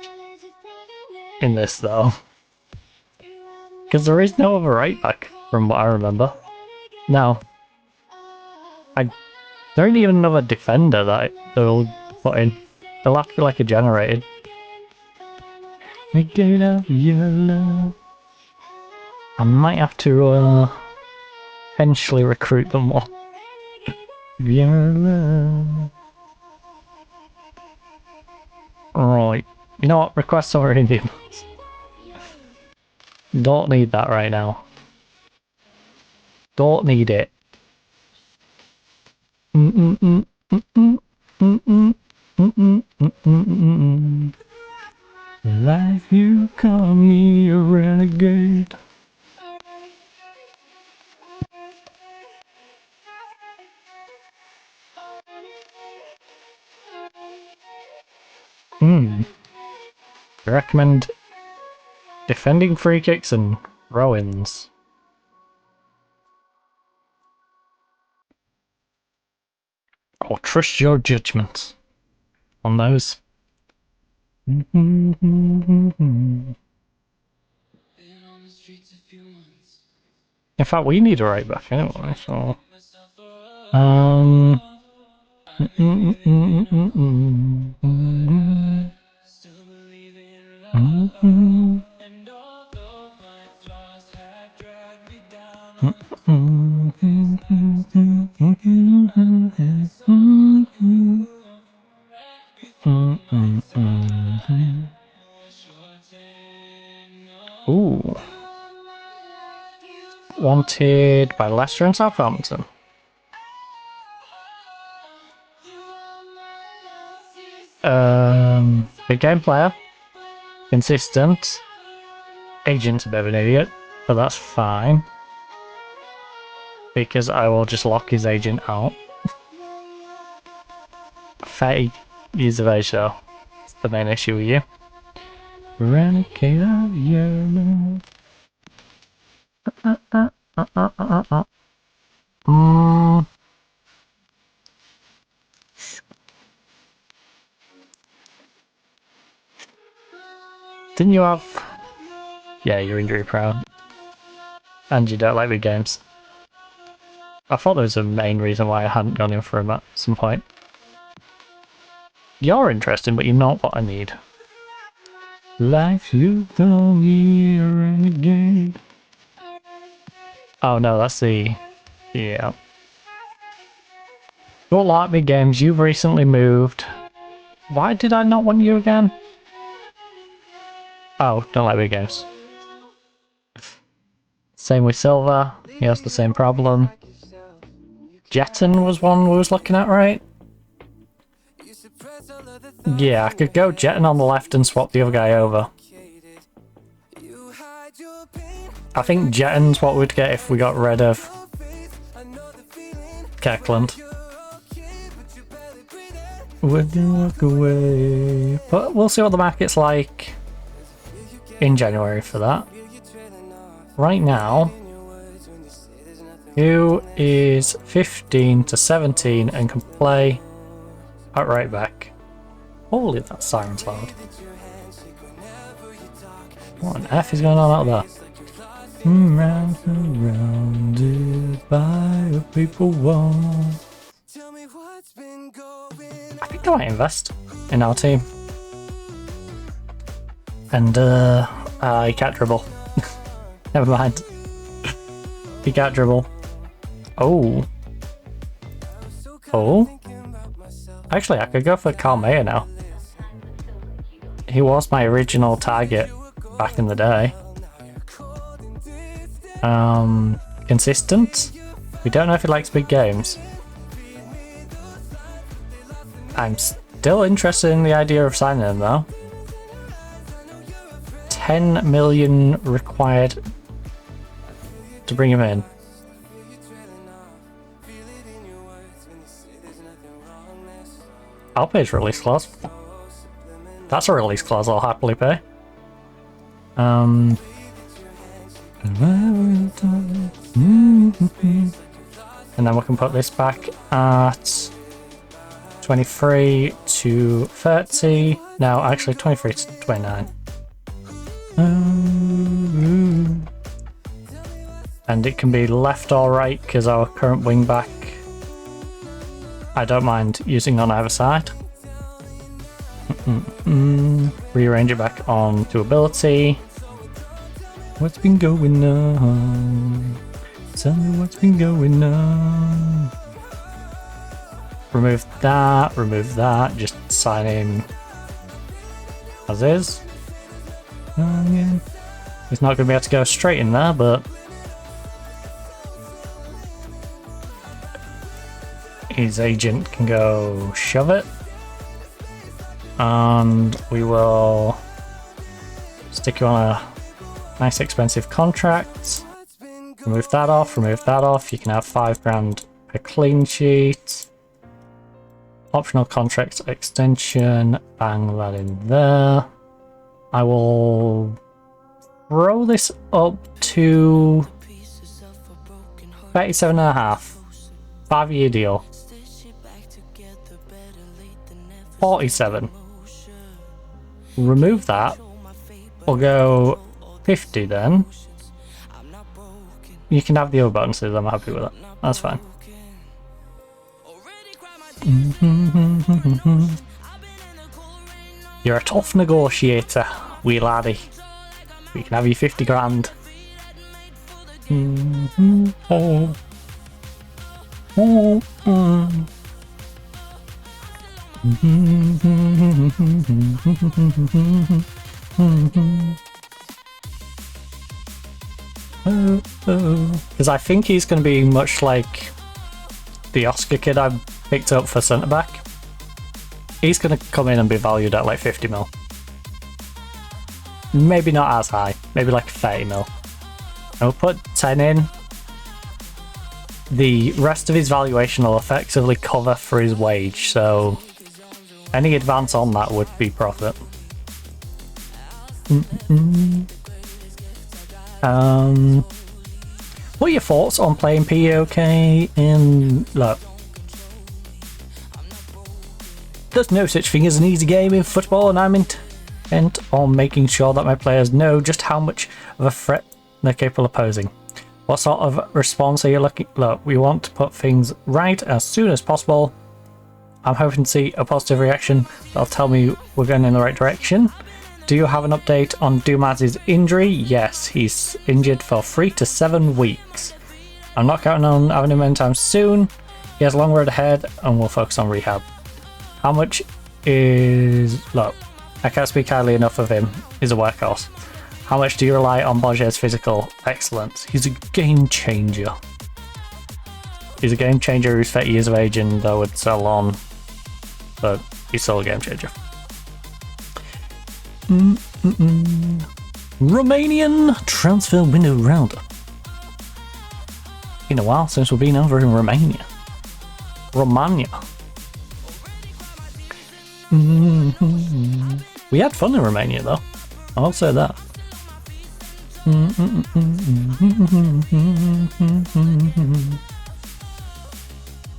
in this though? Because there is no other right back from what I remember. No. There ain't even another defender that they'll put in. They'll have to be like a generated. Make it up your love. I might have to potentially recruit them more. Your love. Right. You know what? Requests already Indian. Don't need that right now. Don't need it. Life, you call me a renegade. I recommend defending free kicks and throw-ins. Or trust your judgment on those. In fact, we need a right back anyway, so... Ooh. Wanted by Leicester and Southampton. Big game player. Consistent. Agent's a bit of an idiot, but that's fine. Because I will just lock his agent out. 30 years of age though. That's the main issue with you. Renegade of your love. Didn't you have... Yeah, you're injury prone. And you don't like big games. I thought there was a main reason why I hadn't gone in for him at some point. You're interesting, but you're not what I need. Life, you call me a renegade. Oh no, that's the... Yeah. Don't like big games, you've recently moved. Why did I not want you again? Oh, don't like big games. Same with Silver, he has the same problem. Jetton was one we was looking at, right? Yeah, I could go Jetton on the left and swap the other guy over. I think Jetton's what we'd get if we got rid of Keckland. Would you walk away? But we'll see what the market's like in January for that. Right now, Who is 15 to 17 and can play at right back? Holy, that siren's loud. What on earth is going on out there? Round and rounded by what people want. I think I might invest in our team. And he can't dribble. Never mind. He can't dribble. Oh. Oh. Actually, I could go for Carl Mayer now. He was my original target back in the day. Consistent. We don't know if he likes big games. I'm still interested in the idea of signing him though. 10 million required to bring him in. I'll pay his release clause. That's a release clause I'll happily pay. And then we can put this back at 23 to 30. No, actually 23 to 29. And it can be left or right because our current wing back, I don't mind using on either side. Rearrange it back on to ability. What's been going on? Tell me what's been going on. Remove that, just sign in as is. He's not going to be able to go straight in there, but his agent can go shove it. And we will stick you on a nice expensive contract. Remove that off, You can have £5 per clean sheet. Optional contract extension, bang that in there. I will roll this up to 37.5. 5-year deal. 47. Remove that. We'll go 50 then. You can have the other bonuses, I'm happy with that. That's fine. You're a tough negotiator, wee laddie. We can have you 50 grand. Because I think he's going to be much like the Oscar kid I picked up for centre back. He's going to come in and be valued at like 50 mil. Maybe not as high, maybe like 30 mil. And we'll put 10 in. The rest of his valuation will effectively cover for his wage, so any advance on that would be profit. What are your thoughts on playing POK in... Look, there's no such thing as an easy game in football, and I'm intent on making sure that my players know just how much of a threat they're capable of posing. What sort of response are you looking? Look, we want to put things right as soon as possible. I'm hoping to see a positive reaction that'll tell me we're going in the right direction. Do you have an update on Dumaz's injury? Yes, he's injured for 3 to 7 weeks. I'm not counting on having him anytime soon. He has a long road ahead and we'll focus on rehab. How much is... Look, I can't speak highly enough of him. He's a workhorse. How much do you rely on Borges' physical excellence? He's a game changer. He's a game changer who's 30 years of age and that would sell on, but he's still a game changer. Romanian transfer window roundup. Been a while since we've been over in Romania. We had fun in Romania though, I'll say that.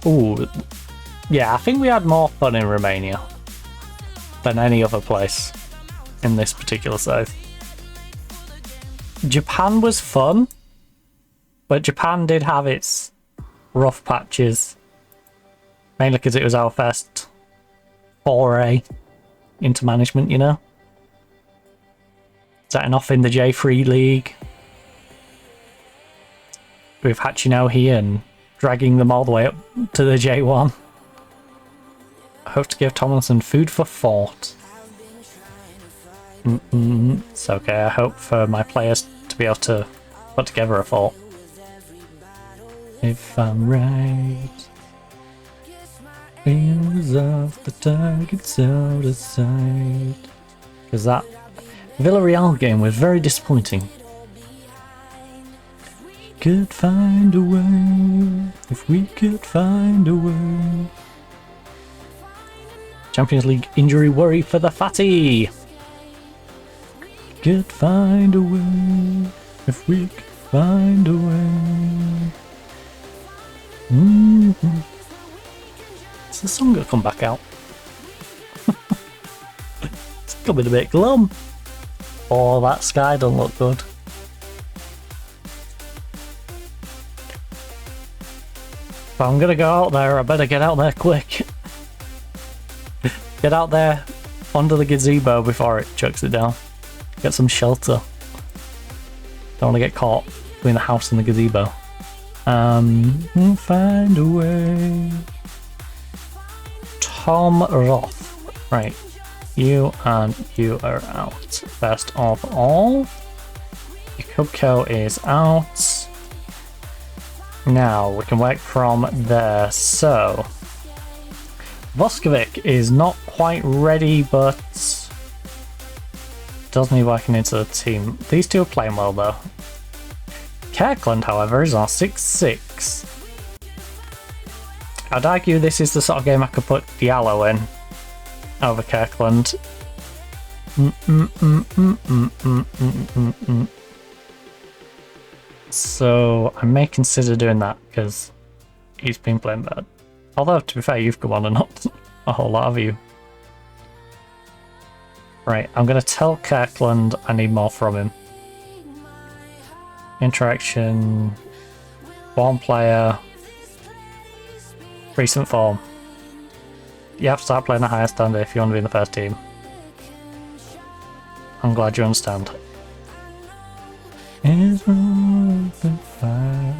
Ooh, yeah, I think we had more fun in Romania than any other place in this particular save. Japan was fun, but Japan did have its rough patches, mainly because it was our first foray into management, you know? Setting off in the J3 League with Hachinohe and dragging them all the way up to the J1. I hope to give Tomlinson food for thought. It's okay, I hope for my players to be able to put together a thought. If I'm right, wheels off the target's out of sight. Because that Villarreal game was very disappointing. Could find a way, if we could find a way. Champions League injury worry for the fatty. Could find a way, if we could find a way. Is the song gonna come back out? It's coming a bit glum. Oh, that sky don't look good. If I'm gonna go out there, I better get out there quick. Get out there under the gazebo before it chucks it down. Get some shelter. Don't want to get caught between the house and the gazebo. We'll find a way. Tom Roth. Right. You and you are out. First of all, Jakubko is out. Now we can work from there. So Voskovic is not quite ready, but does need working into the team. These two are playing well though. Kirkland, however, is on 6-6. I'd argue this is the sort of game I could put Diallo in over Kirkland. So I may consider doing that because he's been playing bad. Although, to be fair, you've come on and not a whole lot of you. Right, I'm going to tell Kirkland I need more from him. Interaction, one player, recent form. You have to start playing a higher standard if you want to be in the first team. I'm glad you understand.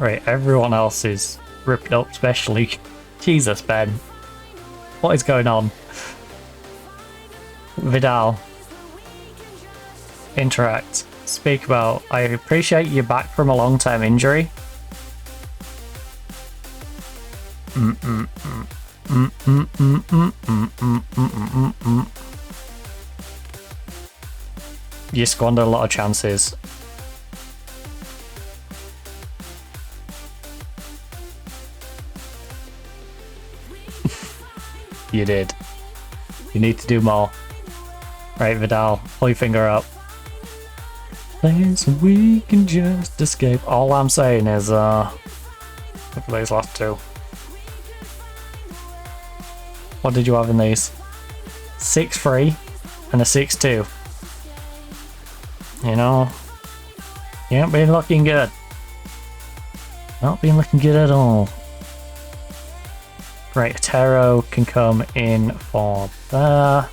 Right, everyone else is ripped up, especially. Jesus, Ben. What is going on? Vidal. Interact. Speak about. I appreciate you're back from a long-term injury. You squandered a lot of chances. You did. You need to do more. Right, Vidal, pull your finger up. So we can just escape. All I'm saying is, hopefully these last two. What did you have in these? 6-3 and a 6-2. You know, you ain't been looking good. Not been looking good at all. Right, Otero can come in for there.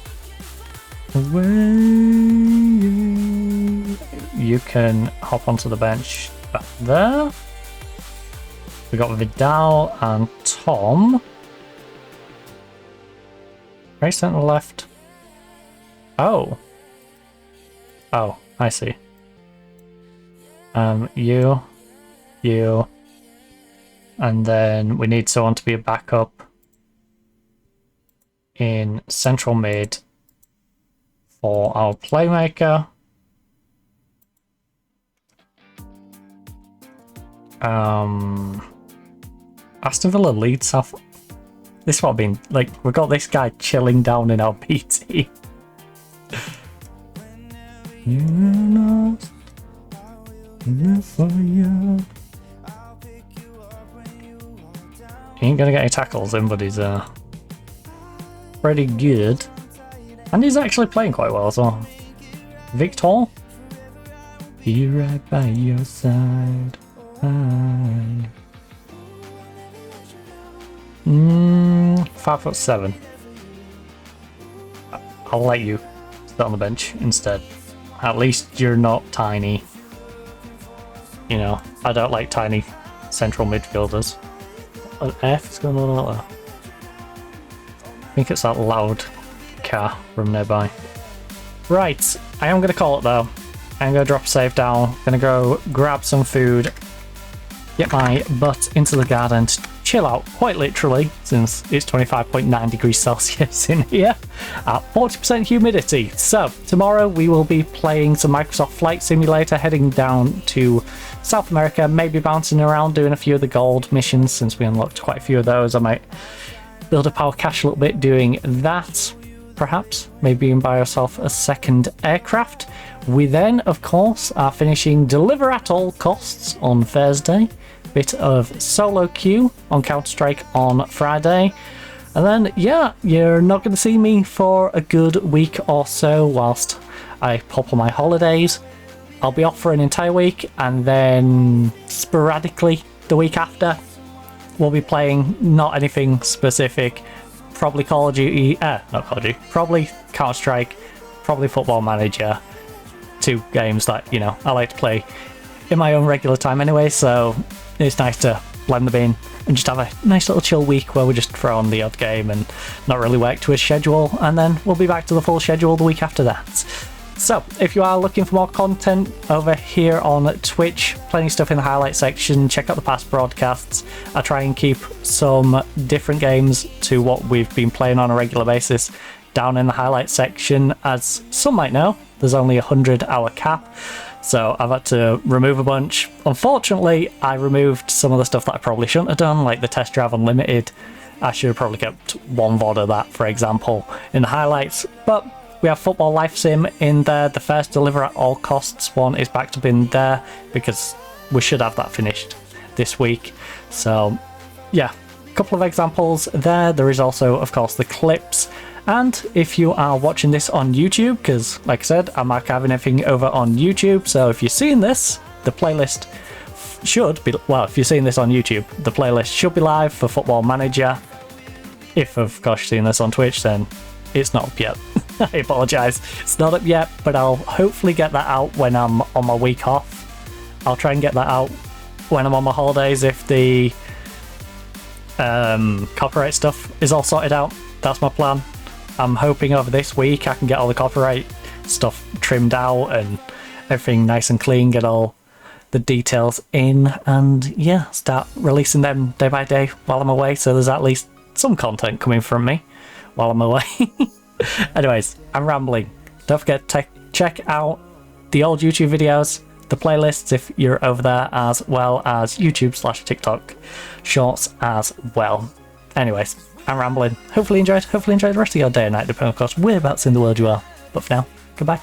You can hop onto the bench back there. We got Vidal and Tom. Right, centre left. Oh. Oh, I see. You. And then we need someone to be a backup in central mid for our playmaker. Aston Villa lead South. This is what I've been like. We've got this guy chilling down in our PT. For you. He ain't gonna get any tackles in, but he's pretty good. And he's actually playing quite well as well. Victor? Be right by your side. Hi. 5'7". I'll let you sit on the bench instead. At least you're not tiny. You know, I don't like tiny central midfielders. An F is going on there. I think it's that loud car from nearby. Right, I am going to call it though. I'm going to drop a save down. Going to go grab some food. Get my butt into the garden to chill out, quite literally, since it's 25.9 degrees Celsius in here at 40% humidity. So, tomorrow we will be playing some Microsoft Flight Simulator, heading down to South America, maybe bouncing around, doing a few of the gold missions, since we unlocked quite a few of those. I might build up our cash a little bit doing that, perhaps. Maybe even buy ourselves a second aircraft. We then, of course, are finishing Deliver at All Costs on Thursday. Bit of solo queue on Counter-Strike on Friday. And then, yeah, you're not going to see me for a good week or so whilst I pop on my holidays. I'll be off for an entire week, and then sporadically the week after we'll be playing not anything specific. Probably Call of Duty, not Call of Duty, probably Counter-Strike, probably Football Manager. 2 games that, you know, I like to play in my own regular time anyway, so it's nice to blend them in and just have a nice little chill week where we just throw on the odd game and not really work to a schedule, and then we'll be back to the full schedule the week after that. So, if you are looking for more content over here on Twitch, plenty of stuff in the highlight section, check out the past broadcasts. I try and keep some different games to what we've been playing on a regular basis down in the highlight section. As some might know, there's only a 100-hour cap, so I've had to remove a bunch. Unfortunately, I removed some of the stuff that I probably shouldn't have done, like the Test Drive Unlimited. I should have probably kept one VOD of that, for example, in the highlights. But we have Football Life Sim in there. The first Deliver at All Costs one is backed up in there because we should have that finished this week. So, yeah, a couple of examples there. There is also, of course, the clips. And if you are watching this on YouTube, because like I said, I'm archiving everything over on YouTube, so if you're seeing this, the playlist should be, well, if you're seeing this on YouTube, the playlist should be live for Football Manager. If, of course, you're seeing this on Twitch, then it's not up yet. I apologise, it's not up yet, but I'll hopefully get that out when I'm on my week off. I'll try and get that out when I'm on my holidays if the copyright stuff is all sorted out. That's my plan. I'm hoping over this week I can get all the copyright stuff trimmed out and everything nice and clean, get all the details in, and yeah, start releasing them day by day while I'm away, so there's at least some content coming from me while I'm away. Anyways, I'm rambling. Don't forget to check out the old YouTube videos, the playlists if you're over there, as well as YouTube/TikTok shorts as well. Anyways, I'm rambling. Hopefully enjoyed the rest of your day and night, depending on, of course, whereabouts in the world you are. But for now, goodbye.